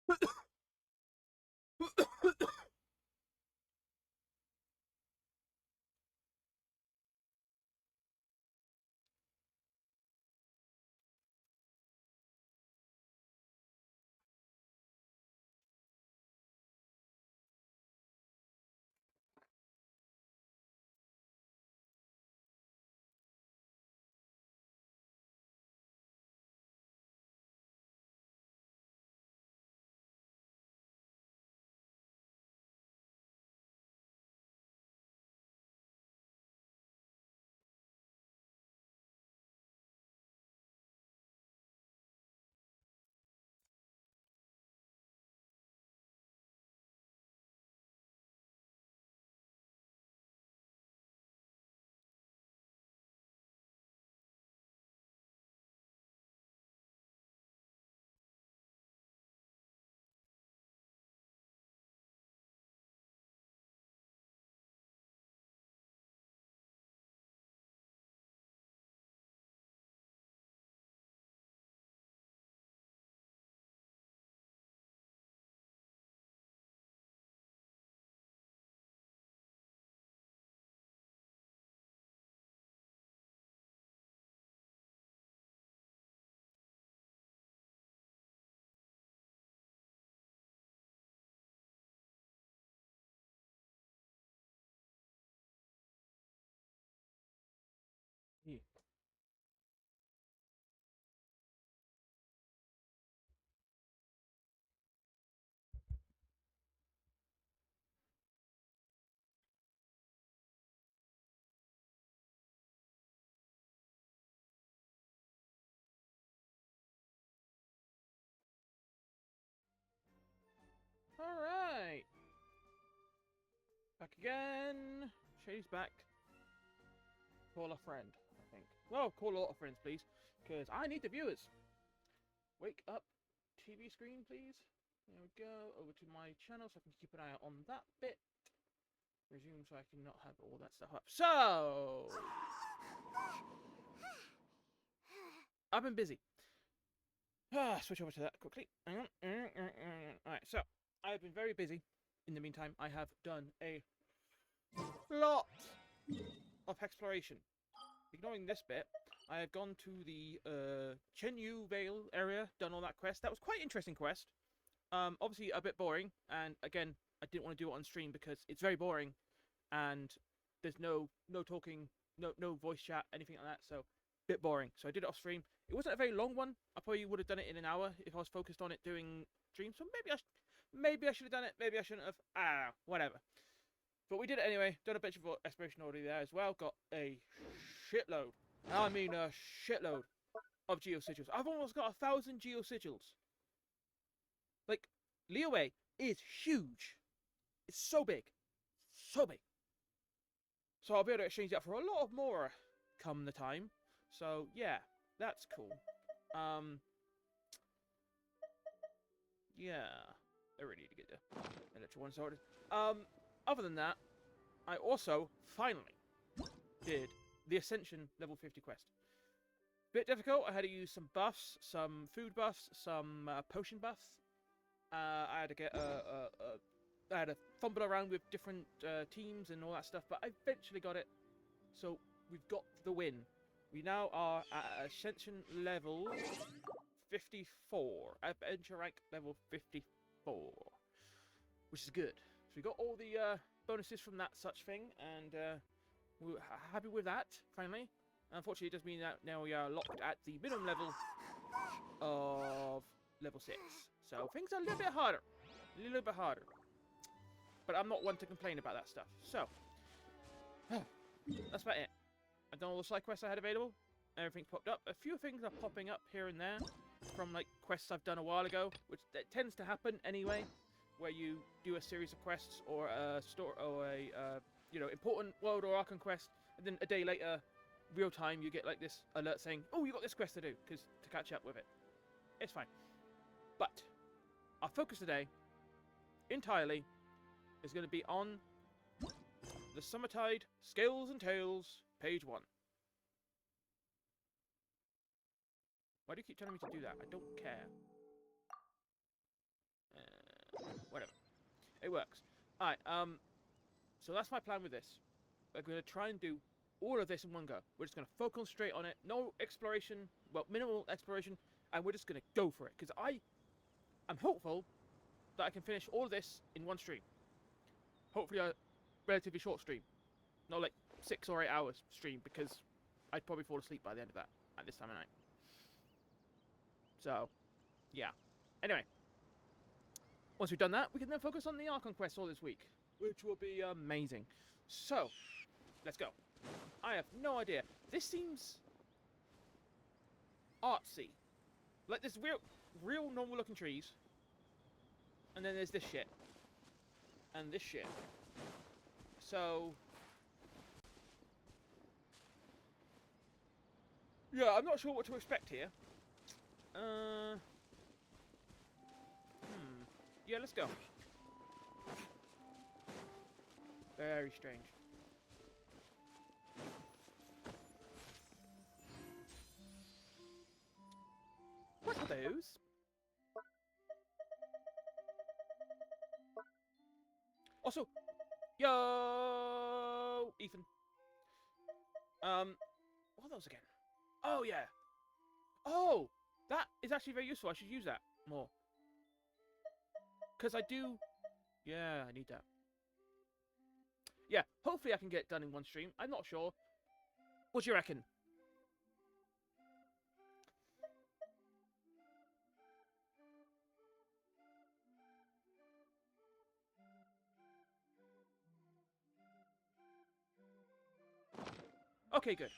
Yeah. Alright. Back again. Shady's back. Call a friend, I think. Well, call a lot of friends, please. Because I need the viewers. Wake up. TV screen, please. There we go. Over to my channel so I can keep an eye out on that bit. Resume so I can not have all that stuff up. So... I've been busy. Switch over to that quickly. Hang on. Alright, so I've been very busy. In the meantime, I have done a lot of exploration. Ignoring this bit, I have gone to the Chenyu Vale area, done all that quest. That was quite an interesting quest. Obviously a bit boring, and again, I didn't want to do it on stream because it's very boring, and there's no talking, no voice chat, anything like that. So, bit boring. So I did it off stream. It wasn't a very long one. I probably would have done it in an hour if I was focused on it doing stream. So maybe I should have done it. Maybe I shouldn't have. I don't know. Whatever. But we did it anyway. Done a bunch of exploration already there as well. Got a shitload. I mean a shitload of geosigils. I've almost got 1,000 geosigils. Like, Liyue is huge. It's so big. So big. So I'll be able to exchange that for a lot of more come the time. So, yeah. That's cool. Yeah. I really need to get the electric one sorted. Other than that, I also, finally, did the Ascension level 50 quest. Bit difficult. I had to use some buffs, some food buffs, some potion buffs. I had to get I had to fumble around with different teams and all that stuff, but I eventually got it. So we've got the win. We now are at Ascension level 54. Adventure rank level 54, which is good. So we got all the bonuses from that such thing, and we're happy with that, finally. Unfortunately, it does mean that now we are locked at the minimum level of level 6. So things are a little bit harder. A little bit harder. But I'm not one to complain about that stuff. So, that's about it. I've done all the side quests I had available. Everything's popped up. A few things are popping up here and there from like quests I've done a while ago, which tends to happen anyway, where you do a series of quests or a store or a you know, important world or Archon quest, and then a day later, real time, you get like this alert saying, "Oh, you got this quest to do," because to catch up with it. It's fine. But our focus today, entirely, is going to be on the Summertide Scales and Tales, page 1. Why do you keep telling me to do that? I don't care. Whatever. It works. Alright, so that's my plan with this. We're going to try and do all of this in one go. We're just going to focus straight on it. No exploration. Well, minimal exploration. And we're just going to go for it. Because I'm hopeful that I can finish all of this in one stream. Hopefully a relatively short stream. Not like 6 or 8 hours stream. Because I'd probably fall asleep by the end of that. At this time of night. So, yeah. Anyway. Once we've done that, we can then focus on the Archon quest all this week. Which will be amazing. So, let's go. I have no idea. This seems artsy. Like there's real normal looking trees. And then there's this shit. And this shit. So yeah, I'm not sure what to expect here. Yeah, let's go. Very strange. What are those? Also, yo, Ethan. What are those again? Oh yeah. Oh, that is actually very useful. I should use that more. Because I do. Yeah, I need that. Yeah, hopefully I can get it done in one stream. I'm not sure. What do you reckon? Okay, good.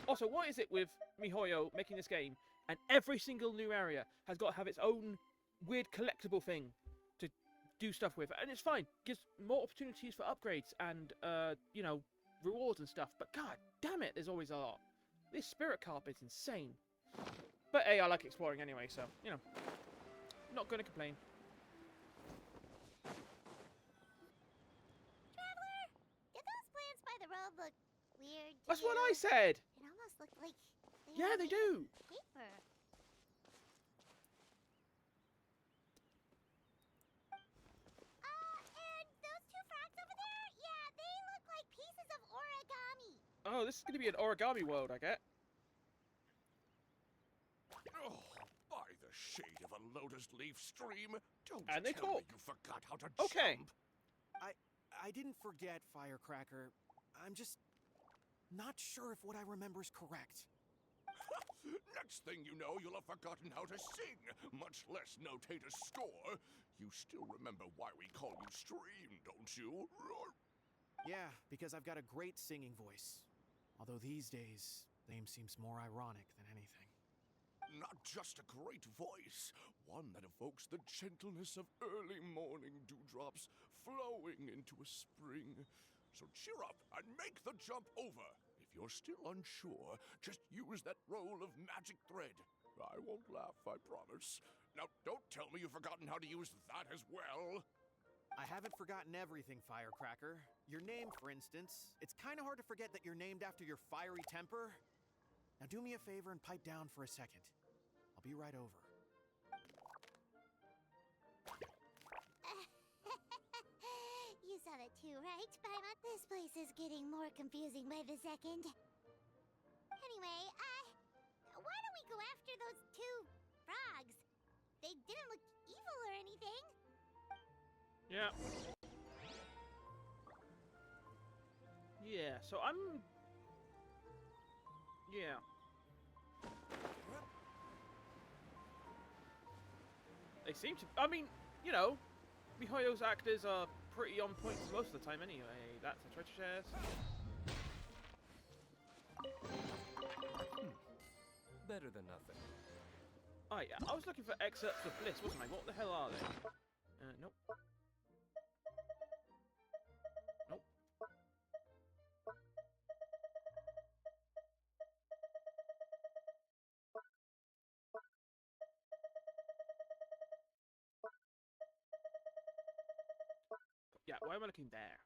Also, what is it with MiHoYo making this game, and every single new area has got to have its own weird collectible thing to do stuff with, and it's fine. Gives more opportunities for upgrades and, you know, rewards and stuff, but god damn it, there's always a lot. This spirit carp is insane. But hey, I like exploring anyway, so, you know, not gonna complain. Traveler, did those plants by the road look weird to That's you? what I said! It almost looked like Yeah, they do! paper. And those two frogs over there? Yeah, they look like pieces of origami. Oh, this is gonna be an origami world, I get. Oh, by the shade of a lotus leaf stream, don't And they tell talk. me you forgot how to Okay. jump. I didn't forget, Firecracker. I'm just not sure if what I remember is correct. Next thing you know, you'll have forgotten how to sing, much less notate a score. You still remember why we call you Stream, don't you? Yeah, because I've got a great singing voice. Although these days, name seems more ironic than anything. Not just a great voice, one that evokes the gentleness of early morning dewdrops flowing into a spring. So cheer up and make the jump over. If you're still unsure, just use that roll of magic thread. I won't laugh, I promise. Now, don't tell me you've forgotten how to use that as well. I haven't forgotten everything, Firecracker. Your name, for instance. It's kind of hard to forget that you're named after your fiery temper. Now do me a favor and pipe down for a second. I'll be right over. You saw that too, right, Paimon? This place is getting more confusing by the second. Anyway, why don't we go after those two frogs? They didn't look evil or anything. Yeah. Yeah, so I'm... Yeah. They seem to... I mean, you know, MiHoYo's actors are pretty on point most of the time anyway. That's a treasure chest. Better than nothing. Oh yeah, I was looking for excerpts of Bliss, wasn't I? What the hell are they? Nope. Nope. Yeah, why am I looking there?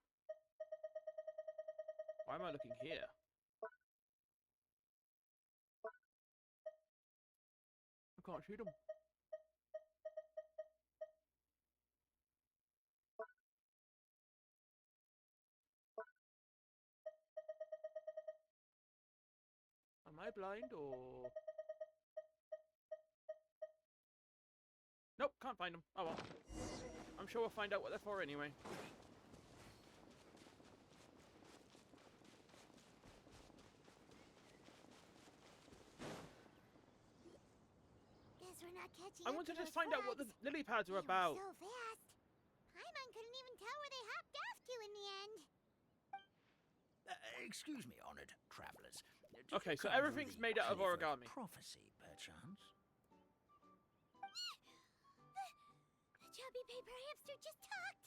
Why am I looking here? I can't shoot them. I blind or? Nope, can't find them. Oh well. I'm sure we'll find out what they're for anyway. Guess we're not catching I up want to just those find out what the frogs. lily pads They are were about. so fast. Paimon couldn't even tell where they hopped off to in the end. Excuse me, honored travelers. Okay, so everything's made out of origami. Prophecy, perchance. The chubby paper hamster just talked.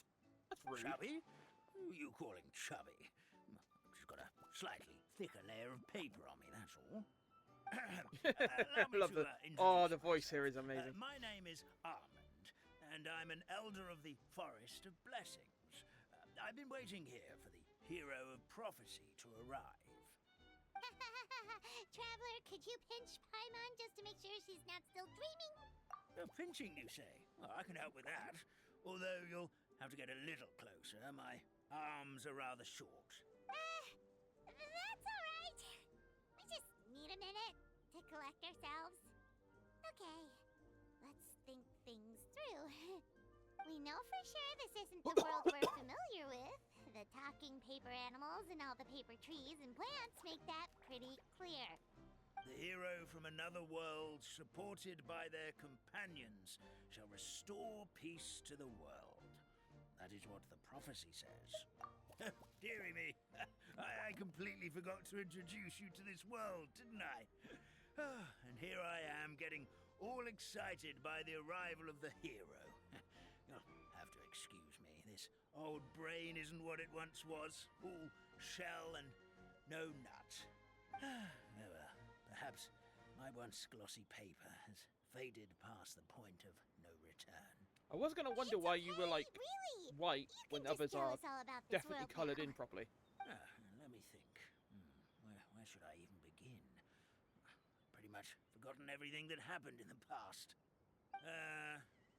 That's rude. Chubby? Who are you calling chubby? Just got a slightly thicker layer of paper on me, that's all. Allow me Love to, the. introduce The voice myself. here is amazing. My name is Armand, and I'm an elder of the Forest of Blessings. I've been waiting here for the hero of prophecy to arrive. Traveler, could you pinch Paimon just to make sure she's not still dreaming? Pinching, you say? Well, I can help with that. Although you'll have to get a little closer. My arms are rather short. That's all right. We just need a minute to collect ourselves. Okay, let's think things through. We know for sure this isn't the world we're familiar with. The talking paper animals and all the paper trees and plants make that pretty clear. The hero from another world, supported by their companions, shall restore peace to the world. That is what the prophecy says. Dearie me, I completely forgot to introduce you to this world, didn't I? And here I am, getting all excited by the arrival of the hero. You'll have to excuse me. This old brain isn't what it once was. All shell and no nut. Oh well, perhaps my once glossy paper has faded past the point of no return. I was gonna wonder why you were like Really? white You when can just others tell are us all about this definitely world coloured now. in properly. Let me think. Where should I even begin? Pretty much forgotten everything that happened in the past.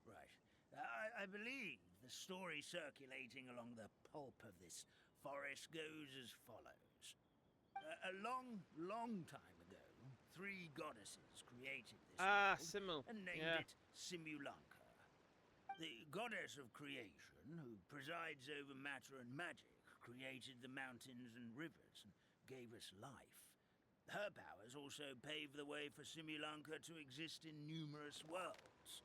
Right. I believe the story circulating along the pulp of this forest goes as follows. A long, long time ago, 3 goddesses created this world Simul. and named Yeah. it Simulanka. The goddess of creation, who presides over matter and magic, created the mountains and rivers and gave us life. Her powers also paved the way for Simulanka to exist in numerous worlds.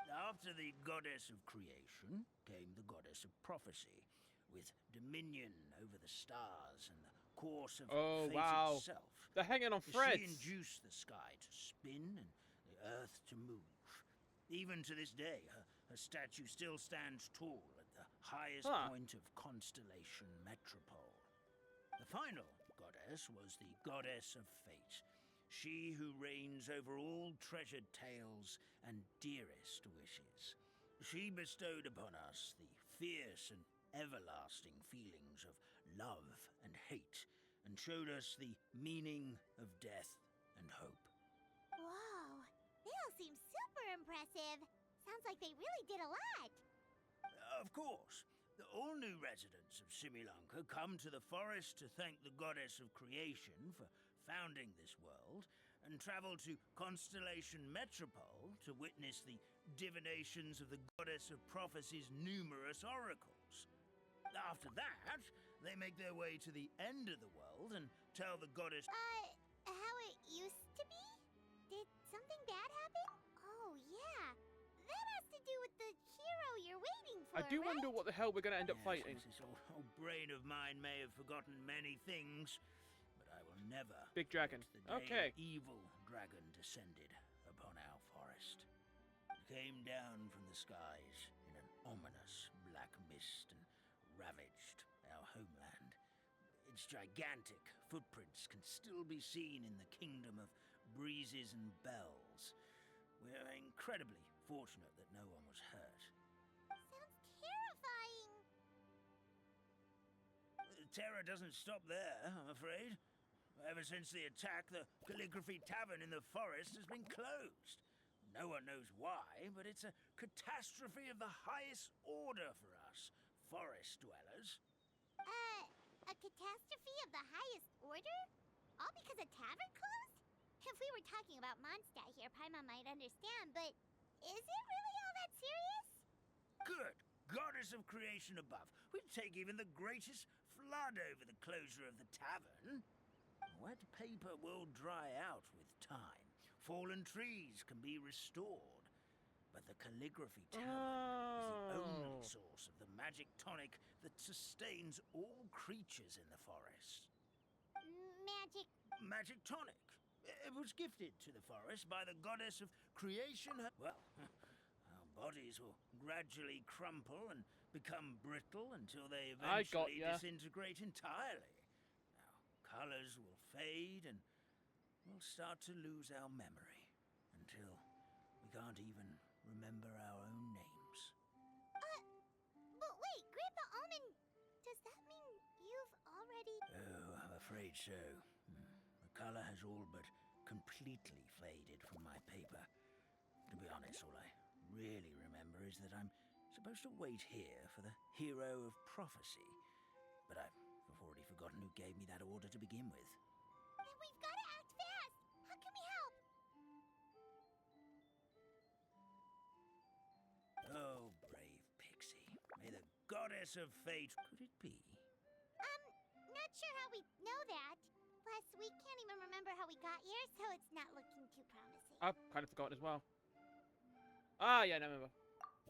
After the goddess of creation came the goddess of prophecy, with dominion over the stars and the course of Oh, fate wow. itself. They're hanging on She threads. induced the sky to spin and the earth to move. Even to this day, her statue still stands tall at the highest point of Constellation Metropole. The final goddess was the goddess of fate, she who reigns over all treasured tales and dearest wishes. She bestowed upon us the fierce and everlasting feelings of love and hate, and showed us the meaning of death and hope. Whoa, they all seem super impressive. Sounds like they really did a lot. Of course, all new residents of Simulanka come to the forest to thank the goddess of creation for founding this world, and travel to Constellation Metropole to witness the divinations of the goddess of prophecy's numerous oracles. After that, they make their way to the end of the world and tell the goddess... How it used to be? Did something bad happen? Oh, yeah. That has to do with the hero you're waiting for, I do right? wonder what the hell we're gonna end up Yes, fighting. This old brain of mine may have forgotten many things, but I will never Big dragon. forget the day Okay. an evil dragon descended upon our forest. It came down from the skies in an ominous black mist and ravaged our homeland. Its gigantic footprints can still be seen in the kingdom of breezes and bells. We're incredibly fortunate that no one was hurt. Sounds terrifying. Terror doesn't stop there, I'm afraid. Ever since the attack, the Calligraphy Tavern in the forest has been closed. No one knows why, but it's a catastrophe of the highest order for us, forest dwellers. A catastrophe of the highest order? All because a tavern closed? If we were talking about Mondstadt here, Paimon might understand, but is it really all that serious? Good. Goddess of creation above. We'd take even the greatest flood over the closure of the tavern. Wet paper will dry out with time. Fallen trees can be restored. But the calligraphy tavern is the only source of the magic tonic that sustains all creatures in the forest. Magic. Magic tonic. It was gifted to the forest by the goddess of creation. Well, our bodies will gradually crumple and become brittle until they eventually disintegrate entirely. Our colors will fade and we'll start to lose our memory until we can't even remember our own names. But wait, Grandpa Almond, does that mean you've already... Oh, I'm afraid so. The color has all but completely faded from my paper. To be honest, all I really remember is that I'm supposed to wait here for the hero of prophecy. But I've already forgotten who gave me that order to begin with. Then we've got to act fast! How can we help? Oh, brave Pixie. May the goddess of fate... Could it be? Not sure how we know that. Plus, we can't even remember how we got here, so it's not looking too promising. I've kind of forgotten as well. Ah, yeah, no, I remember.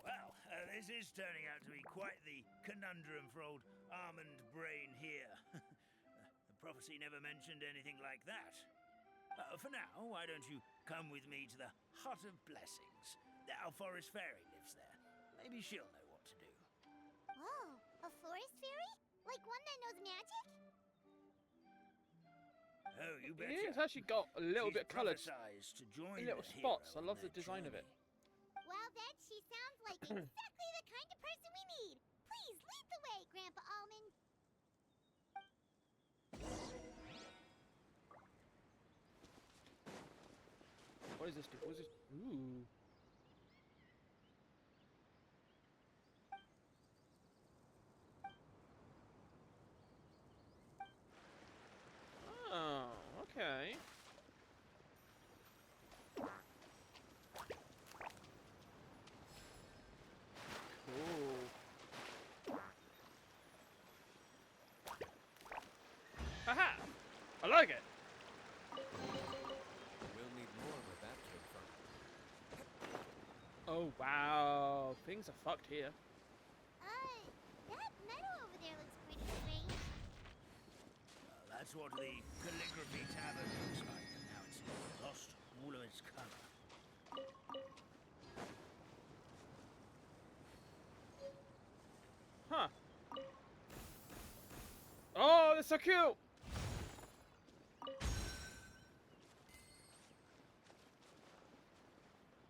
Well, this is turning out to be quite the conundrum for old Almond Brain here. The prophecy never mentioned anything like that. For now, why don't you come with me to the Hut of Blessings? Our forest fairy lives there. Maybe she'll know what to do. Whoa, a forest fairy? Like one that knows magic? Oh, you betcha. It's actually got a little bit coloured To join in little the spots. I hero love on the their design of it. journey. Well, then she sounds like exactly the kind of person we need. Please lead the way, Grandpa Almond. What is this? What is this? Ooh. Oh, okay. Cool. Haha! I like it! We'll need more where that came from. Oh, wow. Things are fucked here. That meadow over there looks pretty strange. That's what the calligraphy tavern looks like. Now it's lost all of its color. Huh. Oh, they're so cute!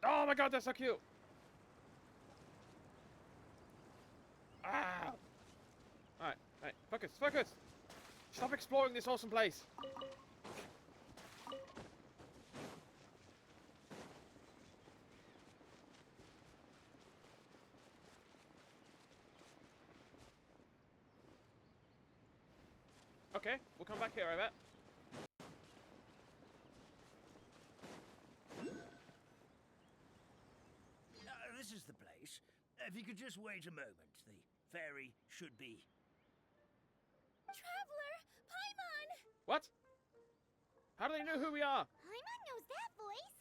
Oh my god, they're so cute! Ah! Alright, focus, focus! Stop exploring this awesome place! Okay, we'll come back here, I bet. This is the place. If you could just wait a moment, the fairy should be... Traveler! Paimon! What? How do they know who we are? Paimon knows that voice.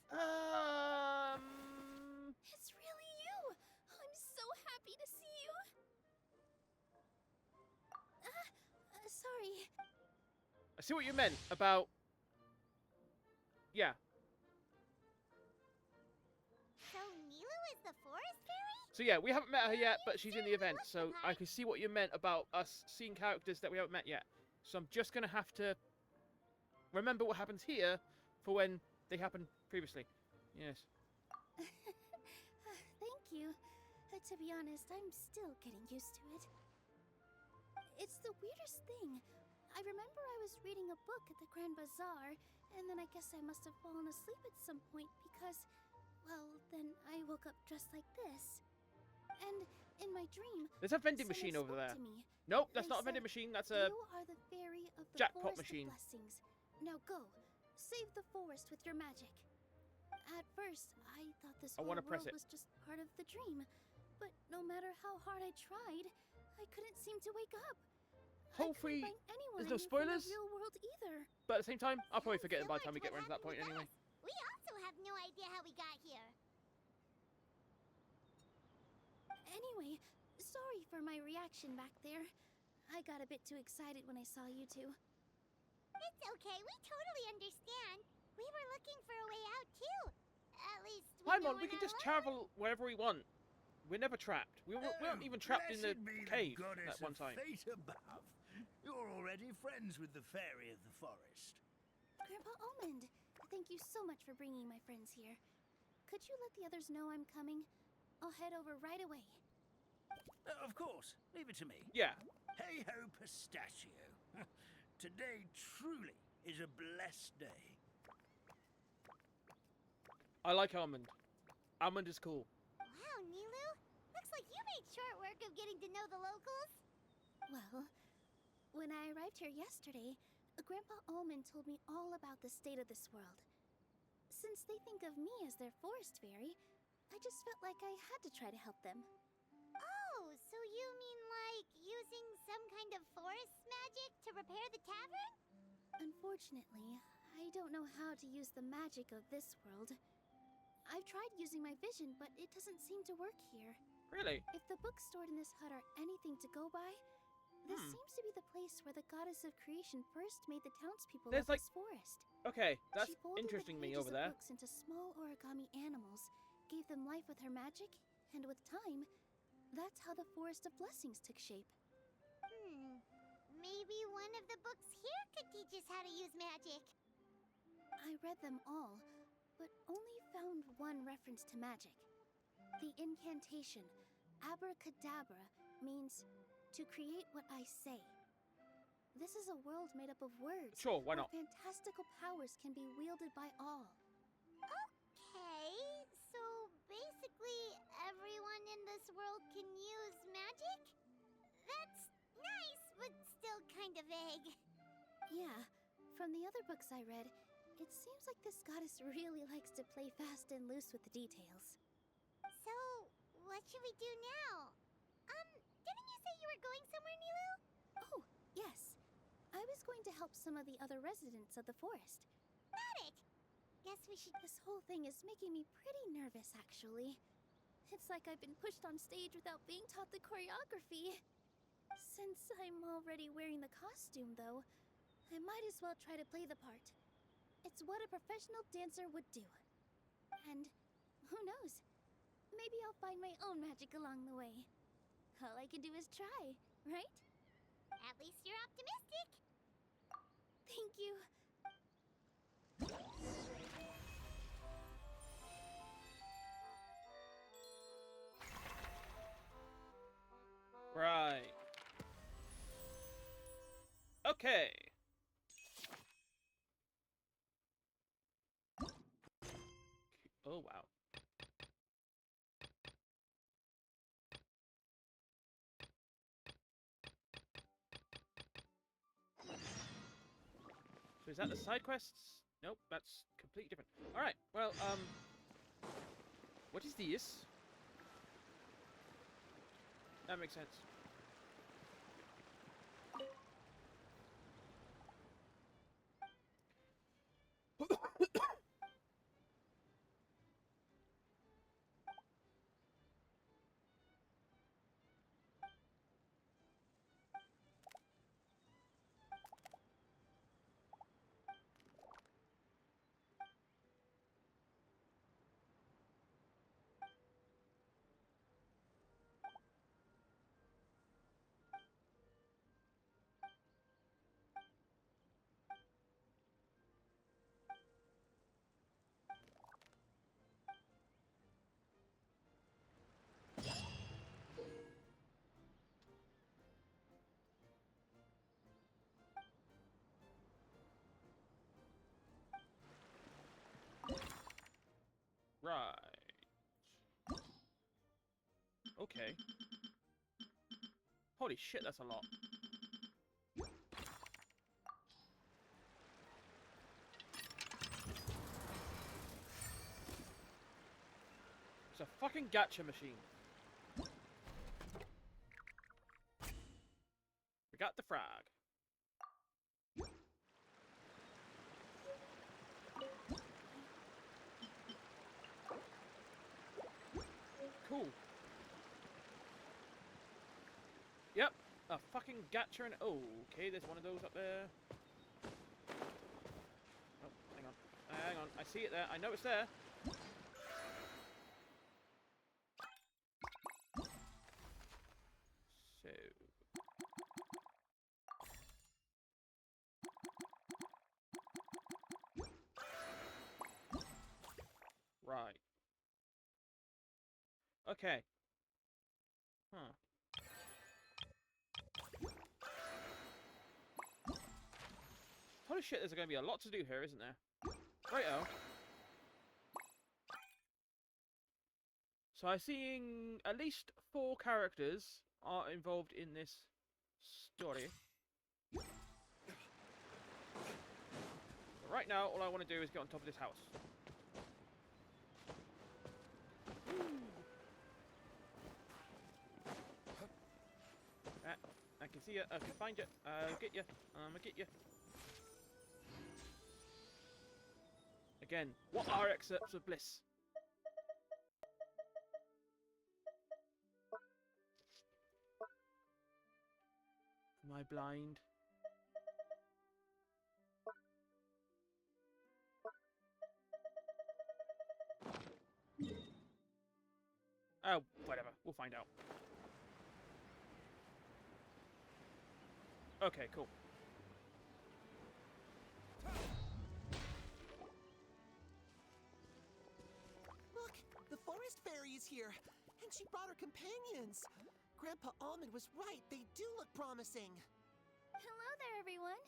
It's really you! I'm so happy to see you! Sorry. I see what you meant about... Yeah. So Nilu is the forest fairy? So yeah, we haven't met her yet, but she's in the event, so I can see what you meant about us seeing characters that we haven't met yet. So I'm just gonna have to remember what happens here for when they happened previously. Yes. Thank you. To be honest, I'm still getting used to it. It's the weirdest thing. I remember I was reading a book at the Grand Bazaar, and then I guess I must have fallen asleep at some point because, well, then I woke up just like this. And in my dream, There's a vending someone machine over spoke there. to me. Nope, that's They not a vending said, machine, that's a... You are the fairy of the jackpot Forest machine. Of Blessings. Now go. Save the forest with your magic. At first, I thought this I whole wanna press world it. was just part of the dream. But no matter how hard I tried, I couldn't seem to wake up. Hopefully, I couldn't find anyone there's no from spoilers. the real world either. But at the same time, I'll probably Sounds forget it by the similar time we get what around to that point happened anyway. with us. We also have no idea how we got here. Anyway, sorry for my reaction back there. I got a bit too excited when I saw you two. It's okay, we totally understand. We were looking for a way out too. At least we know Paimon, we we're can not just alone. travel wherever we want. We're never trapped. We weren't even trapped in the Blessed be cave goddess at one of time. Fate above. You're already friends with the fairy of the forest. Grandpa Almond, thank you so much for bringing my friends here. Could you let the others know I'm coming? I'll head over right away. Of course, leave it to me. Yeah. Hey ho, pistachio. Today truly is a blessed day. I like Almond. Almond is cool. Wow, Nilu. Looks like you made short work of getting to know the locals. Well, when I arrived here yesterday, Grandpa Almond told me all about the state of this world. Since they think of me as their forest fairy, I just felt like I had to try to help them. Oh, so you mean like using some kind of forest magic to repair the tavern? Unfortunately, I don't know how to use the magic of this world. I've tried using my vision, but it doesn't seem to work here. Really? If the books stored in this hut are anything to go by, this seems to be the place where the goddess of creation first made the townspeople There's, of like- this forest. Okay, that's She folded interesting the me pages over of there. books into small origami animals, gave them life with her magic, and with time, that's how the Forest of Blessings took shape. Maybe one of the books here could teach us how to use magic. I read them all, but only found one reference to magic. The incantation, abracadabra, means to create what I say. This is a world made up of words. Sure, why where not? fantastical powers can be wielded by all. Okay, so basically everyone in this world can use magic? That's nice, but still kind of vague. Yeah, from the other books I read, it seems like this goddess really likes to play fast and loose with the details. So, what should we do now? Didn't you say you were going somewhere, Nilu? Oh, yes. I was going to help some of the other residents of the forest. Got it. Guess we should. This whole thing is making me pretty nervous, actually. It's like I've been pushed on stage without being taught the choreography. Since I'm already wearing the costume, though, I might as well try to play the part. It's what a professional dancer would do. And who knows? Maybe I'll find my own magic along the way. All I can do is try, right? At least you're optimistic. Thank you. Right. Okay. Oh, wow. So is that the side quests? Nope, that's completely different. Alright, well, what is this? That makes sense. Right. Okay. Holy shit, that's a lot. It's a fucking gacha machine. We got the frog. Cool. Yep, a fucking gacha and... Oh, okay, there's one of those up there. Oh, hang on. Hang on, I see it there. I know it's there. So... Right. Okay. Huh. Holy shit, there's going to be a lot to do here, isn't there? Righto. So I'm seeing at least 4 characters are involved in this story. But right now, all I want to do is get on top of this house. I can see you. I can find you. I'll get you. I'll get you. Again, what are excerpts of bliss? Am I blind? Oh, whatever. We'll find out. Okay, cool. Look, the forest fairy is here, and she brought her companions. Grandpa Almond was right. They do look promising. Hello there, everyone.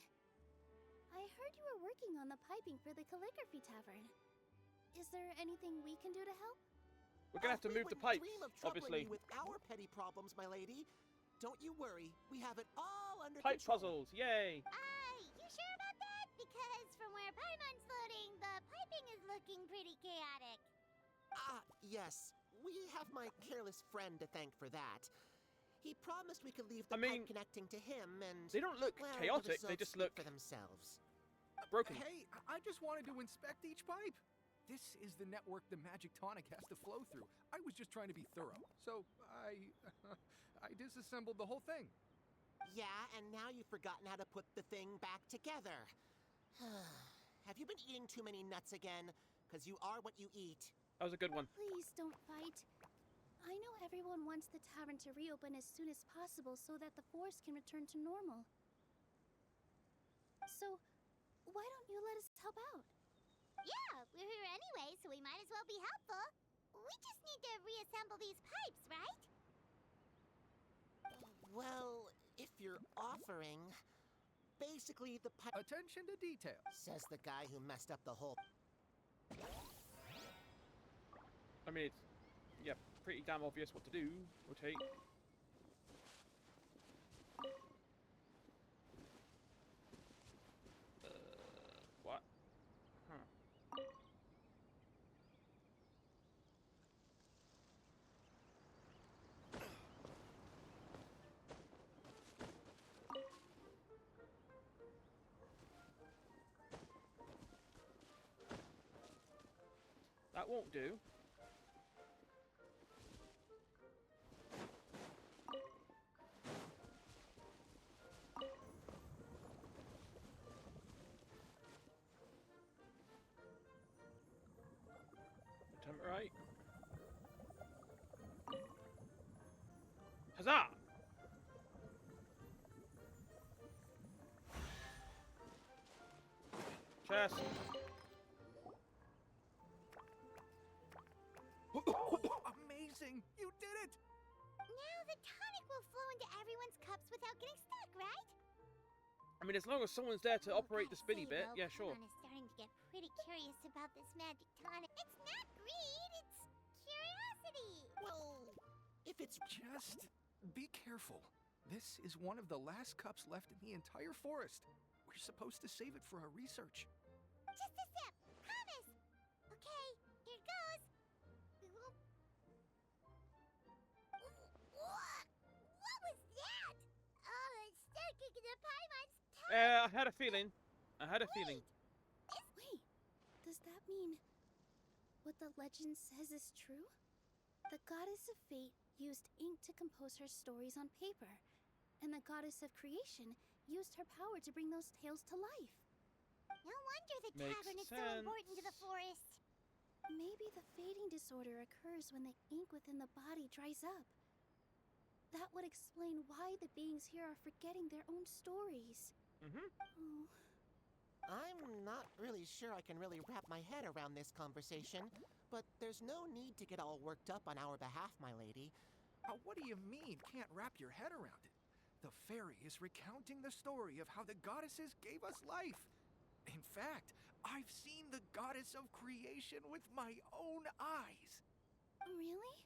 I heard you were working on the piping for the calligraphy tavern. Is there anything we can do to help? We're gonna have to We move the wouldn't pipes, dream of troubling obviously. you with our petty problems, my lady. Don't you worry. We have it all under Pipe control. puzzles, yay! You sure about that? Because from where Paimon's floating, the piping is looking pretty chaotic. Yes. We have my careless friend to thank for that. He promised we could leave the I mean, pipe connecting to him, and They don't look well, the chaotic, they results just speak look for themselves. broken. Hey, I just wanted to inspect each pipe. This is the network the magic tonic has to flow through. I was just trying to be thorough. So I disassembled the whole thing. Yeah, and now you've forgotten how to put the thing back together. Have you been eating too many nuts again? Because you are what you eat. That was a good one. Please don't fight. I know everyone wants the tavern to reopen as soon as possible so that the forest can return to normal. So, why don't you let us help out? Yeah, we're here anyway, so we might as well be helpful. We just need to reassemble these pipes, right? Well, if you're offering... Basically, the pipe... Attention to detail. Says the guy who messed up the whole... I mean, it's, yeah, pretty damn obvious what to do. We'll take... What? Huh. That won't do. Attempt right. Huzzah! Chest. Amazing! You did it! Now the tonic will flow into everyone's cups without getting stuck, right? I mean, as long as someone's there to operate the spinny Say, bit, though, yeah, sure. Paimon is starting to get pretty curious about this magic tonic. It's not greed, it's curiosity. Well, if it's... Just be careful. This is one of the last cups left in the entire forest. We're supposed to save it for our research. Just a sip, promise. Okay, here goes. the Paimon's I had a feeling. I had a feeling. Wait, does that mean what the legend says is true? The goddess of fate used ink to compose her stories on paper, and the goddess of creation used her power to bring those tales to life. No wonder the Makes tavern is so sense. important to the forest. Maybe the fading disorder occurs when the ink within the body dries up. That would explain why the beings here are forgetting their own stories. Mm-hmm. Oh, I'm not really sure I can really wrap my head around this conversation, but there's no need to get all worked up on our behalf, my lady. What do you mean, can't wrap your head around it? The fairy is recounting the story of how the goddesses gave us life. In fact, I've seen the goddess of creation with my own eyes. really?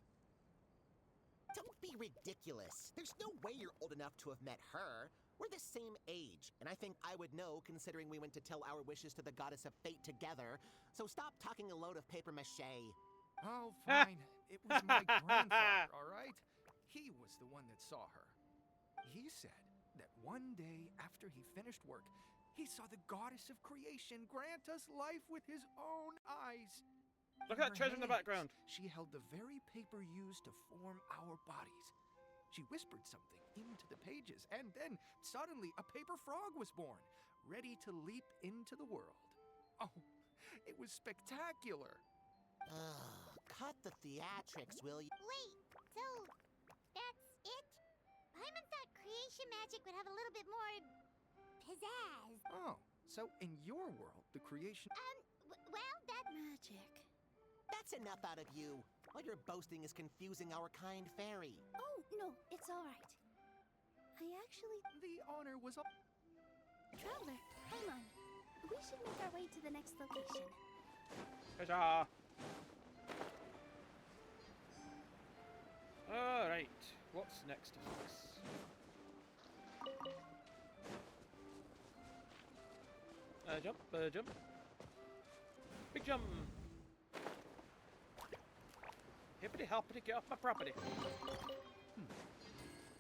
Don't be ridiculous. There's no way you're old enough to have met her. We're the same age, and I think I would know considering we went to tell our wishes to the goddess of fate together. So stop talking a load of paper mache. Oh, fine. It was my grandfather, all right? He was the one that saw her. He said that one day after he finished work, he saw the goddess of creation grant us life with his own eyes. Look at that treasure in the background. She held the very paper used to form our bodies. She whispered something into the pages, and then suddenly a paper frog was born, ready to leap into the world. Oh, it was spectacular. Cut the theatrics, will you? Wait, so that's it? Paimon thought creation magic would have a little bit more pizzazz. Oh, so in your world, the creation... Well, that Magic. That's enough out of you. All your boasting is confusing our kind fairy. Oh, no, it's all right. I actually... The honor was all... Traveler, hold on. We should make our way to the next location. Huzzah! Alright, what's next? Jump, jump. Big jump! Hippity hoppity, get off my property.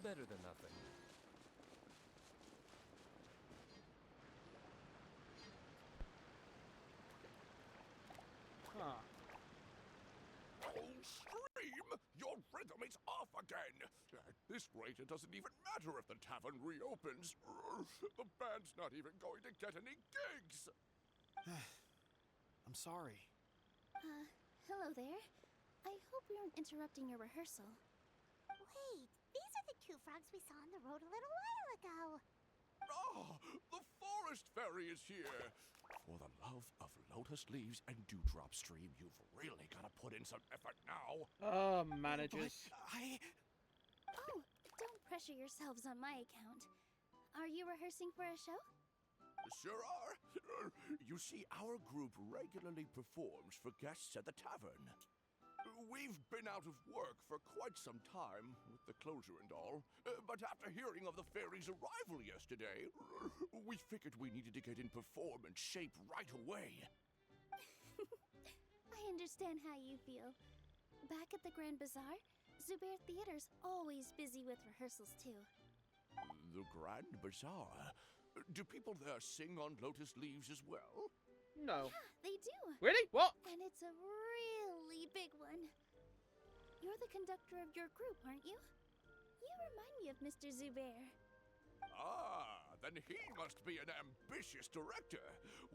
Better than nothing. Huh. Oh, Stream! Your rhythm is off again! At this rate, it doesn't even matter if the tavern reopens. The band's not even going to get any gigs! I'm sorry. Hello there. I hope we aren't interrupting your rehearsal. Wait, these are the two frogs we saw on the road a little while ago. Ah, the forest fairy is here! For the love of lotus leaves and dewdrop stream, you've really got to put in some effort now. Oh, managers. Oh, don't pressure yourselves on my account. Are you rehearsing for a show? Sure are. You see, our group regularly performs for guests at the tavern. We've been out of work for quite some time, with the closure and all. But after hearing of the fairy's arrival yesterday, we figured we needed to get in performance shape right away. I understand how you feel. Back at the Grand Bazaar, Zubair Theater's always busy with rehearsals too. The Grand Bazaar? Do people there sing on lotus leaves as well? No. Yeah, they do. Really? What? And it's a really big one. You're the conductor of your group, aren't you? You remind me of Mr. Zubair. Ah, then he must be an ambitious director.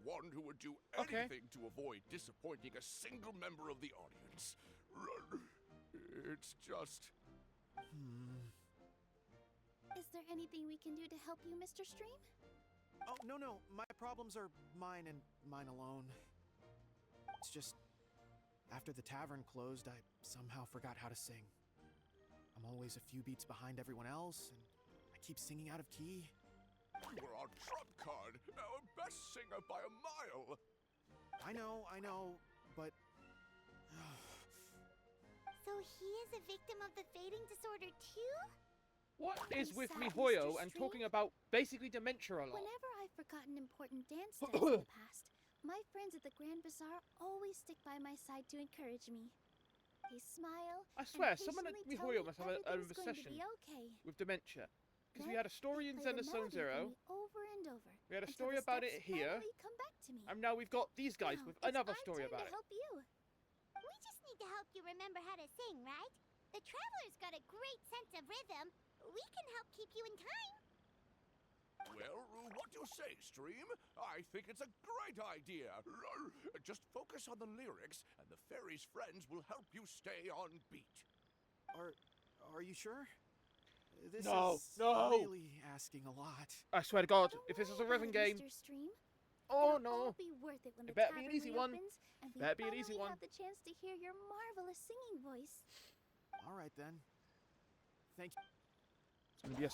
One who would do Okay. anything to avoid disappointing a single member of the audience. It's just... Is there anything we can do to help you, Mr. Stream? Oh, no. My problems are mine and mine alone. It's just, after the tavern closed, I somehow forgot how to sing. I'm always a few beats behind everyone else, and I keep singing out of key. We were on trump card, our best singer by a mile. I know, but... So he is a victim of the fading disorder too? What is with sad, Mihoyo Mr. and Stream? talking about basically dementia a lot? Whenever I've forgotten important dance steps in the past, my friends at the Grand Bazaar always stick by my side to encourage me. They smile. I swear, and someone at patiently tell Mihoyo me must have a everything's going to session be okay. with dementia. because we had a story in They play the Zone melody for Zero. me over and over. We had a until story the about it steps here. finally come back to me. And now we've got these guys Now with it's another my story turn about to it. help you. We just need to help you remember how to sing, right? The Traveler's got a great sense of rhythm. We can help keep you in time. Well, what do you say, Stream? I think it's a great idea. Just focus on the lyrics, and the fairy's friends will help you stay on beat. Are you sure? This No, is no. really asking a lot. I swear to God, Don't if this is a worry rhythm about it, game, Mr. Stream. oh It'll all no. be worth it when It the better be an tavern easy one. reopens and we Better be an finally easy one. have the chance to hear your marvelous singing voice. All right then. Thank you. It's gonna be a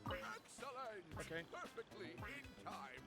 Excellent! Okay. Perfectly in time.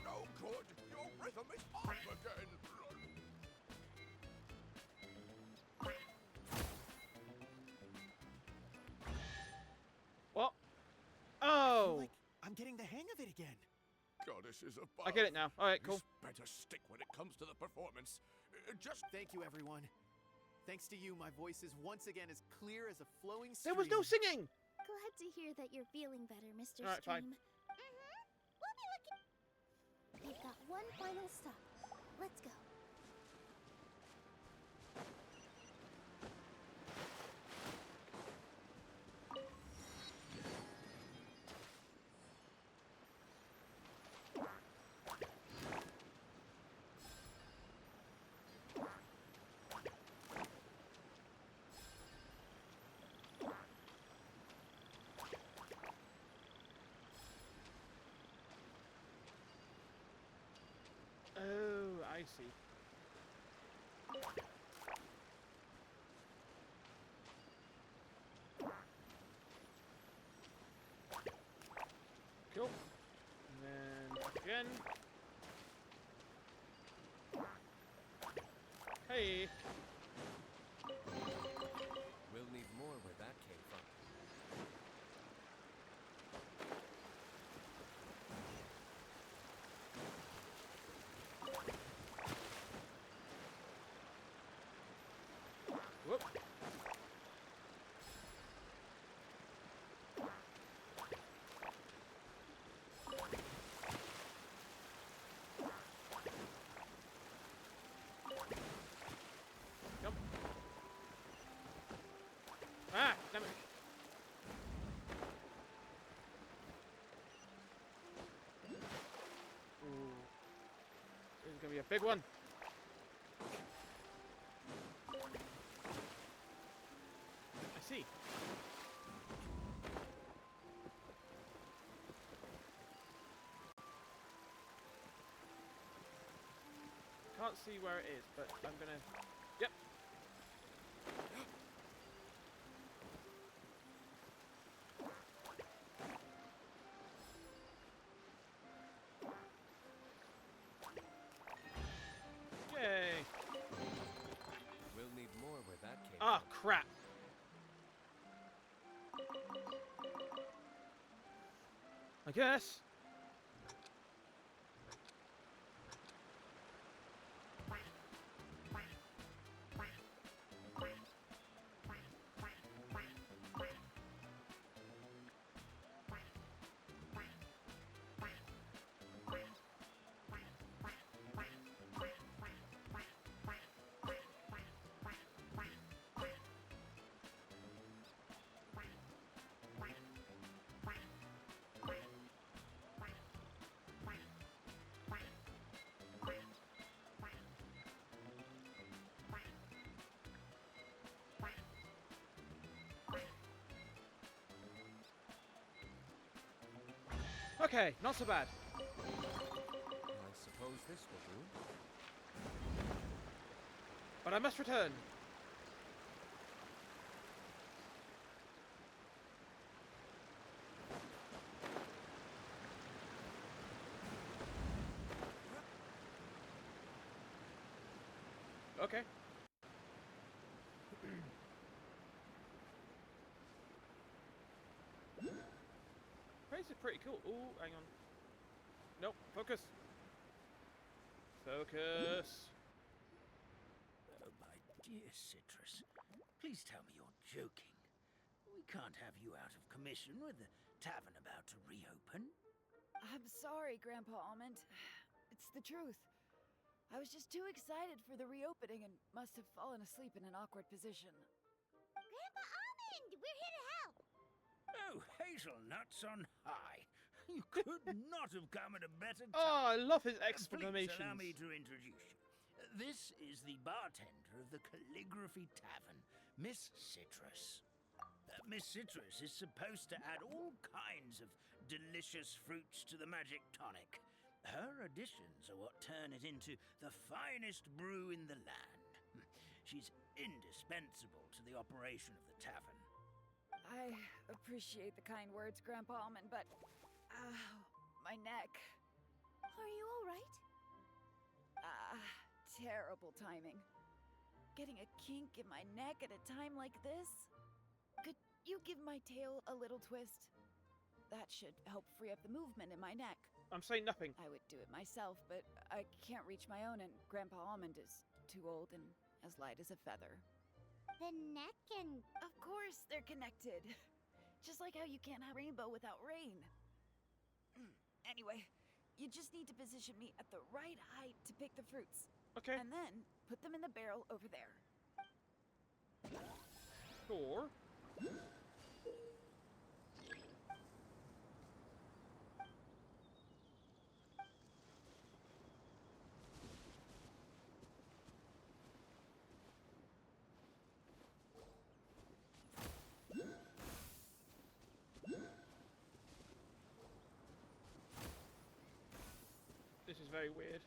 No good! Your rhythm is off again! what? I feel Oh, like I'm getting the hang of it again. Goddesses above. I get it now. All right, cool. This better stick when it comes to the performance. Just Thank you, everyone. Thanks to you, my voice is once again as clear as a flowing stream. There was no singing. Glad to hear that you're feeling better, Mr. All right, fine. Stream. We'll be looking. We've got one final stop. Let's go. Oh, I see. Cool. And then again. Hey. We'll need more where that came from. Whoop. Jump. Ah, damn it. Ooh. This is gonna be a big one. I see. Can't see where it is, but I'm gonna. Yep. Yay! We'll need more where that came Ah, from. crap. I guess. Okay, not so bad. I suppose this will do. But I must return. Okay. Place is pretty cool. Ooh, hang on. Nope, focus. Focus. Oh, my dear Citrus, please tell me you're joking. We can't have you out of commission with the tavern about to reopen. I'm sorry, Grandpa Almond. It's the truth. I was just too excited for the reopening and must have fallen asleep in an awkward position. Grandpa Almond, we're here to help. Oh, hazelnuts on high. You could not have come at a better time. Oh, I love his Please exclamations. allow me to introduce you. This is the bartender of the Calligraphy Tavern, Miss Citrus. Miss Citrus is supposed to add all kinds of delicious fruits to the magic tonic. Her additions are what turn it into the finest brew in the land. She's indispensable to the operation of the tavern. I appreciate the kind words, Grandpa Almond, but... my neck. Are you alright? Terrible timing. Getting a kink in my neck at a time like this? Could you give my tail a little twist? That should help free up the movement in my neck. I'm saying nothing. I would do it myself, but I can't reach my own, and Grandpa Almond is too old and as light as a feather. The neck and... Of course they're connected. Just like how you can't have a rainbow without rain. Anyway, you just need to position me at the right height to pick the fruits. Okay. And then put them in the barrel over there. Sure. This is very weird.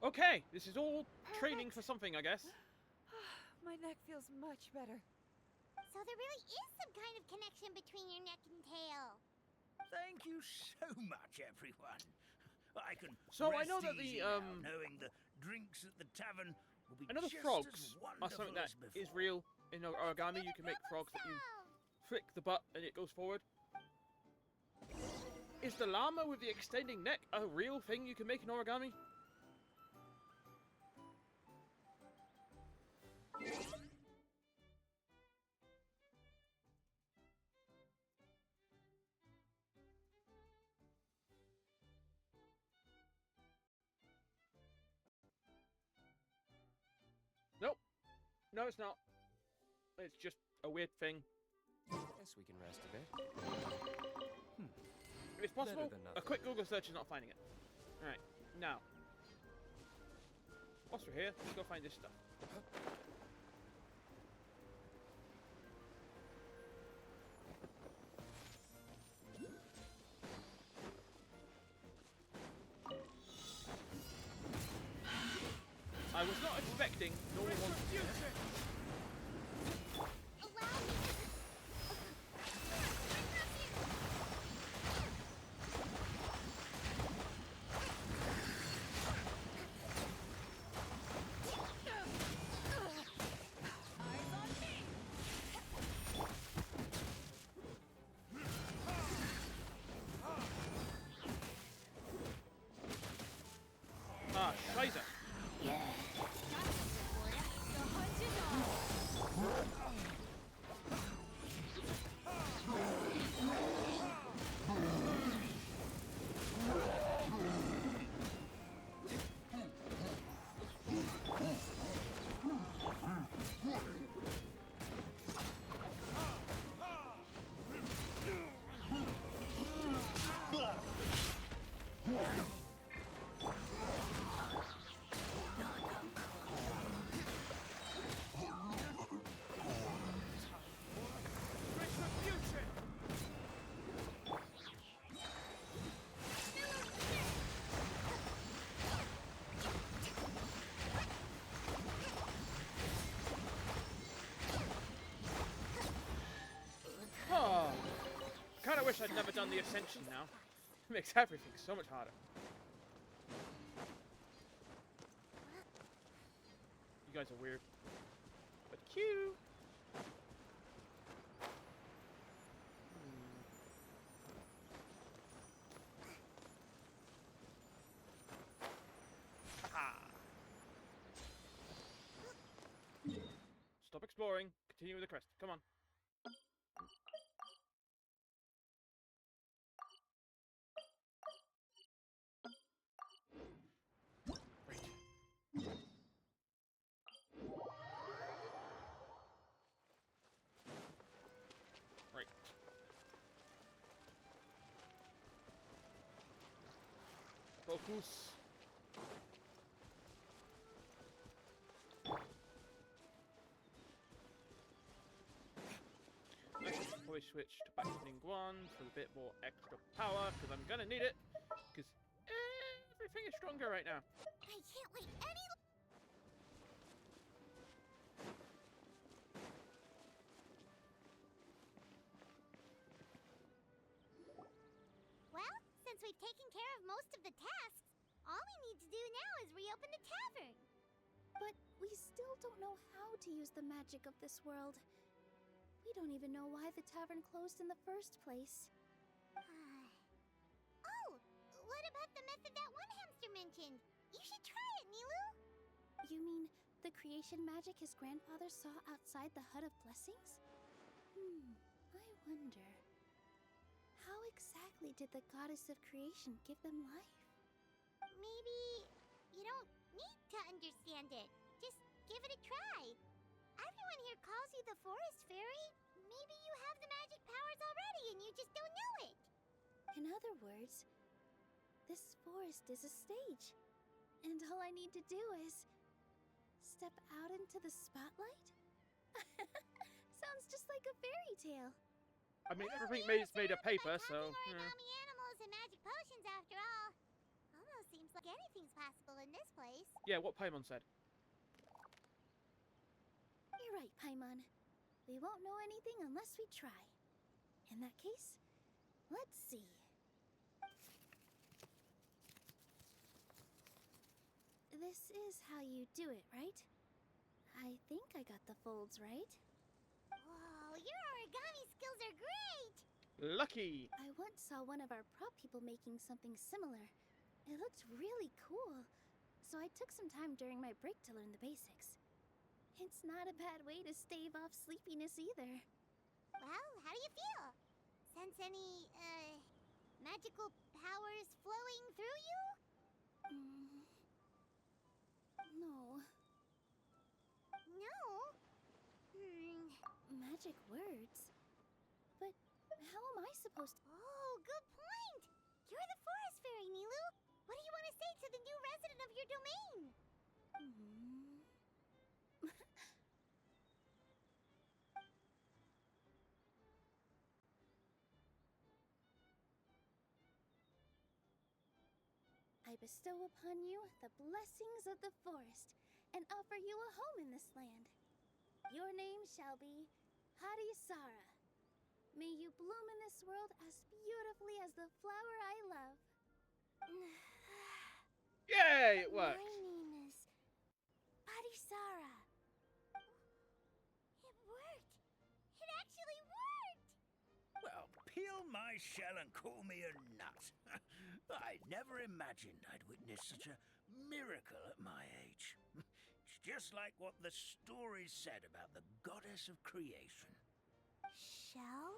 Okay, this is all training for something, I guess. My neck feels much better. So there really is some kind of connection between your neck and tail. Thank you so much, everyone. I can So I rest know that easy the now, knowing the drinks at the tavern will be I know the just frogs as are wonderful something that as before. is real in origami. You can make frogs that you flick the butt and it goes forward. Is the llama with the extending neck a real thing you can make in origami? Nope. No, it's not. It's just a weird thing. Guess we can rest a bit. If it's possible, than a nothing. quick Google search is not finding it. Alright, now. Whilst we're here, let's go find this stuff. I was not expecting normal monsters. Allow me. Ah, Scheiße. wish I'd never done the ascension now. It makes everything so much harder. You guys are weird. But cute! Stop exploring. Continue with the quest. Come on. Right. Focus. I should probably switch to Battening 1 for a bit more extra power, because I'm gonna need it, because everything is stronger right now. I can't wait any. Well, since we've taken care of most of the tasks, all we need to do now is reopen the tavern. But we still don't know how to use the magic of this world. We don't even know why the tavern closed in the first place. Oh, what about the method that one hamster mentioned? You should try it, Nilu. You mean the creation magic his grandfather saw outside the Hut of Blessings? I wonder. How exactly did the goddess of creation give them life? Maybe you don't need to understand it. Just give it a try. Everyone here calls you the Forest Fairy. Maybe you have the magic powers already and you just don't know it. In other words, this forest is a stage. And all I need to do is step out into the spotlight? Sounds just like a fairy tale. I mean, Well, everything we is made of surrounded paper, by so... popular origami animals and magic potions after all. Almost seems like anything's possible in this place. Yeah, what Paimon said. You're right, Paimon. We won't know anything unless we try. In that case, let's see. This is how you do it, right? I think I got the folds right. Whoa, your origami skills are great! Lucky! I once saw one of our prop people making something similar. It looked really cool, so I took some time during my break to learn the basics. It's not a bad way to stave off sleepiness either. Well, how do you feel? Sense any, magical powers flowing through you? No. No? Magic words? But how am I supposed to... Oh, good point! You're the Forest Fairy, Nilu! What do you want to say to the new resident of your domain? I bestow upon you the blessings of the forest and offer you a home in this land. Your name shall be Hadisara. May you bloom in this world as beautifully as the flower I love. Yay, it worked! My name is Hadisara. It worked! It actually worked! Well, peel my shell and call me a nut. I never imagined I'd witness such a miracle at my age. It's just like what the stories said about the goddess of creation. Shell?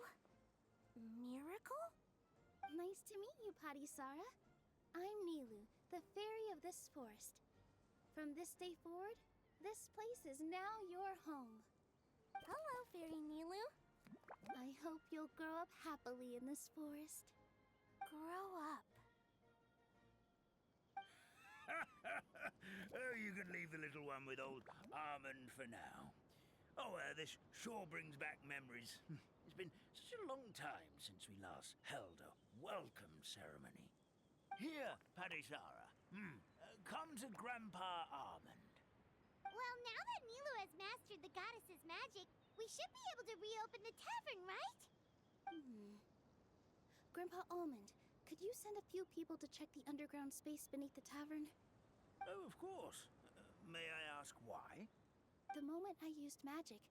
Miracle? Nice to meet you, Padisara. I'm Nilu, the fairy of this forest. From this day forward, this place is now your home. Hello, Fairy Nilu. I hope you'll grow up happily in this forest. Grow up. Oh, you can leave the little one with old Armand for now. Oh, this sure brings back memories. It's been such a long time since we last held a welcome ceremony. Here, Padisara. Come to Grandpa Armand. Well, now that Nilu has mastered the goddess's magic, we should be able to reopen the tavern, right? Grandpa Almond, could you send a few people to check the underground space beneath the tavern? Oh, of course. May I ask why? The moment I used magic,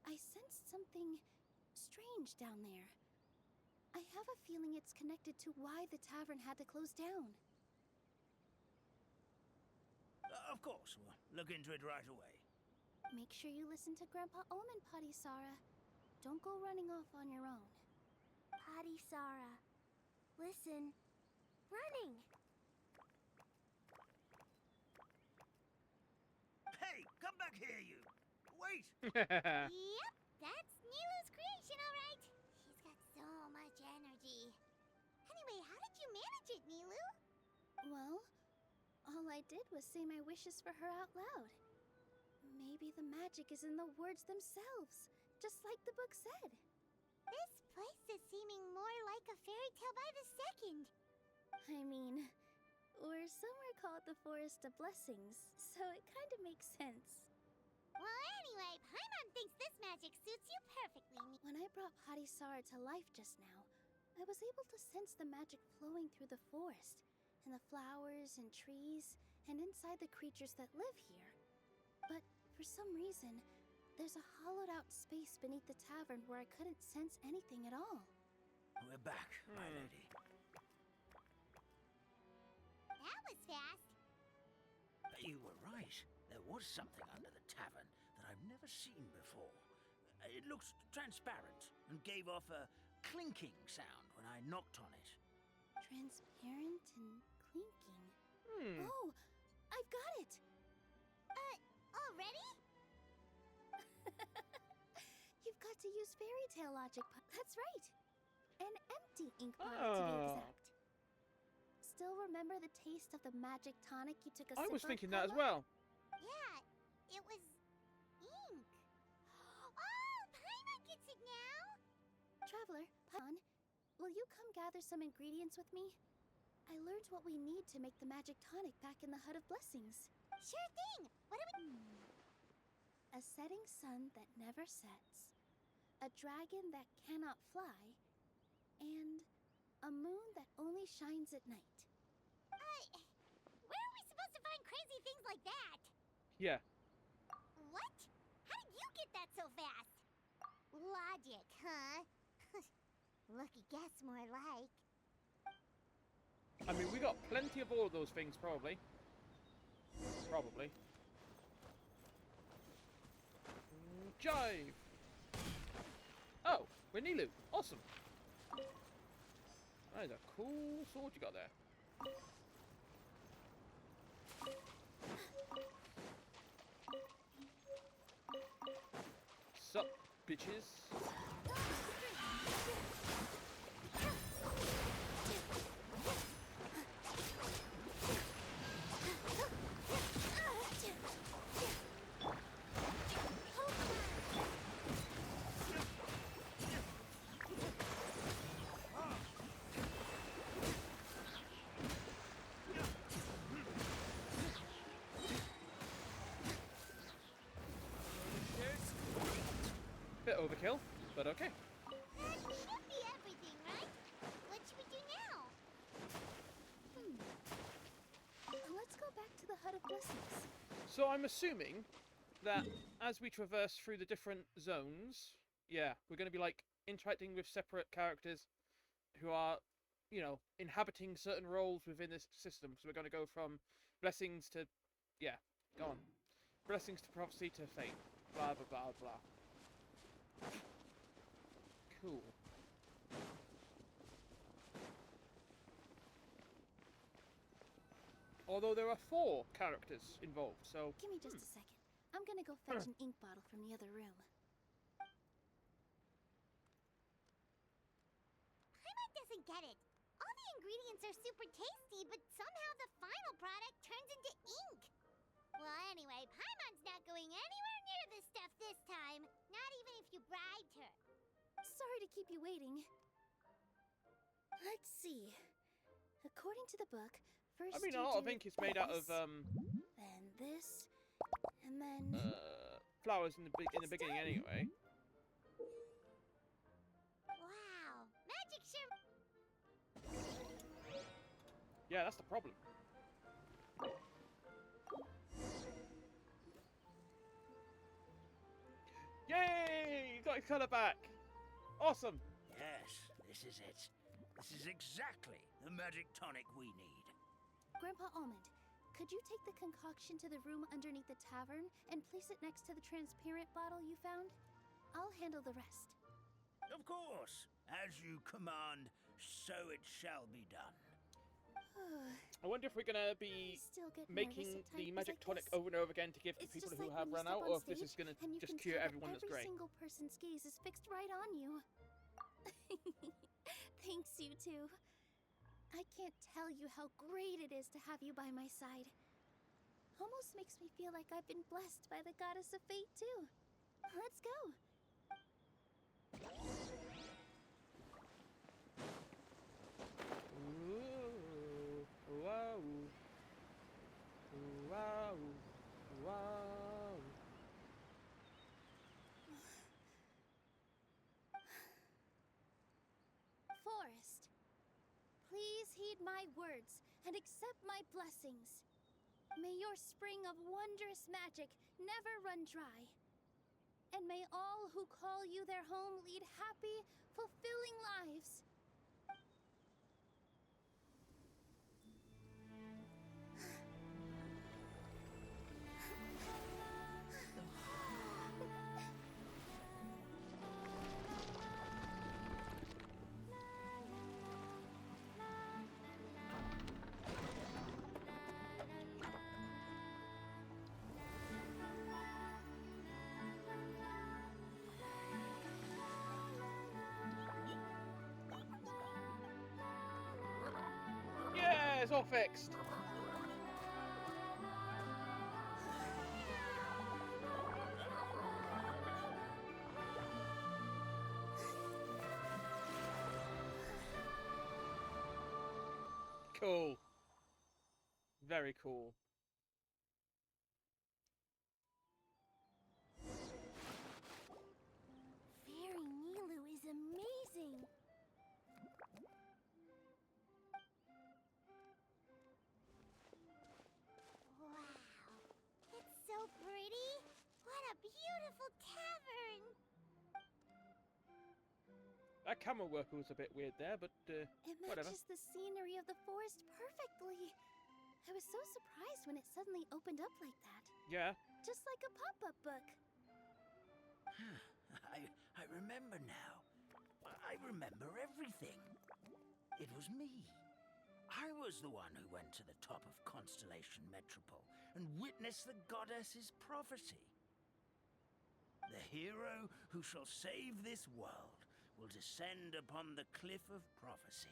I sensed something strange down there. I have a feeling it's connected to why the tavern had to close down. Of course. We'll look into it right away. Make sure you listen to Grandpa Almond, Potty Sara. Don't go running off on your own. Potty Sara. Listen. Running. Hey, come back here, you! Wait! Yep, that's Nilu's creation, all right. She's got so much energy. Anyway, how did you manage it, Nilu? Well, all I did was say my wishes for her out loud. Maybe the magic is in the words themselves, just like the book said. This place is seeming more like a fairy tale by the second. I mean, or somewhere called the Forest of Blessings, so it kind of makes sense. Well, anyway, Paimon thinks this magic suits you perfectly. When I brought Potty Sara to life just now, I was able to sense the magic flowing through the forest, and the flowers and trees, and inside the creatures that live here. But for some reason, there's a hollowed-out space beneath the tavern where I couldn't sense anything at all. We're back, my lady. That was fast. You were right. There was something under the tavern that I've never seen before. It looked transparent and gave off a clinking sound when I knocked on it. Transparent and clinking. Hmm. Oh, I've got it! Already? You've got to use fairy tale logic. That's right. An empty ink bottle, to be Oh. exact. Still remember the taste of the magic tonic you took a I sip was of, thinking that as Paimon? well. Yeah, it was ink. Oh, Paimon gets it now. Traveler, Paimon, will you come gather some ingredients with me? I learned what we need to make the magic tonic back in the Hut of Blessings. Sure thing. What do we... A setting sun that never sets, a dragon that cannot fly, and a moon that only shines at night. Where are we supposed to find crazy things like that? Yeah. What? How did you get that so fast? Logic, huh? Lucky guess, more like. I mean, we got plenty of all of those things, probably. Probably. Jive! Oh, we're Nilu. Awesome. That is a cool sword you got there. Sup, bitches? Bit overkill, but okay. That should be everything, right? What should we do now? Let's go back to the Hut of Blessings. So I'm assuming that as we traverse through the different zones, yeah, we're going to be like interacting with separate characters who are, you know, inhabiting certain roles within this system. So we're going to go from blessings to, yeah, go on. Blessings to prophecy to fate. Blah, blah, blah, blah. Cool. Although there are 4 characters involved, so... Give me just a second. I'm gonna go fetch an ink bottle from the other room. Paimon doesn't get it. All the ingredients are super tasty, but somehow the final product turns into ink. Well, anyway, Paimon's not going anywhere near this stuff this time. Not even if you bribed her. Sorry to keep you waiting. Let's see. According to the book, first I mean, you I do think it's made out of, this, then this, and then... flowers in the beginning anyway. Wow, magic sure... Yeah, that's the problem. Yay! You got your colour back! Awesome! Yes, this is it. This is exactly the magic tonic we need. Grandpa Almond, could you take the concoction to the room underneath the tavern and place it next to the transparent bottle you found? I'll handle the rest. Of course. As you command, so it shall be done. I wonder if we're gonna I be still get making nervous at the times magic like tonic this. over and over again to give to It's people just who like have when you run step out, on or if this is stage gonna and you just can cure tell that everyone that's every great. single person's gaze is fixed right on you. Thanks, you two. I can't tell you how great it is to have you by my side. Almost makes me feel like I've been blessed by the goddess of fate, too. Let's go. Ooh, wow. Wow. Wow. Forest, please heed my words and accept my blessings. May your spring of wondrous magic never run dry. And may all who call you their home lead happy, fulfilling lives. Yeah, it's all fixed. Cool. Very cool. Fairy Nilu is amazing. Wow. It's so pretty. What a beautiful tavern. That camera worker was a bit weird there, but It whatever. matches the scenery of the forest perfectly. I was so surprised when it suddenly opened up like that. Yeah. Just like a pop-up book. I remember now. I remember everything. It was me. I was the one who went to the top of Constellation Metropole and witnessed the goddess's prophecy. The hero who shall save this world will descend upon the cliff of prophecy.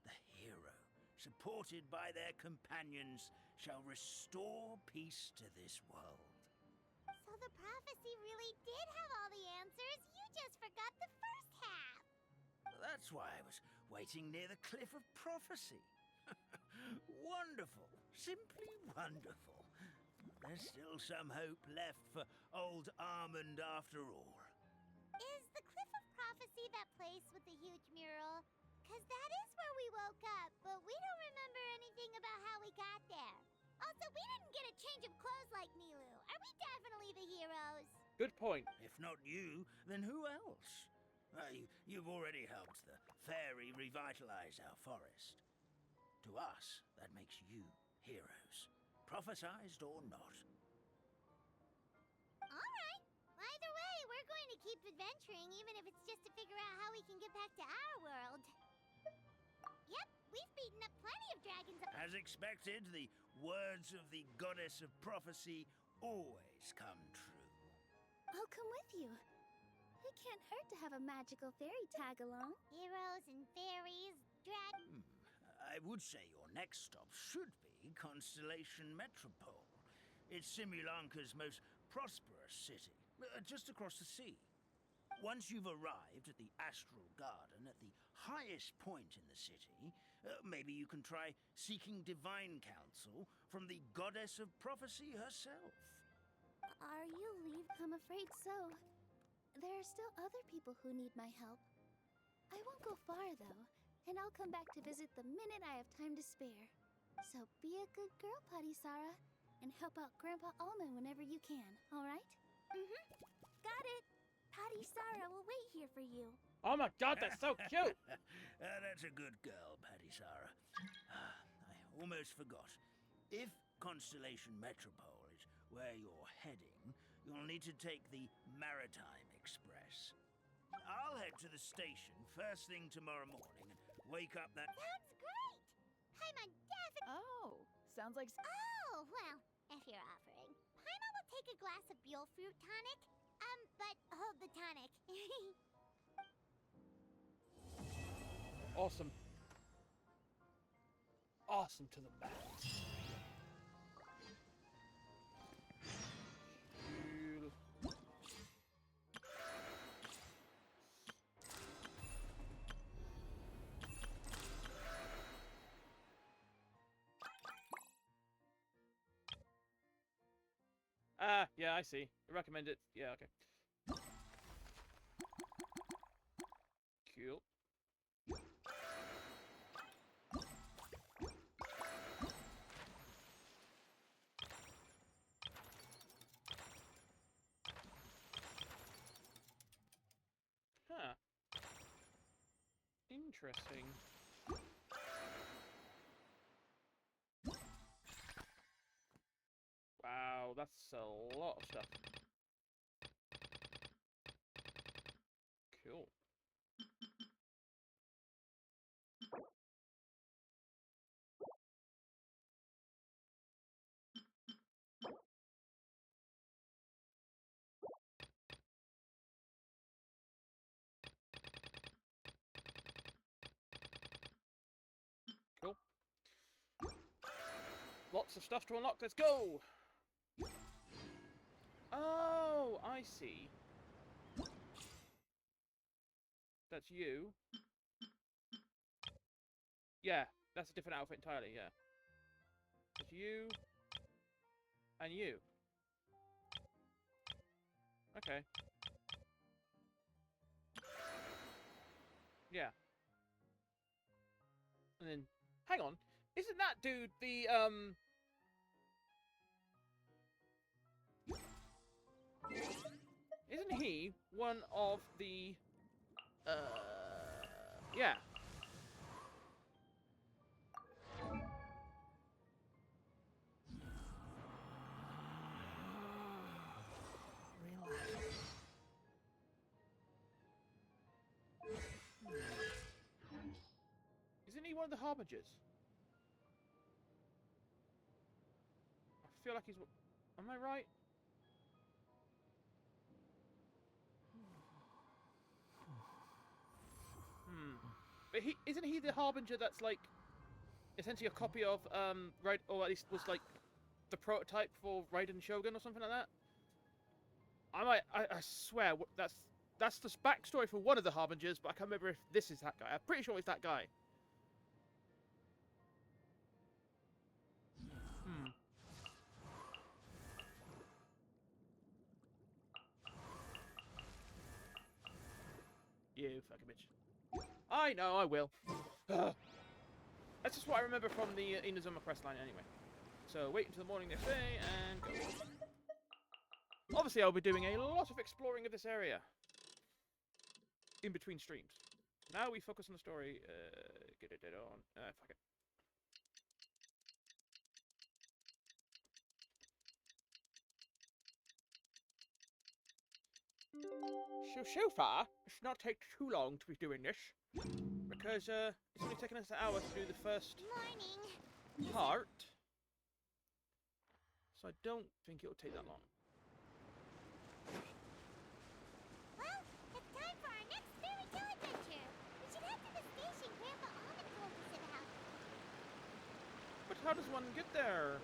The hero, supported by their companions, shall restore peace to this world. So the prophecy really did have all the answers. You just forgot the first half. That's why I was waiting near the cliff of prophecy. Wonderful. Simply wonderful. There's still some hope left for old Armand after all. Is the Cliff of Prophecy that place with the huge mural? 'Cause that is where we woke up, but we don't remember anything about how we got there. Also, we didn't get a change of clothes like Nilu. Are we definitely the heroes? Good point. If not you, then who else? You've already helped the fairy revitalize our forest. To us, that makes you heroes, prophesized or not. All right. Either way, we're going to keep adventuring, even if it's just to figure out how we can get back to our world. Yep, we've beaten up plenty of dragons. As expected, the words of the goddess of prophecy always come true. I'll come with you. It can't hurt to have a magical fairy tag along. Heroes and fairies, dragons. I would say your next stop should be Constellation Metropole. It's Simulanka's most prosperous city, just across the sea. Once you've arrived at the Astral Garden at the highest point in the city, maybe you can try seeking divine counsel from the goddess of prophecy herself. Are you leave? I'm afraid so. There are still other people who need my help. I won't go far, though. and I'll come back to visit the minute I have time to spare. So be a good girl, Potty Sarah, and help out Grandpa Alma whenever you can, alright? Mm-hmm. Got it. Potty Sarah will wait here for you. Oh my god, that's so cute! That's a good girl, Paddy Sarah. I almost forgot. If Constellation Metropole is where you're heading, you'll need to take the Maritime Express. I'll head to the station first thing tomorrow morning and wake up that... Sounds great! Paimon definitely... Oh, sounds like... Oh, well, if you're offering. Paimon will take a glass of Buell fruit tonic. But hold the tonic. Awesome. Awesome to the max. Ah, yeah, I see. Recommend it. Yeah, okay. Cool. Huh. Interesting. Wow, that's a lot of stuff. Cool. Cool. Lots of stuff to unlock. Let's go! Oh, I see. That's you. Yeah, that's a different outfit entirely, yeah. It's you. And you. Okay. Yeah. And then, hang on. Isn't that dude the, Isn't he one of the, yeah. Isn't he one of the Harbingers? I feel like he's... Am I right? But isn't he the Harbinger that's like essentially a copy of or at least was like the prototype for Raiden Shogun or something like that? I swear that's the backstory for one of the Harbingers, but I can't remember if this is that guy. I'm pretty sure it's that guy. You fucking bitch. I know, I will. That's just what I remember from the Inazuma questline anyway. So wait until the morning next day and go. Obviously I'll be doing a lot of exploring of this area. In between streams. Now we focus on the story. Get it on. Fuck it. So far, it should not take too long to be doing this. Because, it's only taken us an hour to do the first part. So I don't think it'll take that long. Well, it's time for our next fairy tale adventure. We should head to the station Grandpa Almond told us about. But how does one get there?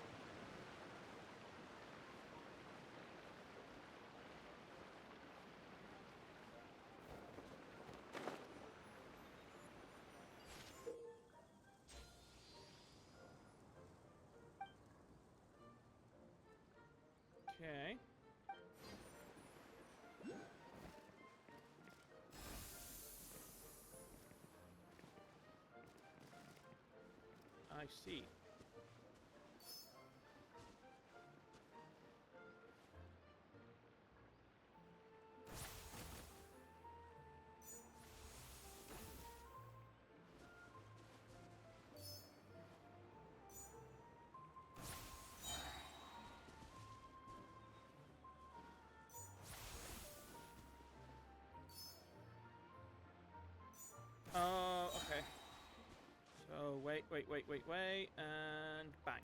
Okay. I see. Oh, okay. So, wait, and bang.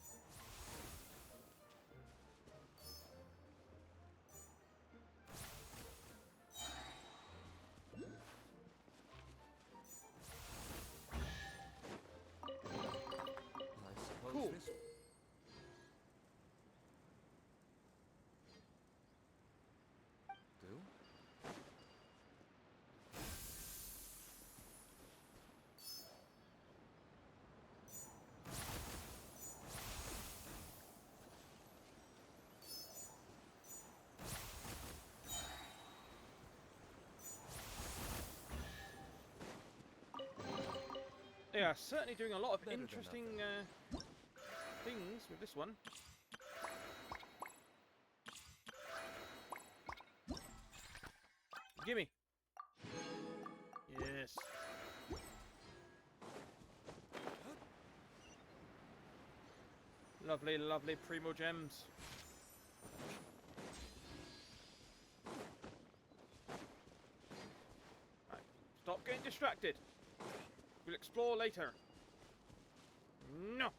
I suppose Cool. this... Do? They are certainly doing a lot of Better than interesting things with this one. Gimme. Yes. Lovely, lovely primo gems. Right. Stop getting distracted. We'll explore later. No.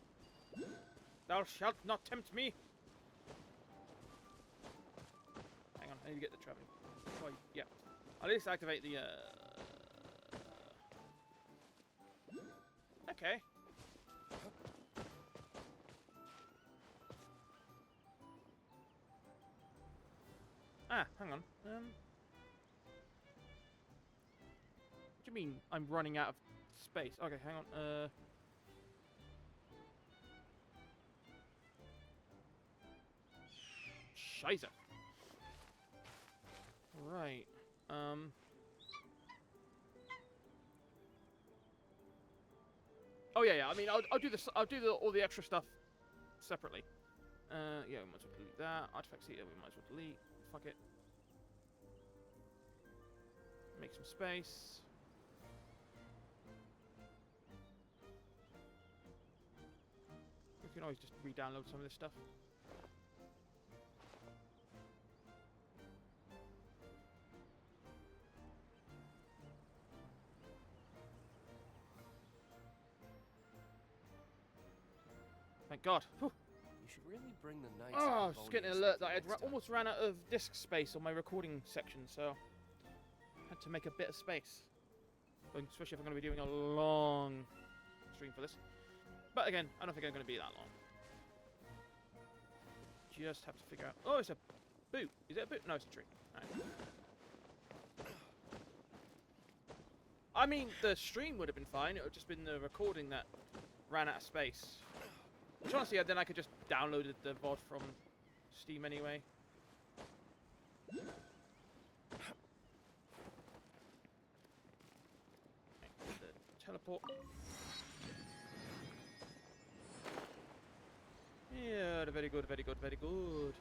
Thou shalt not tempt me. Hang on, I need to get the traveling. Oh, yeah. I'll at least activate the, Okay. Ah, hang on. What do you mean I'm running out of space? Okay, hang on. Scheiße. Right. Oh yeah. I mean, I'll do this. I'll do all the extra stuff separately. Yeah, we might as well delete that. Artifacts here, we might as well delete. Fuck it. Make some space. We can always just re-download some of this stuff. Thank God. Whew. You should really bring the Knights Oh, I of was just getting an Favonius alert with that you I had next time. almost ran out of disk space on my recording section, so had to make a bit of space. Especially if I'm going to be doing a long stream for this. But again, I don't think I'm going to be that long. Just have to figure out... Oh, it's a boot. Is it a boot? No, it's a tree. Right. I mean, the stream would have been fine. It would have just been the recording that ran out of space. Which honestly, then I could just download the VOD from Steam anyway. The teleport. Yeah, very good, very good, very good.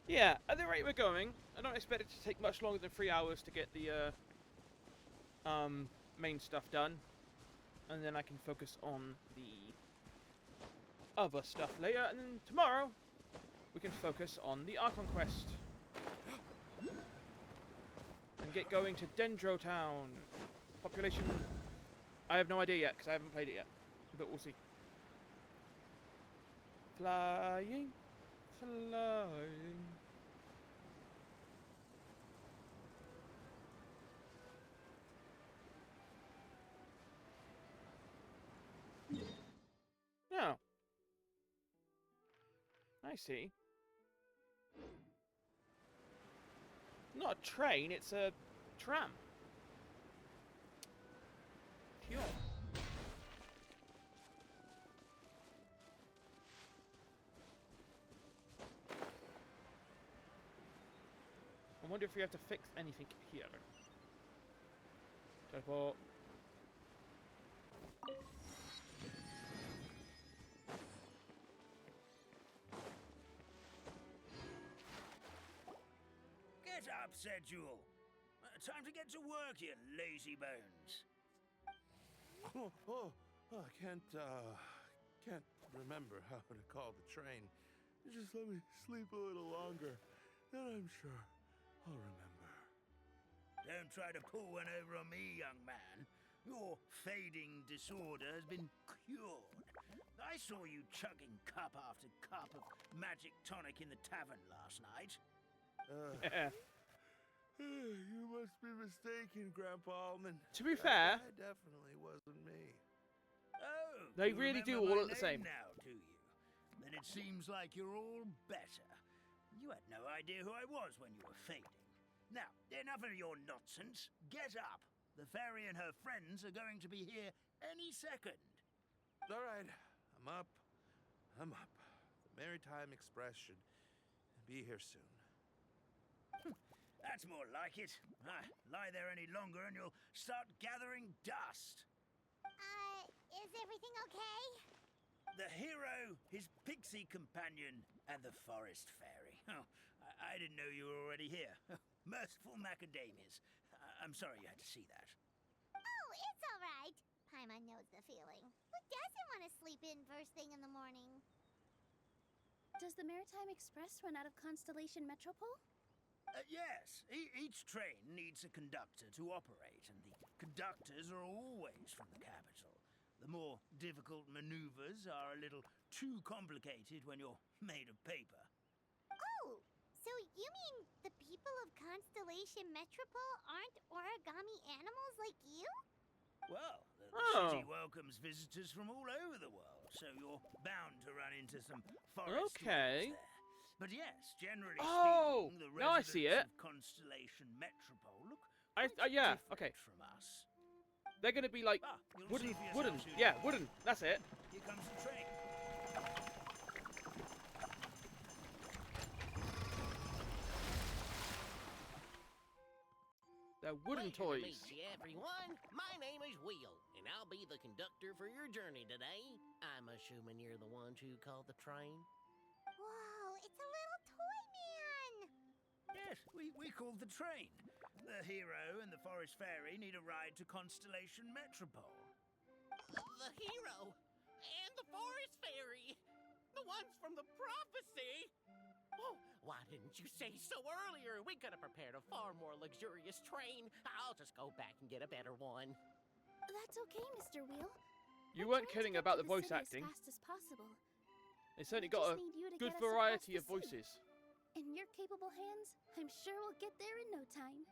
Yeah, at the rate we're going, I don't expect it to take much longer than 3 hours to get the main stuff done, and then I can focus on the other stuff later, and then tomorrow we can focus on the Archon quest and get going to Dendro Town. Population, I have no idea yet because I haven't played it yet, but we'll see. Flying, flying. Oh. I see. Not a train, it's a tram. Pure. I wonder if we have to fix anything here. Teleport. Get up, said Jewel. Time to get to work, you lazy bones. I can't remember how to call the train. Just let me sleep a little longer, then I'm sure I'll remember. Don't try to pull one over on me, young man. Your fading disorder has been cured. I saw you chugging cup after cup of magic tonic in the tavern last night. You must be mistaken, Grandpa Almond. To be fair, That definitely wasn't me. Oh, they you really do remember all my look the same. name now, do you? Then it seems like you're all better. You had no idea who I was when you were fading. Now, enough of your nonsense. Get up. The fairy and her friends are going to be here any second. All right, I'm up. The Maritime Express should be here soon. That's more like it. Lie there any longer and you'll start gathering dust. Is everything okay? The hero, his pixie companion, and the forest fairy. Oh, I didn't know you were already here. Merciful macadamias. I'm sorry you had to see that. Oh, it's all right. Paimon knows the feeling. Who doesn't want to sleep in first thing in the morning? Does the Maritime Express run out of Constellation Metropole? Yes, each train needs a conductor to operate, and the conductors are always from the capital. The more difficult maneuvers are a little too complicated when you're made of paper. Oh, so you mean the people of Constellation Metropole aren't origami animals like you? Well, the Oh. city welcomes visitors from all over the world, so you're bound to run into some forest Okay. dwellers there. But yes, generally Oh, speaking, the now I see residents it. of Constellation Metropole look I quite yeah, different okay. from us. They're gonna be like You'll wooden, see for yourself wooden. soon. Yeah, wooden. That's it. Here comes the train. They're wooden Pleasure to toys. meet you, everyone. My name is Will, and I'll be the conductor for your journey today. I'm assuming you're the ones who called the train. Whoa, it's a little toy man! Yes, we called the train. The hero and the forest fairy need a ride to Constellation Metropole. The hero and the forest fairy, the ones from the prophecy. Oh, why didn't you say so earlier? We could have prepared a far more luxurious train. I'll just go back and get a better one. That's okay, Mr. Wheel. You We're weren't trying kidding to get about to the voice city acting. as fast as possible. They certainly We got a just need you to good get us across variety the of sea. voices. In your capable hands, I'm sure we'll get there in no time.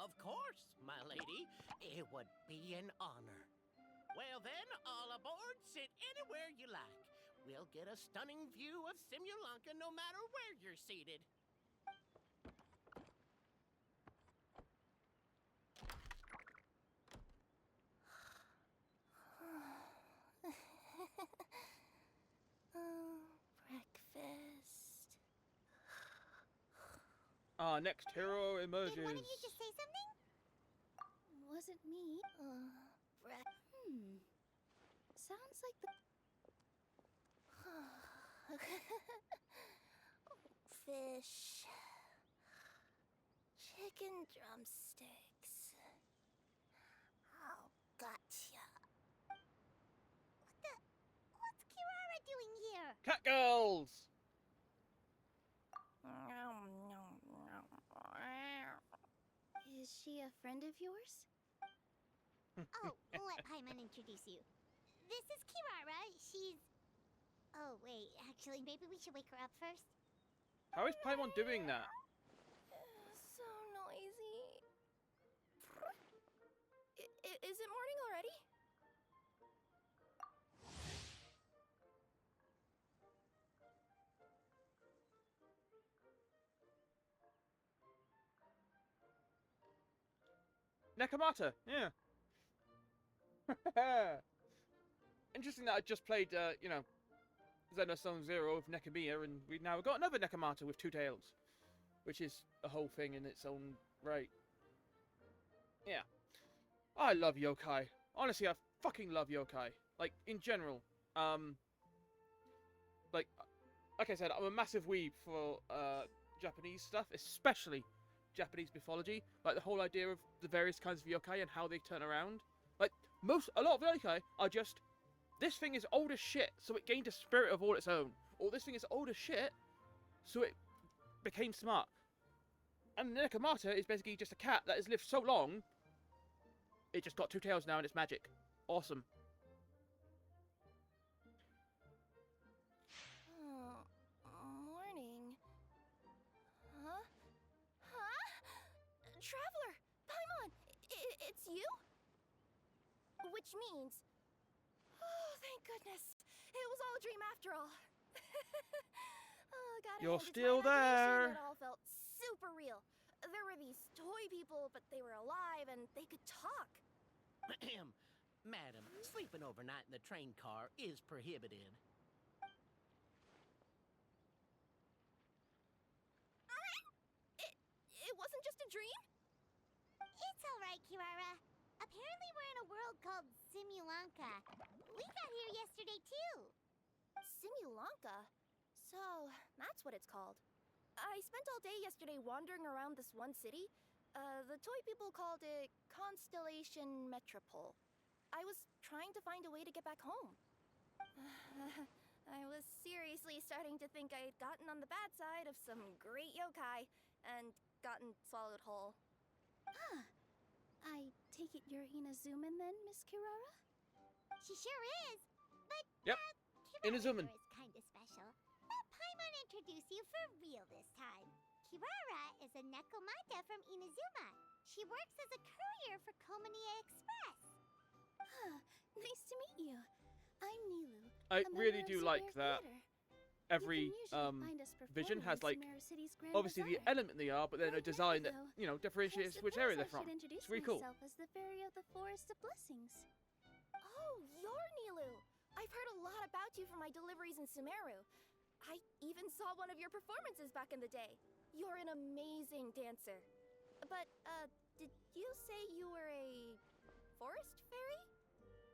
Of course, my lady. It would be an honor. Well then, all aboard, sit anywhere you like. We'll get a stunning view of Simulanka no matter where you're seated. Breakfast. Ah, next hero Did emerges. one of you just say something? Wasn't me. Sounds like the. Fish. Chicken drumsticks. Oh, gotcha. What's Kirara doing here? Cat girls. Is she a friend of yours? Oh, let Paimon introduce you. This is Kirara. She's... Oh, wait. Actually, maybe we should wake her up first. How is Paimon doing that? So noisy. Is it morning already? Nakamata. Yeah. Interesting that I just played, Xenosaga Zero with Nekamiya, and we've now got another Nakamata with two tails, which is a whole thing in its own right. Yeah. I love yokai. Honestly, I fucking love yokai. Like, in general. Like I said, I'm a massive weeb for Japanese stuff, especially Japanese mythology. Like the whole idea of the various kinds of yokai and how they turn around. Like a lot of yokai are just, this thing is old as shit, so it gained a spirit of all its own. Or this thing is old as shit, so it became smart. And Nekomata is basically just a cat that has lived so long, it just got two tails now and it's magic. Awesome. Morning. Huh? Huh? Traveler! Paimon! It's you? Which means... Oh, thank goodness. It was all a dream after all. Oh, gotta You're hand it to still my imagination, there. It all felt super real. There were these toy people, but they were alive and they could talk. Madam, sleeping overnight in the train car is prohibited. It wasn't just a dream? It's alright, Kirara. Apparently we're in a world called Simulanka. We got here yesterday, too. Simulanka? So, that's what it's called. I spent all day yesterday wandering around this one city. The toy people called it Constellation Metropole. I was trying to find a way to get back home. I was seriously starting to think I'd gotten on the bad side of some great yokai and gotten swallowed whole. Huh. I take it you're Inazuman then, Miss Kirara? She sure is. But, Yep, Inazuman. Kirara is kind of special. Let Paimon introduce you for real this time. Kirara is a Nekomata from Inazuma. She works as a courier for Komanie Express. Huh. Nice to meet you. I'm Nilu. I a member really of do Sumer like that Theater. every You can usually find us vision performing has in like Sumeru City's Grand obviously the Bazaar. element they are, but then a Right design now, that, though, you know, differentiates I which suppose area I they're from. should introduce It's really cool. myself as the Fairy of the Forest of Blessings. Oh, you're Nilu. I've heard a lot about you from my deliveries in Sumeru. I even saw one of your performances back in the day. You're an amazing dancer. But, did you say you were a forest fairy?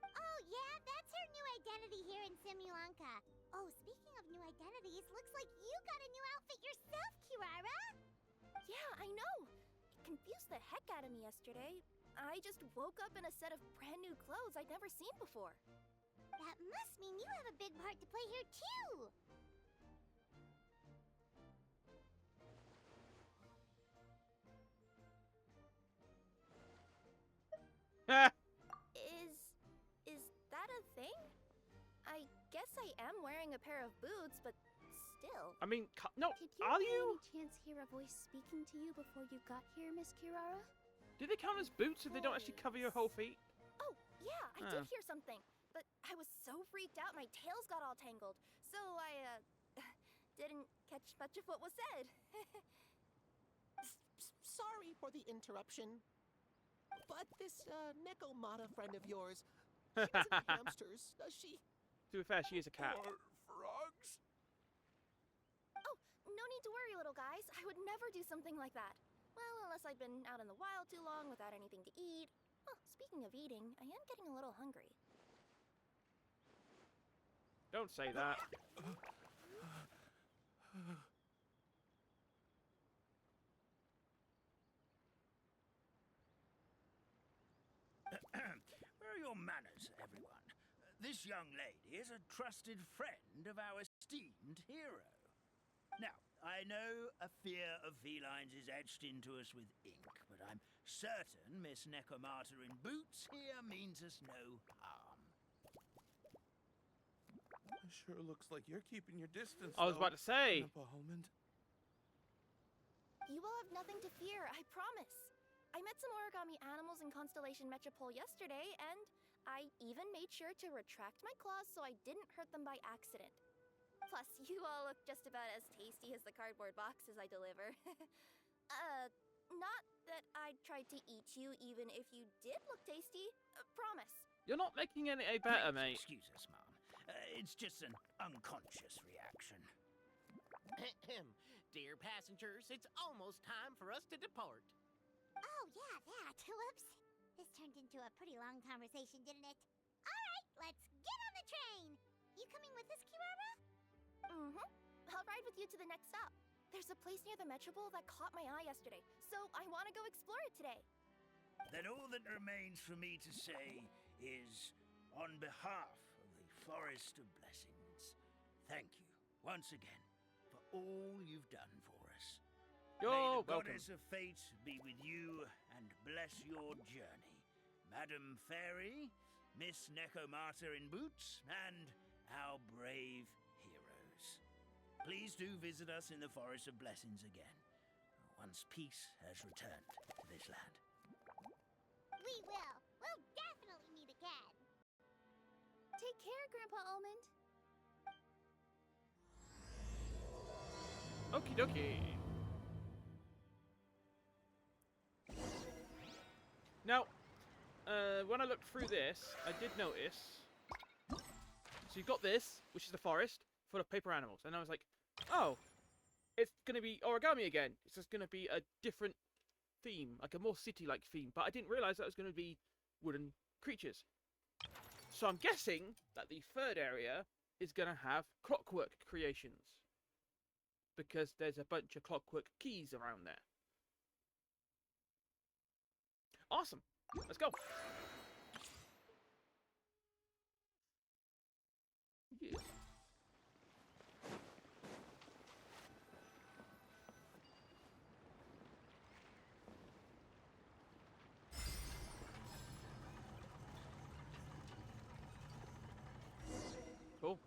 Oh, yeah, that's her new identity here in Simulanka. Oh, speaking of new identities, looks like you got a new outfit yourself, Kirara. Yeah, I know. It confused the heck out of me yesterday. I just woke up in a set of brand new clothes I'd never seen before. That must mean you have a big part to play here, too. Is that a thing? I guess I am wearing a pair of boots, but still. I mean, no, Did you are by you? any chance hear a voice speaking to you before you got here, Miss Kirara? Do they count as boots if they don't actually cover your whole feet? Oh, yeah, I Oh. did hear something. But I was so freaked out, my tails got all tangled. So I, didn't catch much of what was said. Sorry for the interruption. But this Nekomata friend of yours, she doesn't hamsters, does she? To be fair, she is a cat. Or frogs? Oh, no need to worry, little guys. I would never do something like that. Well, unless I've been out in the wild too long without anything to eat. Oh, speaking of eating, I am getting a little hungry. Don't say that. Where are your manners, everyone? This young lady is a trusted friend of our esteemed hero. Now, I know a fear of felines is etched into us with ink, but I'm certain Miss Nekomata in boots here means us no harm. Sure looks like you're keeping your distance. I was about to say. Grandpa Almond. You will have nothing to fear, I promise. I met some origami animals in Constellation Metropole yesterday, and I even made sure to retract my claws so I didn't hurt them by accident. Plus, you all look just about as tasty as the cardboard boxes I deliver. Not that I'd try to eat you even if you did look tasty. Promise. You're not making any better, Please mate. excuse us, Mom. It's just an unconscious reaction. Dear passengers, it's almost time for us to depart. Oh, yeah, that. Whoops. This turned into a pretty long conversation, didn't it? Alright, let's get on the train! You coming with us, Kirara? Mm-hmm. I'll ride with you to the next stop. There's a place near the Metropole that caught my eye yesterday, so I want to go explore it today. Then all that remains for me to say is, on behalf of the Forest of Blessings, thank you once again for all you've done for us. You're May the welcome. Goddess of Fate be with you and bless your journey. Madam Fairy, Miss Necomata in boots, and our brave heroes. Please do visit us in the Forest of Blessings again, once peace has returned to this land. We will. We'll definitely meet again. Take care, Grandpa Almond. Okie dokie. Now, when I looked through this, I did notice. So you've got this, which is the forest, full of paper animals. And I was like, oh, it's going to be origami again. It's just going to be a different theme, like a more city-like theme. But I didn't realize that it was going to be wooden creatures. So I'm guessing that the third area is going to have clockwork creations. Because there's a bunch of clockwork keys around there. Awesome. Let's go. Yes. Cool.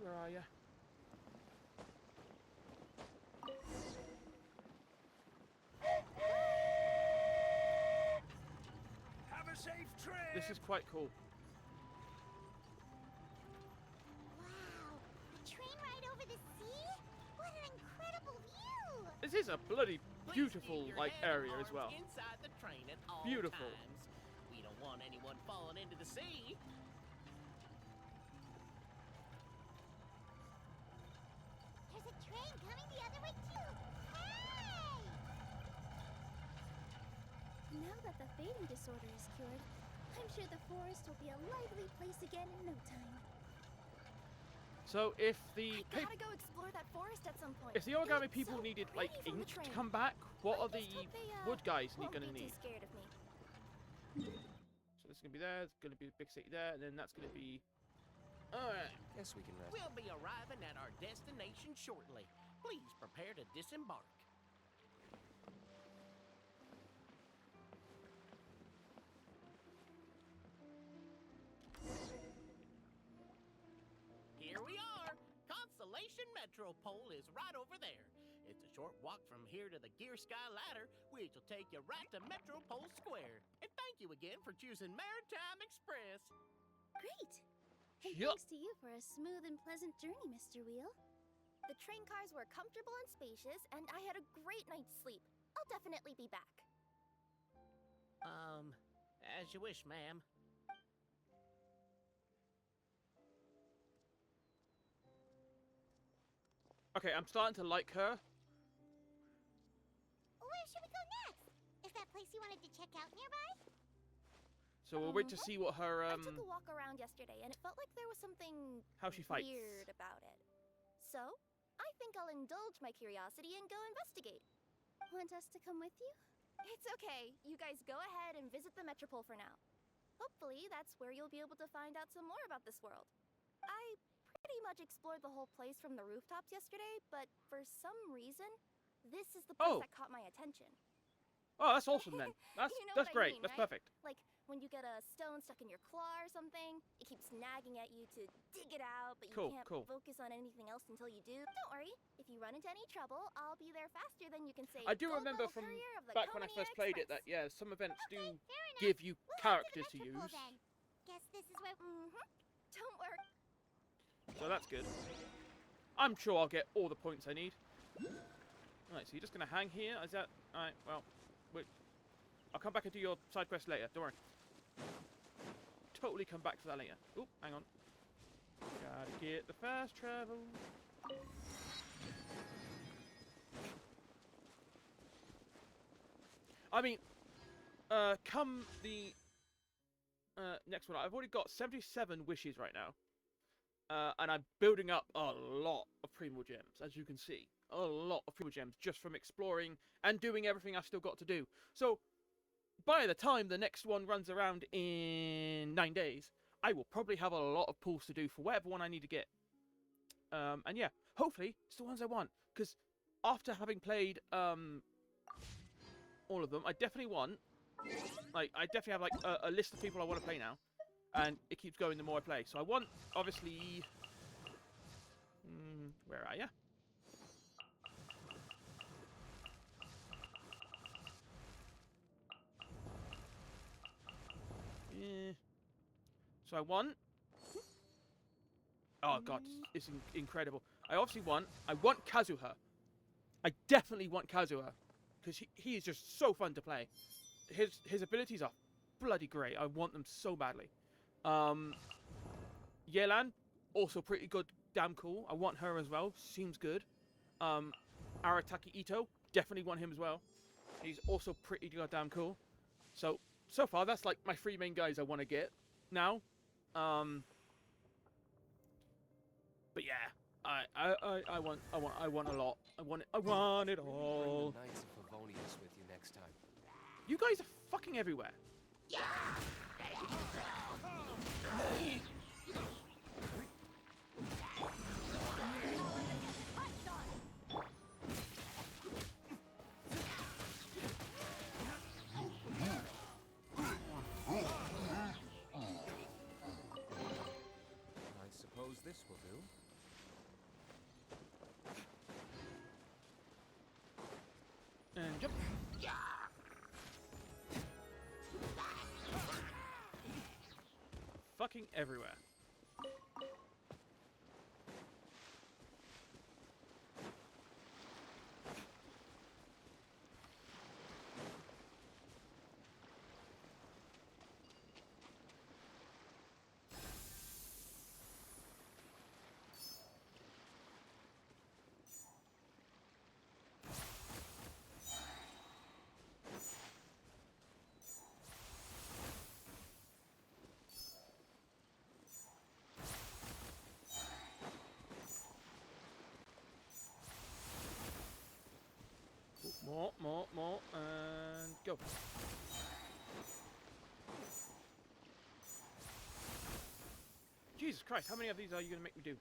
Where are you? Have a safe trip! This is quite cool. Wow, a train ride over the sea? What an incredible view! This is a bloody Please beautiful keep your like head and area as arms well. Inside the train at all Beautiful. times. We don't want anyone falling into the sea. There's a train coming the other way too. Hey! Now that the fading disorder is cured, I'm sure the forest will be a lively place again in no time. So if the I gotta go explore that forest at some point. if the It origami looks people so needed like pretty from the ink to train. come back, what are I the just hope they, wood guys won't gonna be need? too scared of me. So this is gonna be there. It's gonna be the big city there, and then that's gonna be. All right. Guess we can rest. We'll be arriving at our destination shortly. Please prepare to disembark. Here we are. Constellation Metropole is right over there. It's a short walk from here to the Gear Sky Ladder, which will take you right to Metropole Square. And thank you again for choosing Maritime Express. Great! And Yup. thanks to you for a smooth and pleasant journey, Mr. Wheel. The train cars were comfortable and spacious, and I had a great night's sleep. I'll definitely be back. As you wish, ma'am. Okay, I'm starting to like her. Where should we go next? Is that place you wanted to check out nearby? So we'll wait to see what her I took a walk around yesterday, and it felt like there was something how she fights. weird about it. So, I think I'll indulge my curiosity and go investigate. Want us to come with you? It's okay. You guys go ahead and visit the Metropole for now. Hopefully, that's where you'll be able to find out some more about this world. I pretty much explored the whole place from the rooftops yesterday, but for some reason, this is the place Oh. that caught my attention. Oh, that's awesome then. That's You know that's what I great. mean, That's right? perfect. Like, when you get a stone stuck in your claw or something, it keeps nagging at you to dig it out, but you Cool, can't cool. focus on anything else until you do. Don't worry, if you run into any trouble, I'll be there faster than you can say. I do "Go, remember go, from courier of the back when I Conia first played it Express." that yeah, some events do Okay, fair enough. give you We'll head characters to to the Metropole use. then. Guess this is where. Don't worry. So that's good. I'm sure I'll get all the points I need. Alright, so you're just gonna hang here? Is that alright, well wait. I'll come back and do your side quest later, don't worry. Totally come back to that later. Oop, hang on. Gotta get the fast travel. I mean, come the next one, I've already got 77 wishes right now. And I'm building up a lot of Primo Gems, as you can see. A lot of Primo Gems just from exploring and doing everything I've still got to do. So, by the time the next one runs around in 9 days, I will probably have a lot of pulls to do for whatever one I need to get. And yeah, hopefully, it's the ones I want. Because after having played all of them, I definitely want... Like, I definitely have like a list of people I want to play now. And it keeps going the more I play. So I want, obviously... where are ya? Yeah. So I want... Oh god, it's incredible. I want Kazuha. I definitely want Kazuha. Because he is just so fun to play. His abilities are bloody great. I want them so badly. Yelan, also pretty good, damn cool. I want her as well. Seems good. Arataki Ito, definitely want him as well. He's also pretty goddamn cool. So far that's like my 3 main guys I want to get now. But yeah, I want a lot. I want it all. Bring the Knights of Favonius with you next time. You guys are fucking everywhere. I suppose this will do. And jump. Fucking everywhere. More, and go. Jesus Christ, how many of these are you going to make me do?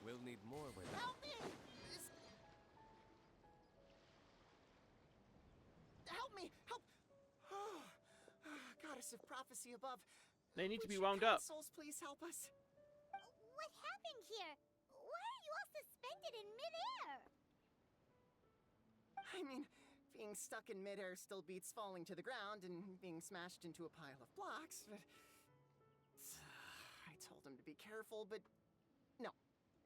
We'll need more with it. Help me! Help me! Help! Oh, Goddess of Prophecy above. They need to be Would you wound up. consoles please help us? What happened here? Why are you all suspended in midair? I mean, being stuck in midair still beats falling to the ground and being smashed into a pile of blocks, but... I told him to be careful, but... No.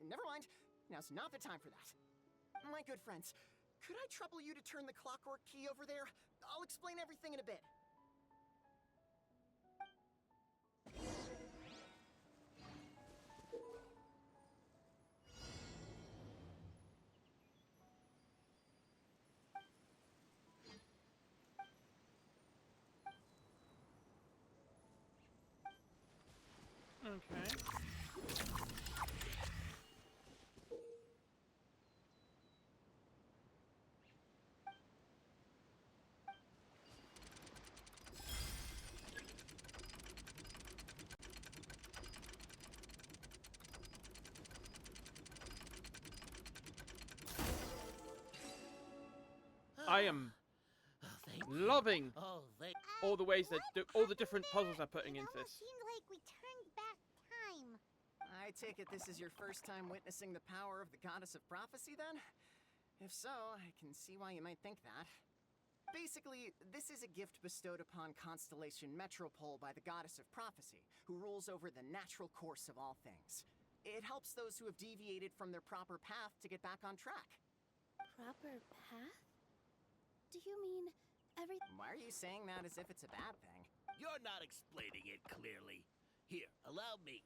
Never mind. Now's not the time for that. My good friends, could I trouble you to turn the clockwork key over there? I'll explain everything in a bit. Okay. I am loving all the ways that all the different puzzles I'm putting into this. It almost seemed like we turned back time. I take it this is your first time witnessing the power of the Goddess of Prophecy, then? If so, I can see why you might think that. Basically, this is a gift bestowed upon Constellation Metropole by the Goddess of Prophecy, who rules over the natural course of all things. It helps those who have deviated from their proper path to get back on track. Proper path? Do you mean everything? Why are you saying that as if it's a bad thing? You're not explaining it clearly. Here, allow me.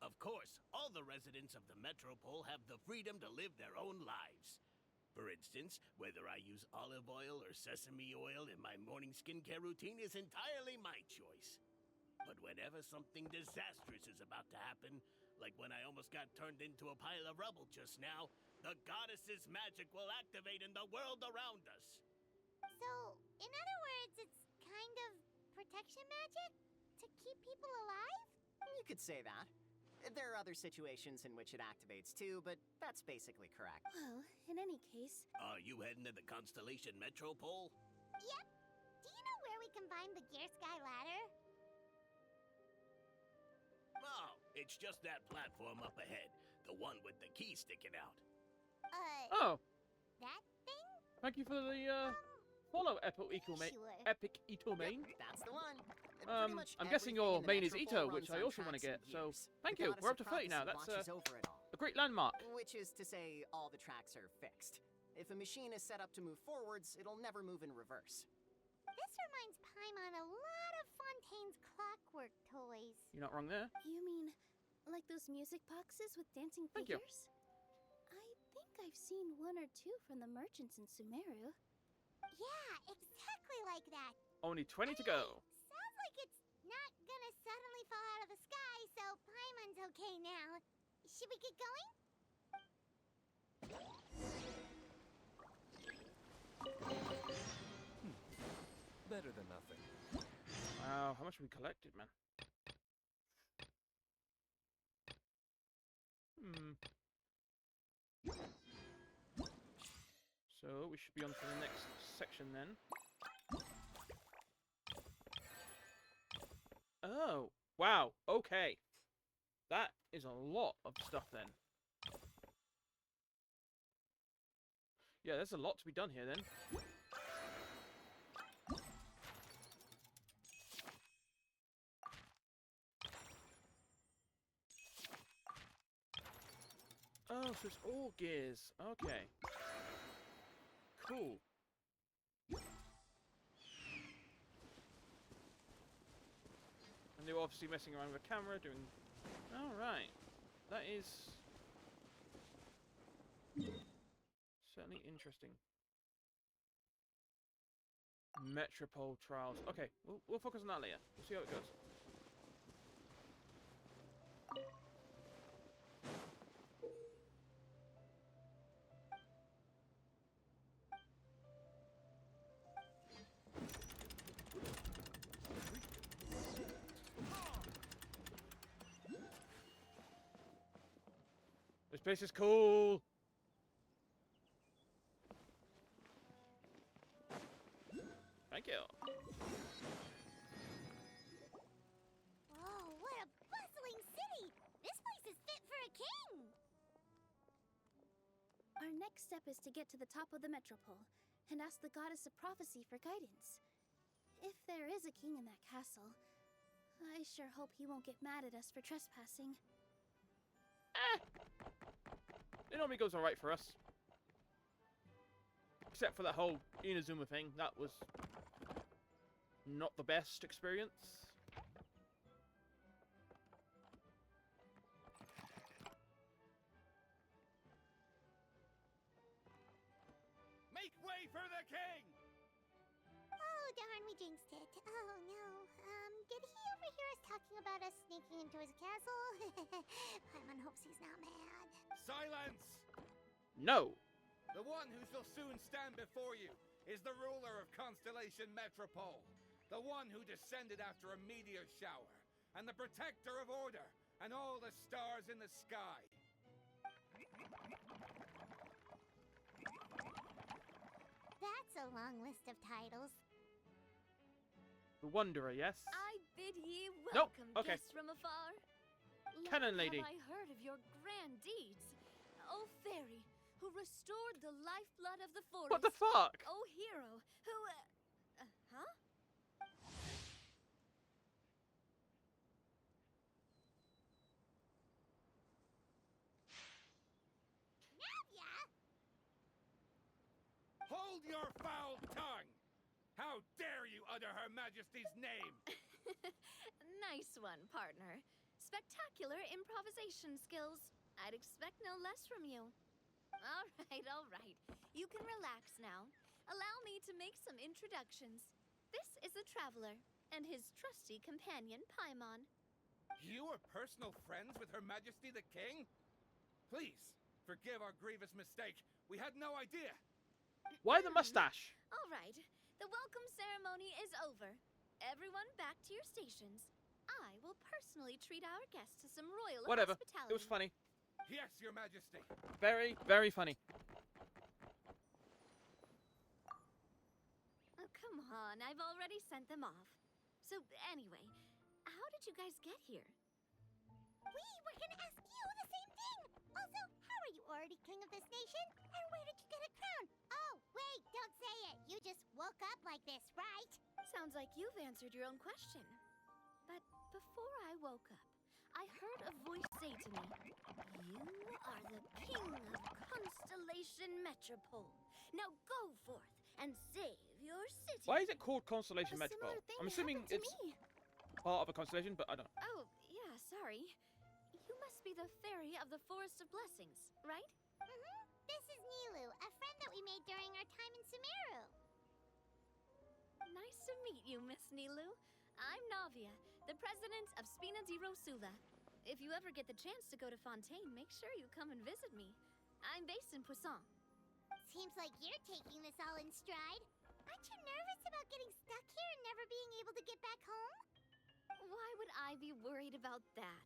Of course, all the residents of the Metropole have the freedom to live their own lives. For instance, whether I use olive oil or sesame oil in my morning skincare routine is entirely my choice. But whenever something disastrous is about to happen, like when I almost got turned into a pile of rubble just now, the goddess's magic will activate in the world around us. So, in other words, it's kind of protection magic? To keep people alive? You could say that. There are other situations in which it activates too, but that's basically correct. Well, in any case, Are you heading to the Constellation Metropole? Yep. Do you know where we can find the Gear Sky Ladder? Oh, it's just that platform up ahead. The one with the key sticking out. Oh, That thing? thank you for the follow, Epic Ito main. That's the one. I'm guessing your main is Ito, which I also want to get, so thank you. We're up to 30 now. That's a great landmark. Which is to say, all the tracks are fixed. If a machine is set up to move forwards, it'll never move in reverse. This reminds Paimon a lot of Fontaine's clockwork toys. You're not wrong there. you mean like those music boxes with dancing Thank you. figures? I think I've seen one or two from the merchants in Sumeru. Yeah, exactly like that. Only 20 to go. Sounds like it's not gonna suddenly fall out of the sky, so Paimon's okay now. Should we get going? Better than nothing. Wow, how much have we collected, man? So, we should be on to the next section then. Oh, wow, okay. That is a lot of stuff then. Yeah, there's a lot to be done here then. Oh, so it's all gears. Okay. Cool. And they were obviously messing around with the camera, doing... Alright. That is... certainly interesting. Metropole trials. Okay, we'll focus on that later. We'll see how it goes. This place is cool. Thank you. Whoa, what a bustling city! This place is fit for a king! Our next step is to get to the top of the Metropole and ask the Goddess of Prophecy for guidance. If there is a king in that castle, I sure hope he won't get mad at us for trespassing. It normally goes alright for us. Except for that whole Inazuma thing. That was not the best experience. Make way for the king! Oh, darn, we jinxed it. Oh, no. Did he overhear us talking about us sneaking into his castle? Paimon hopes he's not mad. Silence! No. The one who shall soon stand before you is the ruler of Constellation Metropole. The one who descended after a meteor shower, and the protector of order, and all the stars in the sky. That's a long list of titles. The Wanderer, yes? I bid ye Nope, welcome, okay. guests from afar. Canon Long lady. Have I heard of your grand deeds? O fairy, who restored the lifeblood of the forest. What the fuck? O hero, who, huh? Navia! Hold Hold your foul tongue! How dare you utter Her Majesty's name? Nice one, partner. Spectacular improvisation skills. I'd expect no less from you. All right. You can relax now. Allow me to make some introductions. This is the Traveler, and his trusty companion, Paimon. You are personal friends with Her Majesty the King? Please, forgive our grievous mistake. We had no idea. Why the mustache? All right. The welcome ceremony is over. Everyone back to your stations. I will personally treat our guests to some royal Whatever. hospitality. It was funny. Yes, Your Majesty. Very, very funny. Oh, come on. I've already sent them off. So, anyway, how did you guys get here? We were gonna ask you the same thing! Also, how are you already king of this nation? And where did you get a crown? Oh, wait, don't say it! You just woke up like this, right? Sounds like you've answered your own question. But before I woke up, I heard a voice say to me, "You are the king of Constellation Metropole. Now go forth and save your city." Why is it called Constellation But a Metropole? similar thing I'm assuming happened to it's me. part of a constellation, but I don't know. Oh, yeah, sorry. You must be the fairy of the Forest of Blessings, right? Mm-hmm. This is Nilu, a friend that we made during our time in Sumeru. Nice to meet you, Miss Nilu. I'm Navia, the president of Spina di Rosula. If you ever get the chance to go to Fontaine, make sure you come and visit me. I'm based in Poisson. Seems like you're taking this all in stride. Aren't you nervous about getting stuck here and never being able to get back home? Why would I be worried about that?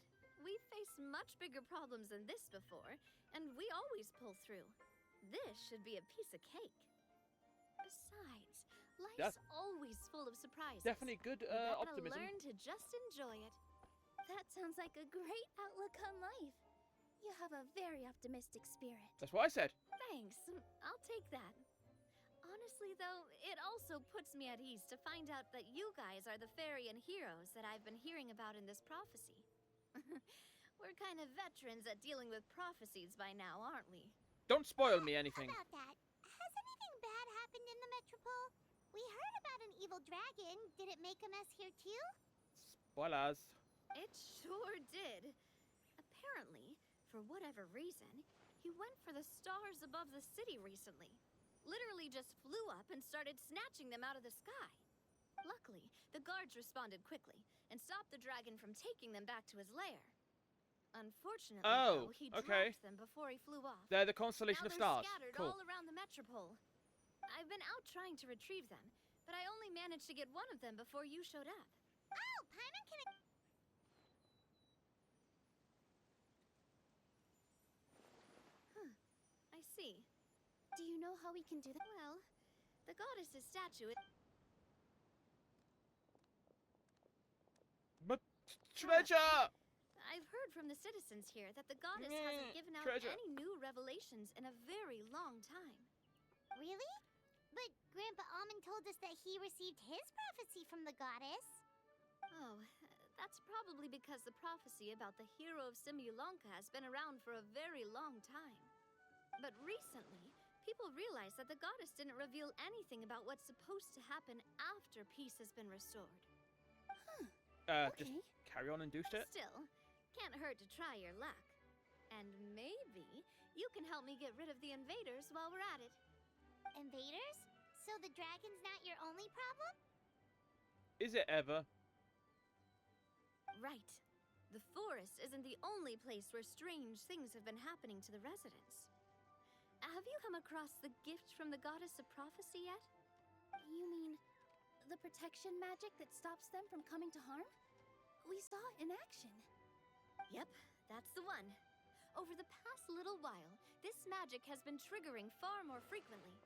We've faced much bigger problems than this before, and we always pull through. This should be a piece of cake. Besides, life's always full of surprises. Definitely good You gotta optimism. learn to just enjoy it. That sounds like a great outlook on life. You have a very optimistic spirit. That's what I said. Thanks. I'll take that. Honestly, though, it also puts me at ease to find out that you guys are the fairy and heroes that I've been hearing about in this prophecy. We're kind of veterans at dealing with prophecies by now, aren't we? Don't spoil me anything. About that, has anything bad happened in the Metropole? We heard about an evil dragon. Did it make a mess here too? Spoilers. It sure did. Apparently, for whatever reason, he went for the stars above the city recently. Literally just flew up and started snatching them out of the sky. Luckily, the guards responded quickly and stopped the dragon from taking them back to his lair. Unfortunately, though, he dropped them before he flew off. They're the constellation Now of stars. they're scattered Cool. all around the metropole. I've been out trying to retrieve them, but I only managed to get one of them before you showed up. Oh, Paimon can... I see. Do you know how we can do that? Well, the goddess's statue... But treasure! I've heard from the citizens here that the goddess hasn't given out treasure. any new revelations in a very long time. Really? But Grandpa Almond told us that he received his prophecy from the goddess. Oh, that's probably because the prophecy about the hero of Simulanka has been around for a very long time. But recently, people realized that the goddess didn't reveal anything about what's supposed to happen after peace has been restored. Just carry on and do But shit. still, can't hurt to try your luck. And maybe you can help me get rid of the invaders while we're at it. Invaders? So the dragon's not your only problem? Is it ever? Right. The forest isn't the only place where strange things have been happening to the residents. Have you come across the gift from the goddess of prophecy yet? You mean the protection magic that stops them from coming to harm? We saw it in action. Yep, that's the one. Over the past little while, this magic has been triggering far more frequently.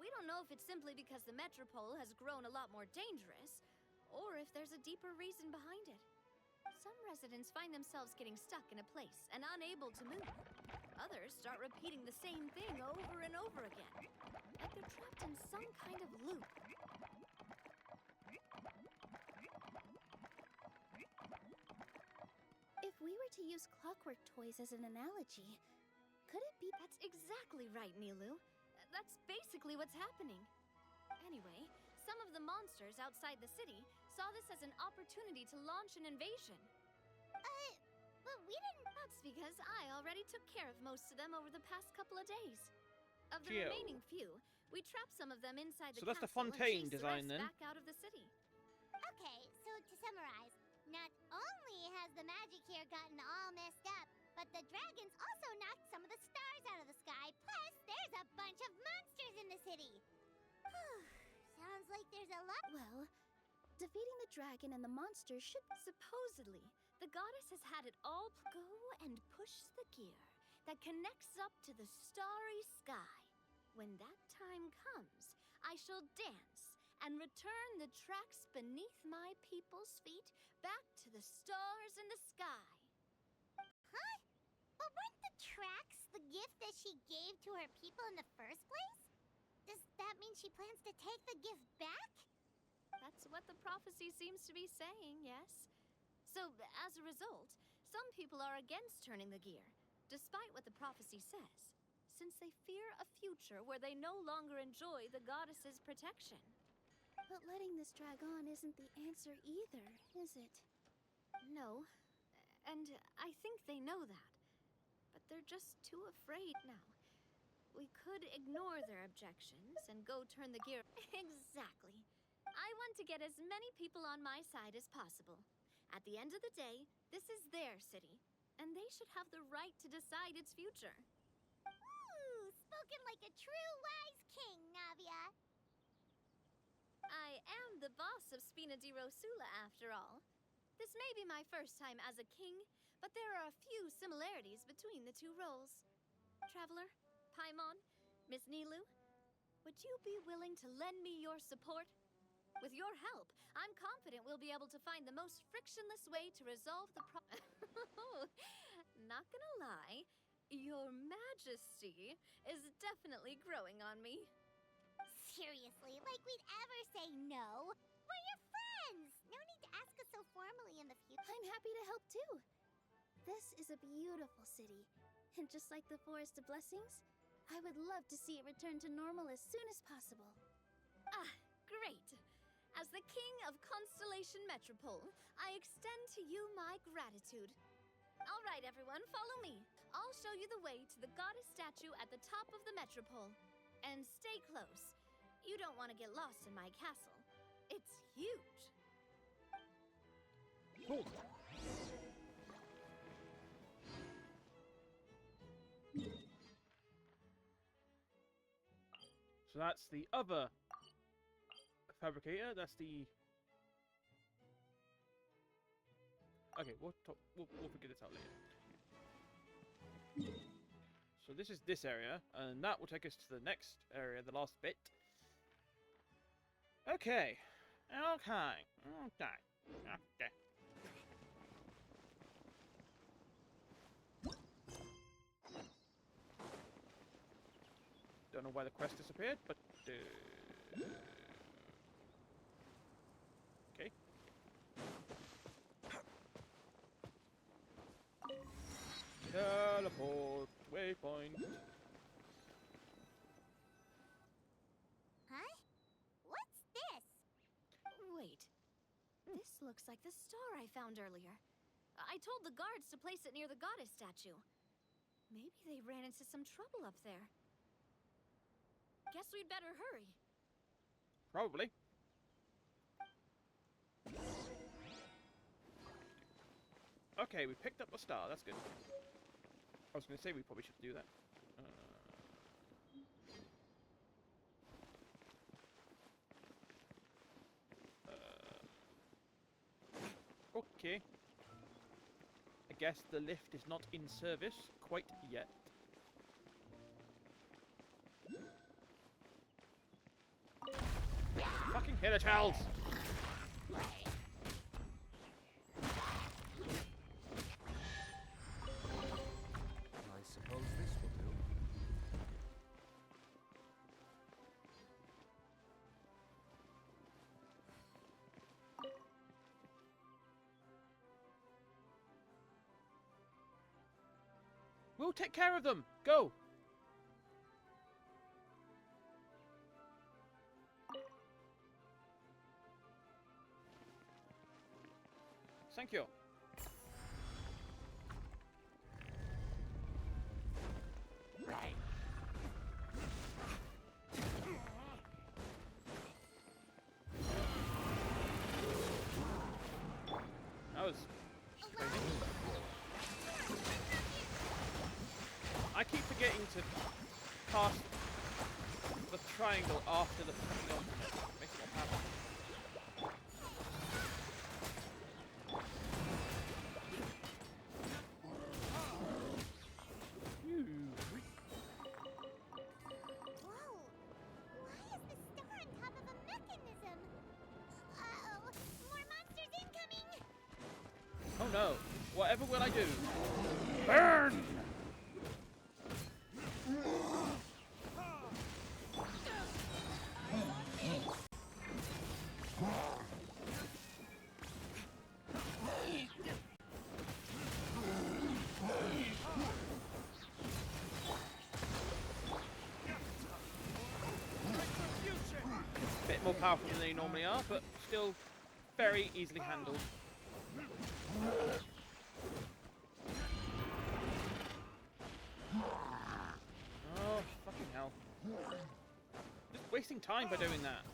We don't know if it's simply because the metropole has grown a lot more dangerous, or if there's a deeper reason behind it. Some residents find themselves getting stuck in a place and unable to move. Others start repeating the same thing over and over again, like they're trapped in some kind of loop. If we were to use clockwork toys as an analogy, could it be... That's exactly right, Nilu. That That's basically what's happening. Anyway, some of the monsters outside the city saw this as an opportunity to launch an invasion. But we didn't... That's because I already took care of most of them over the past couple of days. Of the Geo. remaining few, we trapped some of them inside the So that's the castle and Fontaine chased design the then. rest back out of the city. Okay, so to summarize, not only has the magic here gotten all messed up, but the dragons also knocked some of the stars out of the sky, plus there's a bunch of monsters in the city. Sounds like there's a lot... Well, defeating the dragon and the monster should... Supposedly, the goddess has had it all go and push the gear that connects up to the starry sky. When that time comes, I shall dance and return the tracks beneath my people's feet back to the stars in the sky. Huh? But weren't the tracks the gift that she gave to her people in the first place? Does that mean she plans to take the gift back? That's what the prophecy seems to be saying, yes. So, as a result, some people are against turning the gear, despite what the prophecy says, since they fear a future where they no longer enjoy the goddess's protection. But letting this drag on isn't the answer either, is it? No, and I think they know that. But they're just too afraid now. We could ignore their objections and go turn the gear. Exactly. I want to get as many people on my side as possible. At the end of the day, this is their city, and they should have the right to decide its future. Ooh, spoken like a true wise king, Navia. I am the boss of Spina di Rosula, after all. This may be my first time as a king, but there are a few similarities between the two roles. Traveler, Paimon, Miss Nilu, would you be willing to lend me your support? With your help, I'm confident we'll be able to find the most frictionless way to resolve the Not gonna lie, your majesty is definitely growing on me. Seriously, like we'd ever say no? We're your friends! No need to ask us so formally in the future. I'm happy to help too. This is a beautiful city, and just like the Forest of Blessings, I would love to see it return to normal as soon as possible. Ah, great! As the king of Constellation Metropole, I extend to you my gratitude. All right, everyone, follow me. I'll show you the way to the goddess statue at the top of the Metropole. And stay close. You don't want to get lost in my castle. It's huge. Cool. So that's the other fabricator. That's the... Okay, we'll figure this out later. So this is this area, and that will take us to the next area, the last bit. Okay. Okay. Don't know why the quest disappeared, but... Okay. Teleport waypoint. Huh? What's this? Wait. This looks like the star I found earlier. I told the guards to place it near the goddess statue. Maybe they ran into some trouble up there. Guess we'd better hurry. Probably. Okay, we picked up a star. That's good. I was going to say we probably should do that. Okay. I guess the lift is not in service quite yet. Fucking hit it, Charles! I suppose this will do. We'll take care of them! Go! Thank you. That was crazy. I keep forgetting to cast the triangle after the fucking ultimate. Makes it more powerful. Whoa! Why is the star on top of a mechanism? Uh-oh! More monsters incoming! Oh no! Whatever will I do? Burn! Bit more powerful than they normally are, but still very easily handled. Oh, fucking hell. Just wasting time by doing that.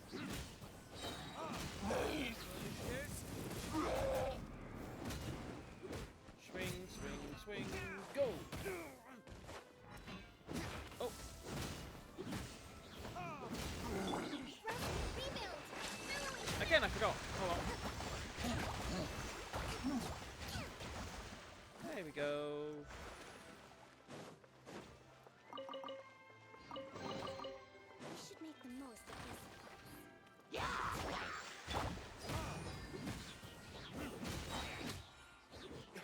Swing, swing, swing, go! Oh. Again, I forgot. Hold on. There we go. We should make the most of this.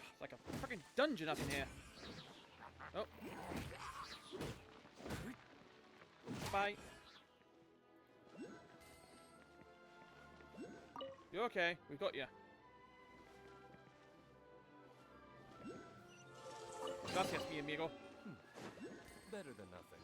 It's like a freaking dungeon up in here. Oh. Bye. You okay? We got you. Gracias, mi amigo. Better than nothing.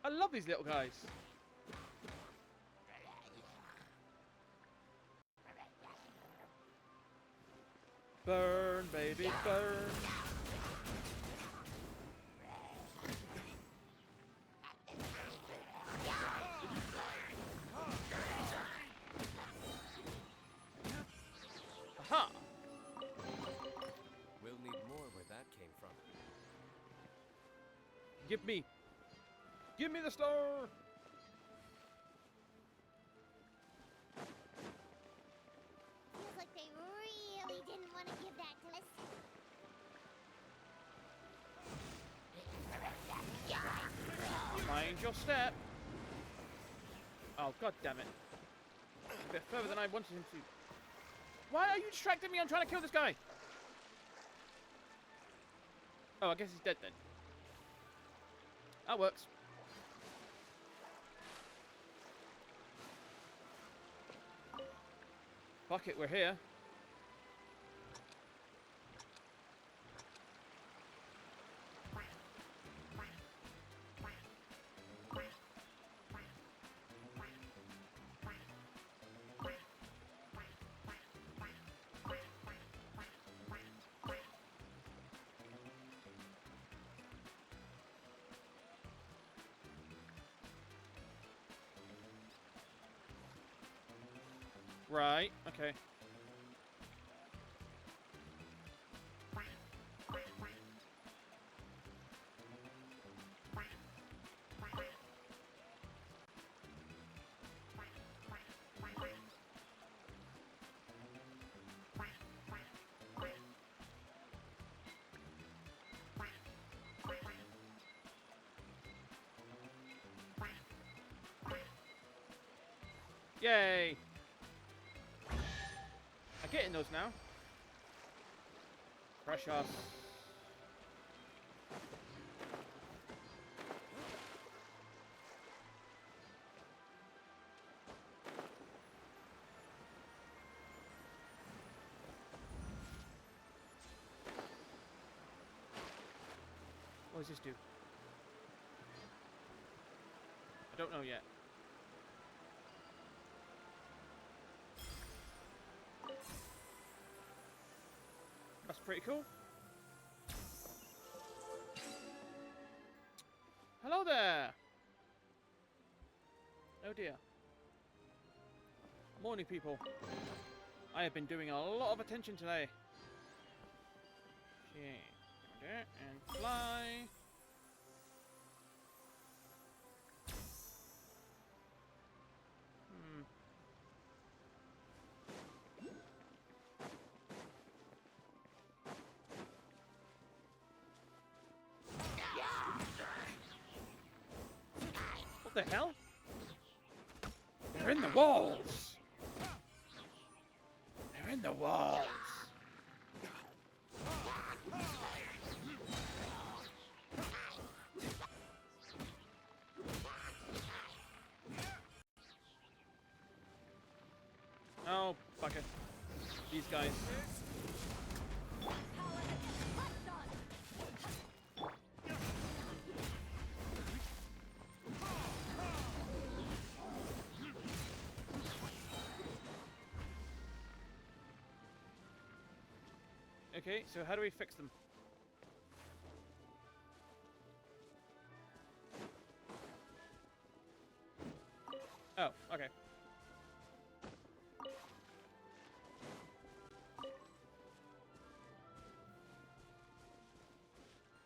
I love these little guys. Burn, baby, burn. Aha! We'll need more where that came from. Give me the star! Feels like they really didn't want to give that to us. Mind your step. Oh, god damn it. A bit further than I wanted him to. Why are you distracting me? I'm trying to kill this guy. Oh, I guess he's dead then. That works. Fuck it, we're here. Right, okay. Yay! I'm getting those now. Precious. What does this do? I don't know yet. That's pretty cool. Hello there! Oh dear. Morning, people. I have been doing a lot of attention today. Okay. And fly. What the hell? They're in the walls! They're in the walls! Oh, bucket. These guys. Okay, so how do we fix them? Oh, okay.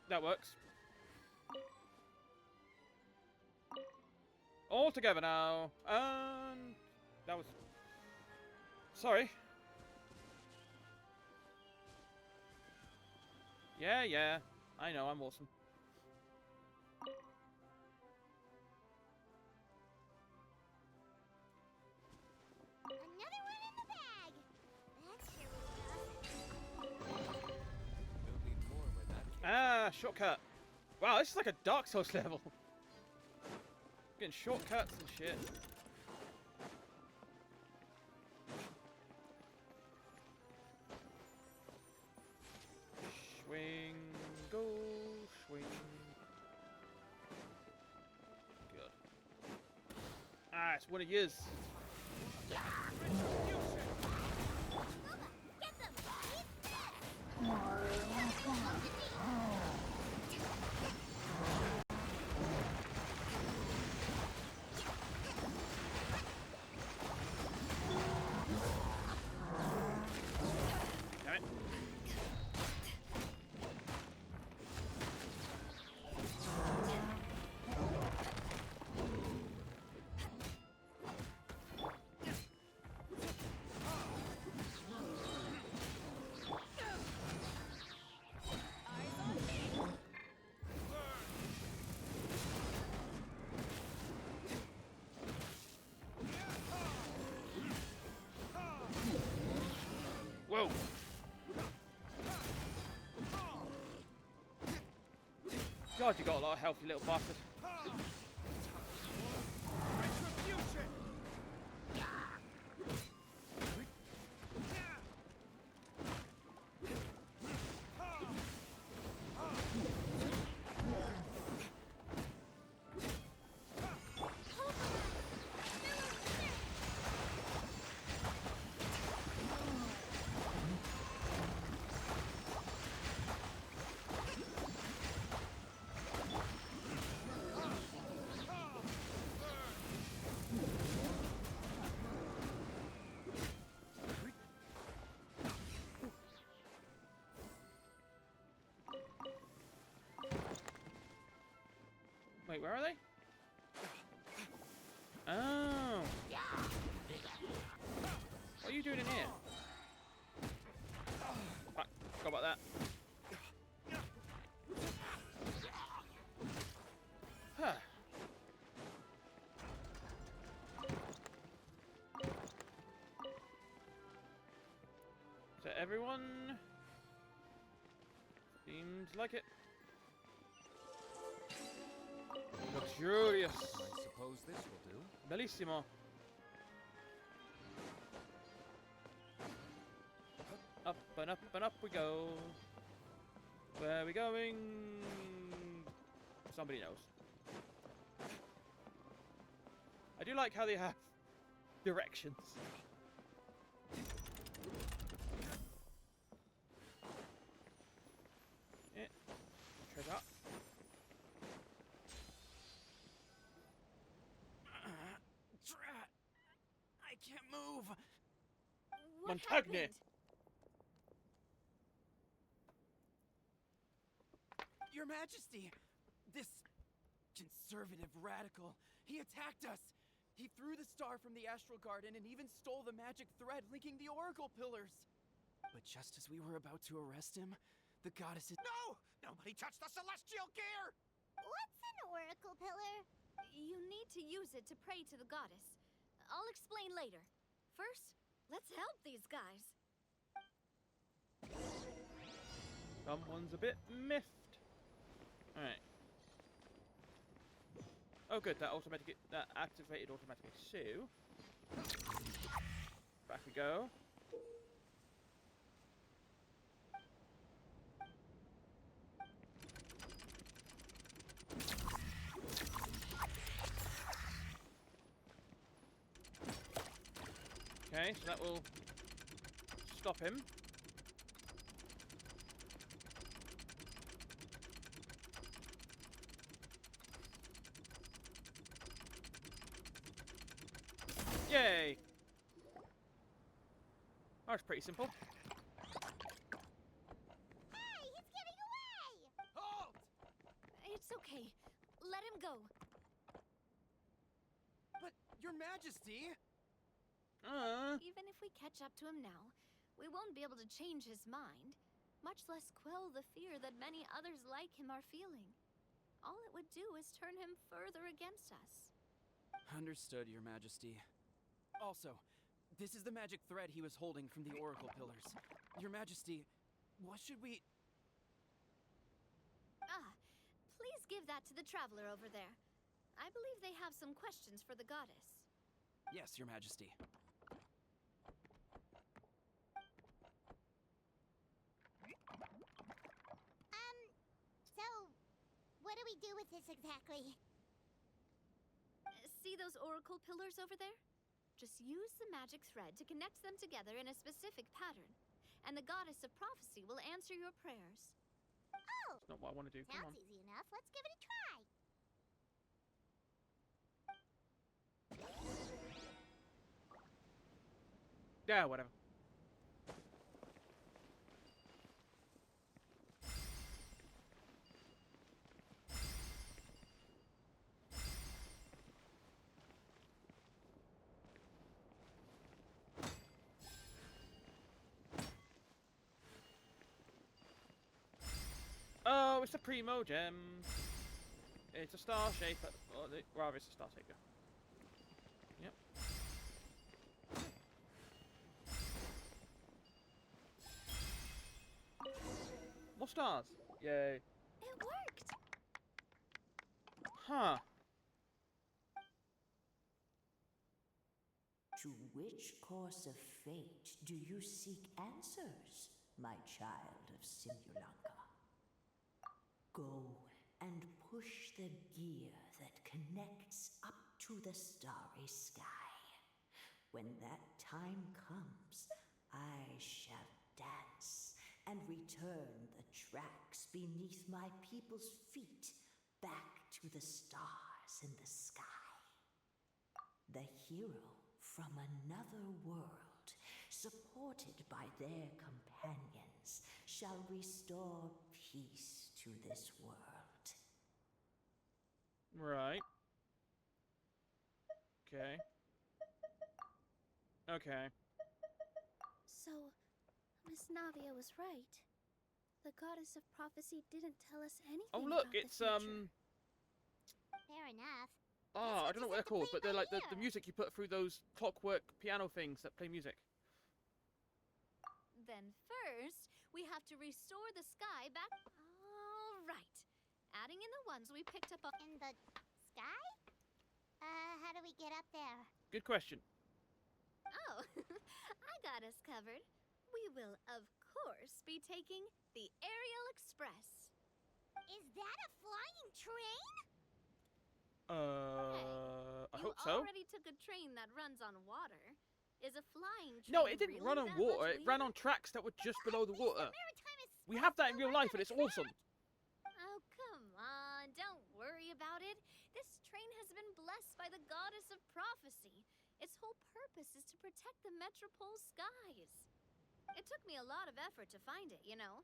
That works. All together now. That was... Sorry. Yeah. I know, I'm awesome. Another one in the bag. That's sure was We'll need more where that came Ah, shortcut. Wow, this is like a Dark Souls level. Getting shortcuts and shit. Swing, go, swing. Good. Ah, it's one of yours. Get them! Damn it. Whoa. God, you got a lot of health, you little bastard. Wait, where are they? Oh. What are you doing in here? Fuck, forgot about that. Huh. So everyone seems like it. Luxurious. I suppose this will do. Bellissimo. Up and up and up we go. Where are we going? somebody knows. I do like how they have directions. Yeah. Tread up. Drat! I can't move. What Montagne. happened? Your Majesty, this conservative radical, he attacked us. He threw the star from the Astral Garden and even stole the magic thread linking the Oracle Pillars. But just as we were about to arrest him, the goddesses— No! Nobody touch the celestial gear! What's an oracle pillar? You need to use it to pray to the goddess. I'll explain later. First, let's help these guys. Someone's a bit miffed. Alright. Oh good, that activated automatically. So back we go. Okay, so that will stop him. Yay! That was pretty simple. Hey, he's getting away! Halt! It's okay. Let him go. But, Your Majesty! Even if we catch up to him now, we won't be able to change his mind, much less quell the fear that many others like him are feeling. All it would do is turn him further against us. Understood, Your Majesty. Also, this is the magic thread he was holding from the Oracle Pillars. Your Majesty, what should we— Please give that to the traveler over there. I believe they have some questions for the goddess. Yes, Your Majesty. So, what do we do with this exactly? See those oracle pillars over there? Just use the magic thread to connect them together in a specific pattern, and the goddess of prophecy will answer your prayers. Oh! That's not what I want to do. Come on. Sounds easy enough. Let's give it a try. Yeah, whatever. Oh, it's a primo gem. It's a star shape, or rather, it's a star shaper. Yep. More stars. Yay. It worked! Huh. To which course of fate do you seek answers, my child of Simulanka? Go and push the gear that connects up to the starry sky. When that time comes, I shall dance and return the tracks beneath my people's feet back to the stars in the sky. The hero from another world, supported by their companions, shall restore peace to this world. Right. Okay. Okay. So, Miss Navia was right. The goddess of prophecy didn't tell us anything. Oh look, about it's the future. Fair enough. Oh, I don't know what they're called, but they're like the ear. music you put through those clockwork piano things that play music. Then first, we have to restore the sky back. All right. Adding in the ones we picked up on. In the sky? How do we get up there? Good question. Oh, I got us covered. We will, of course, be taking the Aerial Express. Is that a flying train? I You hope so. already took a train that runs on water. Is a flying train No, it didn't really run on that water. much It ran leaner? on tracks that were just below the water. Maritime is We have that in supposed to real run life, on and a it's awesome. Oh, come on. Don't worry about it. This train has been blessed by the goddess of prophecy. Its whole purpose is to protect the metropole skies. It took me a lot of effort to find it, you know.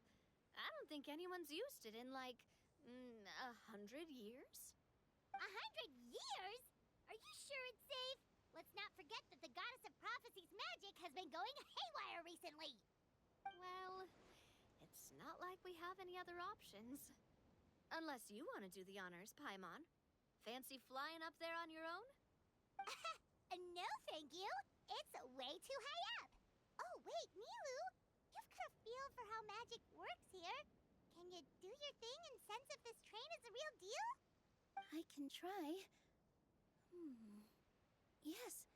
I don't think anyone's used it in, like, 100 years? 100 years? Are you sure it's safe? Let's not forget that the goddess of prophecy's magic has been going haywire recently. Well, it's not like we have any other options. Unless you want to do the honors, Paimon. Fancy flying up there on your own? No, thank you. It's way too high up. Oh, wait, Nilu. You've got a feel for how magic works here. Can you do your thing and sense if this train is the real deal? I can try. Yes,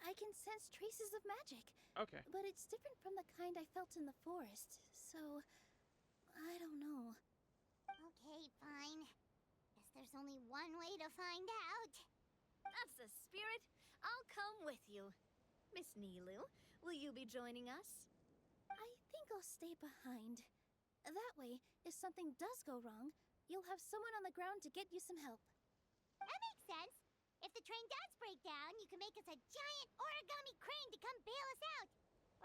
I can sense traces of magic. Okay. But it's different from the kind I felt in the forest, so I don't know. Okay, fine. Guess there's only one way to find out. That's the spirit. I'll come with you. Miss Nilu, will you be joining us? I think I'll stay behind. That way, if something does go wrong, you'll have someone on the ground to get you some help. That makes sense. If the train does break down, you can make us a giant origami crane to come bail us out.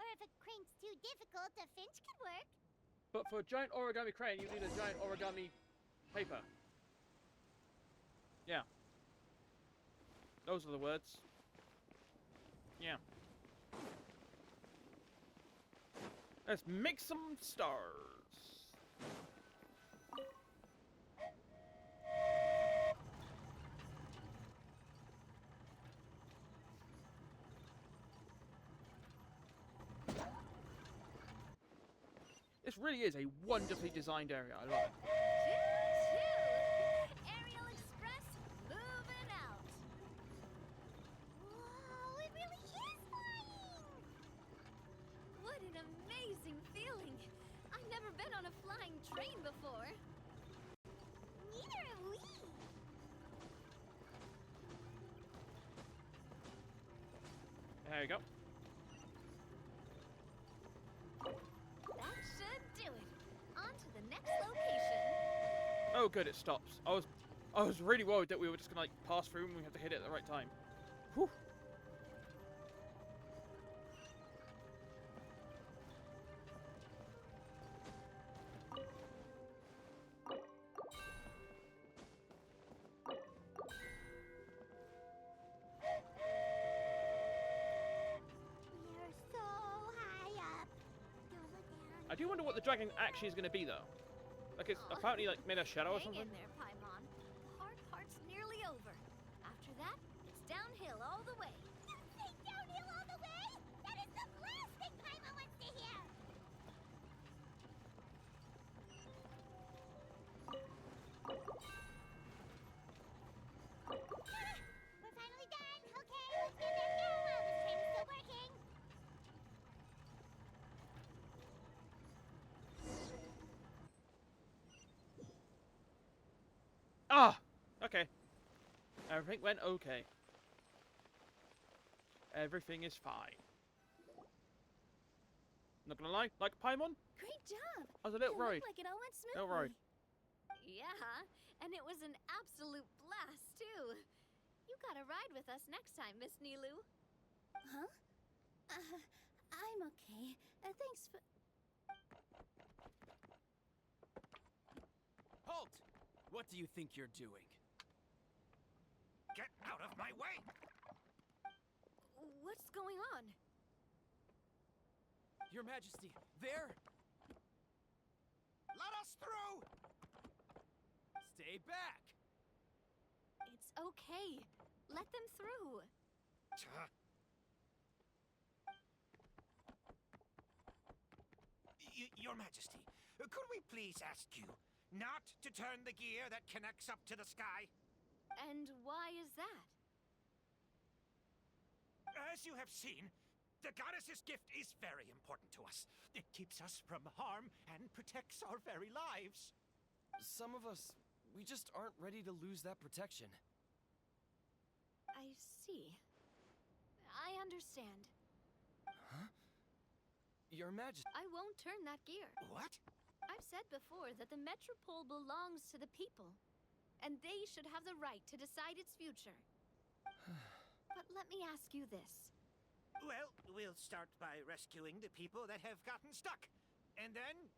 Or if a crane's too difficult, a finch could work. But for a giant origami crane, you need a giant origami paper. Yeah. Those are the words. Yeah. Let's make some stars. This really is a wonderfully designed area. I love it. Aerial Express moving out. Whoa, it really is flying! What an amazing feeling. I've never been on a flying train before. Neither have we. There you go. That should do it. On to the next location. Oh, good, it stops. I was really worried that we were just gonna like pass through and we have to hit it at the right time. Whew. We're so high up. Don't look down. I do wonder what the dragon actually is gonna be though. Like it's Aw. apparently like made of shadow or Hang something. in there, Paimon. The hard part's nearly over. After that, it's downhill all the way. You say downhill all the way? That is the last thing Paimon wants to hear. We're finally done. Okay, let's get back down while this train is still working. Ah! Okay. Everything went okay. Everything is fine. Not gonna lie, like Paimon, Great job! I was a little It worried. looked like it all went smoothly. Little worried. Yeah, and it was an absolute blast, too. You gotta ride with us next time, Miss Nilu. Huh? I'm okay. Thanks for... Halt! What do you think you're doing? Get out of my way! What's going on? Your Majesty, there! Let us through! Stay back! It's okay. Let them through. Your Majesty, could we please ask you not to turn the gear that connects up to the sky? And why is that? As you have seen, the goddess's gift is very important to us. It keeps us from harm and protects our very lives. Some of us, we just aren't ready to lose that protection. I see. I understand. Huh? Your Majesty. I won't turn that gear. What? I've said before that the Metropole belongs to the people, and they should have the right to decide its future. But let me ask you this. Well, we'll start by rescuing the people that have gotten stuck. And then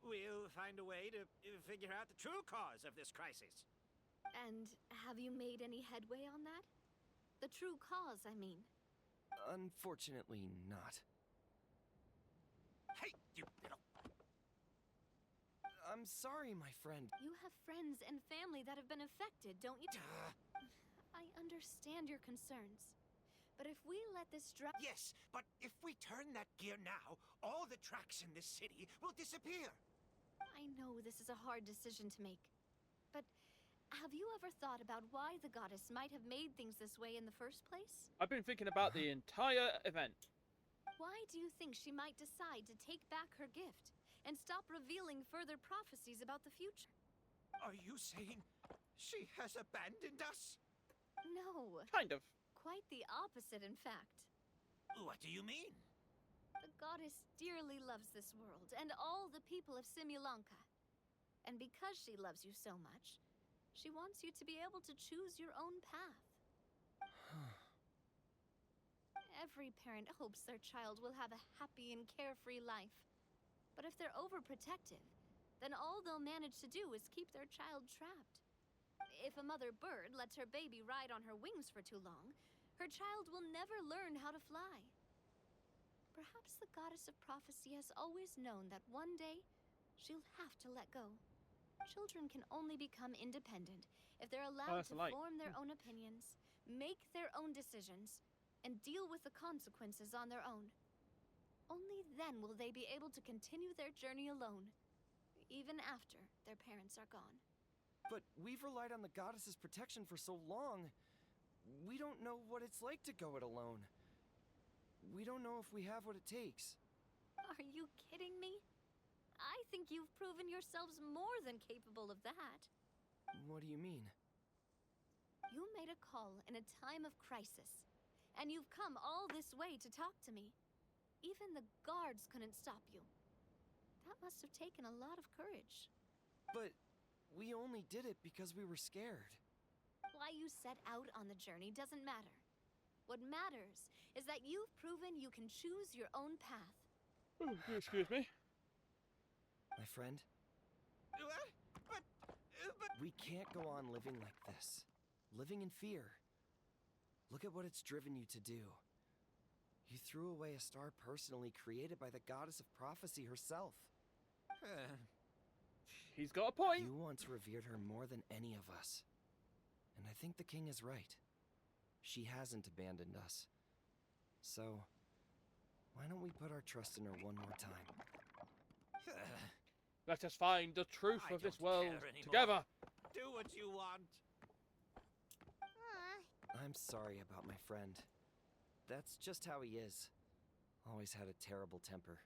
we'll find a way to figure out the true cause of this crisis. And have you made any headway on that? The true cause, I mean. Unfortunately, not. Hey, you little... I'm sorry, my friend. You have friends and family that have been affected, don't you? I understand your concerns. But if we let this drop... Yes, but if we turn that gear now, all the tracks in this city will disappear. I know this is a hard decision to make. But have you ever thought about why the goddess might have made things this way in the first place? I've been thinking about the entire event. Why do you think she might decide to take back her gift and stop revealing further prophecies about the future? Are you saying she has abandoned us? No. Kind of. Quite the opposite, in fact. What do you mean? The goddess dearly loves this world and all the people of Simulanka. And because she loves you so much, she wants you to be able to choose your own path. Every parent hopes their child will have a happy and carefree life. But if they're overprotective, then all they'll manage to do is keep their child trapped. If a mother bird lets her baby ride on her wings for too long, her child will never learn how to fly. Perhaps the goddess of prophecy has always known that one day she'll have to let go. Children can only become independent if they're allowed to form their own opinions, make their own decisions, and deal with the consequences on their own. Only then will they be able to continue their journey alone, even after their parents are gone. But we've relied on the goddess's protection for so long. We don't know what it's like to go it alone. We don't know if we have what it takes. Are you kidding me? I think you've proven yourselves more than capable of that. What do you mean? You made a call in a time of crisis, and you've come all this way to talk to me. Even the guards couldn't stop you. That must have taken a lot of courage. But we only did it because we were scared. Why you set out on the journey doesn't matter. What matters is that you've proven you can choose your own path. Oh, excuse me. My friend? What? But... We can't go on living like this. Living in fear. Look at what it's driven you to do. You threw away a star personally created by the goddess of prophecy herself. He's got a point. You once revered her more than any of us. And I think the king is right. She hasn't abandoned us. So, why don't we put our trust in her one more time? Let us find the truth of this world together. Do what you want. I'm sorry about my friend. That's just how he is. Always had a terrible temper.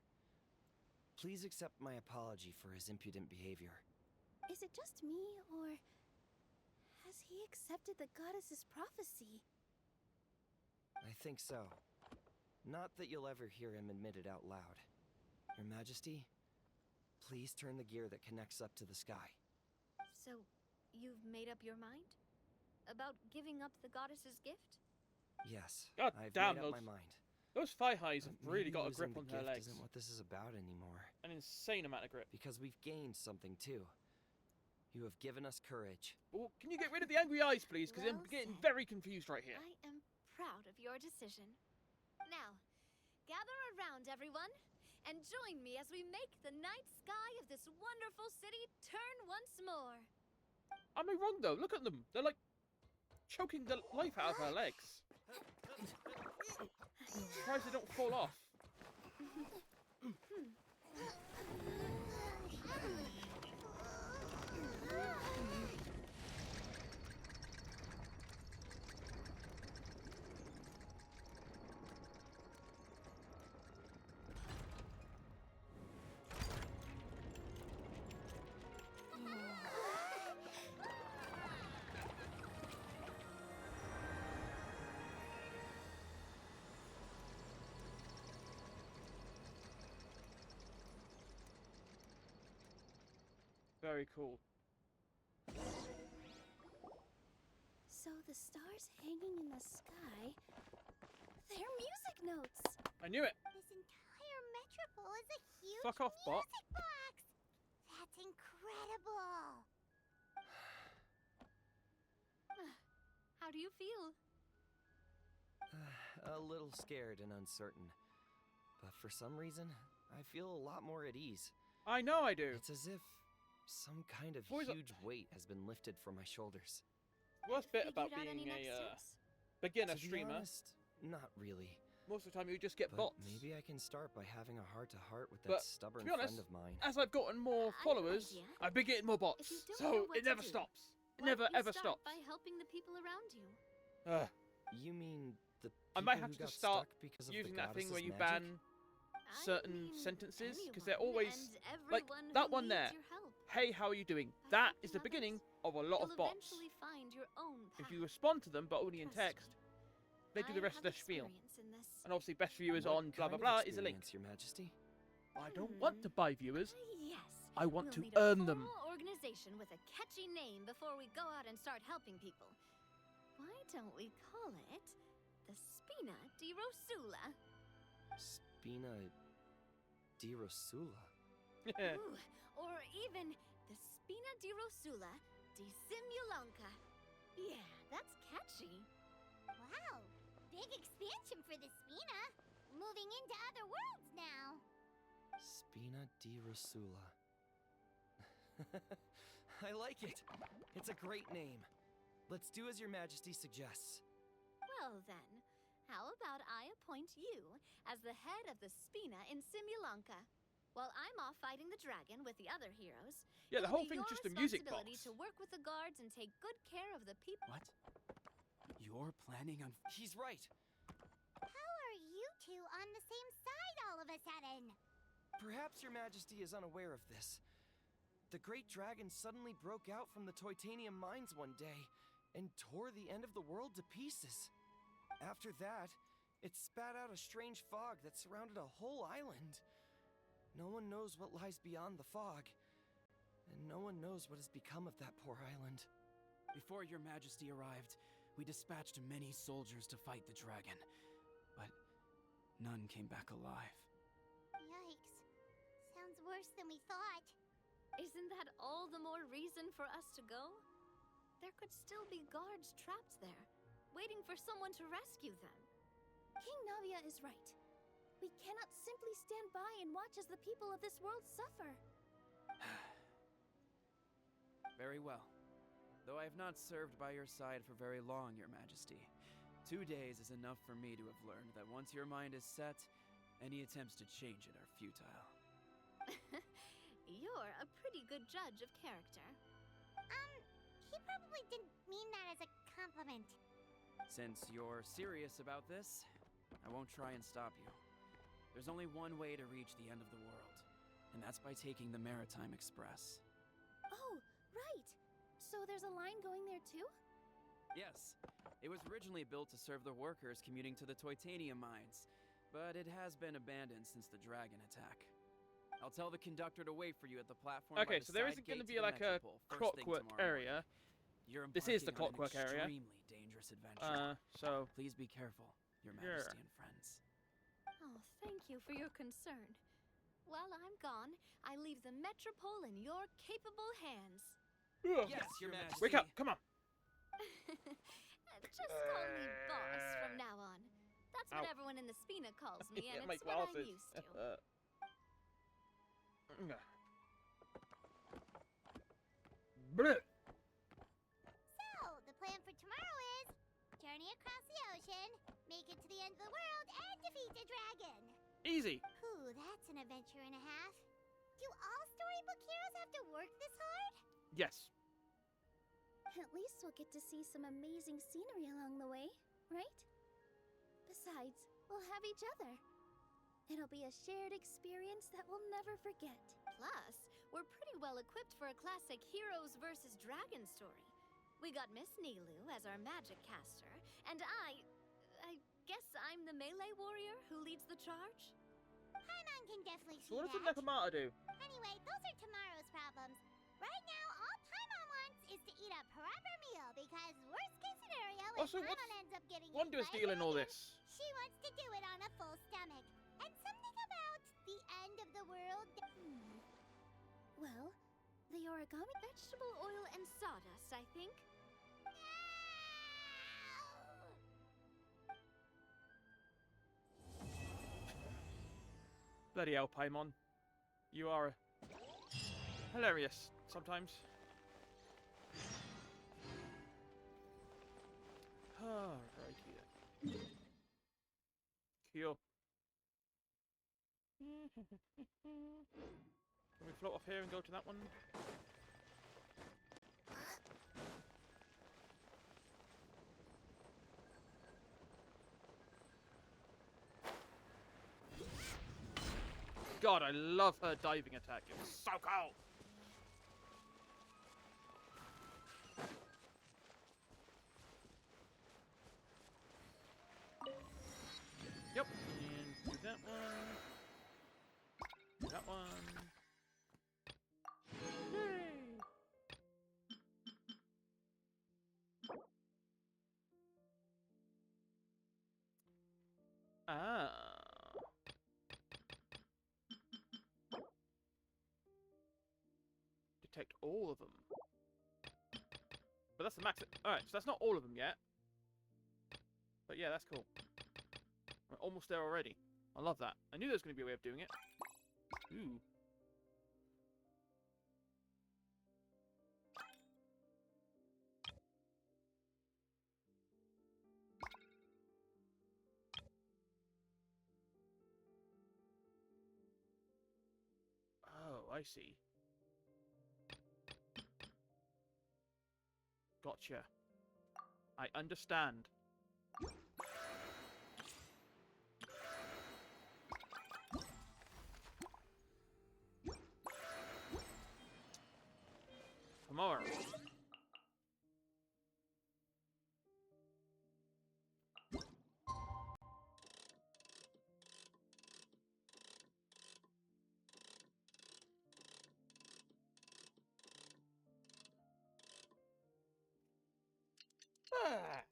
Please accept my apology for his impudent behavior. Is it just me, or has he accepted the goddess's prophecy? I think so. Not that you'll ever hear him admit it out loud. Your Majesty, please turn the gear that connects up to the sky. So, you've made up your mind? About giving up the goddess's gift? Yes, God I've damn, made up my mind. Those thigh highs have really Maybe got a losing grip on the her gift legs. isn't what this is about anymore. An insane amount of grip. Because we've gained something too. You have given us courage. Oh, can you get rid of the angry eyes, please? Because I'm Well getting said. very confused right here. I am proud of your decision. Now, gather around, everyone, and join me as we make the night sky of this wonderful city turn once more. Am I wrong, though? Look at them. They're like choking the life out of her legs. I'm surprised they don't fall off. Very cool. So the stars hanging in the sky, they're music notes. I knew it. This entire metropole is a huge Fuck off, bot. music box. That's incredible. How do you feel? A little scared and uncertain. But for some reason, I feel a lot more at ease. I know I do. It's as if some kind of Boys, huge weight has been lifted from my shoulders. Worst bit about Figured out any being next a steps? beginner To be streamer, honest, not really. most of the time you just get But bots. maybe I can start by having a heart-to-heart with that But, stubborn to be honest, friend of mine. as I've gotten more I have an followers, idea. I've been getting more bots. If you don't So know what it to never do, stops. It why never don't you ever start stops. by helping the people around you. Ugh. You mean the I might people have who to got start stuck because of using the that thing where goddess's you magic? ban certain I mean, sentences, because they're anyone always and like everyone that who one needs there. your help. Hey, how are you doing? By That is the helping beginning others, of a lot You'll of bots. eventually find your own path. If you respond to them, but only in Trust text, me. they do the I rest of have the spiel. experience in this. And obviously, best viewers What on blah kind blah of blah is a link. experience, Your Majesty? I don't want to buy viewers. Yes. I want we'll to need a earn them. formal organization with a catchy name before we go out and start helping people. Why don't we call it the Spina di Rosula? Spina di Rosula. Ooh, or even the Spina di Rosula di Simulanka. Yeah, that's catchy. Wow, big expansion for the Spina. Moving into other worlds now. Spina di Rosula. I like it. It's a great name. Let's do as Your Majesty suggests. Well then, how about I appoint you as the head of the Spina in Simulanka? While I'm off fighting the dragon with the other heroes, Yeah, the it'll whole be thing's your just a music responsibility box. to work with the guards and take good care of the people. What? You're planning on... He's right. How are you two on the same side all of a sudden? Perhaps Your Majesty is unaware of this. The great dragon suddenly broke out from the Titanium mines one day and tore the end of the world to pieces. After that, it spat out a strange fog that surrounded a whole island. No one knows what lies beyond the fog, and no one knows what has become of that poor island. Before Your Majesty arrived, we dispatched many soldiers to fight the dragon, but none came back alive. Yikes. Sounds worse than we thought. Isn't that all the more reason for us to go? There could still be guards trapped there, waiting for someone to rescue them. King Navia is right. We cannot simply stand by and watch as the people of this world suffer. Very well. Though I have not served by your side for very long, Your Majesty. 2 days is enough for me to have learned that once your mind is set, any attempts to change it are futile. You're a pretty good judge of character. He probably didn't mean that as a compliment. Since you're serious about this, I won't try and stop you. There's only one way to reach the end of the world, and that's by taking the Maritime Express. Oh, right. So there's a line going there too? Yes, it was originally built to serve the workers commuting to the Titanium mines, but it has been abandoned since the dragon attack. I'll tell the conductor to wait for you at the platform. Okay, by the so there side isn't going to gate be the like a Metropole first thing clockwork tomorrow area. morning. You're This is the embarking on clockwork an area. extremely dangerous adventure. So Please be careful, Your Yeah. Majesty and friends. Oh, thank you for your concern. While I'm gone, I leave the Metropole in your capable hands. Yes, Your Majesty. Wake up! Come on! Just call me boss from now on. That's what Ow. everyone in the Spina calls me, Yeah, and my it's what I'm glasses. used to. Bleh. So, the plan for tomorrow is journey across the ocean, make it to the end of the world, and defeat a dragon. Easy. Ooh, that's an adventure and a half. Do all storybook heroes have to work this hard? Yes. At least we'll get to see some amazing scenery along the way, right? Besides, we'll have each other. It'll be a shared experience that we'll never forget. Plus, we're pretty well equipped for a classic heroes versus dragon story. We got Miss Nilu as our magic caster, and I guess I'm the melee warrior who leads the charge? Paimon can definitely see So what does that. the Nekomata do? Anyway, those are tomorrow's problems. Right now, all Paimon wants is to eat a proper meal because worst case scenario, if Also, what's Paimon ends up getting eaten Wonder's by a deal in all dragon, this? she wants to do it on a full stomach. And something about the end of the world. Well, the origami vegetable oil and sawdust, I think. Bloody hell, Paimon. You are hilarious sometimes. Alrighty then. Cool. Can we float off here and go to that one? God, I love her diving attack. It's so cool. Yep. And do that one. That one. Yay! Ah. Detect all of them. But that's the max. Alright, so that's not all of them yet. But yeah, that's cool. We're almost there already. I love that. I knew there was going to be a way of doing it. Ooh. Oh, I see. Gotcha. I understand. Tomorrow. Ah.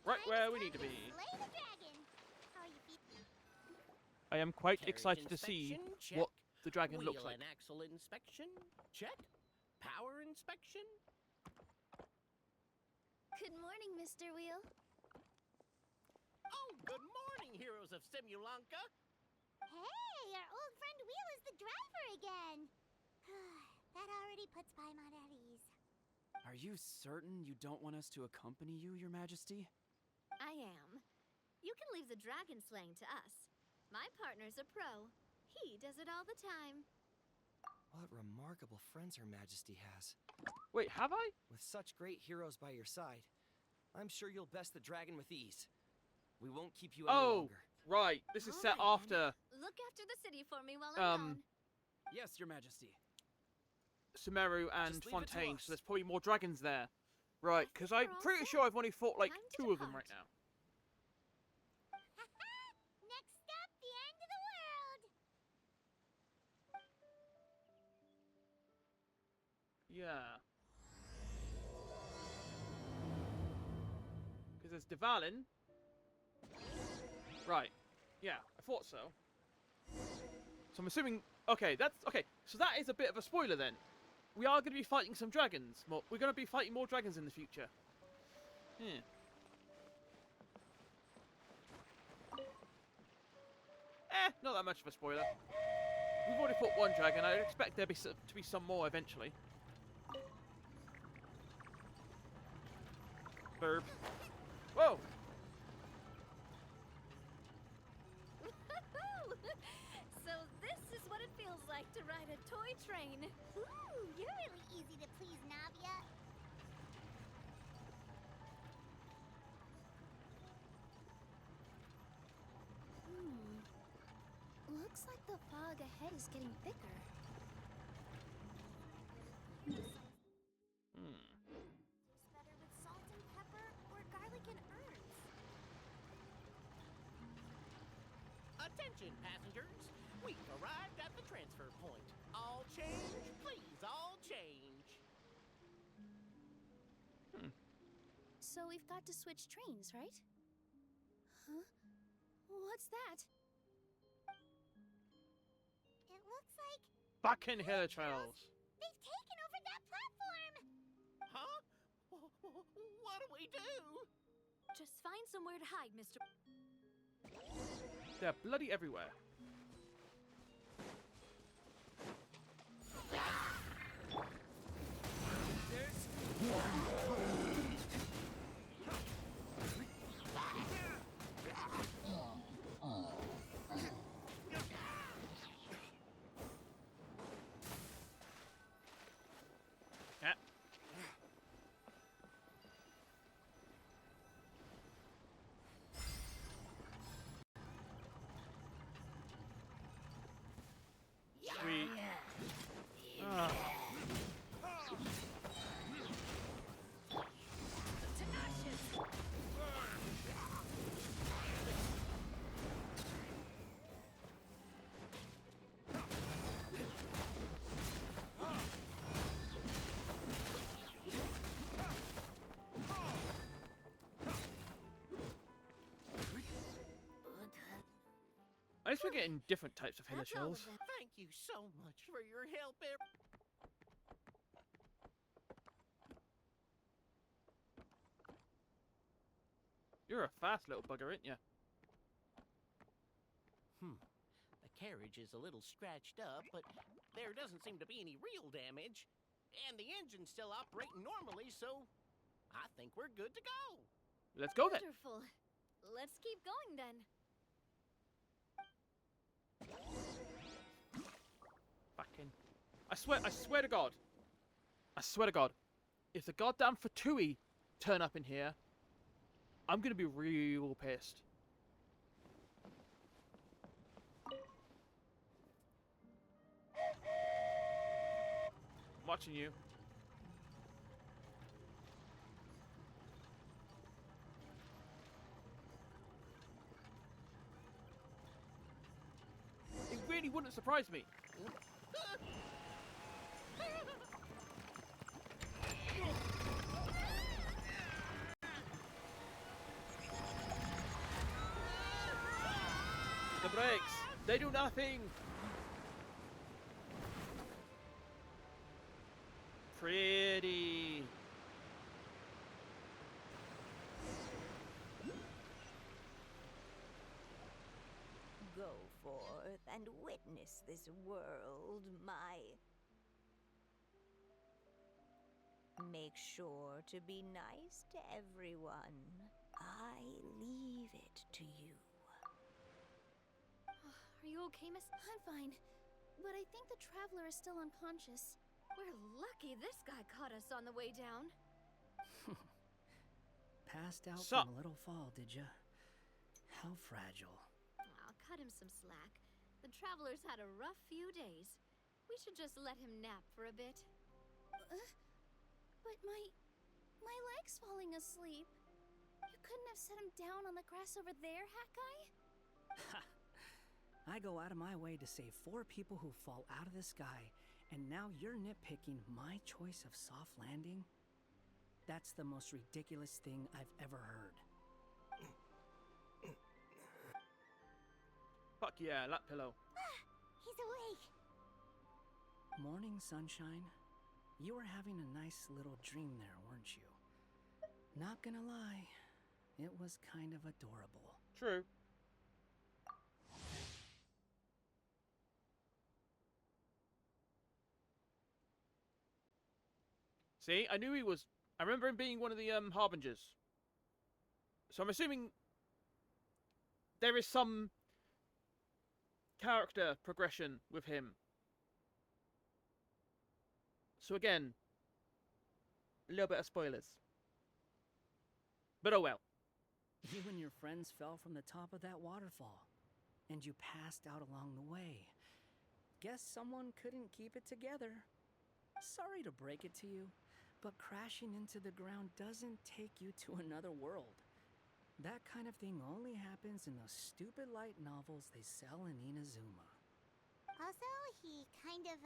Right where we need to be. Slay the dragon. How are you feeling? I am quite Carriage excited to see inspection? Check. what the dragon Wheel looks like. and axle inspection? Check. Power inspection? Good morning, Mr. Wheel. Oh, good morning, heroes of Simulanka. Hey, our old friend Wheel is the driver again. That already puts Paimon at ease. Are you certain you don't want us to accompany you, Your Majesty? I am. You can leave the dragon slaying to us. My partner's a pro. He does it all the time. What remarkable friends Her Majesty has. Wait, have I? With such great heroes by your side, I'm sure you'll best the dragon with ease. We won't keep you any longer. Right. This is set after Look after the city for me while I'm gone. Yes, Your Majesty. Sumeru and Just leave it to Fontaine, us. so there's probably more dragons there. Right, because I'm pretty sure I've only fought like 2 of them right now. Next stop, the end of the world. Yeah. Because there's Devalin. Right. Yeah, I thought so. So I'm assuming... Okay, that's... Okay, so that is a bit of a spoiler then. We are going to be fighting some dragons. We're going to be fighting more dragons in the future. Yeah. Not that much of a spoiler. We've already fought one dragon. I'd expect there to be some more eventually. Burp. Whoa! So this is what it feels like to ride a toy train. Ooh, you're really easy to please, Navia. Looks like the fog ahead is getting thicker. Better with salt and pepper or garlic and herbs? Attention, passengers. We've arrived at the transfer point. All change, please, all change. So we've got to switch trains, right? Huh? What's that? It looks like Fucking Hilichurls. they've taken over that platform. Huh? What do we do? Just find somewhere to hide, Mr. They're bloody everywhere. Yeah. Sweet. Ah. At least we're getting different types of Hilichurls. Thank you so much for your help, You're a fast little bugger, ain't ya? The carriage is a little scratched up, but there doesn't seem to be any real damage. And the engine's still operating normally, so I think we're good to go. Let's go then. Wonderful. Let's keep going then. Fucking. I swear to God. I swear to God. If the goddamn Fatui turn up in here, I'm gonna be real pissed. I'm watching you. It really wouldn't surprise me. The brakes, they do nothing. Pretty. Go forth and witness this world, my... Make sure to be nice to everyone. I leave it to you. Are you okay, Miss? I'm fine. But I think the traveler is still unconscious. We're lucky this guy caught us on the way down. Passed out Sup? from a little fall, did ya? How fragile. I'll cut him some slack. The traveler's had a rough few days. We should just let him nap for a bit. But my leg's falling asleep. You couldn't have set him down on the grass over there, Hawkeye? I go out of my way to save 4 people who fall out of the sky, and now you're nitpicking my choice of soft landing? That's the most ridiculous thing I've ever heard. Fuck yeah, lap pillow. He's awake. Morning, sunshine. You were having a nice little dream there, weren't you? Not gonna lie, it was kind of adorable. True. See, I knew he was. I remember him being one of the harbingers. So I'm assuming there is some character progression with him. So again, a little bit of spoilers. But oh well. You and your friends fell from the top of that waterfall, and you passed out along the way. Guess someone couldn't keep it together. Sorry to break it to you, but crashing into the ground doesn't take you to another world. That kind of thing only happens in those stupid light novels they sell in Inazuma. Also, he kind of,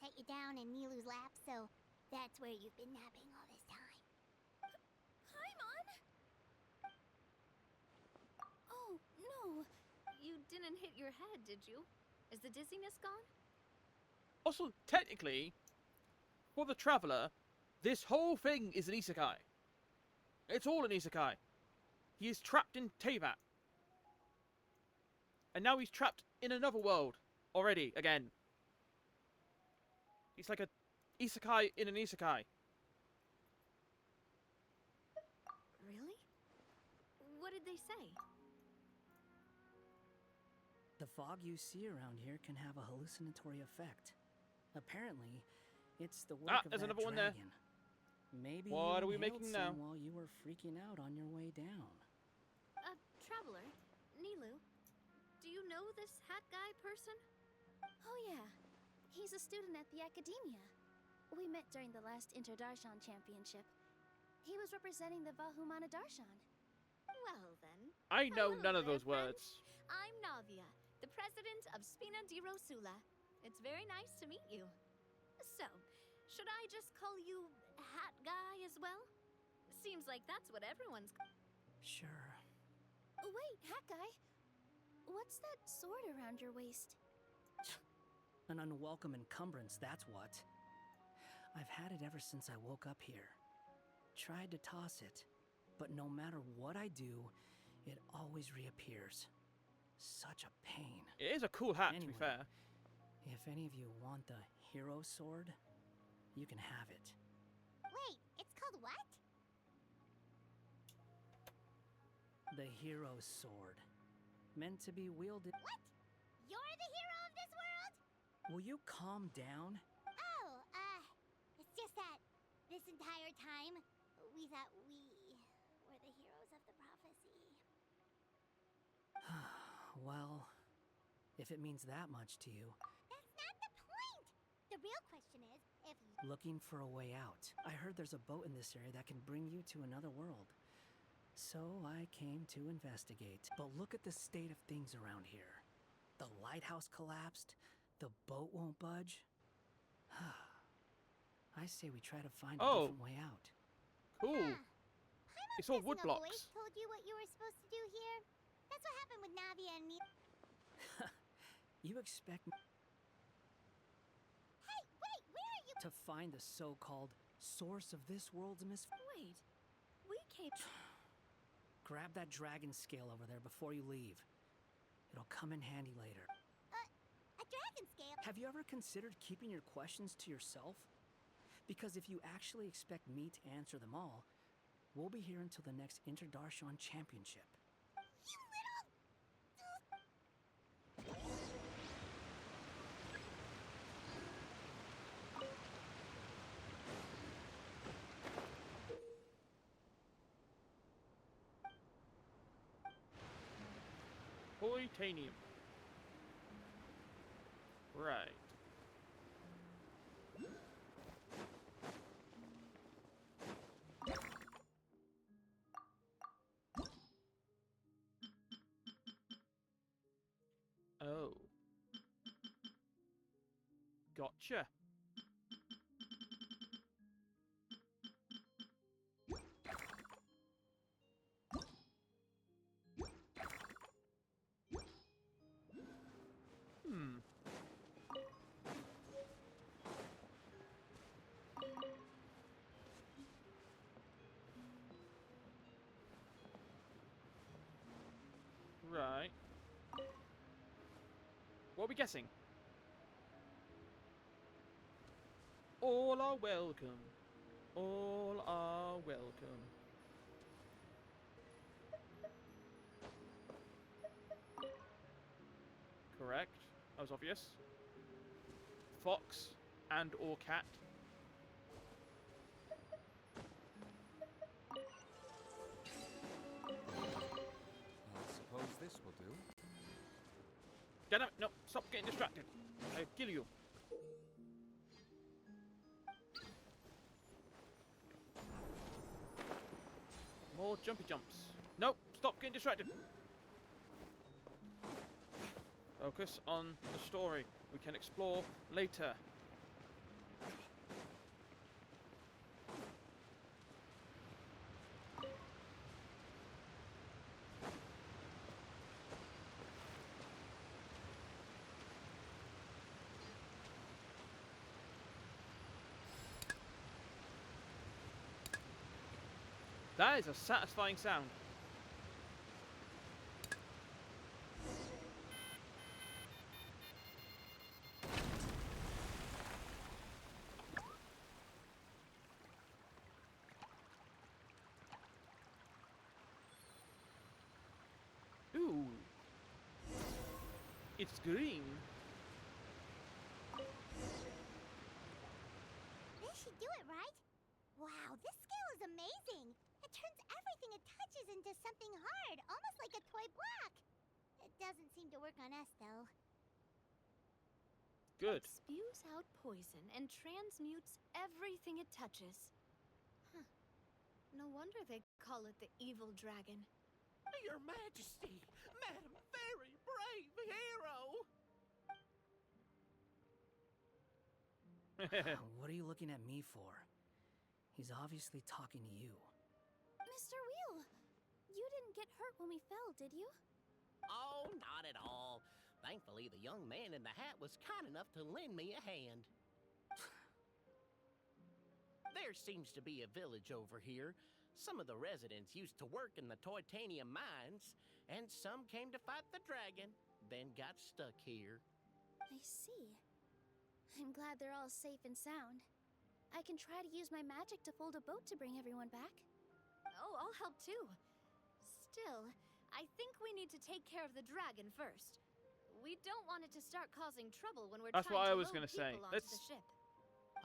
set you down in Nilu's lap, so that's where you've been napping all this time. Paimon! Oh, no. You didn't hit your head, did you? Is the dizziness gone? Also, technically, for the Traveler, this whole thing is an isekai. It's all an isekai. He is trapped in Teyvat. And now he's trapped in another world already, again. He's like a isekai in an isekai. Really? What did they say? The fog you see around here can have a hallucinatory effect. Apparently, it's the work of there's that another one there. dragon. Maybe What you are we inhaled making some now? while you were freaking out on your way down. Traveler, Nilu, do you know this hat guy person? Oh, yeah. He's a student at the academia. We met during the last Interdarshan Championship. He was representing the Vahumana Darshan. Well, then. I know Hello none of there, those friend. words. I'm Navia, the president of Spina di Rosula. It's very nice to meet you. So, should I just call you Hat Guy as well? Seems like that's what everyone's... Sure. Oh, wait, Hat Guy. What's that sword around your waist? An unwelcome encumbrance, that's what. I've had it ever since I woke up here. Tried to toss it, but no matter what I do, it always reappears. Such a pain. It is a cool hat, Anyway, to be fair. If any of you want the hero sword, you can have it. Wait, it's called what? The hero sword. Meant to be wielded. What? You're the hero of this world? Will you calm down? Oh, it's just that this entire time, we thought we were the heroes of the prophecy. Well, if it means that much to you. That's not the point! The real question is, if Looking for a way out. I heard there's a boat in this area that can bring you to another world. So I came to investigate. But look at the state of things around here. The lighthouse collapsed. The boat won't budge. I say we try to find a different way out. Cool. I'm It's all guessing wood a voice blocks. told you what you were supposed to do here? That's what happened with Navia and me. You expect me Hey, wait, where are you? to find the so-called source of this world's Wait, we came... Grab that dragon scale over there before you leave. It'll come in handy later. A dragon scale? Have you ever considered keeping your questions to yourself? Because if you actually expect me to answer them all, we'll be here until the next Interdarshan Championship. You little... Titanium. Right. Oh. Gotcha. Hmm. Right. What are we guessing? All are welcome. All are welcome. Correct. That was obvious. Fox and or cat. I suppose this will do. Get up! No, stop getting distracted. I'll kill you. More jumpy jumps. Nope, stop getting distracted. Focus on the story. We can explore later. That is a satisfying sound. Ooh. It's green. This should do it, right? Wow, this scale is amazing. It turns everything it touches into something hard, almost like a toy block. It doesn't seem to work on us, though. Good. It spews out poison and transmutes everything it touches. Huh. No wonder they call it the evil dragon. Your Majesty, Madam Very Brave Hero! What are you looking at me for? He's obviously talking to you. Mr. Wheel, you didn't get hurt when we fell, did you? Oh, not at all. Thankfully, the young man in the hat was kind enough to lend me a hand. There seems to be a village over here. Some of the residents used to work in the Titanium mines, and some came to fight the dragon, then got stuck here. I see. I'm glad they're all safe and sound. I can try to use my magic to fold a boat to bring everyone back. Oh, I'll help too. Still, I think we need to take care of the dragon first. We don't want it to start causing trouble when we're That's trying what I to was load gonna say. people onto Let's- the ship.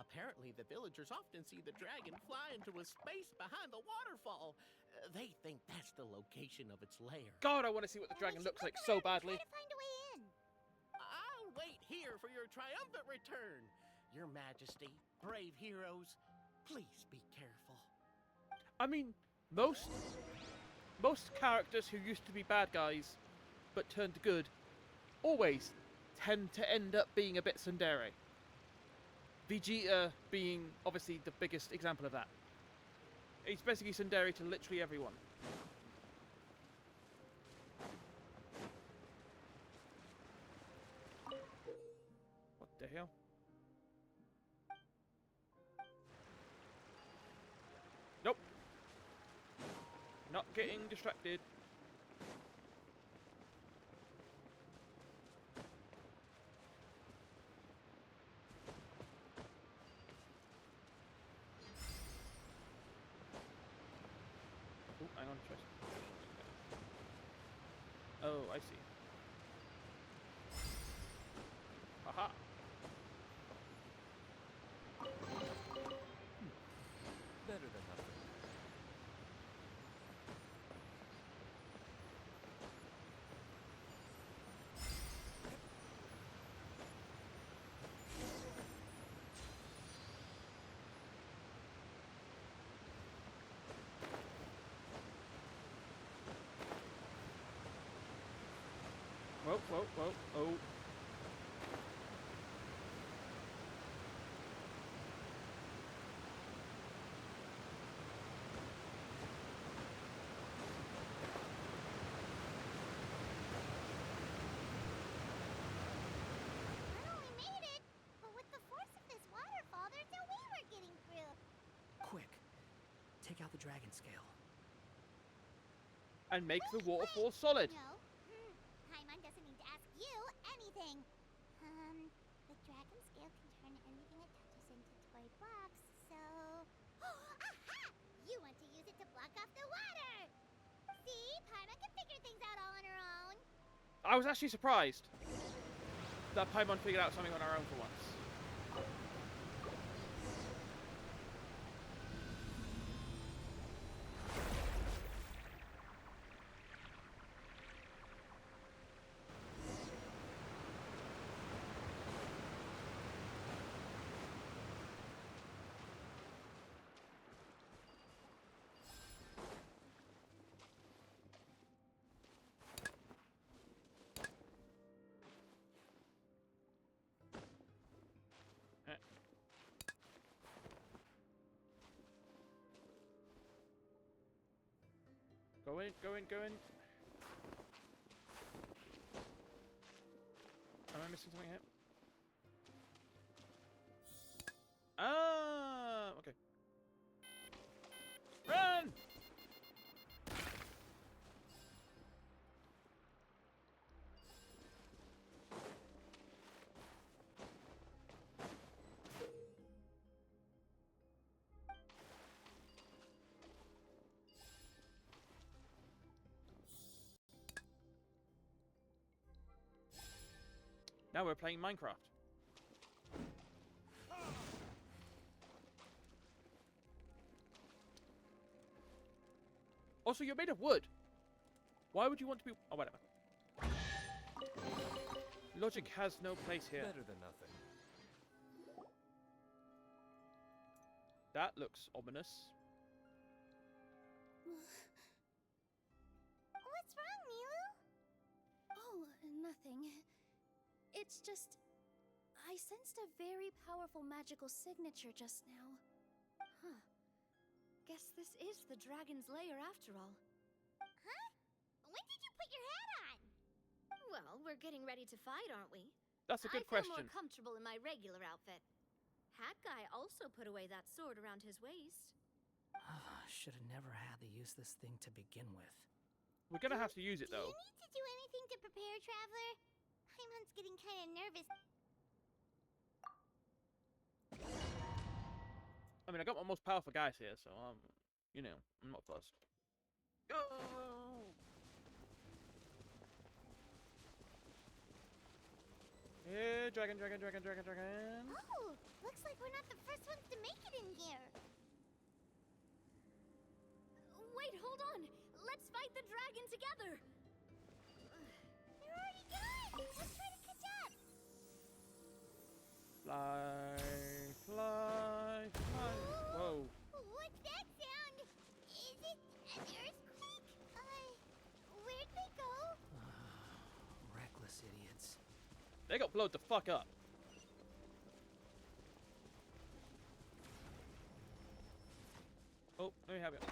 Apparently, the villagers often see the dragon fly into a space behind the waterfall. They think that's the location of its lair. God, I want to see what the dragon looks like so badly. Try to find a way in. I'll wait here for your triumphant return. Your Majesty, brave heroes, please be careful. I mean, most characters who used to be bad guys but turned good always tend to end up being a bit tsundere. Vegeta being obviously the biggest example of that. He's basically tsundere to literally everyone. What the hell? Nope. Not getting distracted. Oh, hang on, try some- Oh, I see. Aha. Better than nothing. Whoa, whoa, whoa, oh. Well, we made it. But with the force of this waterfall, there's no way we're getting through. Quick, take out the dragon scale. And make the waterfall solid. No. Paimon doesn't need to ask you anything. The dragon scale can turn anything it touches into toy blocks, so... Aha! You want to use it to block off the water! See? Paimon can figure things out all on her own. I was actually surprised that Paimon figured out something on her own for once. Go in, go in, go in. Am I missing something here? Ah, okay. Run! Now we're playing Minecraft. Also, you're made of wood. Why would you want to be... Oh, whatever. Logic has no place here. Better than nothing. That looks ominous. What's wrong, Milu? Oh, nothing. It's just... I sensed a very powerful magical signature just now. Huh. Guess this is the dragon's lair after all. Huh? When did you put your hat on? Well, we're getting ready to fight, aren't we? That's a good I feel question. more comfortable in my regular outfit. Hat guy also put away that sword around his waist. Should have never had to use this thing to begin with. We're gonna have to use it, though. Do you need to do anything to prepare, Traveler? Paimon's getting kind of nervous. I mean, I got my most powerful guys here, so, you know, I'm not fussed. Go! Yeah, dragon, dragon, dragon, dragon, dragon. Oh, looks like we're not the first ones to make it in here. Wait, hold on! Let's fight the dragon together! They're already gone! Let's try to catch up! Fly, fly, fly. Whoa. What's that sound? Is it an earthquake? Where'd they go? Reckless idiots. They got blowed the fuck up. Oh, let me have it.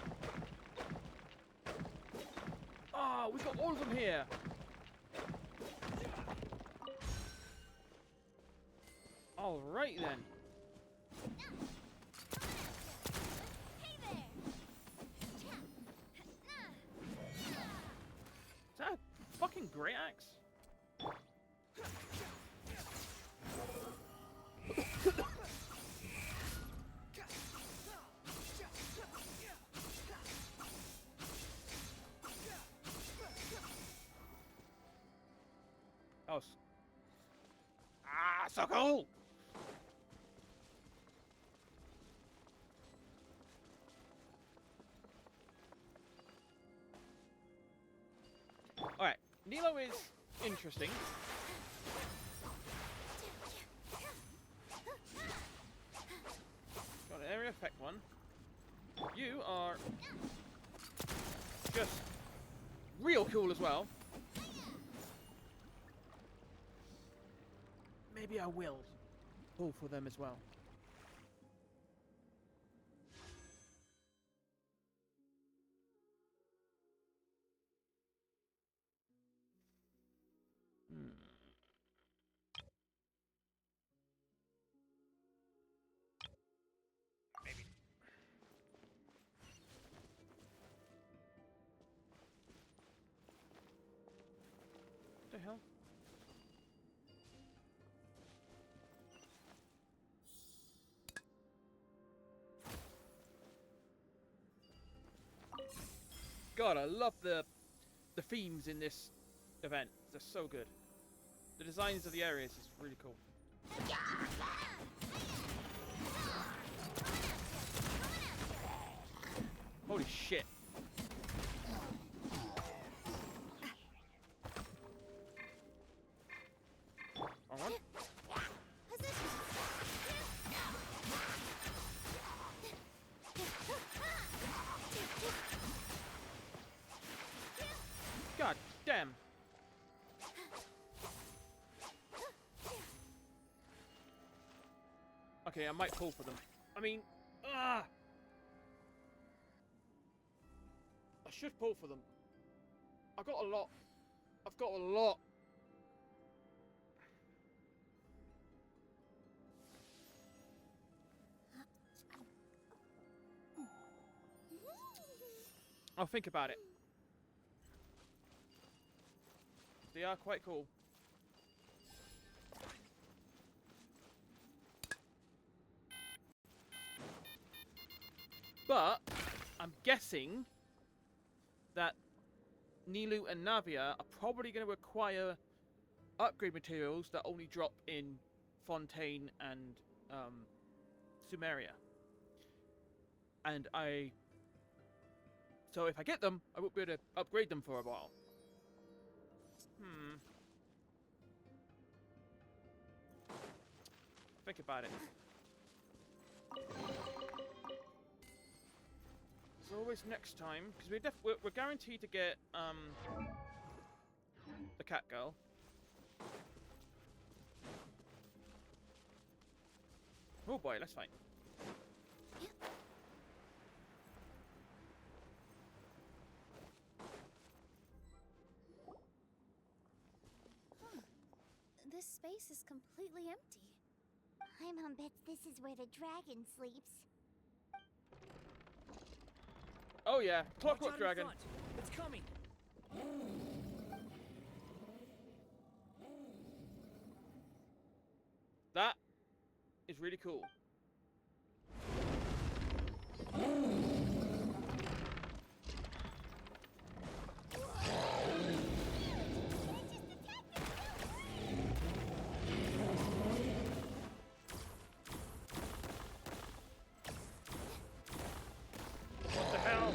Ah, we've got all of them here. All right then. Hey there! Is that a fucking great axe? Oh. Ah, so cool! Alright, Nilo is interesting. Got an area effect one. You are just real cool as well. Maybe I will pull for them as well. Maybe. What the hell? God, I love the themes in this event. They're so good. The designs of the areas is really cool. Holy shit. Wrong one? God damn. Okay, I might pull for them. I mean, ah! I should pull for them. I've got a lot. I've got a lot. I'll think about it. They are quite cool. But I'm guessing that Nilu and Navia are probably going to require upgrade materials that only drop in Fontaine and Sumeria. And so if I get them, I won't be able to upgrade them for a while. Think about it. It's always next time, because we're guaranteed to get the cat girl. Oh boy, that's fine. This space is completely empty. My mom bets this is where the dragon sleeps. Oh yeah, Clockwork Watch out in Dragon. front. It's coming. That is really cool. What the hell?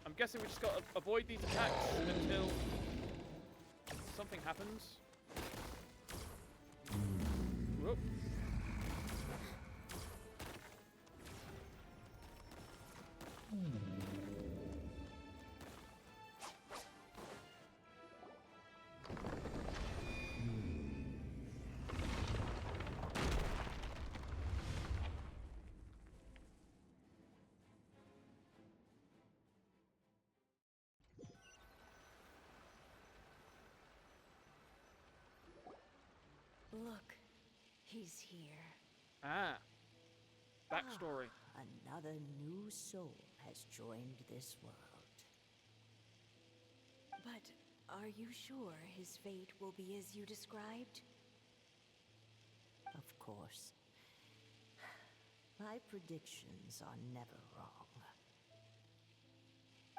I'm guessing we just got to avoid these attacks until something happens. Whoop. Look, he's here. Ah. Backstory. Another new soul has joined this world. But are you sure his fate will be as you described? Of course. My predictions are never wrong.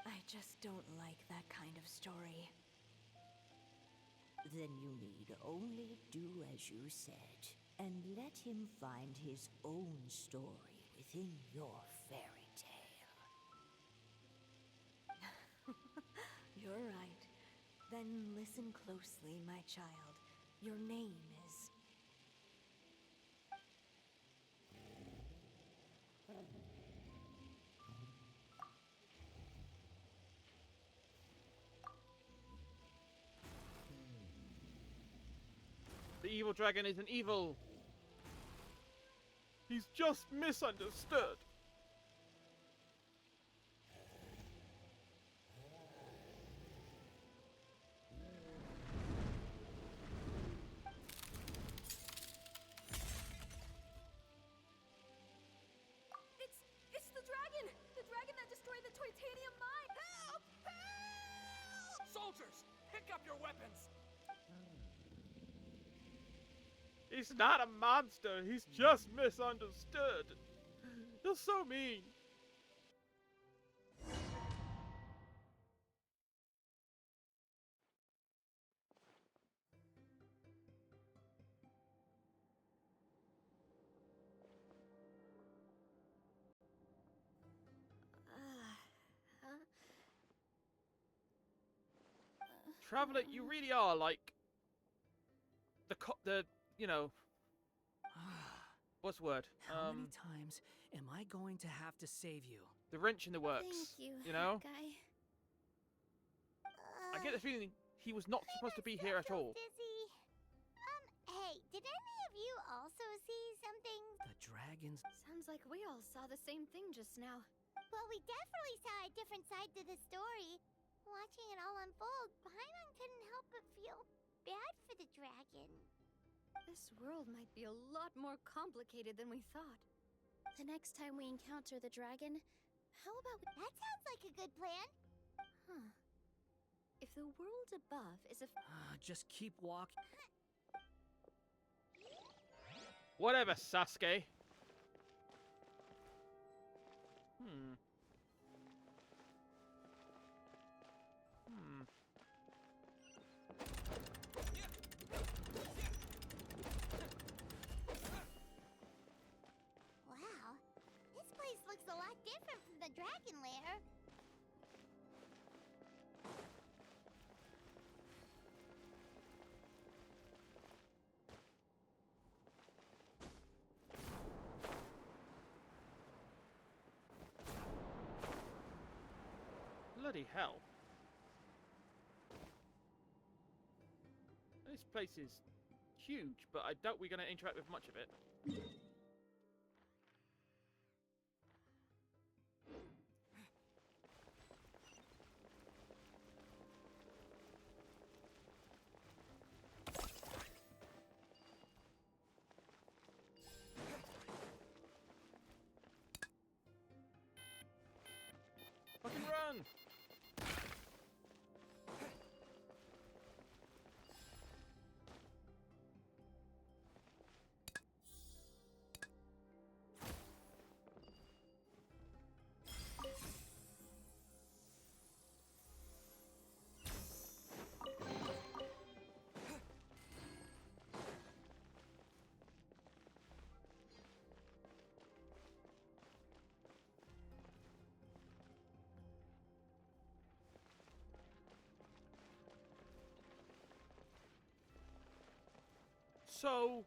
I just don't like that kind of story. Then you need only do as you said, and let him find his own story within your fairy tale. You're right. Then listen closely, my child. Your name is... The evil dragon isn't evil. He's just misunderstood. It's the dragon! The dragon that destroyed the titanium mine! Help! Help! Soldiers, pick up your weapons! He's not a monster. He's just misunderstood. You're so mean. Traveler, you really are like the you know, what's the word? How many times am I going to have to save you? The wrench in the works. Thank you, know? guy. I get the feeling he was not supposed to be here at all. Dizzy. Hey, did any you also see something? The dragons. Sounds like we all saw the same thing just now. Well, we definitely saw a different side to the story. Watching it all unfold, Paimon couldn't help but feel bad for the dragon. This world might be a lot more complicated than we thought. The next time we encounter the dragon, how about we... That sounds like a good plan. Huh. If the world above is a... Just keep walking. Whatever, Sasuke. Hmm. Wow, this place looks a lot different from the dragon lair. Bloody hell. This place is huge, but I doubt we're going to interact with much of it. Fucking run! So...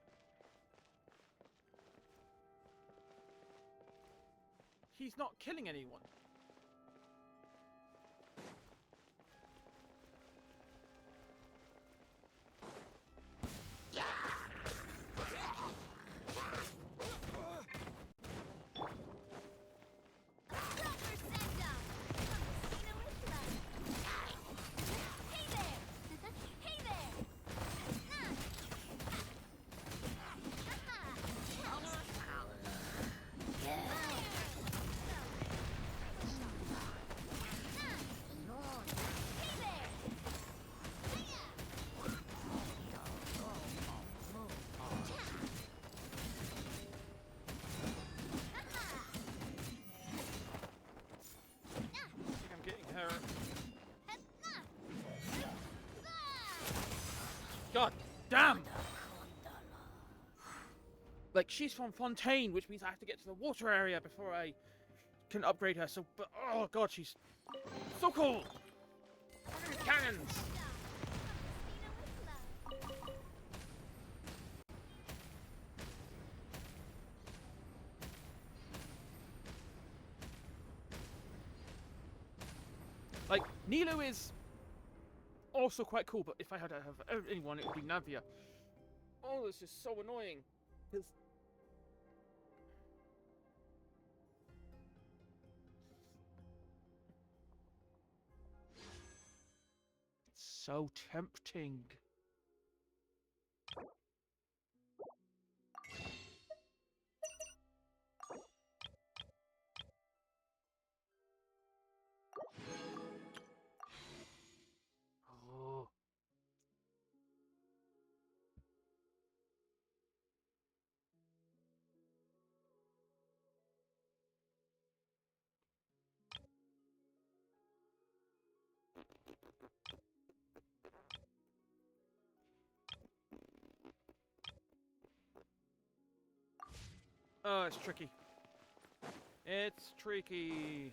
he's not killing anyone. God damn! Like, she's from Fontaine, which means I have to get to the water area before I can upgrade her. So, but oh god, she's so cool! Cannons! Like, Nilu is also quite cool, but if I had to have anyone, it would be Navia. Oh, this is so annoying. Because it's so tempting. Oh. Oh, it's tricky. It's tricky.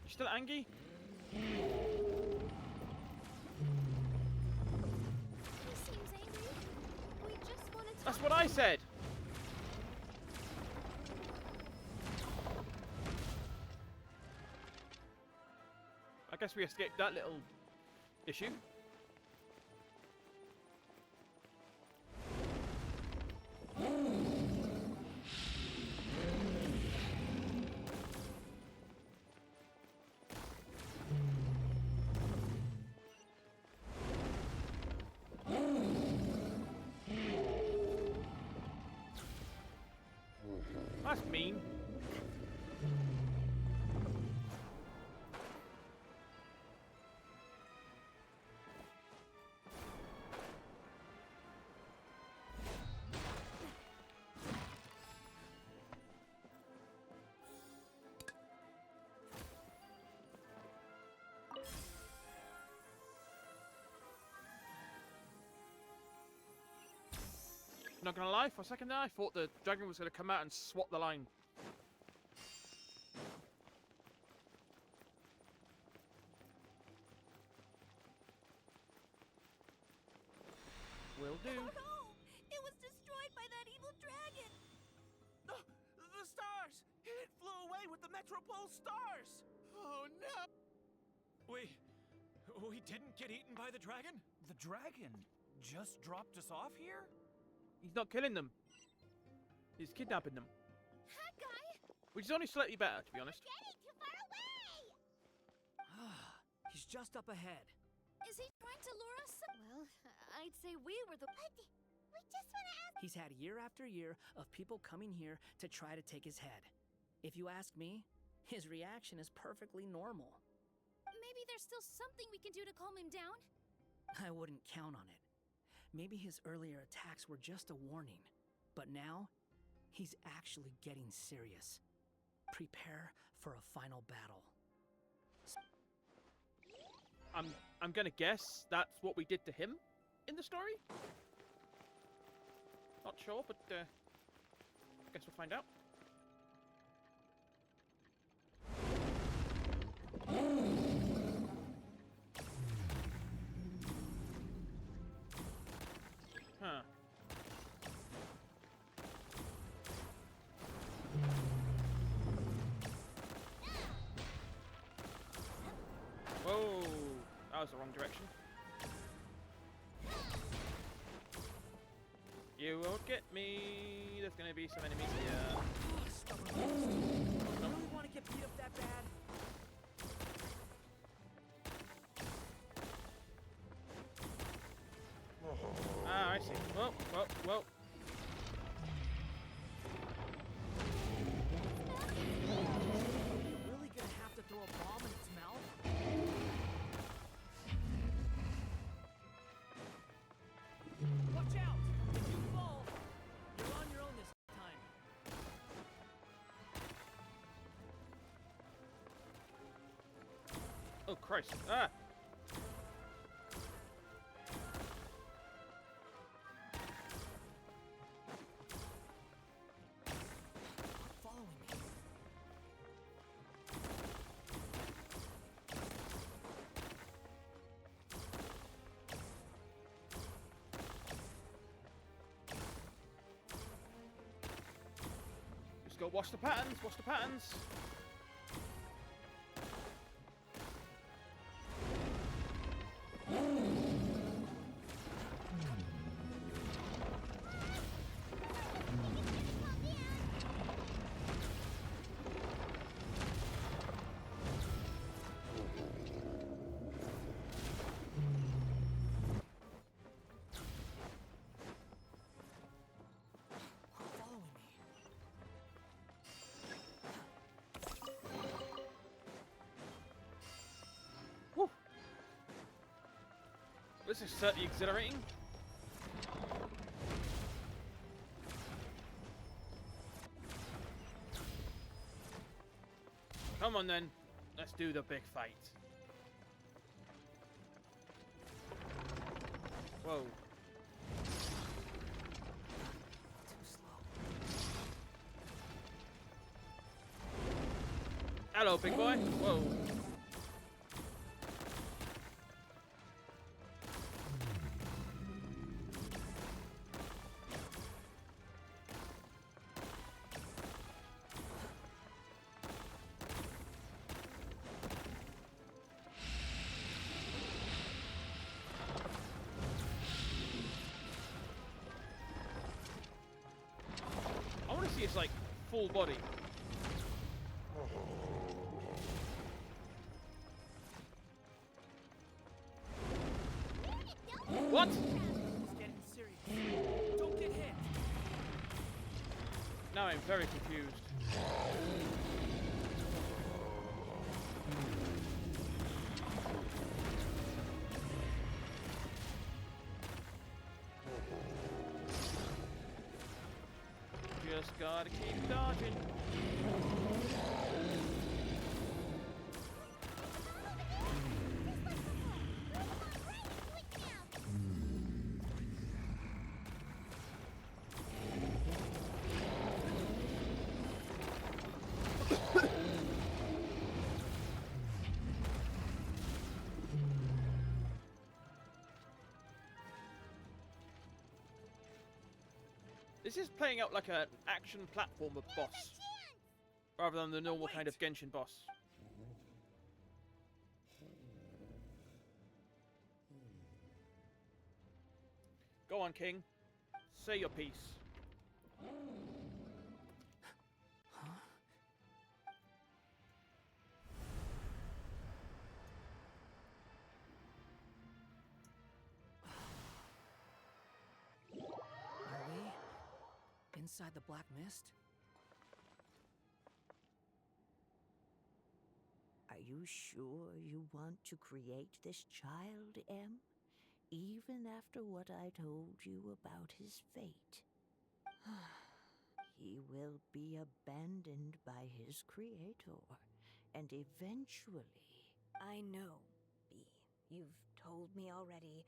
You still angry? He seems angry. We just want to That's what I said. guess we escaped that little issue. That's mean. Not gonna lie, for a second there, I thought the dragon was gonna come out and swat the line. Will do. Oh no! It was destroyed by that evil dragon! The stars! It flew away with the Metropole stars! Oh no! We didn't get eaten by the dragon? The dragon just dropped us off here? He's not killing them. He's kidnapping them. That guy! Which is only slightly better, to be honest. Getting too far away! He's just up ahead. Is he trying to lure us? Well, I'd say we were the. But we just want to ask. He's had year after year of people coming here to try to take his head. If you ask me, his reaction is perfectly normal. Maybe there's still something we can do to calm him down? I wouldn't count on it. Maybe his earlier attacks were just a warning, but now he's actually getting serious. Prepare for a final battle. I'm gonna guess that's what we did to him in the story. Not sure, but I guess we'll find out. Huh. Whoa, that was the wrong direction. You won't get me. There's gonna be some enemies here. I really want to get beat up that bad. Ah, I see. Whoa, whoa, whoa. Really gonna have to throw a bomb in its mouth? Watch out! If you fall, you're on your own this time. Oh, Christ. Ah! Following me. Just go watch the patterns, watch the patterns. Following me. Woo! This is certainly exhilarating. Come on then, let's do the big fight. Whoa. Too slow. Hello, big boy. Whoa. see it's like full body. What? It's getting serious. Don't get hit. Now I'm very confused. Just gotta keep dodging. This is playing out like an action platformer boss, rather than the normal kind of Genshin boss. Go on, King. Say your piece. Are we inside the black mist? Are you sure you want to create this child, Em? Even after what I told you about his fate. He will be abandoned by his creator, and eventually... I know, B. You've told me already.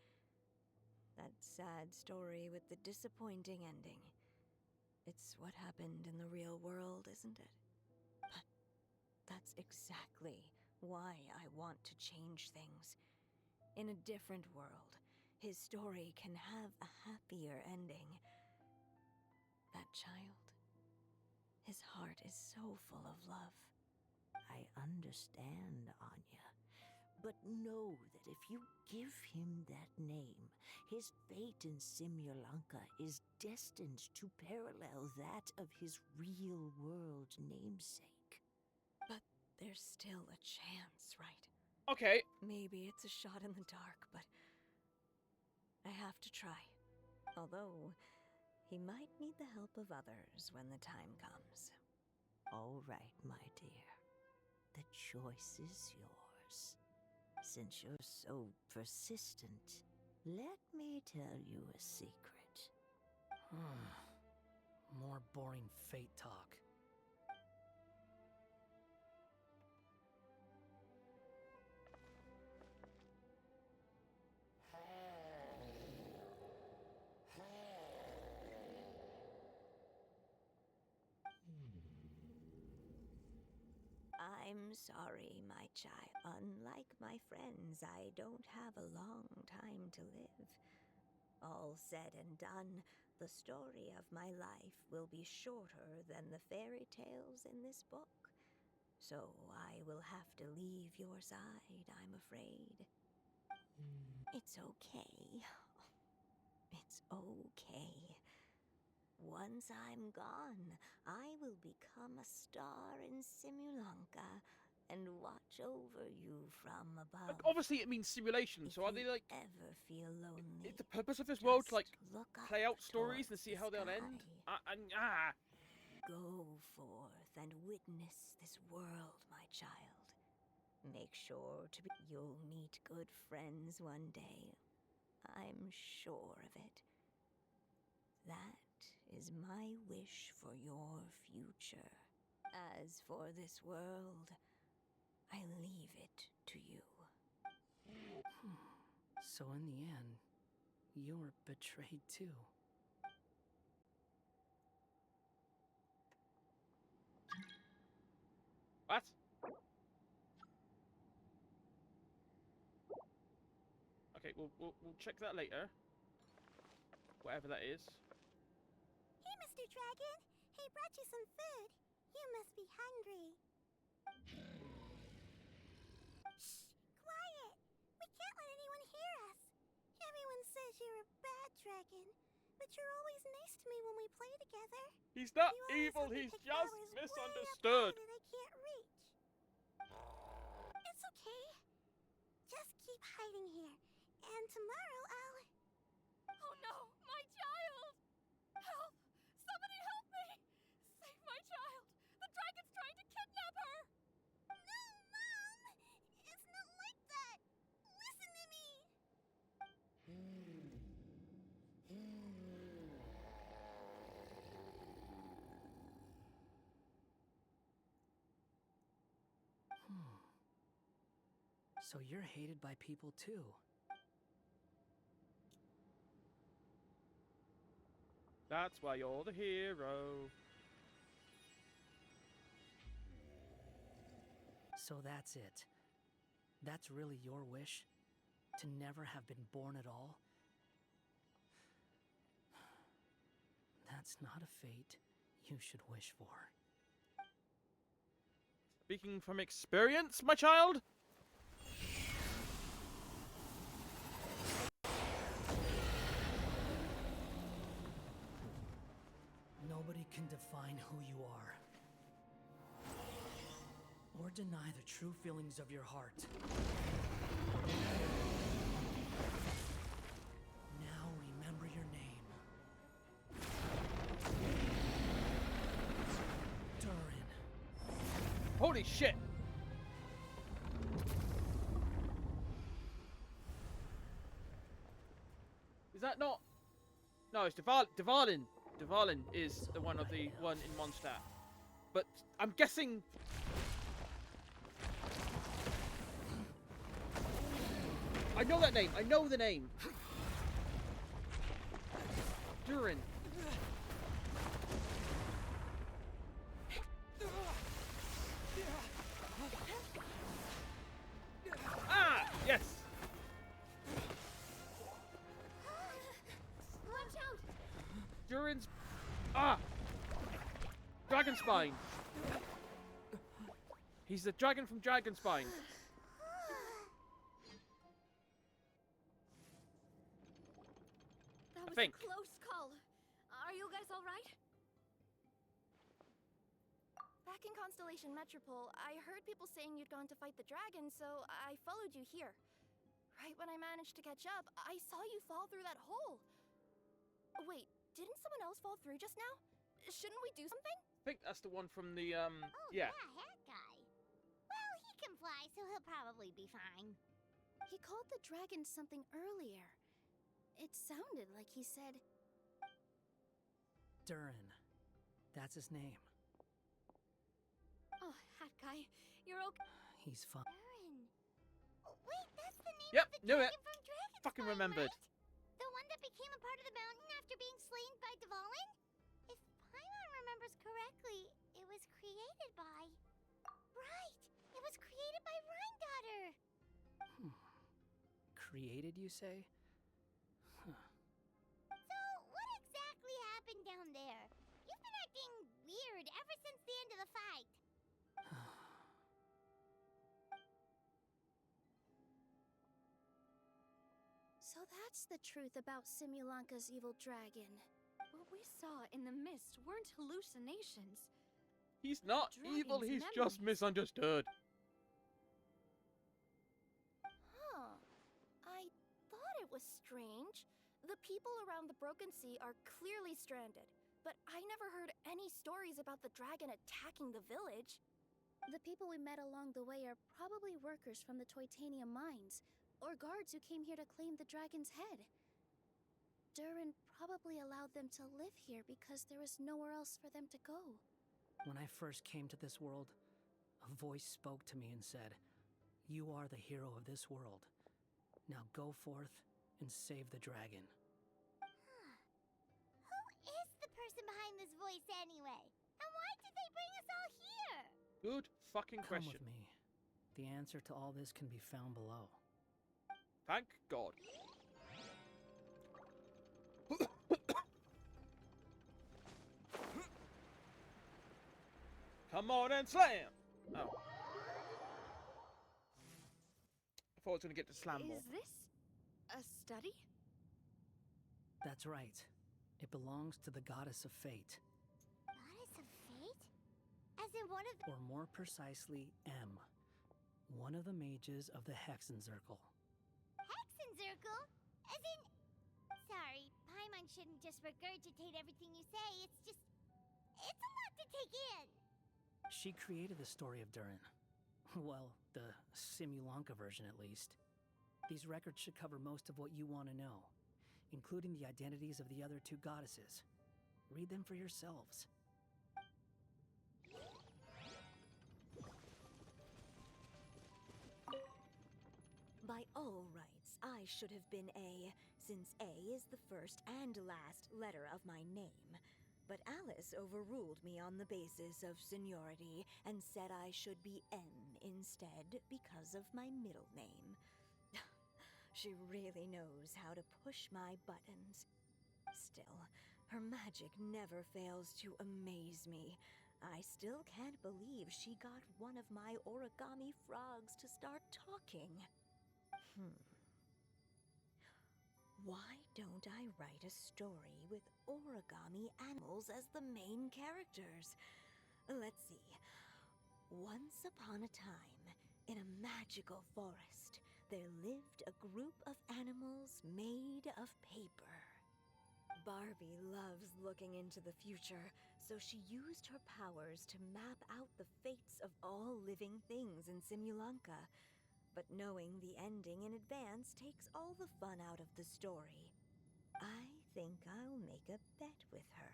That sad story with the disappointing ending. It's what happened in the real world, isn't it? But that's exactly why I want to change things. In a different world, his story can have a happier ending. That child, his heart is so full of love. I understand, Anya. But know that if you give him that name, his fate in Simulanka is destined to parallel that of his real-world namesake. But there's still a chance, right? Okay. Maybe it's a shot in the dark, but I have to try. Although, he might need the help of others when the time comes. All right, my dear. The choice is yours. Since you're so persistent, let me tell you a secret. More boring fate talk. I'm sorry, my child. Unlike my friends, I don't have a long time to live. All said and done, the story of my life will be shorter than the fairy tales in this book. So I will have to leave your side, I'm afraid. It's okay. It's okay. Once I'm gone, I will become a star in Simulanka and watch over you from above. Obviously, it means simulation. So are they like? Ever feel lonely? Is the purpose of this world to like look up play out stories and towards see the how they'll sky. end? Go forth and witness this world, my child. Make sure to be. You'll meet good friends one day. I'm sure of it. That is my wish for your future. As for this world, I leave it to you. So in the end, you were betrayed too. What? Okay, we'll check that later. Whatever that is. Hey, Mr. Dragon. He brought you some food. You must be hungry. Shh! Quiet! We can't let anyone hear us. Everyone says you're a bad dragon. But you're always nice to me when we play together. He's not You always evil, help me he's pick just flowers way up misunderstood. high that I can't reach. It's okay. Just keep hiding here. And tomorrow I'll... Oh no, my child! Help! Somebody help me! Save my child! The dragon's trying to kidnap her! No, Mom! It's not like that! Listen to me! So you're hated by people too. That's why you're the hero. So that's it. That's really your wish? To never have been born at all? That's not a fate you should wish for. Speaking from experience, my child? Nobody can define who you are. Or deny the true feelings of your heart. Now remember your name. Durin. Holy shit! Is that not... No, it's Dvalin. Dvalin is the one of the one in Mondstadt. But I'm guessing... I know that name. I know the name. Durin. Ah! Yes! Watch out! Durin's... Ah! Dragonspine. He's the dragon from Dragonspine. That was think. a close call. Are you guys all right? Back in Constellation Metropole, I heard people saying you'd gone to fight the dragon, so I followed you here. Right when I managed to catch up, I saw you fall through that hole. Wait, didn't someone else fall through just now? Shouldn't we do something? I think that's the one from the, Oh, yeah. that guy. Well, he can fly, so he'll probably be fine. He called the dragon something earlier. It sounded like he said... Durin. That's his name. Oh, hat guy, you're okay. He's fine. Durin. Oh, wait, that's the name Yep, of the knew it. dragon from Dragonspine, Fucking remembered. right? The one that became a part of the mountain after being slain by Dvalin? If Paimon remembers correctly, it was created by... Right! It was created by Rhine-Daughter! Created, you say? Huh. So, what exactly happened down there? You've been acting weird ever since the end of the fight. So that's the truth about Simulanka's evil dragon. What we saw in the mist weren't hallucinations. He's not evil, he's just misunderstood. Huh. I thought it was strange. The people around the Broken Sea are clearly stranded, but I never heard any stories about the dragon attacking the village. The people we met along the way are probably workers from the Toitanium mines, or guards who came here to claim the dragon's head. Durin probably allowed them to live here because there was nowhere else for them to go. When I first came to this world, a voice spoke to me and said, "You are the hero of this world. Now go forth and save the dragon." Who is the person behind this voice anyway? And why did they bring us all here? Good fucking Come question. with me. The answer to all this can be found below. Thank God. Come on and slam! Oh. I thought I was going to get to slam more. Is this a study? That's right. It belongs to the goddess of fate. Goddess of fate? As in one of the... Or more precisely, M. One of the mages of the Hexenzirkel. Hexenzirkel? As in... Sorry, Paimon shouldn't just regurgitate everything you say. It's just... It's a lot to take in. She created the story of Durin. Well, the Simulanka version at least. These records should cover most of what you want to know, including the identities of the other two goddesses. Read them for yourselves. By all rights, I should have been A, since A is the first and last letter of my name. But Alice overruled me on the basis of seniority and said I should be M instead because of my middle name. She really knows how to push my buttons. Still, her magic never fails to amaze me. I still can't believe she got one of my origami frogs to start talking. Why don't I write a story with origami animals as the main characters? Let's see. Once upon a time, in a magical forest, there lived a group of animals made of paper. Barbie loves looking into the future, so she used her powers to map out the fates of all living things in Simulanka. But knowing the ending in advance takes all the fun out of the story. I think I'll make a bet with her.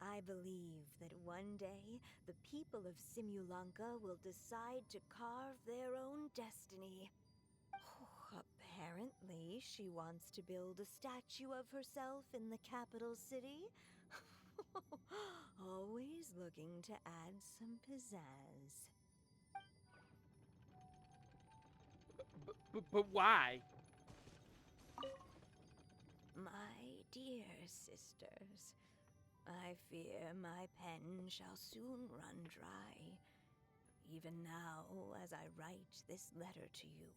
I believe that one day, the people of Simulanka will decide to carve their own destiny. Apparently, she wants to build a statue of herself in the capital city. Always looking to add some pizzazz. But why? My dear sisters, I fear my pen shall soon run dry. Even now, as I write this letter to you,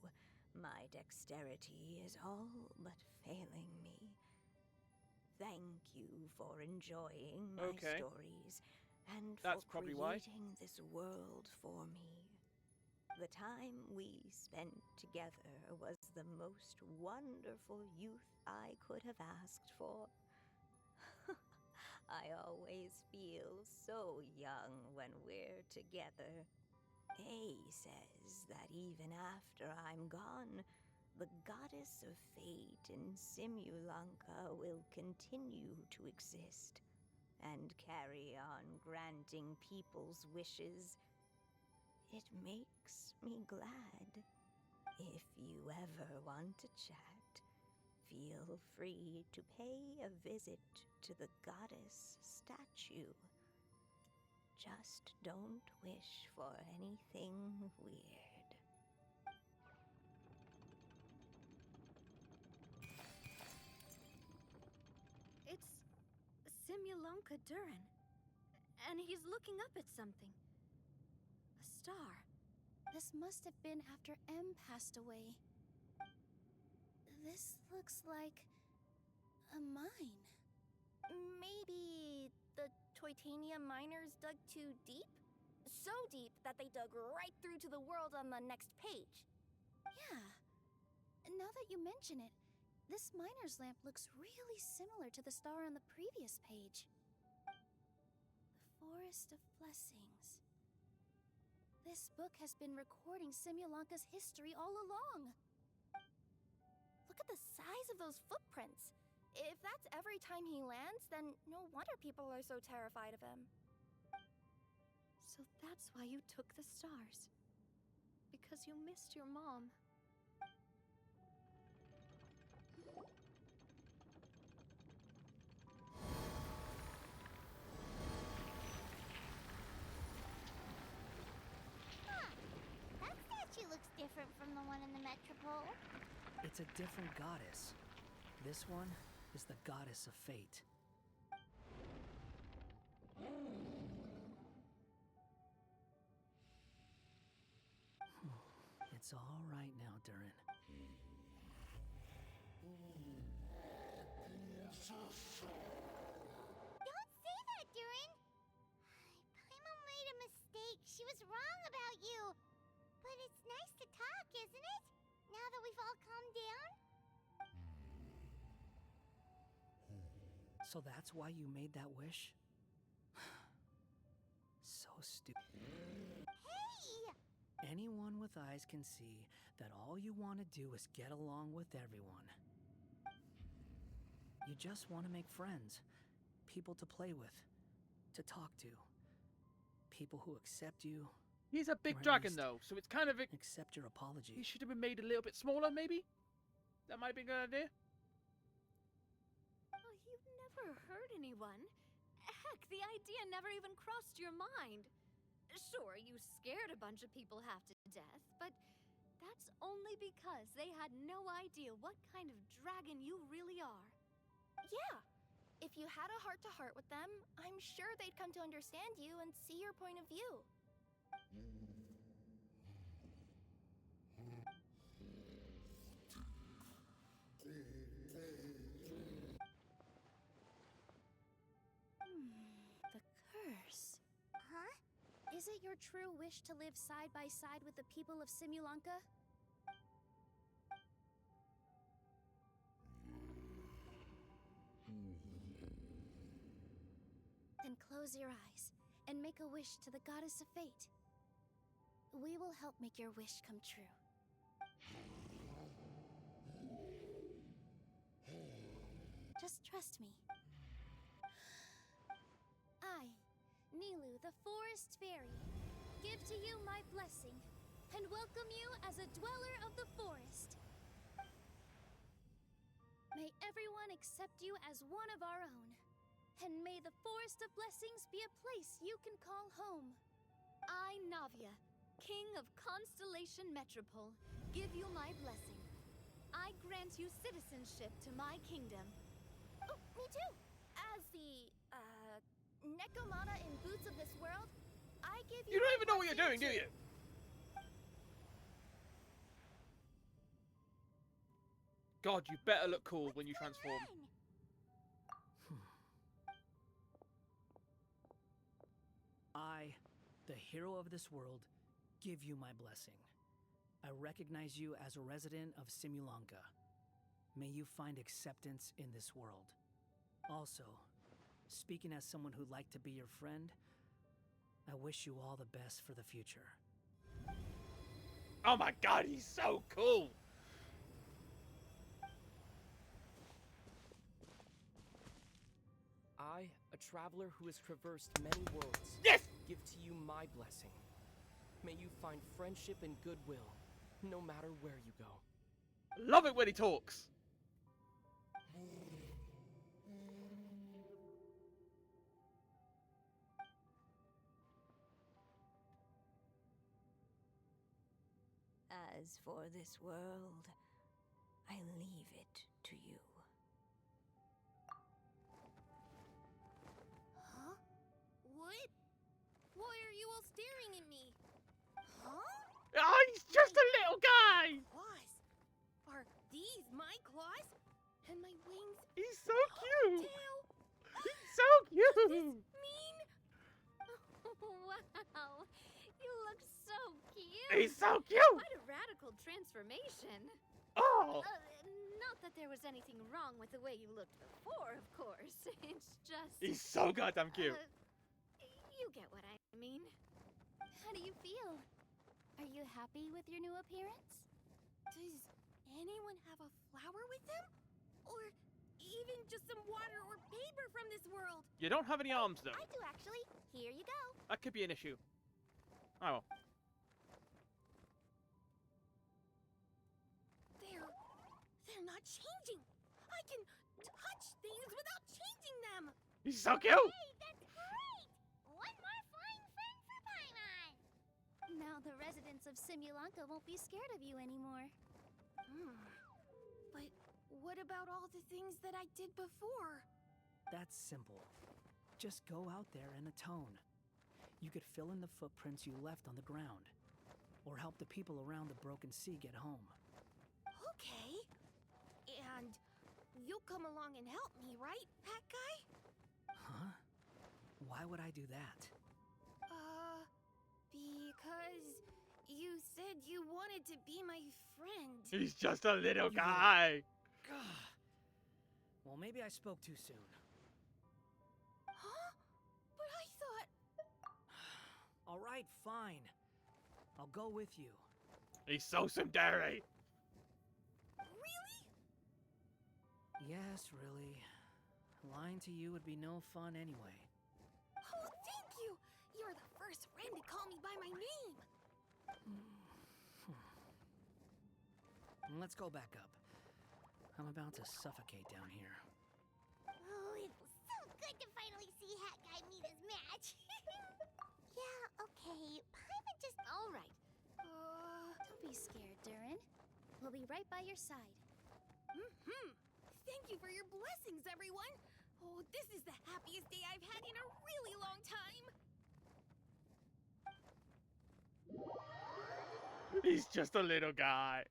my dexterity is all but failing me. Thank you for enjoying my stories and That's for probably why. creating this world for me. The time we spent together was the most wonderful youth I could have asked for. I always feel so young when we're together. A says that even after I'm gone, the goddess of fate in Simulanka will continue to exist and carry on granting people's wishes. It makes me glad. If you ever want to chat, feel free to pay a visit to the goddess statue. Just don't wish for anything weird. It's Simulanka Durin. And he's looking up at something. A star. This must have been after M passed away. This looks like a mine. Maybe the Toitania miners dug too deep? So deep that they dug right through to the world on the next page. Yeah. Now that you mention it, this miner's lamp looks really similar to the star on the previous page. The Forest of Blessings. This book has been recording Simulanka's history all along. Look at the size of those footprints. If that's every time he lands, then no wonder people are so terrified of him. So that's why you took the stars. Because you missed your mom. That statue looks different from the one in the Metropole. It's a different goddess. This one is the goddess of fate. It's all right now, Durin. was wrong about you. But it's nice to talk, isn't it? Now that we've all calmed down? So that's why you made that wish? So stupid. Hey! Anyone with eyes can see that all you want to do is get along with everyone. You just want to make friends, people to play with, to talk to, people who accept you. He's a big or at dragon, least though, so it's kind of a... accept your apology. He should have been made a little bit smaller, maybe? That might have been a good idea. Oh, you've never hurt anyone. Heck, the idea never even crossed your mind. Sure, you scared a bunch of people half to death, but that's only because they had no idea what kind of dragon you really are. Yeah. If you had a heart-to-heart with them, I'm sure they'd come to understand you and see your point of view. The curse. Huh? Is it your true wish to live side by side with the people of Simulanka? Then close your eyes and make a wish to the goddess of fate. We will help make your wish come true. Just trust me. I, Nilu, the Forest Fairy, give to you my blessing and welcome you as a dweller of the forest. May everyone accept you as one of our own, and may the Forest of Blessings be a place you can call home. I, Navia, King of Constellation Metropole, give you my blessing. I grant you citizenship to my kingdom. Oh, me too! As the, Nekomata in Boots of this world, I give you... You don't even know what you're doing, do you? God, you better look cool when you transform. I, the hero of this world, give you my blessing. I recognize you as a resident of Simulanka. May you find acceptance in this world. Also, speaking as someone who'd like to be your friend, I wish you all the best for the future. Oh my god, he's so cool! I, a traveler who has traversed many worlds, yes! give to you my blessing. May you find friendship and goodwill, no matter where you go. Love it when he talks! As for this world, I leave it to you. Huh? What? Why are you all staring at me? Huh? Oh, he's just a little guy! Claws? Are these my claws? And my wings? He's so cute! Tail? He's so cute! Mean? Wow, you look so cute. He's so cute! Quite a radical transformation. Oh! Not that there was anything wrong with the way you looked before, of course. It's just... He's so goddamn cute. You get what I mean. How do you feel? Are you happy with your new appearance? Does anyone have a flower with them? Or even just some water or paper from this world? You don't have any arms, though. I do, actually. Here you go. That could be an issue. Oh well. They're not changing. I can touch things without changing them. He's so cute! Hey, that's great! One more flying friend for Paimon! Now the residents of Simulanka won't be scared of you anymore. But what about all the things that I did before? That's simple. Just go out there and atone. You could fill in the footprints you left on the ground, or help the people around the Broken Sea get home. Okay. And you'll come along and help me, right, Pat Guy? Huh? Why would I do that? Because you said you wanted to be my friend. He's just a little guy. Well, maybe I spoke too soon. Huh? But I thought... All right, fine. I'll go with you. He's so tsundere. Really? Yes, really. Lying to you would be no fun anyway. Oh, thank you! You're the first friend to call me by my name! Let's go back up. I'm about to suffocate down here. Oh, it was so good to finally see Hat Guy meet his match. Yeah, okay. Paimon just... All right. Don't be scared, Durin. We'll be right by your side. Thank you for your blessings, everyone! Oh, this is the happiest day I've had in a really long time! He's just a little guy.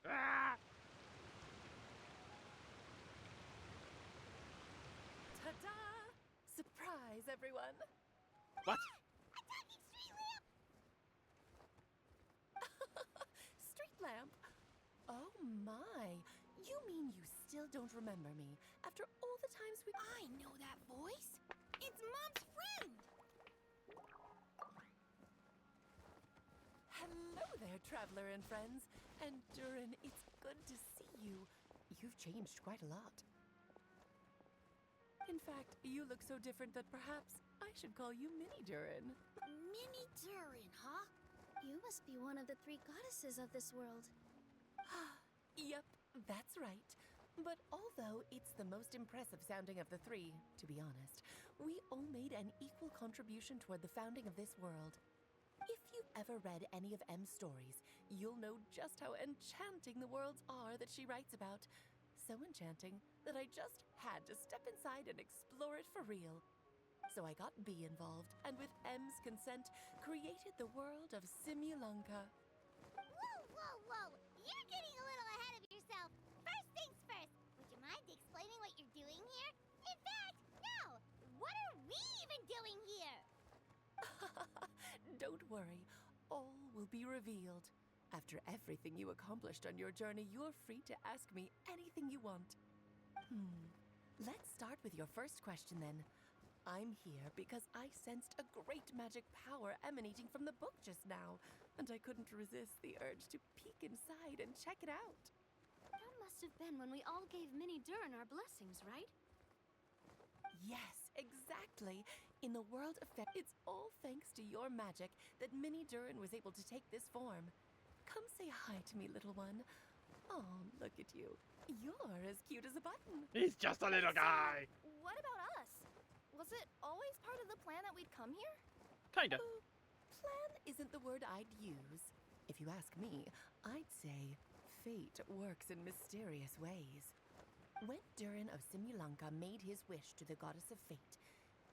Ah! Ta-da! Surprise, everyone! What? Street lamp? Oh my! You mean you still don't remember me after all the times we... I know that voice! It's Mom's friend! Hello there, traveler and friends. And Durin, it's good to see you. You've changed quite a lot. In fact, you look so different that perhaps I should call you Mini Durin. Mini Durin, huh? You must be one of the 3 goddesses of this world. Yep, that's right. But although it's the most impressive sounding of the 3, to be honest, we all made an equal contribution toward the founding of this world. If you've ever read any of M's stories, you'll know just how enchanting the worlds are that she writes about. So enchanting that I just had to step inside and explore it for real. So I got B involved, and with M's consent, created the world of Simulanka. Whoa, whoa, whoa! You're getting a little ahead of yourself. First things first, would you mind explaining what you're doing here? In fact, no! What are we even doing here? Don't worry, all will be revealed. After everything you accomplished on your journey, you're free to ask me anything you want. Let's start with your first question then. I'm here because I sensed a great magic power emanating from the book just now, and I couldn't resist the urge to peek inside and check it out. That must have been when we all gave Mini Durin our blessings, right? Yes, exactly. In the world of it's all thanks to your magic that Mini Durin was able to take this form. Come say hi to me, little one. Oh, look at you. You're as cute as a button. He's just a little guy. What about us? Was it always part of the plan that we'd come here? Kinda. Plan isn't the word I'd use. If you ask me, I'd say fate works in mysterious ways. When Durin of Simulanka made his wish to the goddess of fate,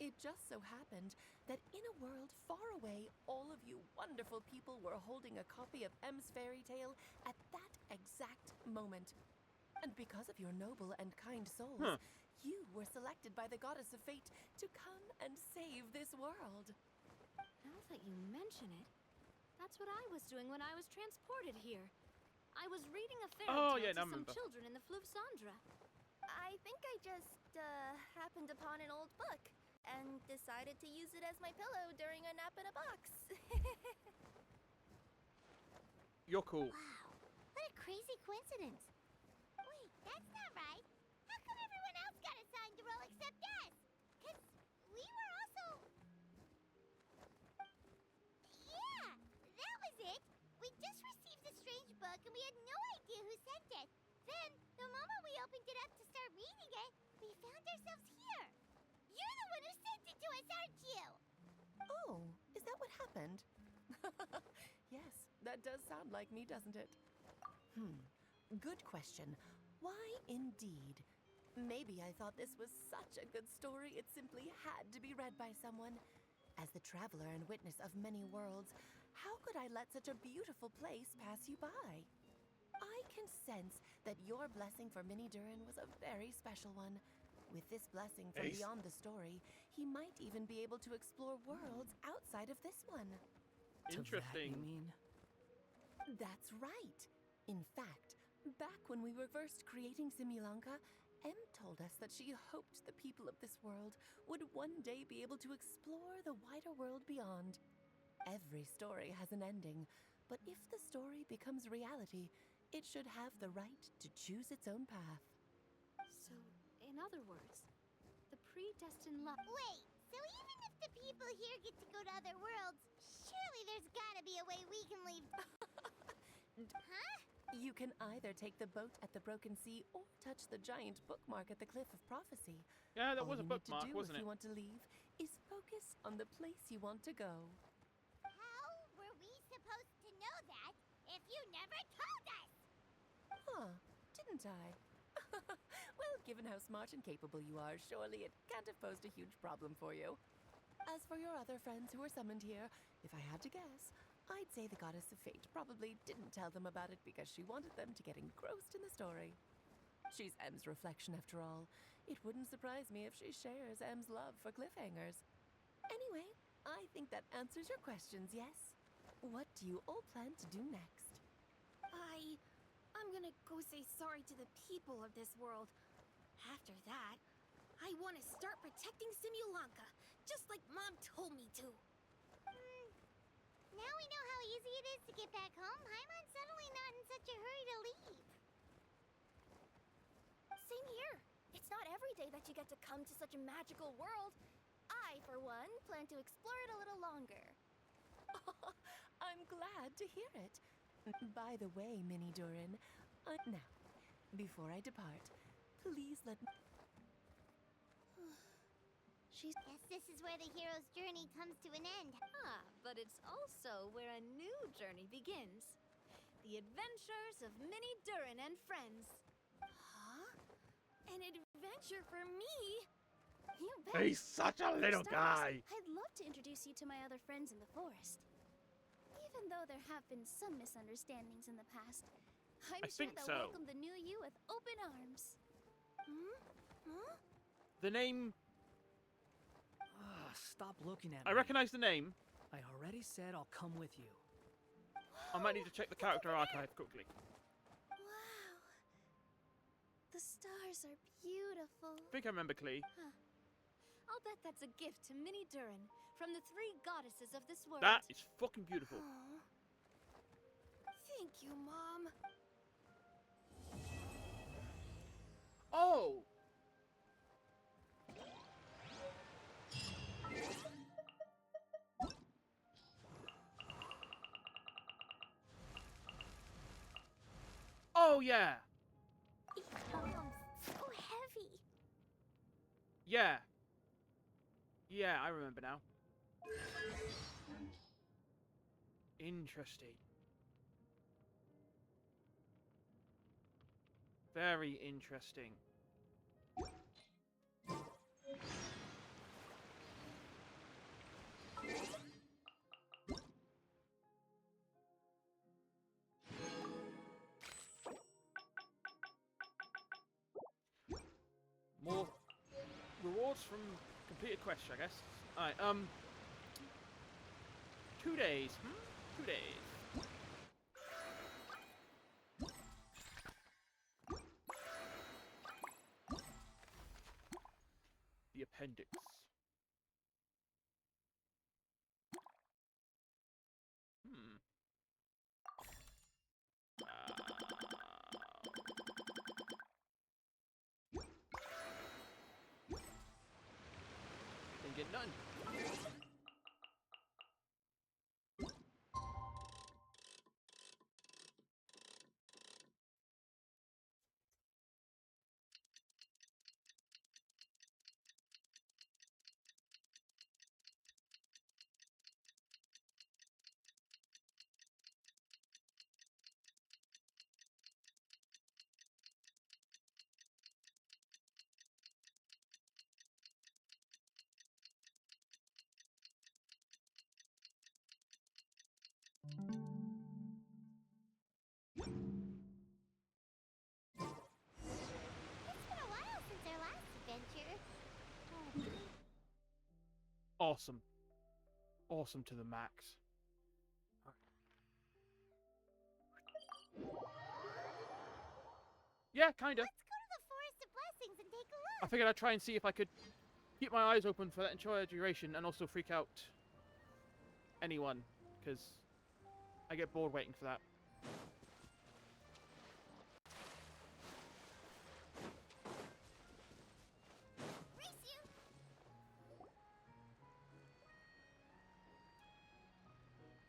it just so happened that in a world far away, all of you wonderful people were holding a copy of M's fairy tale at that exact moment. And because of your noble and kind souls, you were selected by the goddess of fate to come and save this world. Now that you mention it, that's what I was doing when I was transported here. I was reading a fairy tale to some children in the Fluvsandra. I think I just, happened upon an old book and decided to use it as my pillow during a nap in a box. You're cool. Wow, what a crazy coincidence. Wait, that's not right. How come everyone else got assigned to roll except us? Because we were also... Yeah, that was it. We just received a strange book and we had no idea who sent it. Then, the moment we opened it up to start reading it, we found ourselves here. You're the one who sent it to us, aren't you? Oh, is that what happened? Yes, that does sound like me, doesn't it? Good question. Why indeed? Maybe I thought this was such a good story it simply had to be read by someone. As the traveler and witness of many worlds, how could I let such a beautiful place pass you by? I can sense that your blessing for Mini Durin was a very special one. With this blessing from beyond the story, he might even be able to explore worlds outside of this one. Interesting. To that, you mean? That's right. In fact, back when we were first creating Simulanka, Em told us that she hoped the people of this world would one day be able to explore the wider world beyond. Every story has an ending, but if the story becomes reality, it should have the right to choose its own path. So, in other words, the predestined love. Wait, so even if the people here get to go to other worlds, surely there's gotta be a way we can leave. Huh? You can either take the boat at the Broken Sea or touch the giant bookmark at the Cliff of Prophecy. Yeah, that All was a you need to bookmark, do wasn't if it? you want to leave is focus on the place you want to go. How were we supposed to know that if you never told us? Huh, didn't I? Well, given how smart and capable you are, surely it can't have posed a huge problem for you. As for your other friends who were summoned here, if I had to guess, I'd say the Goddess of Fate probably didn't tell them about it because she wanted them to get engrossed in the story. She's Em's reflection, after all. It wouldn't surprise me if she shares Em's love for cliffhangers. Anyway, I think that answers your questions, yes? What do you all plan to do next? I'm gonna go say sorry to the people of this world. After that, I want to start protecting Simulanka, just like Mom told me to. Now we know how easy it is to get back home. Paimon's suddenly not in such a hurry to leave. Same here. It's not every day that you get to come to such a magical world. I, for one, plan to explore it a little longer. I'm glad to hear it. By the way, Mini Durin, now, before I depart, please let me... Guess this is where the hero's journey comes to an end. Ah, but it's also where a new journey begins. The adventures of Minnie Durin and friends. Huh? An adventure for me? You bet. He's such a For little starters, guy. I'd love to introduce you to my other friends in the forest. Even though there have been some misunderstandings in the past, I'm I sure think they'll so. welcome the new you with open arms. Hmm? Huh? The name... Stop looking at I me. recognize the name. I already said I'll come with you. I might need to check the character archive quickly. Wow. The stars are beautiful. I think I remember Klee. Huh. I'll bet that's a gift to Minnie Durin from the three goddesses of this world. That is fucking beautiful. Aw. Thank you, Mom. Oh! Oh, yeah! So heavy. Yeah. Yeah, I remember now. Interesting. Very interesting. More rewards from completed quests, I guess. Alright, 2 days. 2 days. The appendix. Didn't get none. It's been a while since our last adventure. Awesome. Awesome to the max. Yeah, kinda. Let's go to the Forest of Blessings and take a I look. figured I'd try and see if I could keep my eyes open for that entire duration and also freak out anyone, because I get bored waiting for that.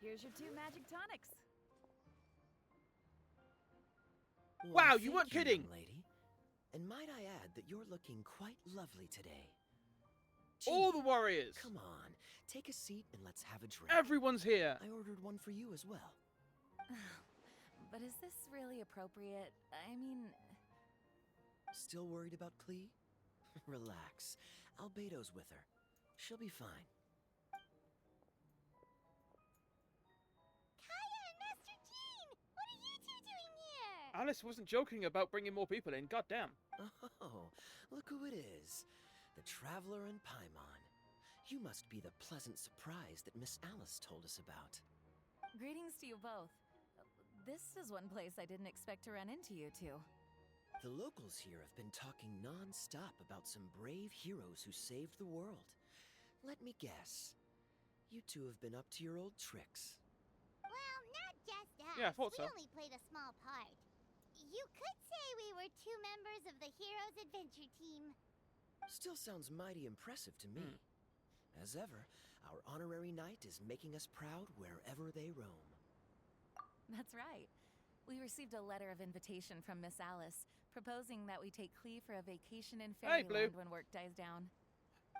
Here's your 2 magic tonics. Wow, Well, you weren't thank kidding! young lady. And might I add that you're looking quite lovely today. All Gee, the warriors! Come on, take a seat and let's have a drink. Everyone's here! I ordered one for you as well. But is this really appropriate? I mean... Still worried about Klee? Relax. Albedo's with her. She'll be fine. Kaya and Master Jean! What are you two doing here? Alice wasn't joking about bringing more people in, goddamn. Oh, look who it is. The Traveler and Paimon. You must be the pleasant surprise that Miss Alice told us about. Greetings to you both. This is one place I didn't expect to run into you two. The locals here have been talking non-stop about some brave heroes who saved the world. Let me guess. You two have been up to your old tricks. Well, not just us. Yeah, I thought so. We only played a small part. You could say we were 2 members of the Heroes Adventure Team. Still sounds mighty impressive to me. As ever, our honorary knight is making us proud wherever they roam. That's right. We received a letter of invitation from Miss Alice, proposing that we take Klee for a vacation in Hey, Blue. Fairyland when work dies down.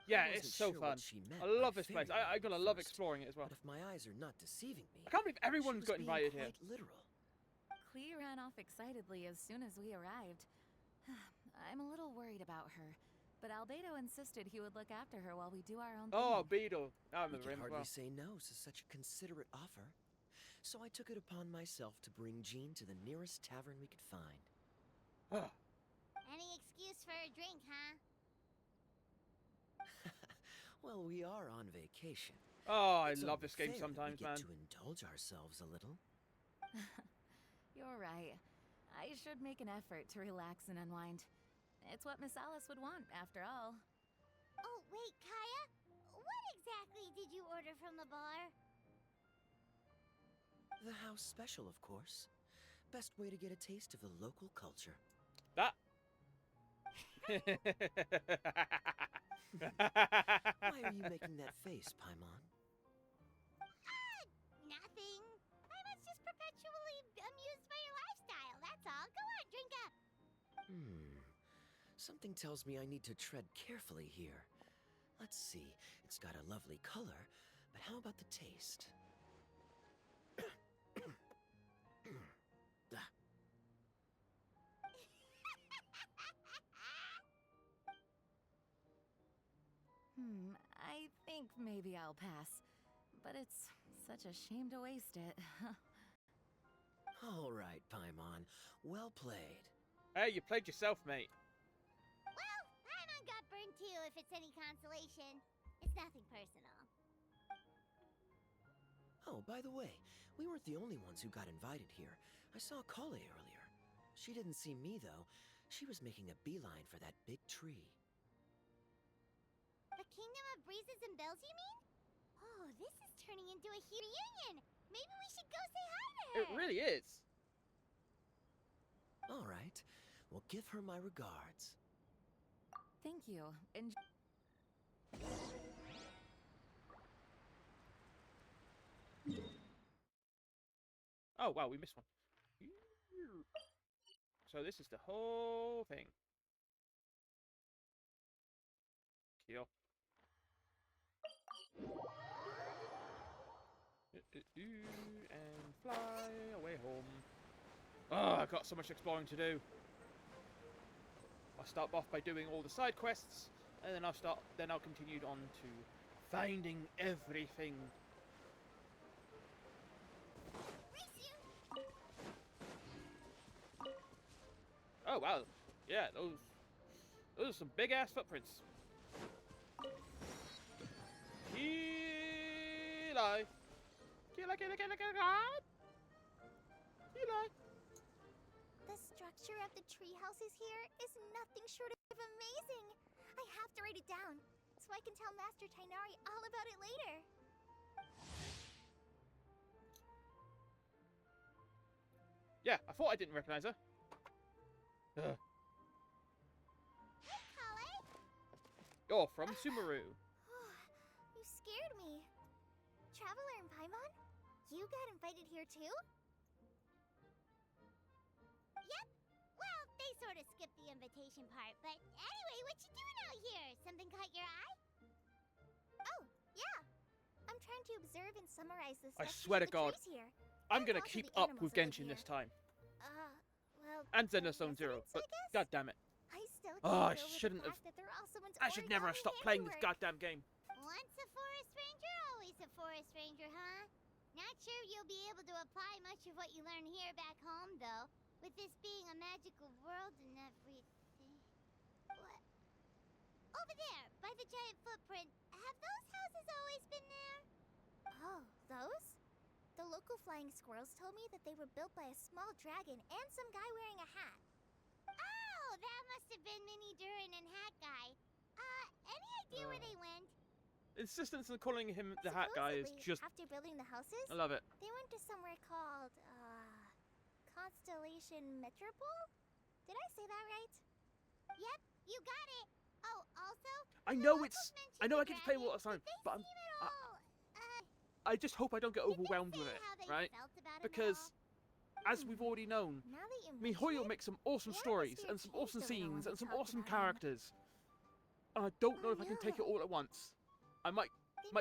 Yeah, I it's wasn't so sure fun. what she meant I by love this place. fairyland I'm gonna at love first, exploring it as well. But if my eyes are not deceiving me, I can't believe everyone's she was got being invited here. quite literal. Klee ran off excitedly as soon as we arrived. I'm a little worried about her, but Albedo insisted he would look after her while we do our own Oh, thing. Beetle. I We remember could him as hardly well. say no to such a considerate offer. So I took it upon myself to bring Jean to the nearest tavern we could find. Any excuse for a drink, huh? Well, we are on vacation. Oh, I It's love only this game fair that sometimes, we get man. to indulge ourselves a little. You're right. I should make an effort to relax and unwind. It's what Miss Alice would want, after all. Oh, wait, Kaya? What exactly did you order from the bar? The house special, of course. Best way to get a taste of the local culture. That. Why are you making that face, Paimon? Nothing. I was just perpetually amused by your lifestyle, that's all. Go on, drink up. Something tells me I need to tread carefully here. Let's see. It's got a lovely color, but how about the taste? Ah, I think maybe I'll pass. But it's such a shame to waste it. all right, Paimon. Well played. Hey, you played yourself, mate. Well, Paimon got burned too, if it's any consolation. It's nothing personal. Oh, by the way, we weren't the only ones who got invited here. I saw Kale earlier. She didn't see me, though. She was making a beeline for that big tree. The Kingdom of Breezes and Bells, you mean? Oh, this is turning into a huge reunion. Maybe we should go say hi to her. It really is. All right. Well, give her my regards. Thank you. Oh, wow, we missed one. So this is the whole thing. Kill. And fly away home. Oh, I've got so much exploring to do. I'll start off by doing all the side quests, and then I'll continue on to finding everything. Oh wow, yeah, those are some big ass footprints. Eli. Eli. The structure of the tree houses here is nothing short of amazing. I have to write it down so I can tell Master Tainari all about it later. Yeah, I thought I didn't recognize her. Ugh. Hey, Kale! You're from Sumeru. You scared me. Traveler in Paimon? You got invited here too? Yep. Well, they sort of skipped the invitation part, but anyway, what you doing out here? Something caught your eye? Oh, yeah. I'm trying to observe and summarize the I structures swear of to the God, trees here. I'm And gonna also keep the up animals with that live Genshin here. this time. Well, And the Zenith Zone Zero, residents, but I guess? god damn it. I still Oh, can't I get over shouldn't the have. fact that there also wants I should never have origami stopped playing this handiwork. goddamn game. Once a forest ranger, always a forest ranger, huh? Not sure you'll be able to apply much of what you learn here back home, though, with this being a magical world and everything. What? Over there, by the giant footprint. Have those houses always been there? Oh, those? The local flying squirrels told me that they were built by a small dragon and some guy wearing a hat. Oh, that must have been Mini Durin and Hat Guy. Any idea where they went? Insistence on calling him the Hat Guy is Supposedly, just. after building the houses, I love it. they went to somewhere called, Constellation Metropole? Did I say that right? Yep, you got it. Oh, also, I know it's. I know I get to play all the time, but I just hope I don't get overwhelmed with it, right? Because, as we've already known, now that you Mihoyo makes some awesome stories and some awesome scenes and some awesome characters. And I don't know if I can take it all at once. I might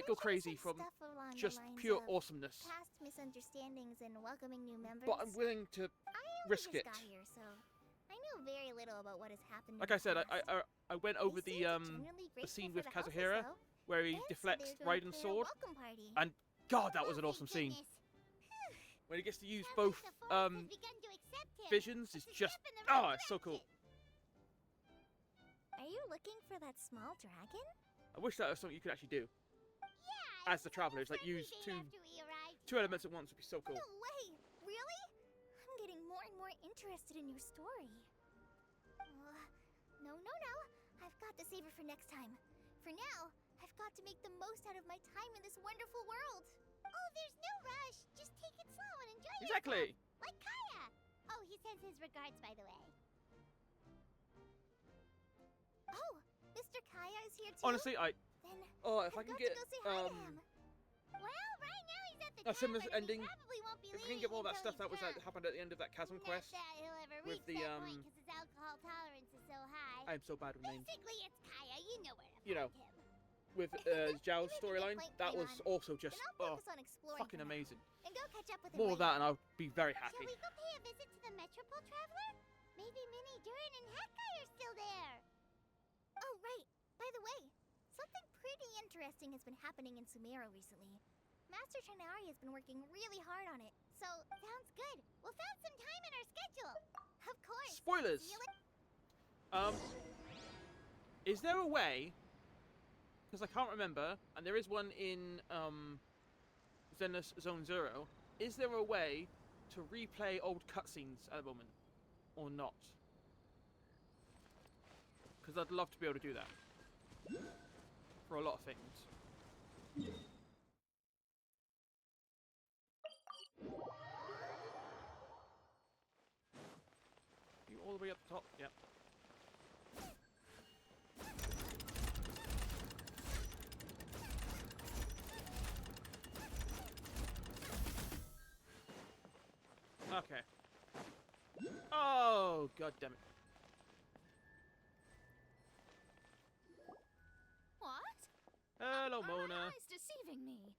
go crazy from stuff along the just lines pure of awesomeness. past misunderstandings and welcoming new members. But I'm willing to risk I it. just got here, so I know very little about what has happened. Like I said, I went over the scene with Kazuhira where he deflects Raiden's sword, and God, that was an awesome scene. When he gets to use both visions, is just it's so cool. Are you looking for that small dragon? I wish that was something you could actually do. As the travelers, like use two elements at once would be so cool. No way! Really? I'm getting more and more interested in your story. No. I've got to save it for next time. For now, I've got to make the most out of my time in this wonderful world. Oh, there's no rush. Just take it slow and enjoy Exactly. yourself. Like Kaya. Oh, he sends his regards, by the way. Oh, Mr. Kaya is here too? Honestly, Then if I I've can got get to go say hi to him. Well, right now he's at the a similar tavern, and he ending, probably won't be if we can leaving get all that until stuff that was he's happened at the end of that chasm Not quest that he'll ever with reach the that point because his alcohol tolerance is so high. I'm so bad with names. Basically, it's Kaya. You know where to You know, find him. with Zhao's storyline, that was also just Focus on exploring fucking for now. amazing. And go catch up with him More of later. that, and I'll be very Shall happy. we go pay a visit to the Metropole Traveler? Maybe Mini Durin and Hat Guy are still there. Oh, right. By the way, something pretty interesting has been happening in Sumeru recently. Master Tainari has been working really hard on it, so sounds good. We'll find some time in our schedule. Of course. Spoilers. See you later. Is there a way? Because I can't remember, and there is one in Zenith Zone Zero. Is there a way to replay old cutscenes at the moment, or not? Because I'd love to be able to do that for a lot of things. You all the way up the top? Yep. Okay. Oh, god damn it. What? Hello, Are Mona. my eyes deceiving me?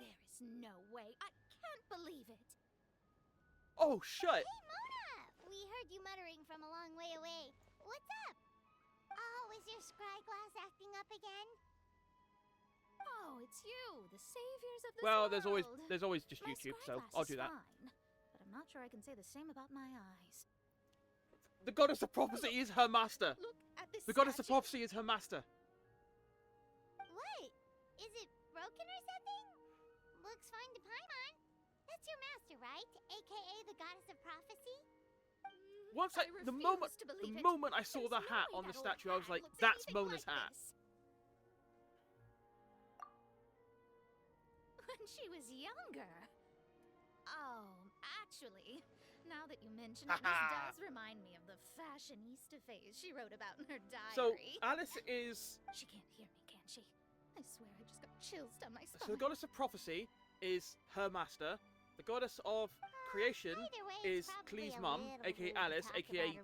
There is no way. I can't believe it. Oh, shit. Hey, Mona! We heard you muttering from a long way away. What's up? Oh, is your scry glass acting up again? Oh, it's you, the saviors of this Well, world. there's always just My YouTube, scry so glass I'll is do that. Fine, but I'm not sure I can say the same about my eyes. The goddess of prophecy is her master. Look at this The goddess of statue. prophecy is her master. What? Is it broken or something? Looks fine to Paimon. That's your master, right? AKA the goddess of prophecy? once the moment I saw the hat on the statue, I was like, that's Mona's hat. When she was younger. Oh, actually, now that you mention it, this does remind me of the fashionista phase she wrote about in her diary. So Alice is. She can't hear me, can she? I swear I just got chills down my spine. So the goddess of prophecy is her master. The goddess of creation is Clee's mum, aka Alice, aka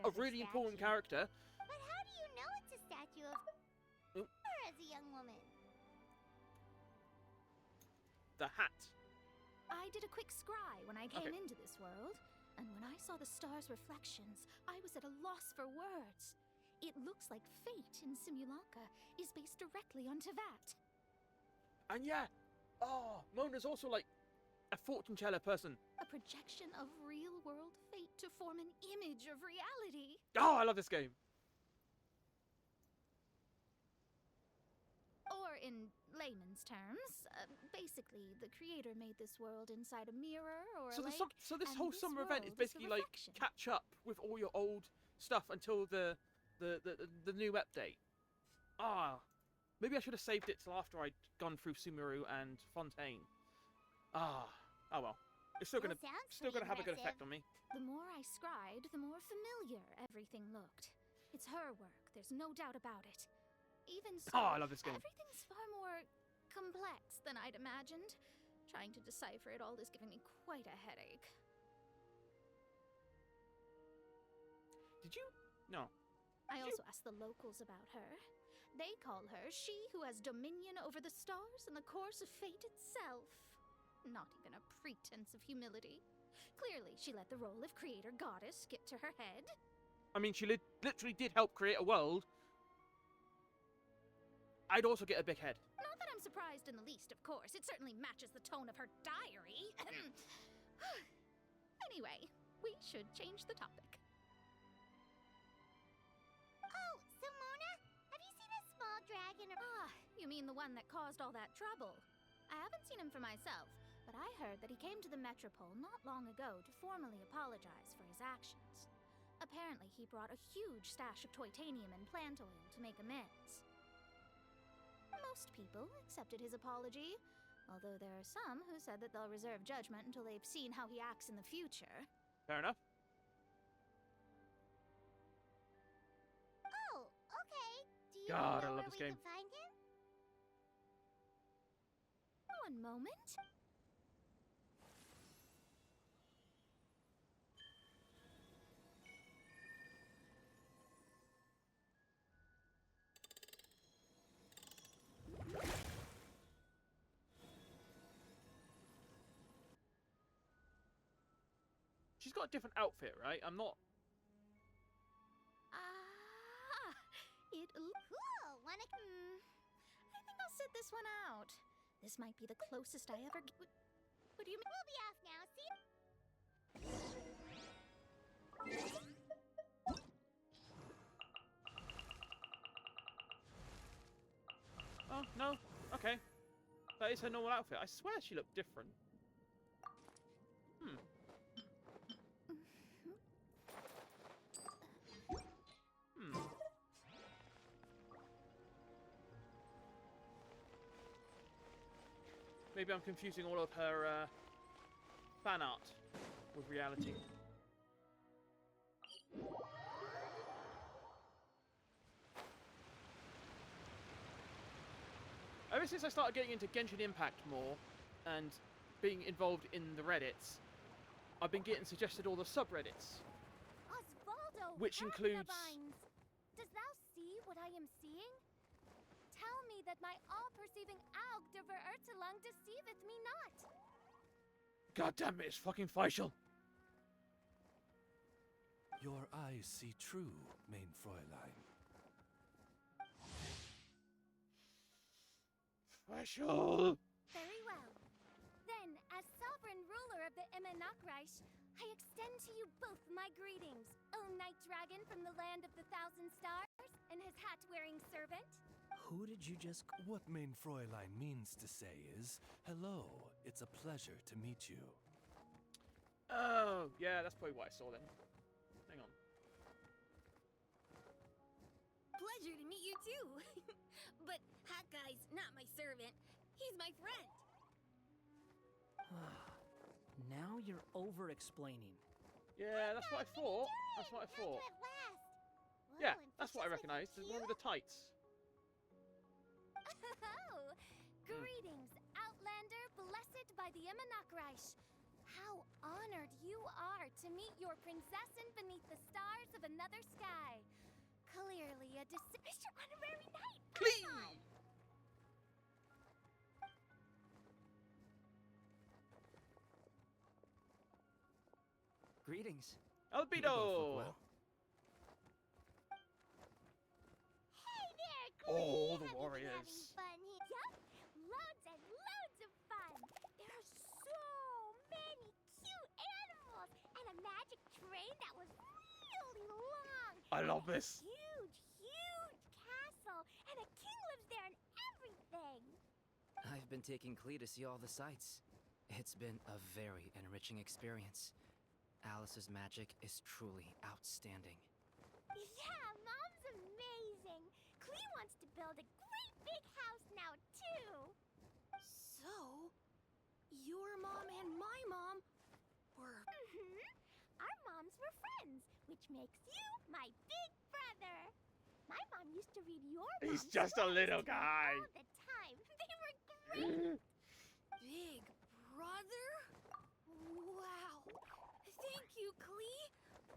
a really important character. But how do you know it's a statue of her as a young woman? The hat. I did a quick scry when I came into this world, and when I saw the star's reflections, I was at a loss for words. It looks like fate in Simulanka is based directly on Tevat. And yeah, Mona's also like a fortune teller person. A projection of real-world fate to form an image of reality. Oh, I love this game. Or in layman's terms, basically, the creator made this world inside a mirror or a lake. So this whole summer event is basically like catch up with all your old stuff until the new update. Maybe I should have saved it till after I'd gone through Sumeru and Fontaine. Oh well. It's still gonna have a good effect on me. The more I scried, the more familiar everything looked. It's her work, there's no doubt about it. Even so, I love this game. Everything's far more complex than I'd imagined. Trying to decipher it all is giving me quite a headache. Did you? No. I also asked the locals about her. They call her she who has dominion over the stars and the course of fate itself. Not even a pretense of humility. Clearly, she let the role of creator goddess get to her head. I mean, she literally did help create a world. I'd also get a big head. Not that I'm surprised in the least, of course. It certainly matches the tone of her diary. Anyway, we should change the topic. Oh, so Mona, have you seen a small dragon? You mean the one that caused all that trouble? I haven't seen him for myself, but I heard that he came to the Metropole not long ago to formally apologize for his actions. Apparently, he brought a huge stash of Toitanium and plant oil to make amends. Most people accepted his apology, although there are some who said that they'll reserve judgment until they've seen how he acts in the future. Fair enough. Oh, okay. Do you God, I know love where this we game. can find him? One moment. She's got a different outfit, right? I'm not. Cool. Wanna? I think I'll sit this one out. This might be the closest I ever get. What do you mean? We'll be off now. See? Oh no. Okay. That is her normal outfit. I swear she looked different. Maybe I'm confusing all of her fan art with reality. Ever since I started getting into Genshin Impact more and being involved in the Reddits, I've been getting suggested all the subreddits. Osvaldo, which includes... Does thou see what I am seeing? Tell me that my all-perceiving Aug de Verurtelang deceiveth me not. God damn it, it's fucking facial. Your eyes see true, main Fräulein. Facial! Very well. Then, as sovereign ruler of the Emenakreich, I extend to you both my greetings, O Night Dragon from the land of the Thousand Stars, and his hat-wearing servant. Who did you just... What main Fräulein means to say is, hello, it's a pleasure to meet you. Oh, yeah, that's probably what I saw then. pleasure to meet you too. But Hakkai's not my servant. He's my friend. Now you're over-explaining. Yeah, that's what I thought. That's what I thought. Yeah, that's what I recognised. The one with the tights. Oh, greetings, Outlander blessed by the Imanakreich. How honored you are to meet your princessin beneath the stars of another sky. Clearly a Mr. Honorary Knight. Please. Greetings. Albedo! Well. Hey there, Oh, the Have you been warriors. having fun here? Yup, loads and loads of fun. There are so many cute animals and a magic train that was really long. I and love a this. Huge, huge castle, and a king lives there and everything. I've been taking Klee to see all the sights. It's been a very enriching experience. Alice's magic is truly outstanding. Yeah, Mom's amazing. Klee wants to build a great big house now, too. So, your mom and my mom were... Our moms were friends, which makes you my big brother. My mom used to read your He's mom's just a stories little to me guy. all the time. They were great. Big brother? Wow. Thank you, Klee.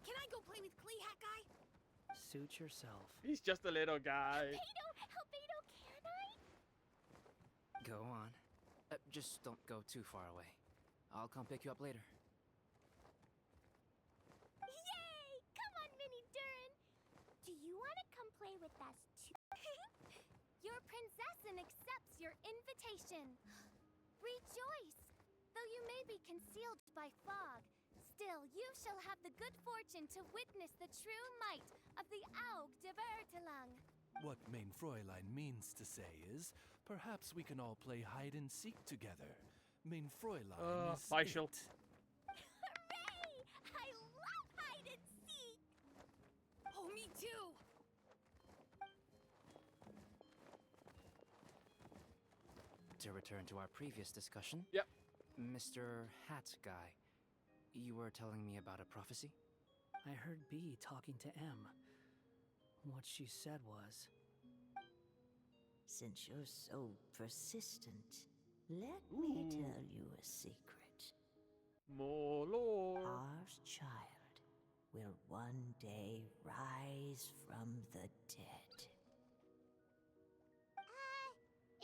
Can I go play with Klee, Hakkai? Suit yourself. He's just a little guy. Albedo, can I? Go on. Just don't go too far away. I'll come pick you up later. Yay! Come on, Mini Durin. Do you want to come play with us too? Your princessin accepts your invitation. Rejoice! Though you may be concealed by fog, still you shall have the good fortune to witness the true might of the Aug de Vertelang. What Main Fräulein means to say is, perhaps we can all play hide and seek together. Main Fräulein is Facial. it. Hooray! I love hide and seek. Oh, me too! To return to our previous discussion. Yep. Mr. Hat Guy, you were telling me about a prophecy? I heard B talking to M. What she said was... Since you're so persistent, let me tell you a secret. More lore. Our child will one day rise from the dead.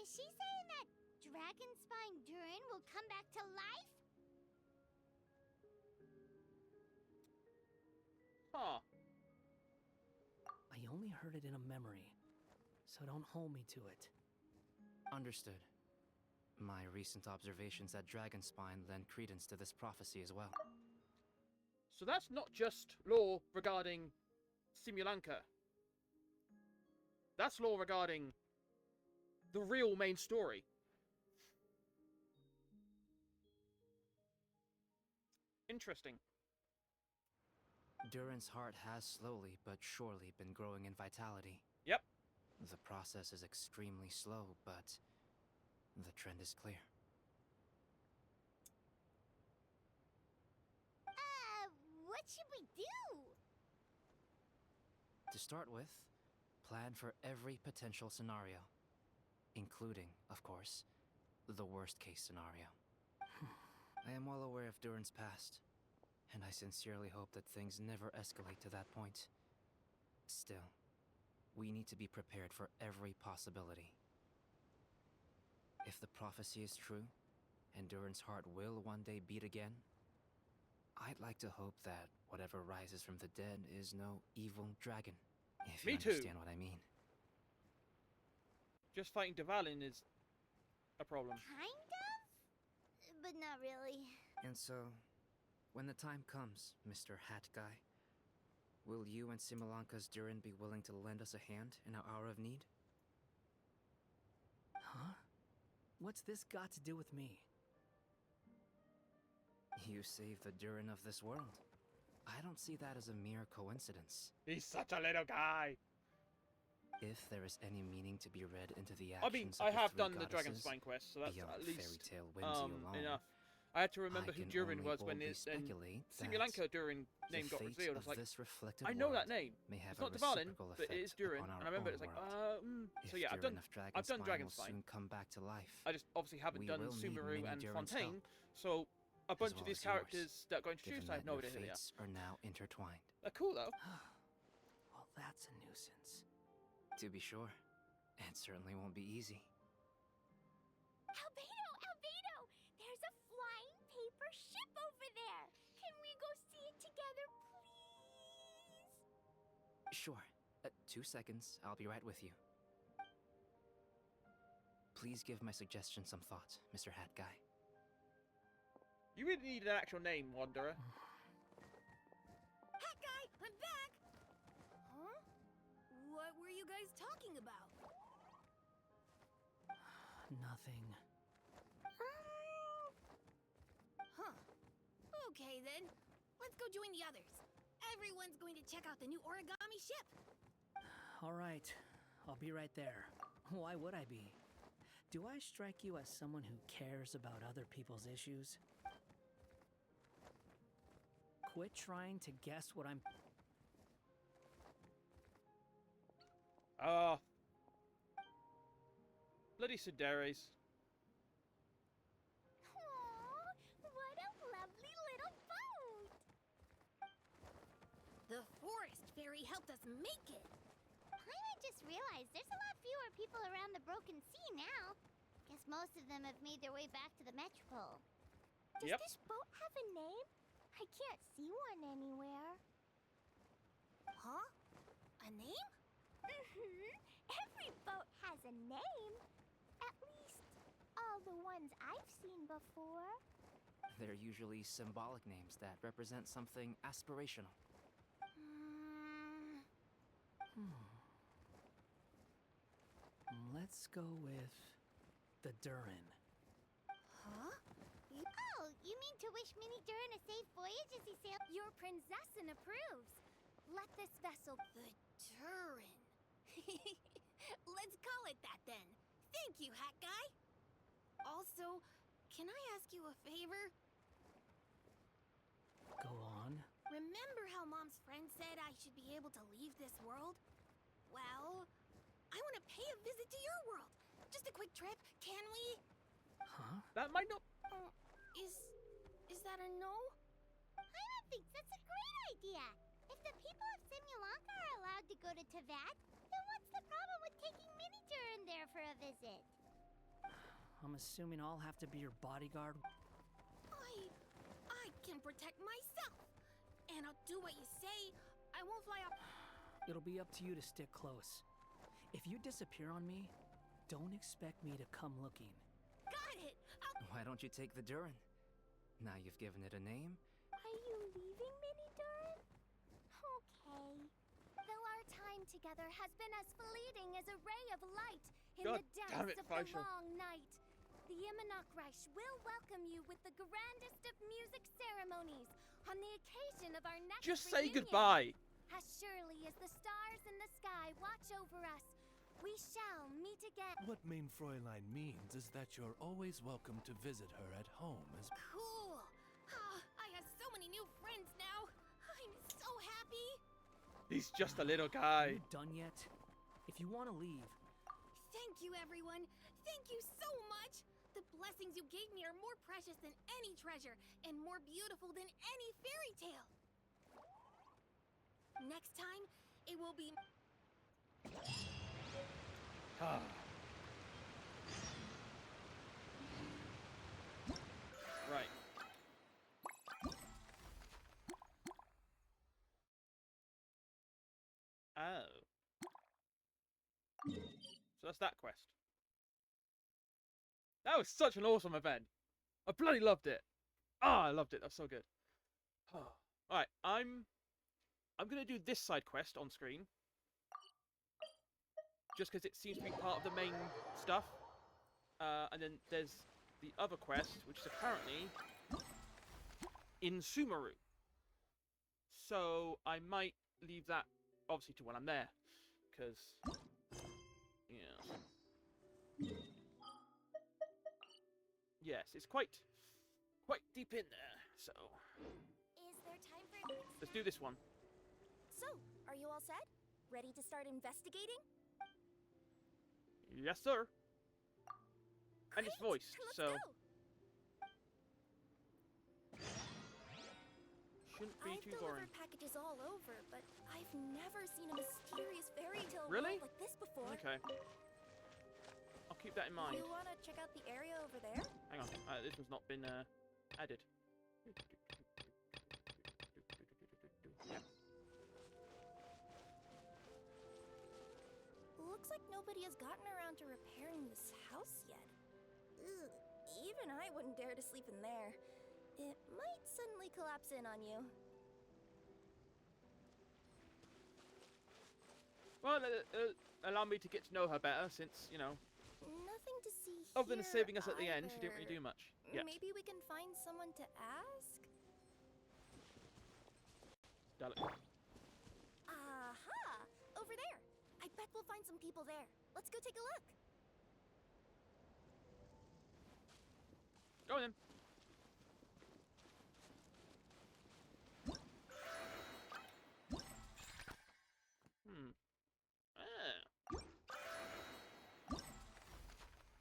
Is she saying that Dragon Spine Durin will come back to life? Huh. I only heard it in a memory, so don't hold me to it. Understood. My recent observations at Dragonspine lend credence to this prophecy as well. So that's not just lore regarding Simulanka. That's lore regarding the real main story. Interesting. Durin's heart has slowly but surely been growing in vitality. Yep. The process is extremely slow, but the trend is clear. What should we do? To start with, plan for every potential scenario, including, of course, the worst-case scenario. I am well aware of Durin's past, and I sincerely hope that things never escalate to that point. Still, we need to be prepared for every possibility. If the prophecy is true, and Durin's heart will one day beat again, I'd like to hope that whatever rises from the dead is no evil dragon, if you Me too. understand what I mean. Just fighting Dvalin is a problem. Kind of? But not really. And so, when the time comes, Mr. Hat Guy, will you and Simulanka's Durin be willing to lend us a hand in our hour of need? Huh? What's this got to do with me? You saved the Durin of this world. I don't see that as a mere coincidence. He's such a little guy. If there is any meaning to be read into the I mean, actions I of the have three done the Dragon goddesses, Spine quest, so that's beyond at fairy least tale whimsy alone, enough. I had to remember I who can Durin only was when boldly then speculate Simulanka that Durin name the got fate revealed. I of was like, this reflected I know world that name. may have It's a not Dvalin, reciprocal but it is effect Durin. upon our And I remember own it's like, world. so If yeah, Durin of I've done Dragonspine will Dragonspine. soon come back to life, I just obviously haven't we done will need Sumeru many and Durin's Fontaine, help, so a bunch as of well these as yours, characters that got introduced, given I have that no your idea who they are. fates are now intertwined. They're cool though. Well, that's a nuisance. To be sure, it certainly won't be easy. Albedo! Albedo! There's a flying paper ship over there! Can we go see it together, please? Sure. 2 seconds, I'll be right with you. Please give my suggestion some thought, Mr. Hat Guy. You really need an actual name, Wanderer. Hat guy, I'm back! Huh? What were you guys talking about? Nothing. Huh. Okay then. Let's go join the others. Everyone's going to check out the new origami ship. All right, I'll be right there. Why would I be? Do I strike you as someone who cares about other people's issues? Quit trying to guess what I'm... Bloody Sedares. Aww, what a lovely little boat! The forest fairy helped us make it. I just realized there's a lot fewer people around the Broken Sea now. Guess most of them have made their way back to the Metropole. Does Yep. this boat have a name? I can't see one anywhere. Huh? A name? Every boat has a name. At least, all the ones I've seen before. They're usually symbolic names that represent something aspirational. Let's go with the Durin. Huh? Oh, you mean to wish Minnie Durin a safe voyage as he sails? Your princessin approves. Let this vessel... The Turin. Let's call it that then. Thank you, Hat Guy. Also, can I ask you a favor? Go on. Remember how Mom's friend said I should be able to leave this world? Well, I want to pay a visit to your world. Just a quick trip, can we? Huh? That might not... Is that a no? Paimon thinks that's a great idea. If the people of Simulanka are allowed to go to Teyvat, then what's the problem with taking Minnie Durin there for a visit? I'm assuming I'll have to be your bodyguard. I can protect myself. And I'll do what you say. I won't fly up. It'll be up to you to stick close. If you disappear on me, don't expect me to come looking. Got it! Why don't you take the Durin? Now you've given it a name. Are you leaving, Minnie Durin? Okay. Though our time together has been as fleeting as a ray of light in God the depths damn it, of the Faisal. long night, the Imanakreich will welcome you with the grandest of music ceremonies on the occasion of our next Just say reunion. goodbye. As surely as the stars in the sky watch over us, we shall meet again. What Main Fräulein means is that you're always welcome to visit her at home as... Cool! Ah, I have so many new friends now. I'm so happy. He's just a little guy. You done yet? If you want to leave... Thank you, everyone. Thank you so much. The blessings you gave me are more precious than any treasure and more beautiful than any fairy tale. Next time, it will be... Right. Oh. So that's that quest. That was such an awesome event. I bloody loved it. Ah, I loved it. That's so good. Alright, I'm gonna do this side quest on screen. Just because it seems to be part of the main stuff. And then there's the other quest, which is apparently in Sumeru. So I might leave that, obviously, to when I'm there. Because yes, it's quite deep in there. So Is there time for... let's do this one. So, are you all set? Ready to start investigating? Yes, sir. And it's voiced, Let's so go. shouldn't be I've too boring. delivered packages all over, but I've never seen a mysterious fairy tale Really? world like this before. Okay. I'll keep that in mind. You wanna check out the area over there? Hang on, this one's not been added. Yeah. Looks like nobody has gotten around to repairing this house yet. Ugh, even I wouldn't dare to sleep in there. It might suddenly collapse in on you. Well, allow me to get to know her better, since, you know, Nothing to see here. other than saving us at the end, she didn't really do either. much. Yet. Maybe we can find someone to ask? Aha! Over there! I bet we'll find some people there. Let's go take a look. Go on then.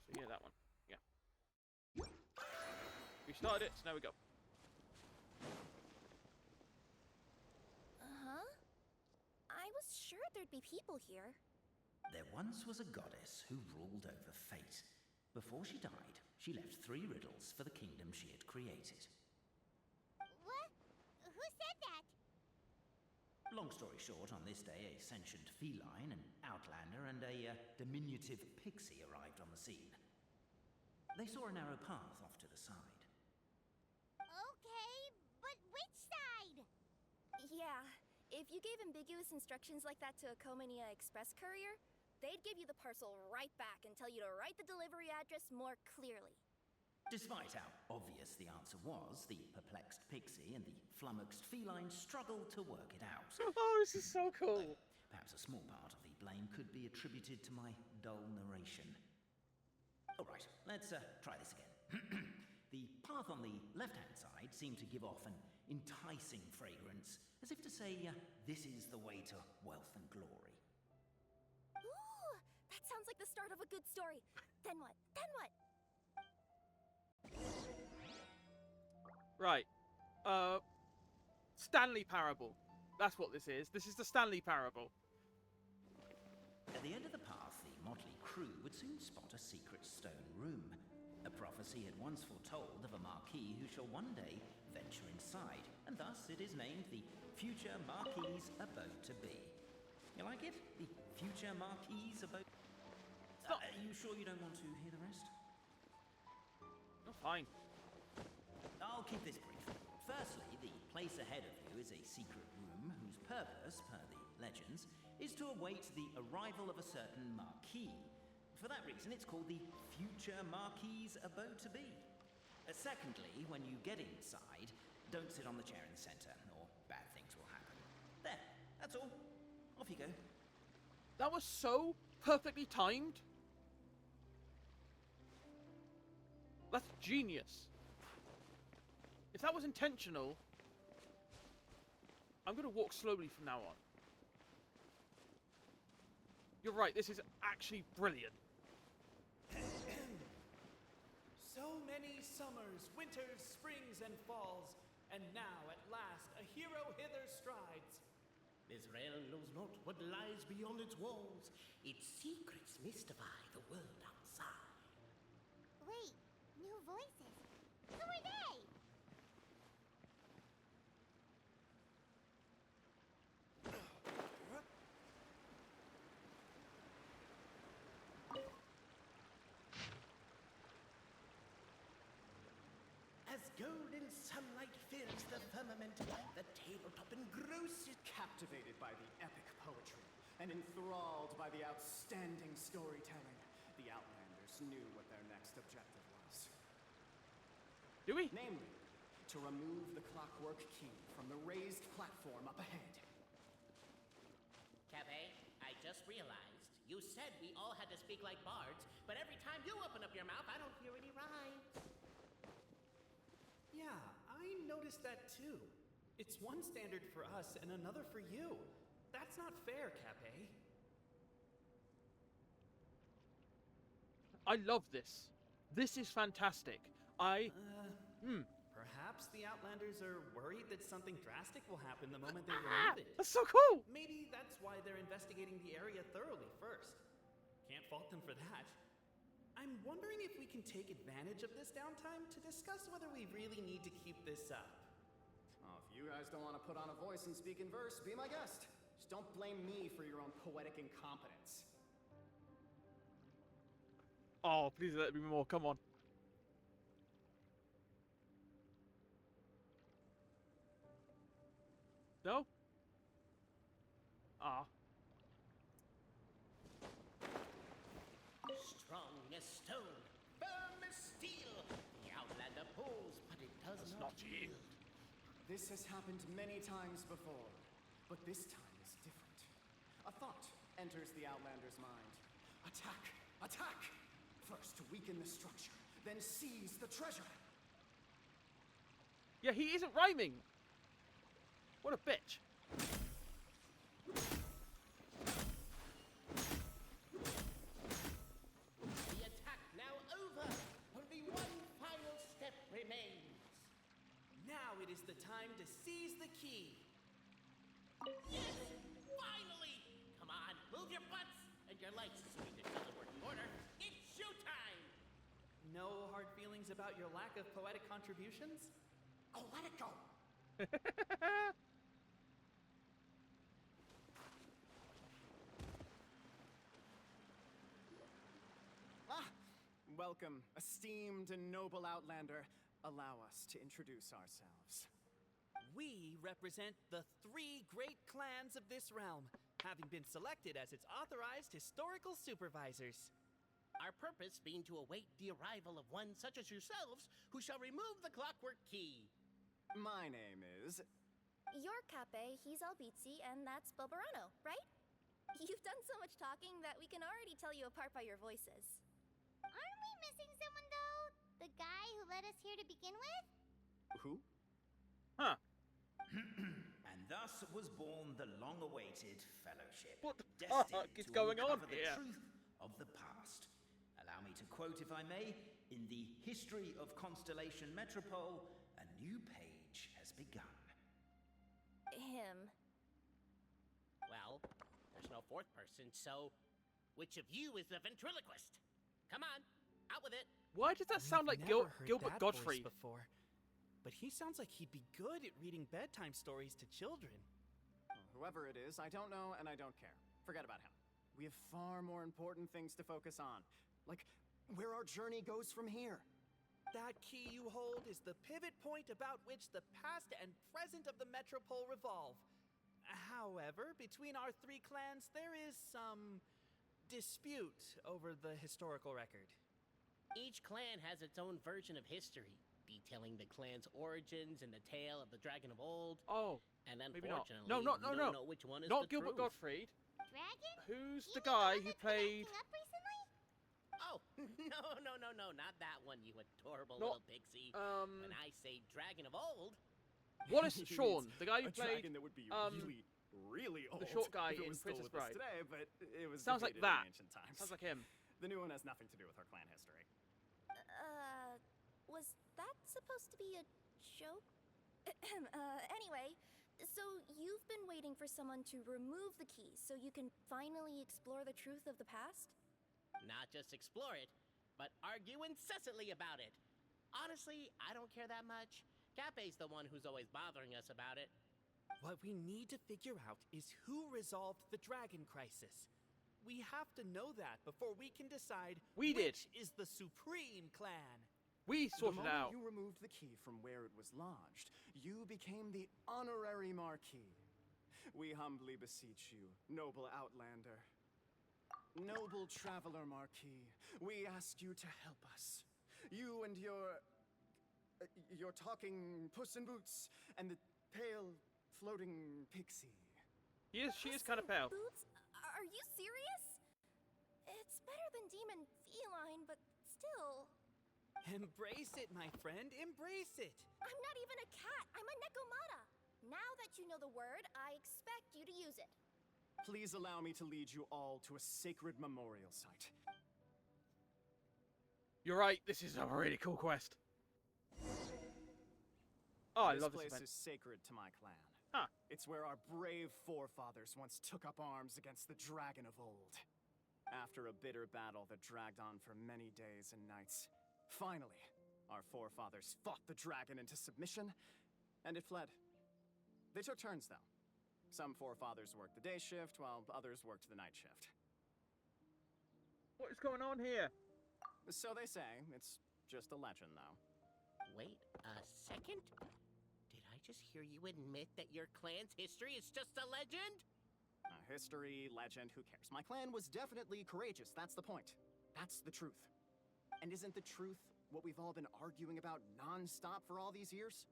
So yeah, that one. Yeah. We started it, so now we go. Uh-huh. I was sure there'd be people here. There once was a goddess who ruled over fate. Before she died, she left 3 riddles for the kingdom she had created. What? Who said that? Long story short, on this day, a sentient feline, an outlander, and a diminutive pixie arrived on the scene. They saw a narrow path off to the side. Okay, but which side? Yeah, if you gave ambiguous instructions like that to a Comania Express courier, they'd give you the parcel right back and tell you to write the delivery address more clearly. Despite how obvious the answer was, the perplexed pixie and the flummoxed feline struggled to work it out. Oh, this is so cool. Perhaps a small part of the blame could be attributed to my dull narration. All right, let's try this again. The path on the left-hand side seemed to give off an enticing fragrance, as if to say, this is the way to wealth and glory. Ooh, that sounds like the start of a good story. Then what? Then what? Right. Stanley Parable. That's what this is. This is the Stanley Parable. At the end of the path, the motley crew would soon spot a secret stone room. A prophecy had once foretold of a marquis who shall one day venture inside, and thus it is named the Future Marquis's Abode to Be. You like it? The Future Marquis's Abode... are you sure you don't want to hear the rest? Oh, fine. I'll keep this brief. Firstly, the place ahead of you is a secret room whose purpose, per the legends, is to await the arrival of a certain marquis. For that reason, it's called the Future Marquis's Abode to Be. Secondly, when you get inside, don't sit on the chair in the center, or bad things will happen. There, that's all. Off you go. That was so perfectly timed. That's genius. If that was intentional, I'm going to walk slowly from now on. You're right, this is actually brilliant. So many summers, winters, springs, and falls, and now at last a hero hither strides. This realm knows not what lies beyond its walls. Its secrets mystify the world outside. Wait, new voices. Who are they? As golden sunlight fills the firmament, the tabletop engrosses. Captivated by the epic poetry and enthralled by the outstanding storytelling, the Outlanders knew what their next objective was. Do we? Namely, to remove the Clockwork King from the raised platform up ahead. Cafe, I just realized you said we all had to speak like bards, but every time you open up your mouth, I don't hear any rhymes. Yeah, I noticed that too. It's one standard for us and another for you. That's not fair, Cape. I love this. This is fantastic. Perhaps the Outlanders are worried that something drastic will happen the moment they remove it. That's so cool! Maybe that's why they're investigating the area thoroughly first. Can't fault them for that. I'm wondering if we can take advantage of this downtime to discuss whether we really need to keep this up. Oh, if you guys don't want to put on a voice and speak in verse, be my guest. Just don't blame me for your own poetic incompetence. Oh, please let me more. Come on. No? Ah. Strong as stone, firm as steel. The Outlander pulls, but it does not yield. This has happened many times before, but this time is different. A thought enters the Outlander's mind. Attack! Attack! First weaken the structure, then seize the treasure. Yeah, he isn't rhyming. What a bitch. The attack now over. Only one final step remains. Now it is the time to seize the key. Yes! Finally! Come on, move your butts and your legs so we can tell the working order. It's showtime! No hard feelings about your lack of poetic contributions? Oh, let it go! Welcome, esteemed and noble Outlander. Allow us to introduce ourselves. We represent the 3 great clans of this realm, having been selected as its authorized historical supervisors. Our purpose being to await the arrival of one such as yourselves who shall remove the clockwork key. My name is... You're Cape, he's Albizzi, and that's Bobarano, right? You've done so much talking that we can already tell you apart by your voices. Aren't we missing someone, though? The guy who led us here to begin with? Who? Huh. And thus was born the long-awaited fellowship. What the destined fuck is to going on uncover the here? truth of the past. Allow me to quote, if I may, in the history of Constellation Metropole, a new page has begun. Him. Well, there's no fourth person, so which of you is the ventriloquist? Come on, out with it. Why does that sound like Never heard Gilbert that Godfrey? voice before, but he sounds like he'd be good at reading bedtime stories to children. Whoever it is, I don't know and I don't care. Forget about him. We have far more important things to focus on. Like, where our journey goes from here. That key you hold is the pivot point about which the past and present of the Metropole revolve. However, between our 3 clans, there is some dispute over the historical record. Each clan has its own version of history, detailing the clan's origins and the tale of the dragon of old. Oh, and maybe not. unfortunately, No, we don't know which one is not the Gilbert truth. Gottfried. Dragon? Who's the guy who played? Up recently? Oh, no, not that one, you adorable Not, little pixie. When I say dragon of old... Wallace He Shawn, means the guy who a played dragon that would be really old. the short guy if it in was still Princess with us Bride. today, but it was Sounds like defeated in that. ancient times. Sounds like him. The new one has nothing to do with our clan history. Was that supposed to be a joke? Anyway, so you've been waiting for someone to remove the key so you can finally explore the truth of the past? Not just explore it, but argue incessantly about it. Honestly, I don't care that much. Cape's the one who's always bothering us about it. What we need to figure out is who resolved the dragon crisis. We have to know that before we can decide which is the supreme clan. We sorted the moment out. you removed the key from where it was lodged, you became the honorary Marquis. We humbly beseech you, noble Outlander. Noble Traveler Marquis, we ask you to help us. You and your talking Puss in Boots and the pale floating pixie. She is kind of pale. Boots? Are you serious? It's better than demon feline, but still. Embrace it, my friend. Embrace it. I'm not even a cat. I'm a Nekomata. Now that you know the word, I expect you to use it. Please allow me to lead you all to a sacred memorial site. You're right, this is a really cool quest. Oh, I love this place event. is sacred to my clan. Huh. It's where our brave forefathers once took up arms against the dragon of old. After a bitter battle that dragged on for many days and nights, finally, our forefathers fought the dragon into submission, and it fled. They took turns, though. Some forefathers worked the day shift, while others worked the night shift. What is going on here? So they say. It's just a legend, though. Wait a second. Did I just hear you admit that your clan's history is just a legend? History, legend, who cares? My clan was definitely courageous, that's the point. That's the truth. And isn't the truth what we've all been arguing about non-stop for all these years?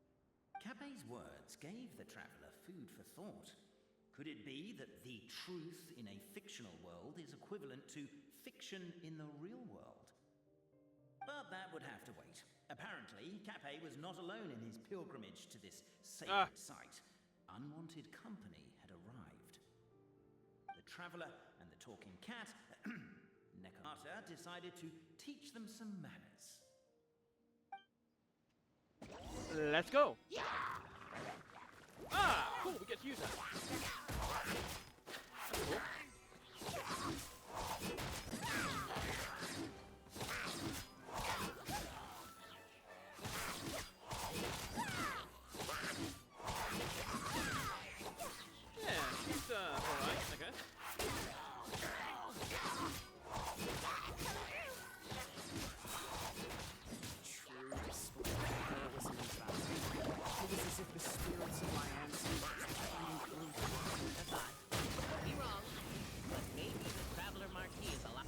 Capet's words gave the traveler food for thought. Could it be that the truth in a fictional world is equivalent to fiction in the real world? But that would have to wait. Apparently, Capet was not alone in his pilgrimage to this sacred site. Unwanted company had arrived. The traveler and the talking cat, Nekomata, decided to teach them some manners. Let's go. Ah, cool, we get to use that. That's cool. Alright, okay. True display of heroism and valor. It was as if the spirits of my ancestors were fighting through. Could be wrong, but maybe the Traveler Marquis is alive.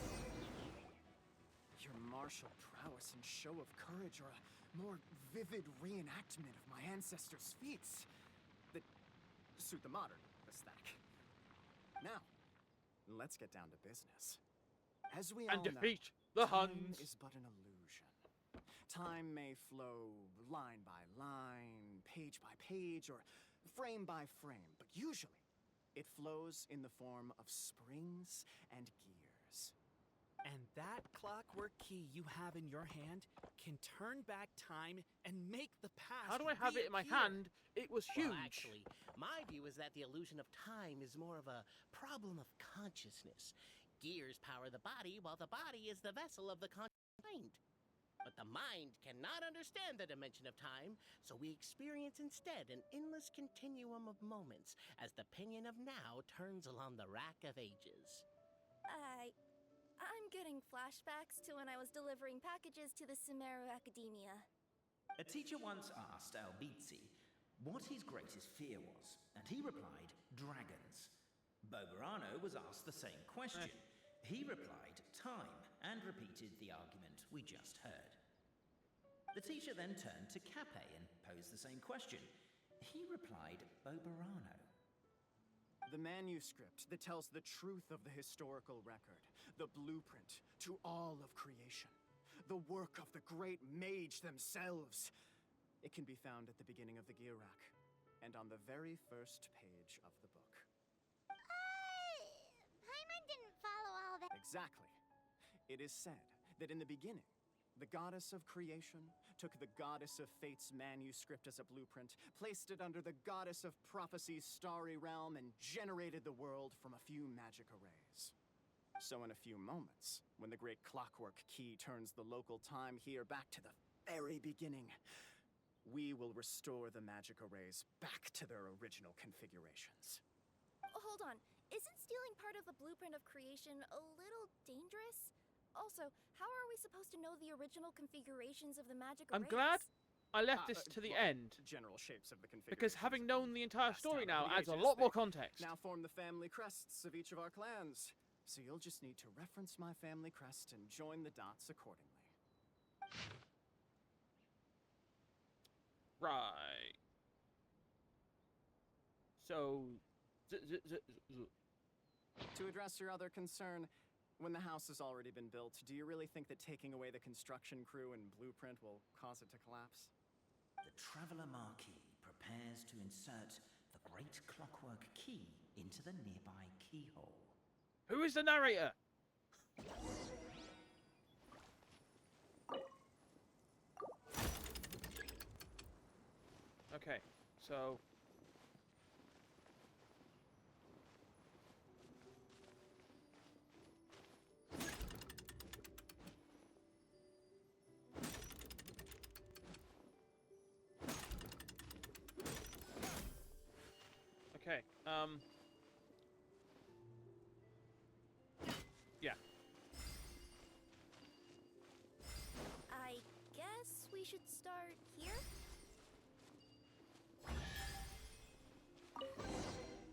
Your martial prowess and show of courage are a more vivid reenactment of my ancestors' feats that suit the modern aesthetic. Now, let's get down to business. As we all defeat know, the time Huns. is but an illusion. Time may flow line by line, page by page, or frame by frame, but usually it flows in the form of springs and gears. And that clockwork key you have in your hand can turn back time and make the past. How do I have it in my hand? It was huge. Well, actually, my view is that the illusion of time is more of a problem of consciousness. Gears power the body, while the body is the vessel of the conscious mind. But the mind cannot understand the dimension of time, so we experience instead an endless continuum of moments as the pinion of now turns along the rack of ages. I'm getting flashbacks to when I was delivering packages to the Sumeru Academia. A teacher once asked Albizzi what his greatest fear was, and he replied, dragons. Boberano was asked the same question. He replied, time, and repeated the argument we just heard. The teacher then turned to Capet and posed the same question. He replied, Boberano. The manuscript that tells the truth of the historical record, the blueprint to all of creation, the work of the great mage themselves. It can be found at the beginning of the Girak, and on the very first page of the book. Paimon didn't follow all that. Exactly. It is said that in the beginning, the goddess of creation took the goddess of fate's manuscript as a blueprint, placed it under the goddess of prophecy's starry realm, and generated the world from a few magic arrays. So in a few moments, when the great clockwork key turns the local time here back to the very beginning, we will restore the magic arrays back to their original configurations. Hold on. Isn't stealing part of the blueprint of creation a little dangerous? Also, how are we supposed to know the original configurations of the magic arrays? I'm glad I left this to the end. General shapes of the configuration. Because having known the entire story now adds a ages, lot more they context. Now form the family crests of each of our clans. So you'll just need to reference my family crest and join the dots accordingly. Right. So... To address your other concern, When the house has already been built, do you really think that taking away the construction crew and blueprint will cause it to collapse? The Traveler Marquis prepares to insert the great clockwork key into the nearby keyhole. Who is the narrator? Okay, so... Okay, yeah. I guess we should start here?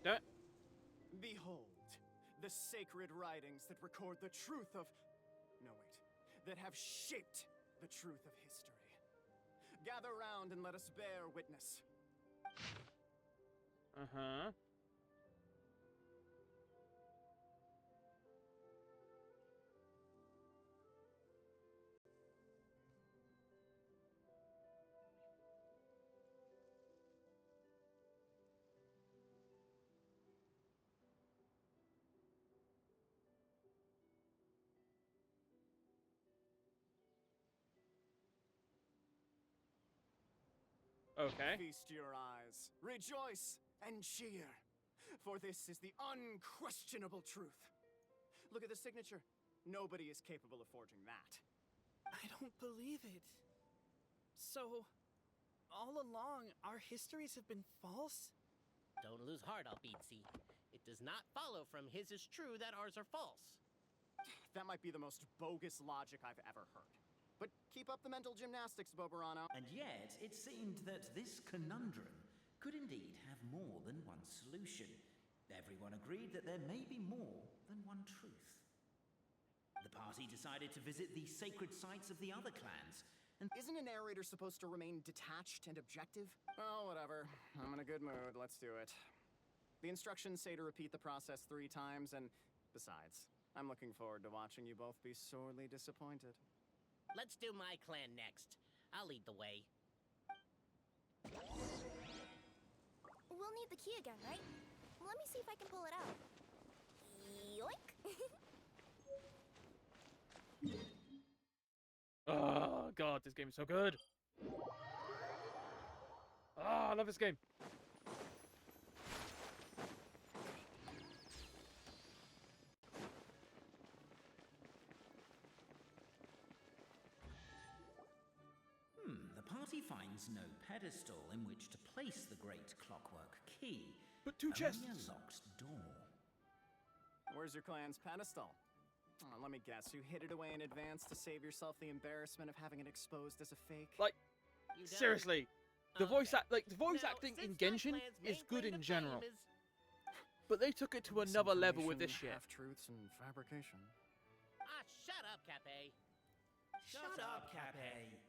Don't. Behold, the sacred writings that record the truth of... No, wait. That have shaped the truth of history. Gather round and let us bear witness. Uh-huh. Okay. Feast your eyes, rejoice, and cheer. For this is the unquestionable truth. Look at the signature. Nobody is capable of forging that. I don't believe it. So, all along, our histories have been false? Don't lose heart, Albeezy. It does not follow from his is true that ours are false. That might be the most bogus logic I've ever heard. But keep up the mental gymnastics, Boberano. And yet, it seemed that this conundrum could indeed have more than one solution. Everyone agreed that there may be more than one truth. The party decided to visit the sacred sites of the other clans. And isn't a narrator supposed to remain detached and objective? Oh, whatever. I'm in a good mood. Let's do it. The instructions say to repeat the process 3 times, and besides, I'm looking forward to watching you both be sorely disappointed. Let's do my clan next. I'll lead the way. We'll need the key again, right? Let me see if I can pull it out. Yoink! Oh god, this game is so good. Ah, I love this game. The party finds no pedestal in which to place the great clockwork key. But 2 chests. Only a locked door. Where's your clan's pedestal? Oh, let me guess, you hid it away in advance to save yourself the embarrassment of having it exposed as a fake? Like, You done? seriously, the voice Now, acting in since my Genshin clan's is main good claim in to general, fame but they took it to another level with this shit. Half-truths and fabrication. Ah, shut up, Cape. Shut up, Cape.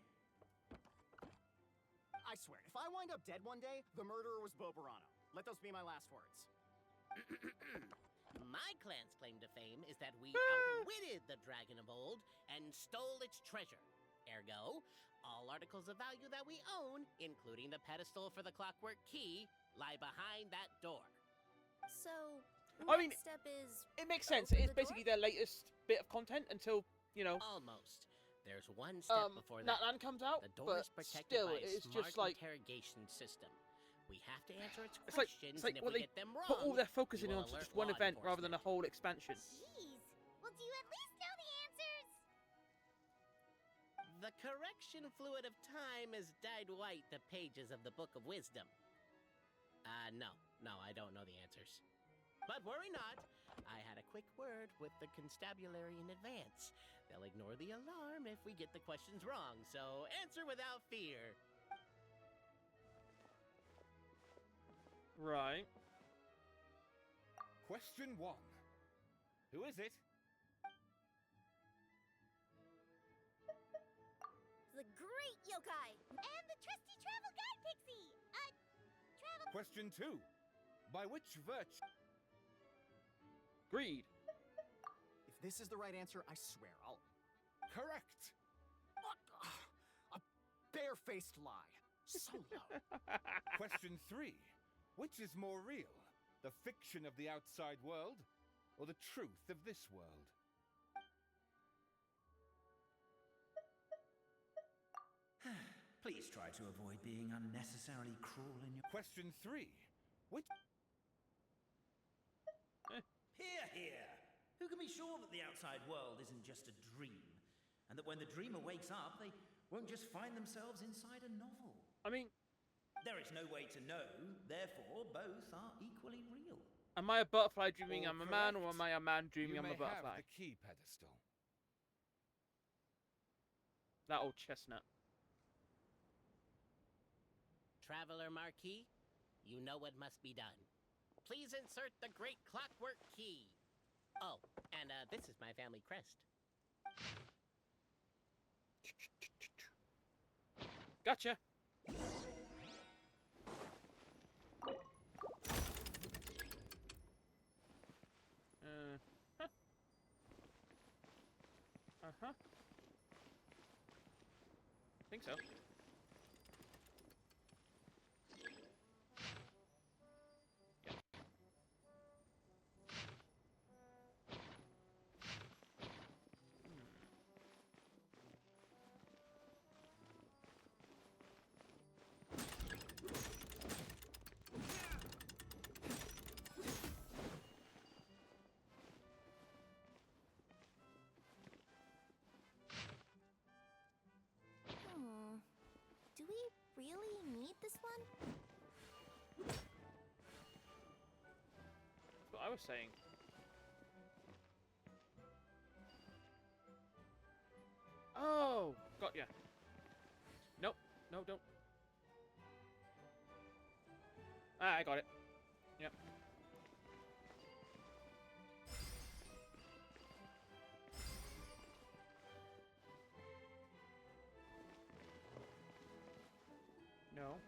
I swear, if I wind up dead one day, the murderer was Boberano. Let those be my last words. My clan's claim to fame is that we outwitted the Dragon of Old and stole its treasure. Ergo, all articles of value that we own, including the pedestal for the clockwork key, lie behind that door. So, I mean, next step is... It makes sense. open It's the door? basically their latest bit of content until, you know, Almost. There's one step before that. Natlan comes out, The door but is protected still, by a it's smart just like... interrogation system. We have to answer its It's like, questions, it's like and if what we they get them wrong, put all their focus we will onto alert just one law event rather than a enforcement. whole expansion. Jeez. Well, do you at least know the answers? The correction fluid of time has dyed white the pages of the Book of Wisdom. No, I don't know the answers. But worry not, I had a quick word with the constabulary in advance. They'll ignore the alarm if we get the questions wrong, so answer without fear. Right. Question 1. Who is it? The great yokai! And the trusty travel guide pixie! Travel... Question 2. By which virtue? Greed. If this is the right answer, I swear. I'll... Correct. What? A barefaced lie. So low. Question 3. Which is more real? The fiction of the outside world, or the truth of this world? Please try to avoid being unnecessarily cruel in your... Question 3. Which... Hear, hear! Who can be sure that the outside world isn't just a dream? And that when the dreamer wakes up, they won't just find themselves inside a novel? I mean... There is no way to know, therefore both are equally real. Am I a butterfly dreaming All I'm a man, or correct. am I a man dreaming You I'm a may have butterfly? the key pedestal. That old chestnut. Traveler Marquis, you know what must be done. Please insert the great clockwork key. Oh, and this is my family crest. Gotcha. Huh. Uh-huh. Think so. Do we really need this one? That's what I was saying. Oh, got ya. Nope, no, don't. Ah, I got it. Yep. No.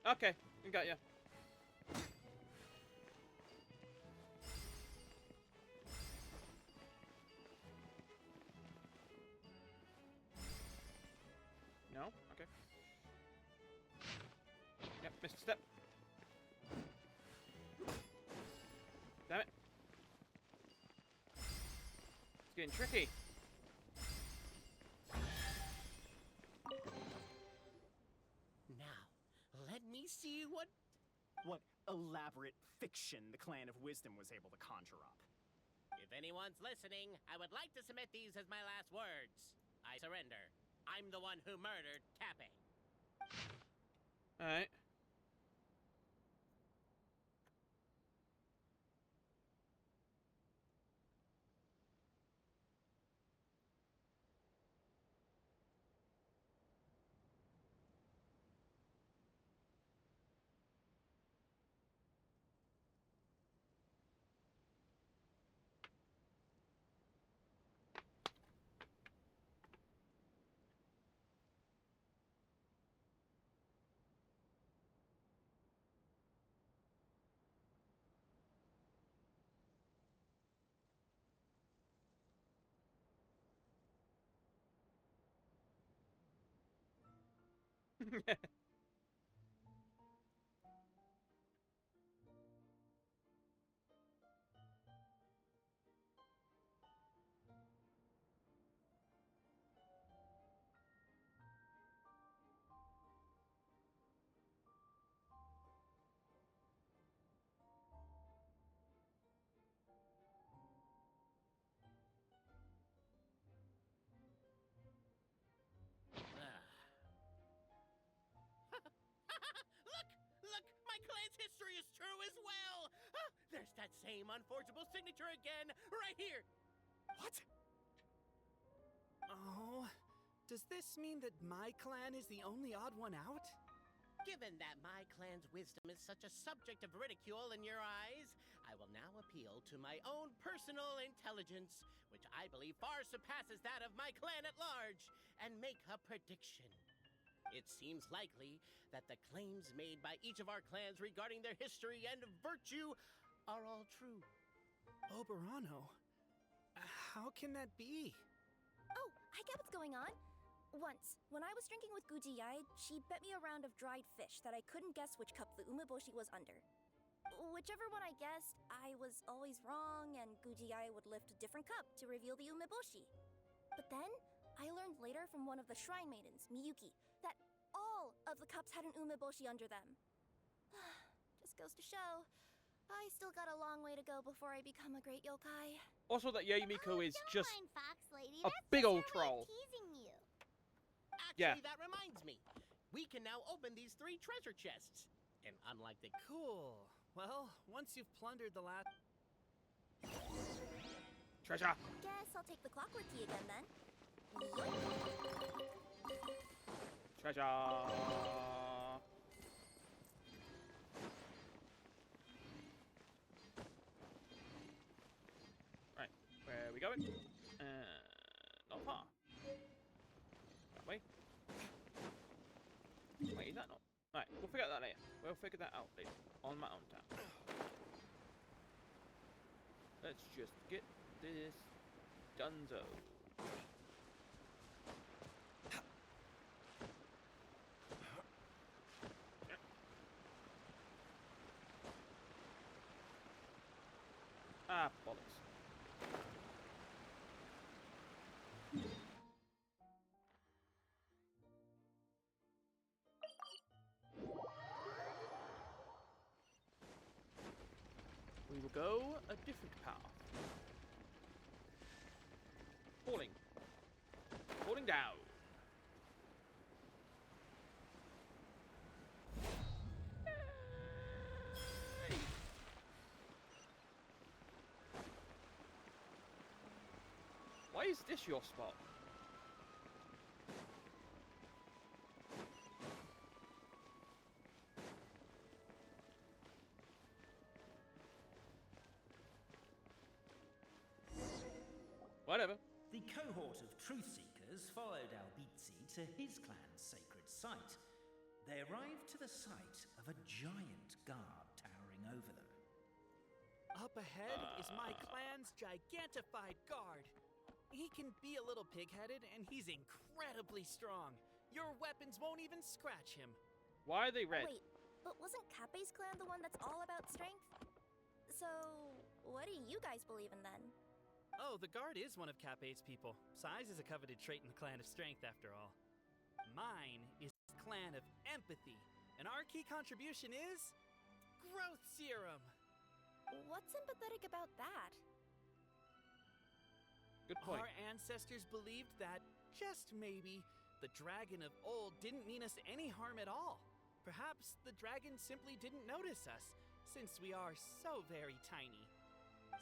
Okay, we got ya. No? Okay. Yep, missed a step. Damn it. It's getting tricky. Now, let me see what... What elaborate fiction the Clan of Wisdom was able to conjure up. If anyone's listening, I would like to submit these as my last words. I surrender. I'm the one who murdered Cappy. Alright. Look! My clan's history is true as well! Ah, there's that same unforgeable signature again, right here! What? Oh, does this mean that my clan is the only odd one out? Given that my clan's wisdom is such a subject of ridicule in your eyes, I will now appeal to my own personal intelligence, which I believe far surpasses that of my clan at large, and make a prediction. It seems likely that the claims made by each of our clans regarding their history and virtue are all true. Oberano, how can that be? Oh, I get what's going on. Once, when I was drinking with Gujiyai, she bet me a round of dried fish that I couldn't guess which cup the umeboshi was under. Whichever one I guessed, I was always wrong, and Gujiyai would lift a different cup to reveal the umeboshi. But then, I learned later from one of the shrine maidens, Miyuki, that all of the cups had an umeboshi under them. Just goes to show, I still got a long way to go before I become a great yokai. Also, that Yaemiko is just Fine, Fox Lady. a That's big just old her way troll. of teasing you. Actually, that reminds me. We can now open these 3 treasure chests. And unlike the... Cool. Well, once you've plundered the last... Treasure! Guess I'll take the clockwork key again then. Treasure! Right, where are we going? Not far. That way. Wait, is that not? Right, we'll figure that out later. We'll figure that out later. On my own time. Let's just get this donezo. Ah, bollocks. We will go a different path. Falling. Falling down. Why is this your spot? Whatever. The cohort of truth seekers followed Albizzi to his clan's sacred site. They arrived to the site of a giant guard towering over them. Up ahead is my clan's gigantified guard. He can be a little pig-headed, and he's incredibly strong. Your weapons won't even scratch him. Why are they red? Wait, but wasn't Kappe's clan the one that's all about strength? So, what do you guys believe in then? Oh, the guard is one of Kappe's people. Size is a coveted trait in the clan of strength, after all. Mine is the clan of empathy, and our key contribution is... growth serum! What's sympathetic about that? Good point. Our ancestors believed that, just maybe, the dragon of old didn't mean us any harm at all. Perhaps the dragon simply didn't notice us, since we are so very tiny.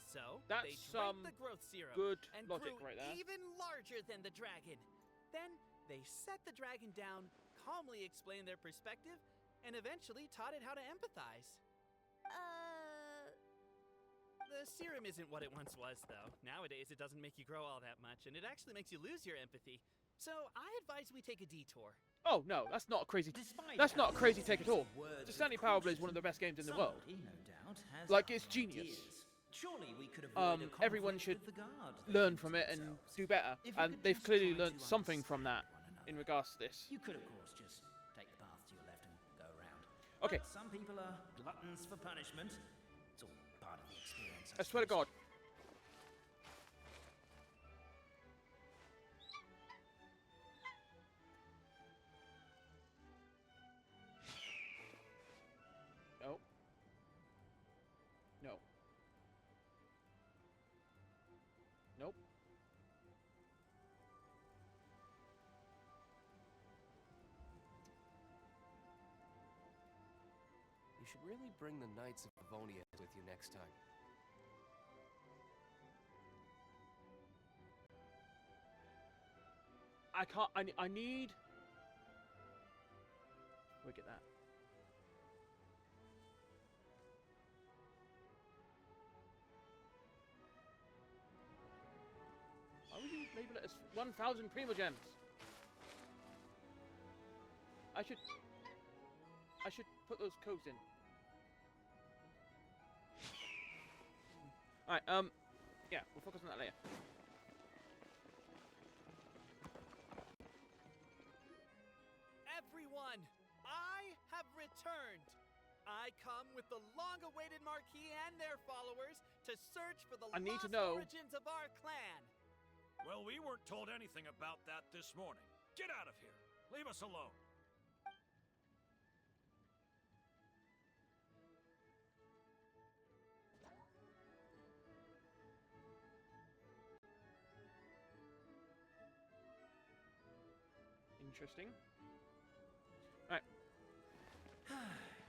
So, they drank the growth serum good and logic grew right there. even larger than the dragon. Then, they set the dragon down, calmly explained their perspective, and eventually taught it how to empathize. The serum isn't what it once was, though. Nowadays, it doesn't make you grow all that much, and it actually makes you lose your empathy. So, I advise we take a detour. Oh no, that's not a crazy. That's not a crazy take at all. The Stanley Parable is one of the best games in the world. Like, it's genius. Surely we could avoid a Everyone should learn from it and do better, and they've clearly learned something from that in regards to this. You could, of course, just take the path to your left and go around. Okay. But some people are gluttons for punishment. It's all part of the experience. I swear to God. No. No. Nope. You should really bring the Knights of Livonia with you next time. I can't. I need. Look at that. Why would you label it as 1,000 Primogems? I should put those codes in. Alright, yeah, we'll focus on that later. Everyone, I have returned. I come with the long-awaited Marquis and their followers to search for the lost origins of our clan. Well, we weren't told anything about that this morning. Get out of here. Leave us alone. Interesting. Alright.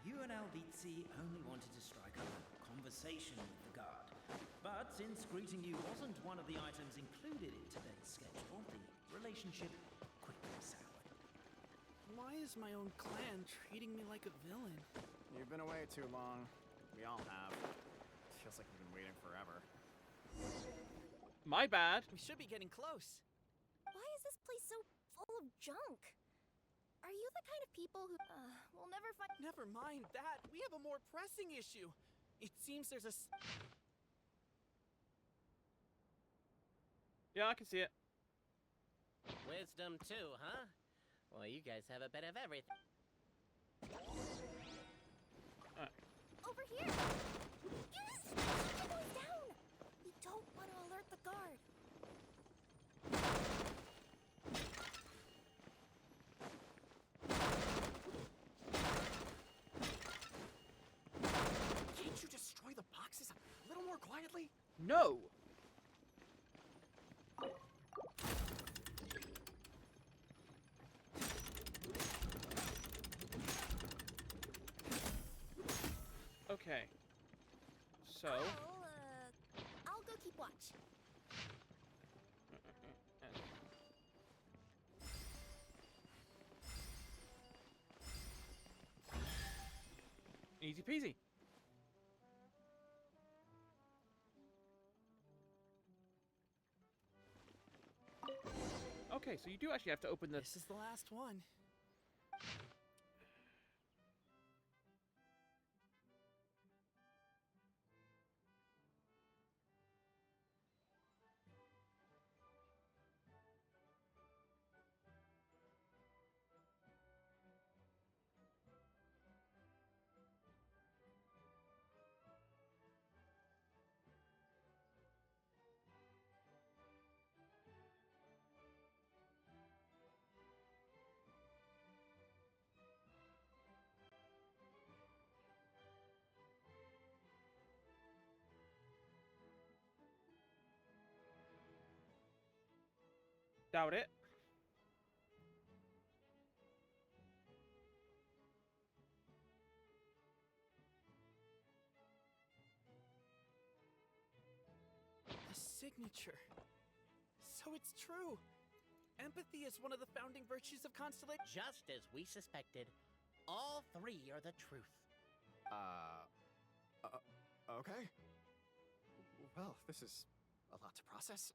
You and Albizzi only wanted to strike up a conversation with the guard. But since greeting you wasn't one of the items included in today's schedule, the relationship quickly soured. Why is my own clan treating me like a villain? You've been away too long. We all have. Feels like we've been waiting forever. My bad. We should be getting close. Why is this place so full of junk? Are you the kind of people who will never find? Never mind that. We have a more pressing issue. It seems there's a. Yeah, I can see it. Wisdom too, huh? Well, you guys have a bit of everything. Over here! Yes! It goes down! We don't want to alert the guard. Can't you destroy the boxes a little more quietly? No! Okay. So... I'll go keep watch. Easy peasy. Okay, so you do actually have to open this. This is the last one. Doubt it. The signature. So it's true. Empathy is one of the founding virtues of Constellation. Just as we suspected, all three are the truth. Okay. Well, this is a lot to process.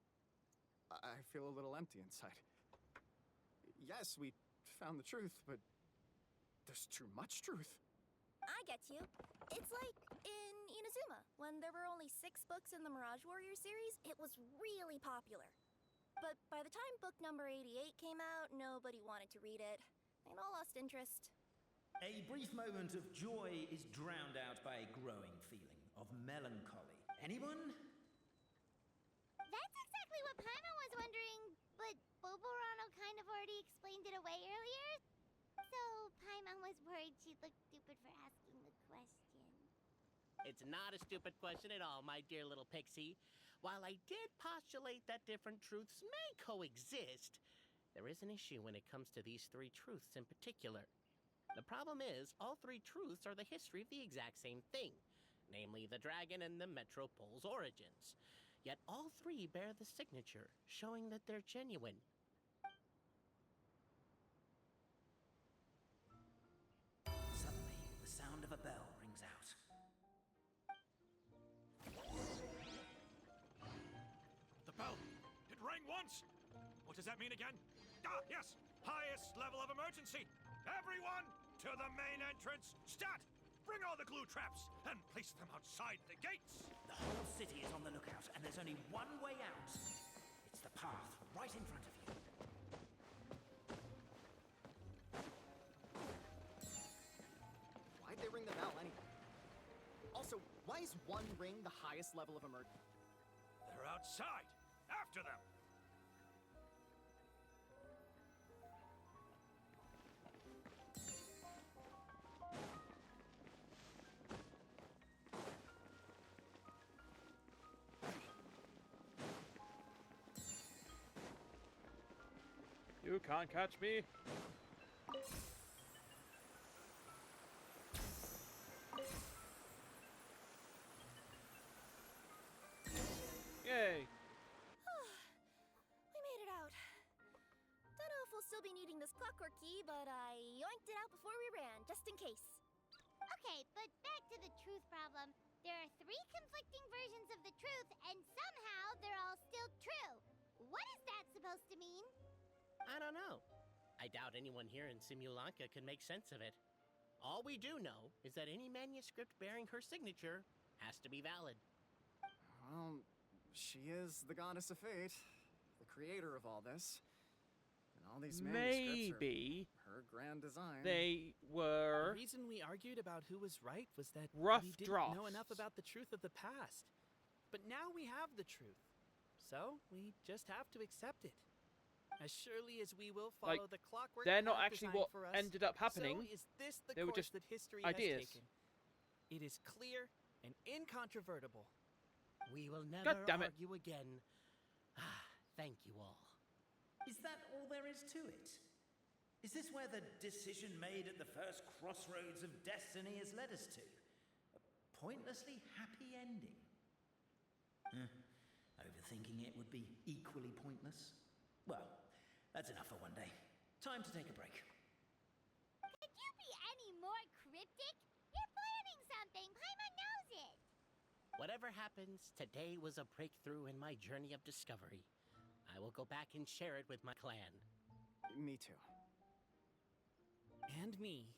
I feel a little empty inside. Yes, we found the truth, but there's too much truth. I get you. It's like in Inazuma, when there were only 6 books in the Mirage Warrior series, it was really popular. But by the time book number 88 came out, nobody wanted to read it. They'd all lost interest. A brief moment of joy is drowned out by a growing feeling of melancholy. Anyone? That's exactly what Paimon was wondering, but Boborano kind of already explained it away earlier. So Paimon was worried she'd look stupid for asking the question. It's not a stupid question at all, my dear little pixie. While I did postulate that different truths may coexist, there is an issue when it comes to these 3 truths in particular. The problem is, all 3 truths are the history of the exact same thing, namely the dragon and the Metropole's origins. Yet all 3 bear the signature, showing that they're genuine. Suddenly, the sound of a bell rings out. The bell! It rang once! What does that mean again? Ah, yes! Highest level of emergency! Everyone, to the main entrance! Stat! Bring all the glue traps and place them outside the gates! The whole city is on the lookout, and there's only one way out. It's the path right in front of you. Why'd they ring the bell anyway? Also, why is one ring the highest level of emergency? They're outside! After them! You can't catch me. Yay! We made it out. Don't know if we'll still be needing this clockwork key, but I yoinked it out before we ran, just in case. Okay, but back to the truth problem. There are 3 conflicting versions of the truth, and somehow they're all still true. What is that supposed to mean? I don't know. I doubt anyone here in Simulanka can make sense of it. All we do know is that any manuscript bearing her signature has to be valid. Well, she is the goddess of fate, the creator of all this. And all these manuscripts Maybe are her grand design. they were The reason we argued about who was right was that rough we didn't drafts. know enough about the truth of the past. But now we have the truth. So we just have to accept it. As surely as we will follow Like, the clockwork they're not path actually designed what for us, ended up happening. So is this the They were course just that history ideas. has taken? It is clear and incontrovertible. We will never God damn it. argue again. Thank you all. Is that all there is to it? Is this where the decision made at the first crossroads of destiny has led us to? A pointlessly happy ending? Overthinking it would be equally pointless. Well, that's enough for one day. Time to take a break. Could you be any more cryptic? You're planning something. Paimon knows it. Whatever happens, today was a breakthrough in my journey of discovery. I will go back and share it with my clan. Me too. And me.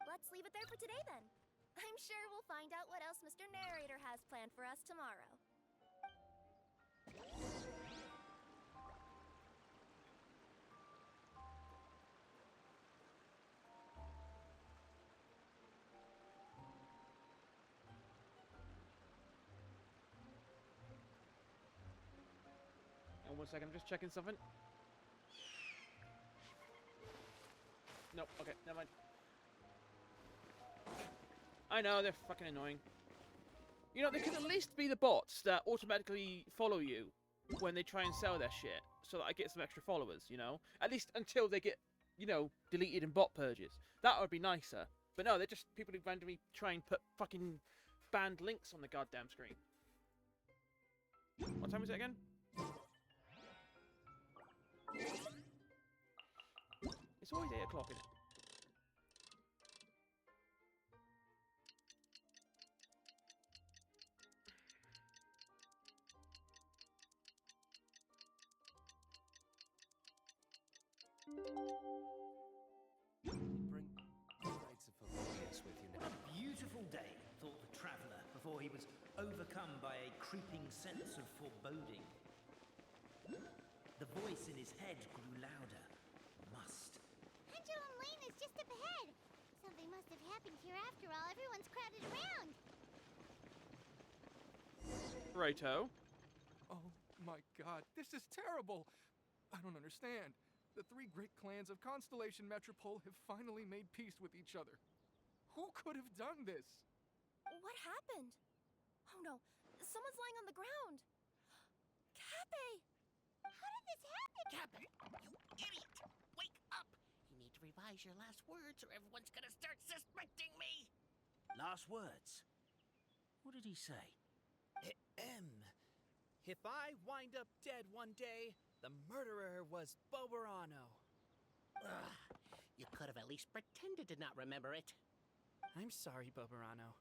Let's leave it there for today then. I'm sure we'll find out what else Mr. Narrator has planned for us tomorrow. And 1 second, I'm just checking something. Nope, okay, never mind. I know, they're fucking annoying. You know, they could at least be the bots that automatically follow you when they try and sell their shit, so that I get some extra followers, you know? At least until they get, you know, deleted in bot purges. That would be nicer. But no, they're just people who randomly try and put fucking banned links on the goddamn screen. What time is it again? It's always 8 o'clock, isn't it? Bring Knights of Felonius with you now. A beautiful day, thought the traveller, before he was overcome by a creeping sense of foreboding. The voice in his head grew louder. Must. Pendulum Lane is just up ahead. Something must have happened here after all. Everyone's crowded around. Righto. Oh my god, this is terrible! I don't understand. The 3 great clans of Constellation Metropole have finally made peace with each other. Who could have done this? What happened? Oh no, someone's lying on the ground. Cappe! How did this happen? Captain, you idiot! Wake up! You need to revise your last words or everyone's gonna start suspecting me! Last words? What did he say? If I wind up dead one day, the murderer was Boberano. You could have at least pretended to not remember it. I'm sorry, Boberano,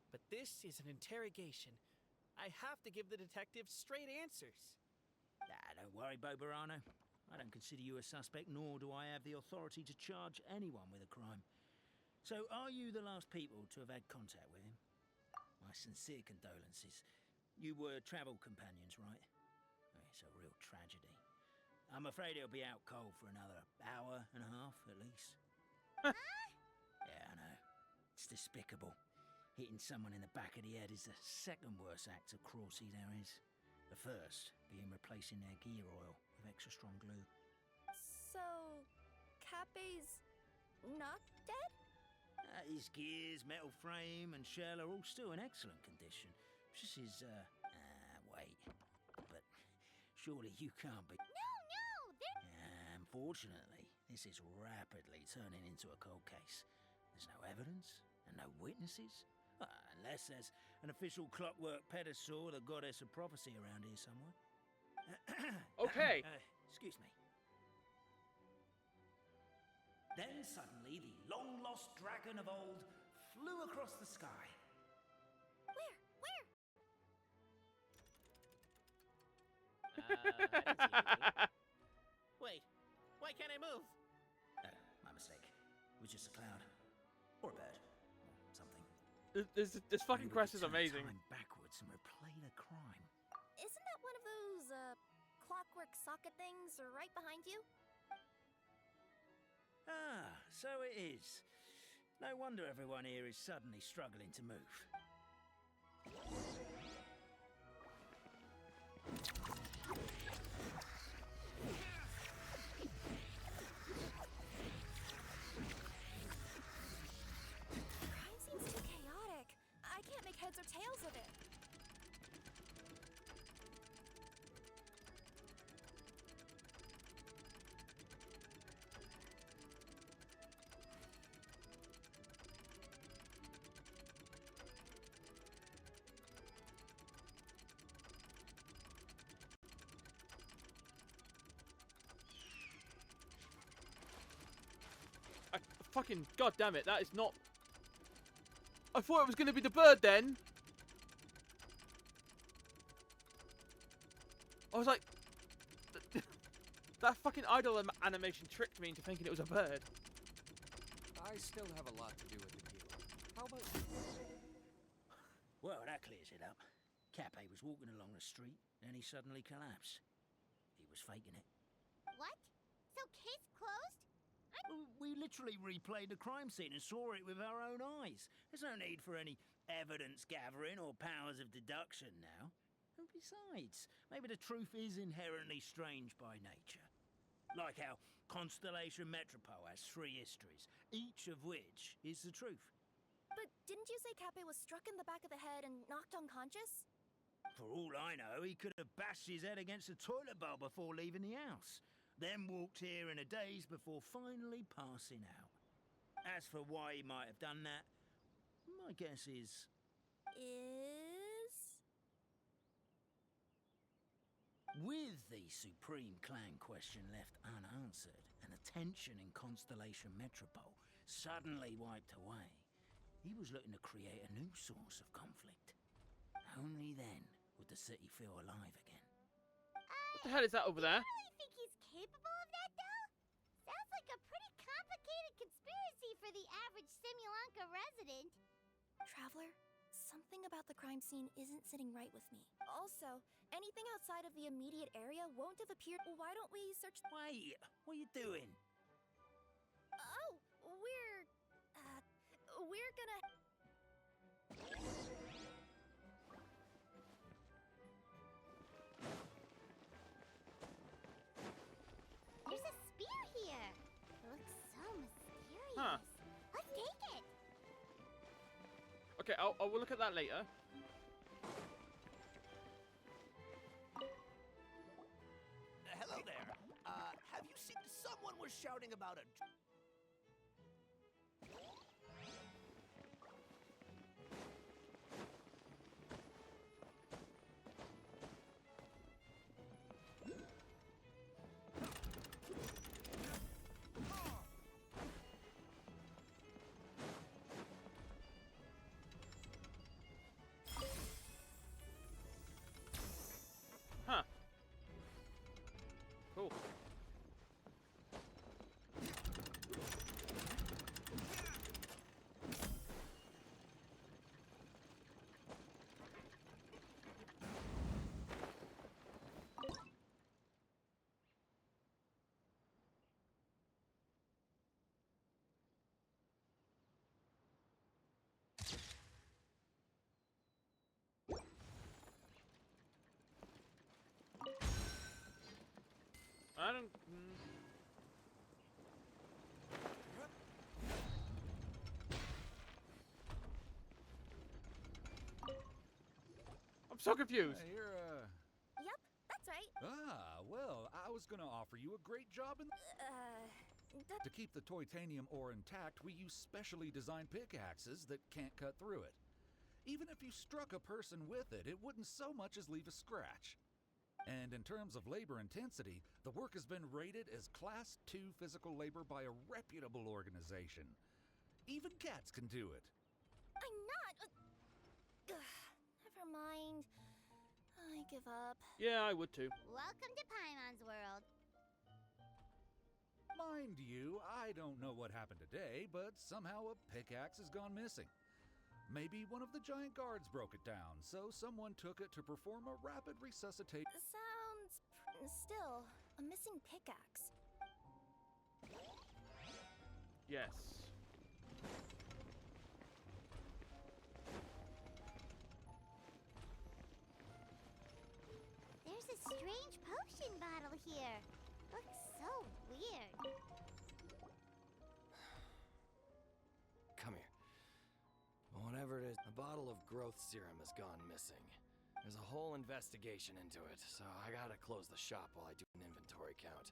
but this is an interrogation. I have to give the detective straight answers. Don't worry, Boberano. I don't consider you a suspect, nor do I have the authority to charge anyone with a crime. So, are you the last people to have had contact with him? My sincere condolences. You were travel companions, right? It's a real tragedy. I'm afraid he'll be out cold for another hour and a half, at least. Yeah, I know. It's despicable. Hitting someone in the back of the head is the second worst act of cruelty there is. The first being replacing their gear oil with extra strong glue. So, Cape's not dead? His gears, metal frame, and shell are all still in excellent condition. Just his, wait. But surely you can't be... No, Unfortunately, this is rapidly turning into a cold case. There's no evidence and no witnesses. Unless there's an official clockwork pedestal, the goddess of prophecy around here somewhere. Okay. Excuse me. Then suddenly the long-lost dragon of old flew across the sky. Where? Wait, why can't I move? No, my mistake. It was just a cloud. Or a bird. Or something. This fucking quest is amazing. Time backwards and replay the crime. Isn't that one of those, clockwork socket things right behind you? Ah, so it is. No wonder everyone here is suddenly struggling to move. Crime seems too chaotic. I can't make heads or tails of it. Fucking goddamn it! That is not. I thought it was going to be the bird then. I was like, that fucking idol animation tricked me into thinking it was a bird. I still have a lot to do with the gear. How about you? Well, that clears it up. Cape was walking along the street, then he suddenly collapsed. He was faking it. What? So case closed? We literally replayed the crime scene and saw it with our own eyes. There's no need for any evidence gathering or powers of deduction now. And besides, maybe the truth is inherently strange by nature. Like how Constellation Metropole has 3 histories, each of which is the truth. But didn't you say Cape was struck in the back of the head and knocked unconscious? For all I know, he could have bashed his head against a toilet bowl before leaving the house. Then walked here in a daze before finally passing out. As for why he might have done that, my guess is... With the Supreme Clan question left unanswered, and the tension in Constellation Metropole suddenly wiped away, he was looking to create a new source of conflict. Only then would the city feel alive again. What the hell is that over there? You really think he's capable of that, though? Sounds like a pretty complicated conspiracy for the average Simulanka resident. Traveler, something about the crime scene isn't sitting right with me. Also, anything outside of the immediate area won't have appeared. Why don't we search... Wait, what are you doing? Oh, we're gonna... There's a spear here. It looks so mysterious. Huh. Let's take it. Okay, I will look at that later. Hello there. Have you seen someone was shouting about a... Huh. Cool. don't. I'm so confused. Yep, that's right. Well, I was gonna offer you a great job in To keep the titanium ore intact, we use specially designed pickaxes that can't cut through it. Even if you struck a person with it, it wouldn't so much as leave a scratch. And in terms of labor intensity, the work has been rated as Class 2 physical labor by a reputable organization. Even cats can do it. I'm not. Never mind. I give up. Yeah, I would too. Welcome to Paimon's world. Mind you, I don't know what happened today, but somehow a pickaxe has gone missing. Maybe one of the giant guards broke it down, so someone took it to perform a rapid resuscitation. Still, a missing pickaxe. Yes. There's a strange potion bottle here. Looks so weird. Come here. Whatever it is, a bottle of growth serum has gone missing. There's a whole investigation into it, so I gotta close the shop while I do an inventory count.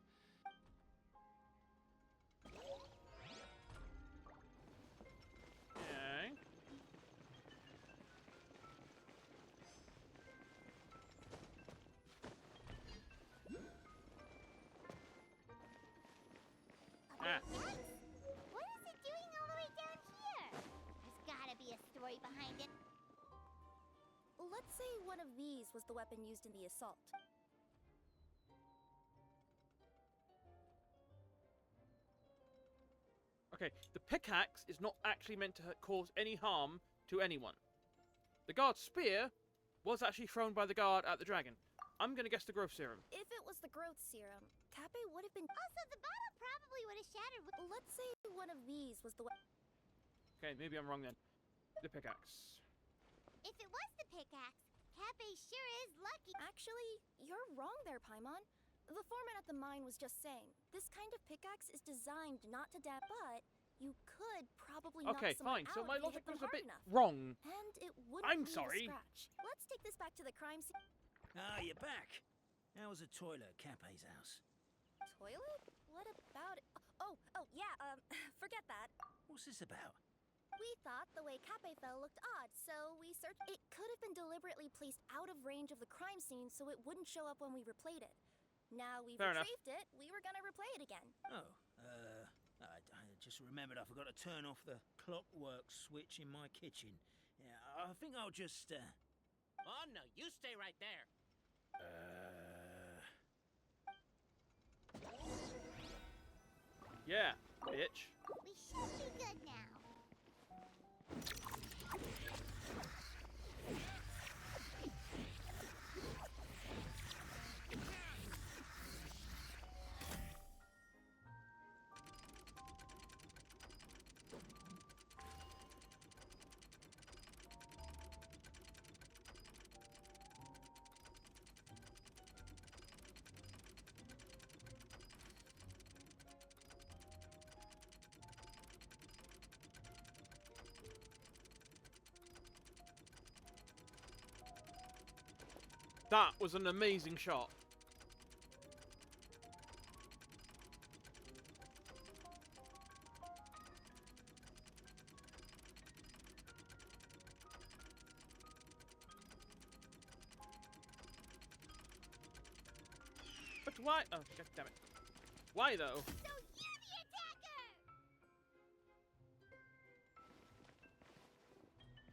Okay. What is it doing all the way down here? There's gotta be a story behind it. Let's say one of these was the weapon used in the assault. Okay, the pickaxe is not actually meant to cause any harm to anyone. The guard's spear was actually thrown by the guard at the dragon. I'm gonna guess the growth serum. If it was the growth serum, Kappe would have been. Also, the bottle probably would have shattered with. Let's say one of these was the weapon. Okay, maybe I'm wrong then. The pickaxe. If it was the pickaxe, Kappe sure is lucky. Actually, you're wrong there, Paimon. The foreman at the mine was just saying, this kind of pickaxe is designed not to dab, but you could probably Okay, knock someone fine. So out my if you logic hit them was a hard bit enough. wrong. And it wouldn't I'm leave sorry. a scratch. Let's take this back to the crime scene. Ah, you're back. How was the toilet at Cappe's house? Toilet? What about it? Oh, yeah, forget that. What's this about? We thought the way Kappe fell looked odd, so we searched. It could have been deliberately placed out of range of the crime scene so it wouldn't show up when we replayed it. Now we've Fair enough. retrieved it, we were gonna replay it again. Oh, I just remembered I forgot to turn off the clockwork switch in my kitchen. Yeah, I think I'll just, Oh, no, you stay right there. Yeah, bitch. We should be good now. That was an amazing shot. But why? Oh, god damn it. Why though? So you're the attacker!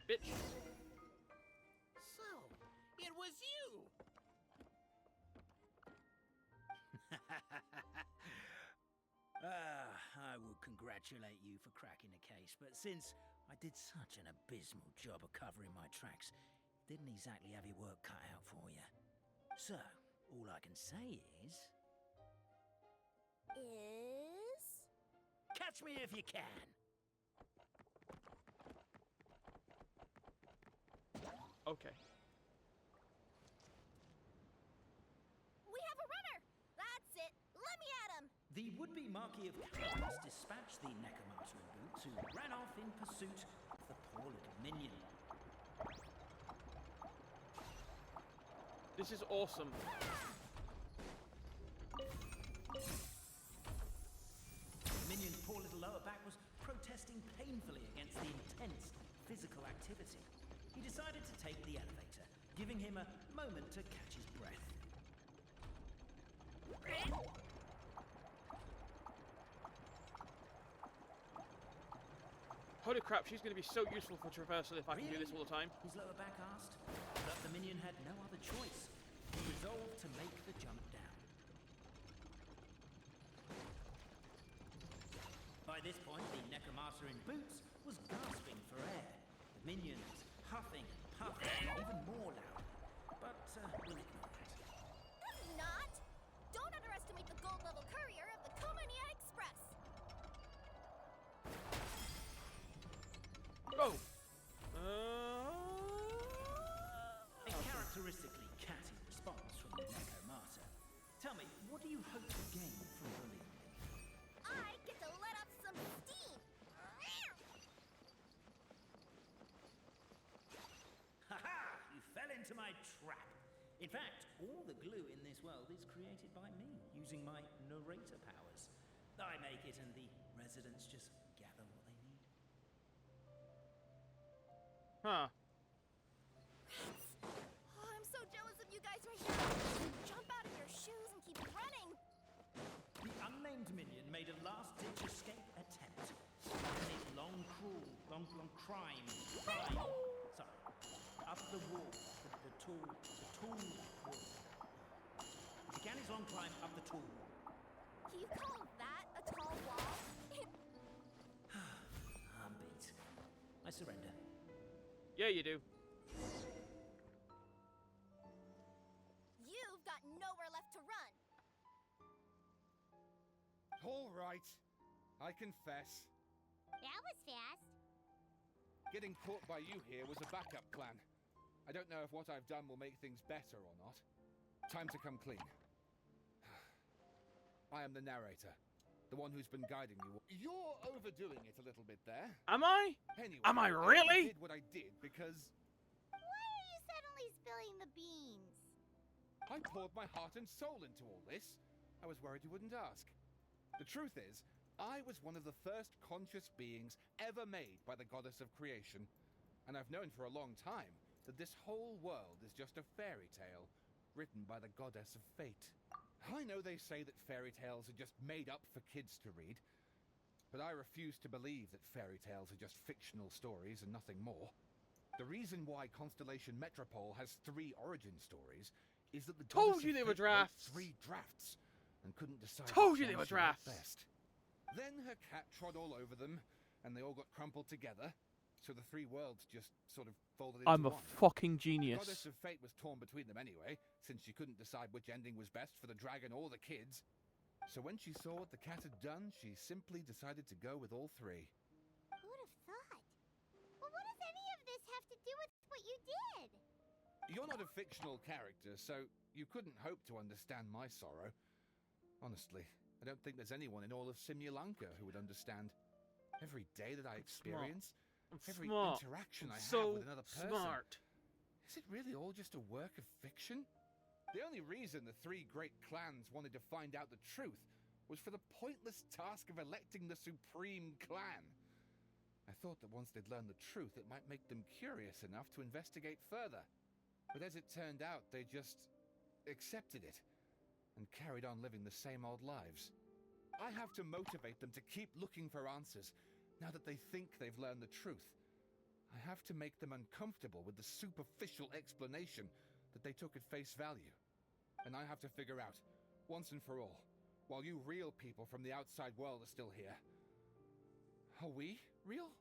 Bitch. So, it was you! I would congratulate you for cracking the case, but since I did such an abysmal job of covering my tracks, didn't exactly have your work cut out for you. So, all I can say is... Catch me if you can! Okay. We have a runner! That's it! Let me would-be Marquis of Chaos dispatched the Necromancer in boots, who ran off in pursuit of the poor little minion. This is awesome. The minion's poor little lower back was protesting painfully against the intense physical activity. He decided to take the elevator, giving him a moment to catch his breath. Holy crap, she's going to be so useful for traversal if I can do this all the time. His lower back asked, but the minion had no other choice. He resolved to make the jump down. By this point, the Necromancer in boots was gasping for air. The minion was huffing and puffing even more loudly, but we'll ignore it. Not! Don't underestimate the gold-level courier of the Komania Express! Go! A characteristically catty response from the Necromancer. Tell me, what do you hope to gain from bullying me? I get to let off some steam! Ha-ha! You fell into my trap. In fact, all the glue in this world is created by me, using my narrator powers. I make it and the residents just gather what they need. Huh. Oh, I'm so jealous of you guys right now. Jump out of your shoes and keep running. The unnamed minion made a last-ditch escape attempt. And his long climb. Sorry. Up the wall. The tall wall. He began his long climb up the tall wall. You call that a tall wall? I'm beat. I surrender. Yeah, you do. You've got nowhere left to run. All right. I confess. That was fast. Getting caught by you here was a backup plan. I don't know if what I've done will make things better or not. Time to come clean. I am the narrator. The one who's been guiding you. You're overdoing it a little bit there. Am I? Anyway, Am I really? I did what I did because Why are you suddenly spilling the beans? I poured my heart and soul into all this. I was worried you wouldn't ask. The truth is, I was one of the first conscious beings ever made by the goddess of creation. And I've known for a long time that this whole world is just a fairy tale written by the goddess of fate. I know they say that fairy tales are just made up for kids to read, but I refuse to believe that fairy tales are just fictional stories and nothing more. The reason why Constellation Metropole has 3 origin stories is that the Told goddess you of they were fate wrote drafts. 3 drafts and couldn't decide. Told which you they one were she liked drafts. best. Then her cat trod all over them, and they all got crumpled together. So the 3 worlds just sort of folded into I'm a one. fucking The genius. goddess of fate was torn between them anyway, since she couldn't decide which ending was best for the dragon or the kids. So when she saw what the cat had done, she simply decided to go with all 3. Who'd have thought? Well, what does any of this have to do with what you did? You're not a fictional character, so you couldn't hope to understand my sorrow. Honestly, I don't think there's anyone in all of Simulanka who would understand. Every day that I experience, every smart. interaction I have So with another person. smart. Is it really all just a work of fiction? The only reason the 3 great clans wanted to find out the truth was for the pointless task of electing the supreme clan. I thought that once they'd learned the truth, it might make them curious enough to investigate further. But as it turned out, they just accepted it and carried on living the same old lives. I have to motivate them to keep looking for answers now that they think they've learned the truth. I have to make them uncomfortable with the superficial explanation that they took at face value. And I have to figure out, once and for all, while you real people from the outside world are still here, are we real?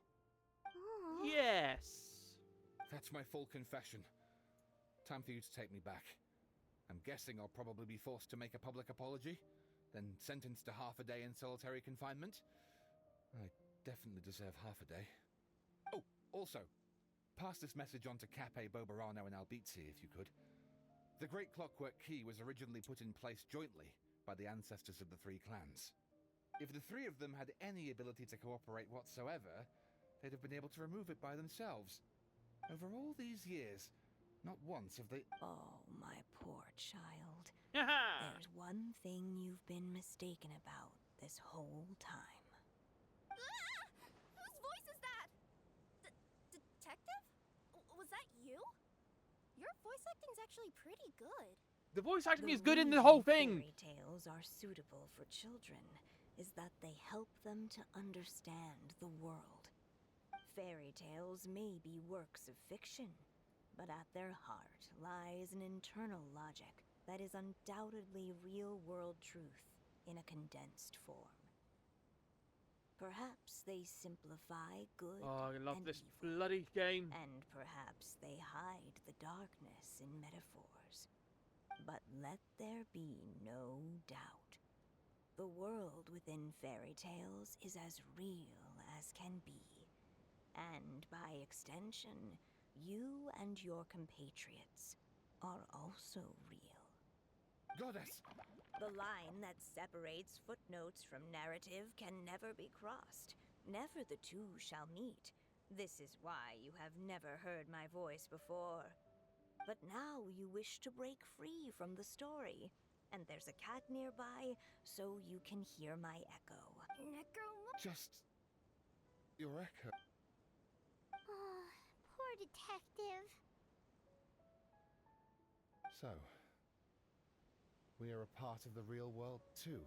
Yes. That's my full confession. Time for you to take me back. I'm guessing I'll probably be forced to make a public apology, then sentenced to half a day in solitary confinement. I definitely deserve half a day. Oh, also, pass this message on to Cape Bobarano and Albizzi, if you could. The Great Clockwork Key was originally put in place jointly by the ancestors of the 3 clans. If the three of them had any ability to cooperate whatsoever, they'd have been able to remove it by themselves. Over all these years, not once have they... Oh, my poor child. There's one thing you've been mistaken about this whole time. Ah! Whose voice is that? Detective? Was that you? Your voice acting's actually pretty good. The voice acting is The good in the reason whole thing. Fairy tales are suitable for children is that they help them to understand the world. Fairy tales may be works of fiction, but at their heart lies an internal logic that is undoubtedly real-world truth in a condensed form. Perhaps they simplify good Oh, I love and this evil, bloody game. and perhaps they hide the darkness in metaphors. But let there be no doubt. The world within fairy tales is as real as can be. And by extension, you and your compatriots are also real. Goddess! The line that separates footnotes from narrative can never be crossed. Never the two shall meet. This is why you have never heard my voice before. But now you wish to break free from the story. And there's a cat nearby, so you can hear my echo. Just... your echo. Oh, poor detective. So... we are a part of the real world too.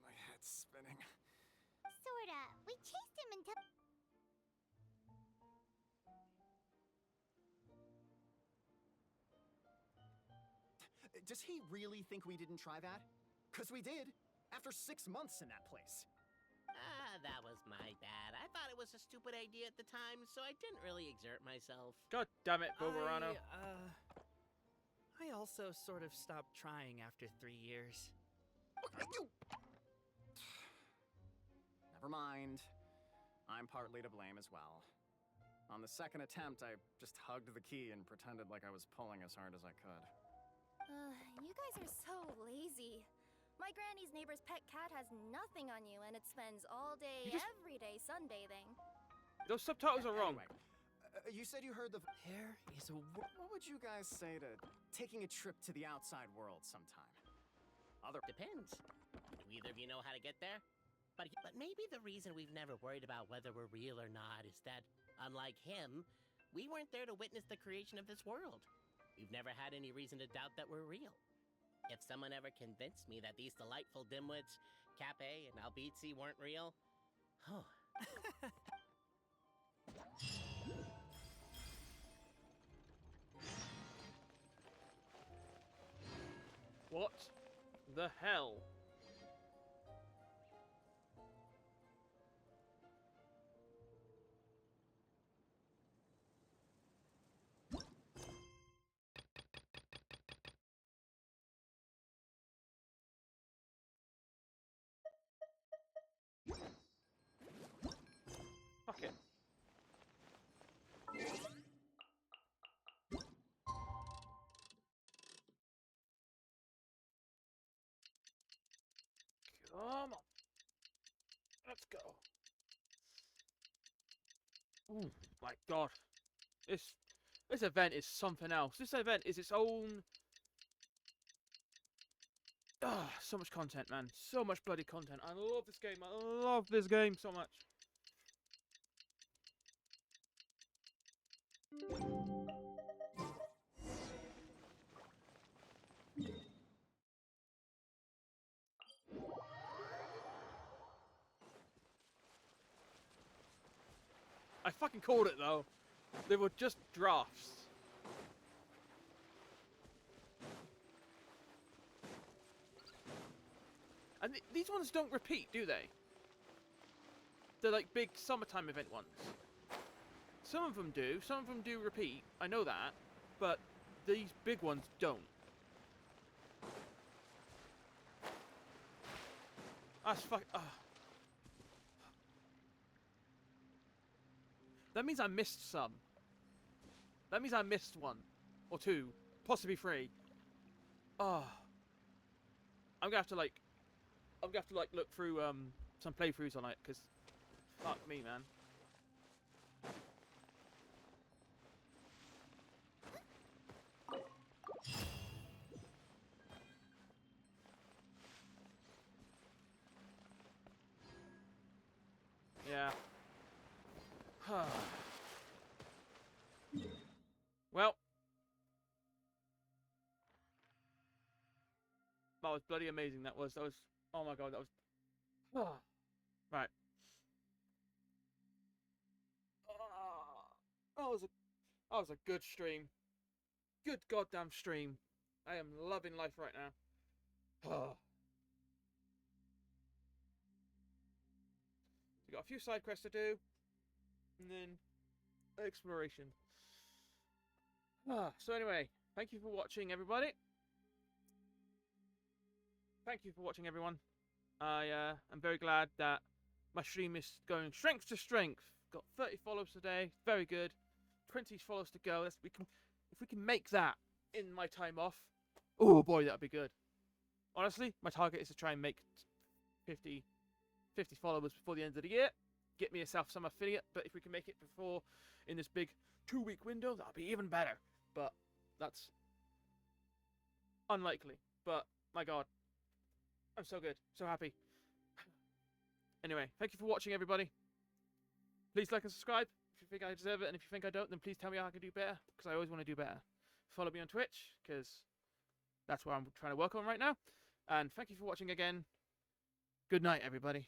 My head's spinning. Sorta. We chased him until... Does he really think we didn't try that? 'Cause we did, after 6 months in that place. Ah, that was my bad. I thought it was a stupid idea at the time, so I didn't really exert myself. God damn it, Boverano. I also sort of stopped trying after 3 years. Never mind. I'm partly to blame as well. On the second attempt, I just hugged the key and pretended like I was pulling as hard as I could. You guys are so lazy. My granny's neighbor's pet cat has nothing on you, and it spends all day, every day sunbathing. Those subtitles are wrong. Anyway, you said you heard the... There is a... What would you guys say to taking a trip to the outside world sometime? Depends. Do either of you know how to get there? But maybe the reason we've never worried about whether we're real or not is that, unlike him, we weren't there to witness the creation of this world. We've never had any reason to doubt that we're real. If someone ever convinced me that these delightful dimwits, Cape and Albizzi, weren't real, oh. What the hell? Fuck it. Come on. Let's go. Oh my god. This event is something else. This event is its own... Ah, so much content, man. So much bloody content. I love this game. I love this game so much. I fucking called it though. They were just drafts. And these ones don't repeat, do they? They're like big summertime event ones. Some of them do. Some of them do repeat. I know that. But these big ones don't. That's fuck. That means I missed some. That means I missed one. Or two. Possibly three. Oh. I'm gonna have to like look through some playthroughs on it, because fuck me, man. Yeah. Well, that was bloody amazing. That was. Oh my god, that was. Right. That was a good stream. Good goddamn stream. I am loving life right now. We got a few side quests to do, and then exploration. So anyway, thank you for watching, everybody. Thank you for watching, everyone. I'm very glad that my stream is going strength to strength. Got 30 followers today, very good. 20 followers to go. If we can make that in my time off, oh boy, that'd be good. Honestly, my target is to try and make 50 followers before the end of the year. Get me some affiliate, but if we can make it before, in this big 2-week window, that'll be even better. But that's unlikely. But my god, I'm so good, so happy. Anyway, thank you for watching, everybody. Please like and subscribe if you think I deserve it, and if you think I don't, then please tell me how I can do better, because I always want to do better. Follow me on Twitch, because that's what I'm trying to work on right now. And thank you for watching again. Good night, everybody.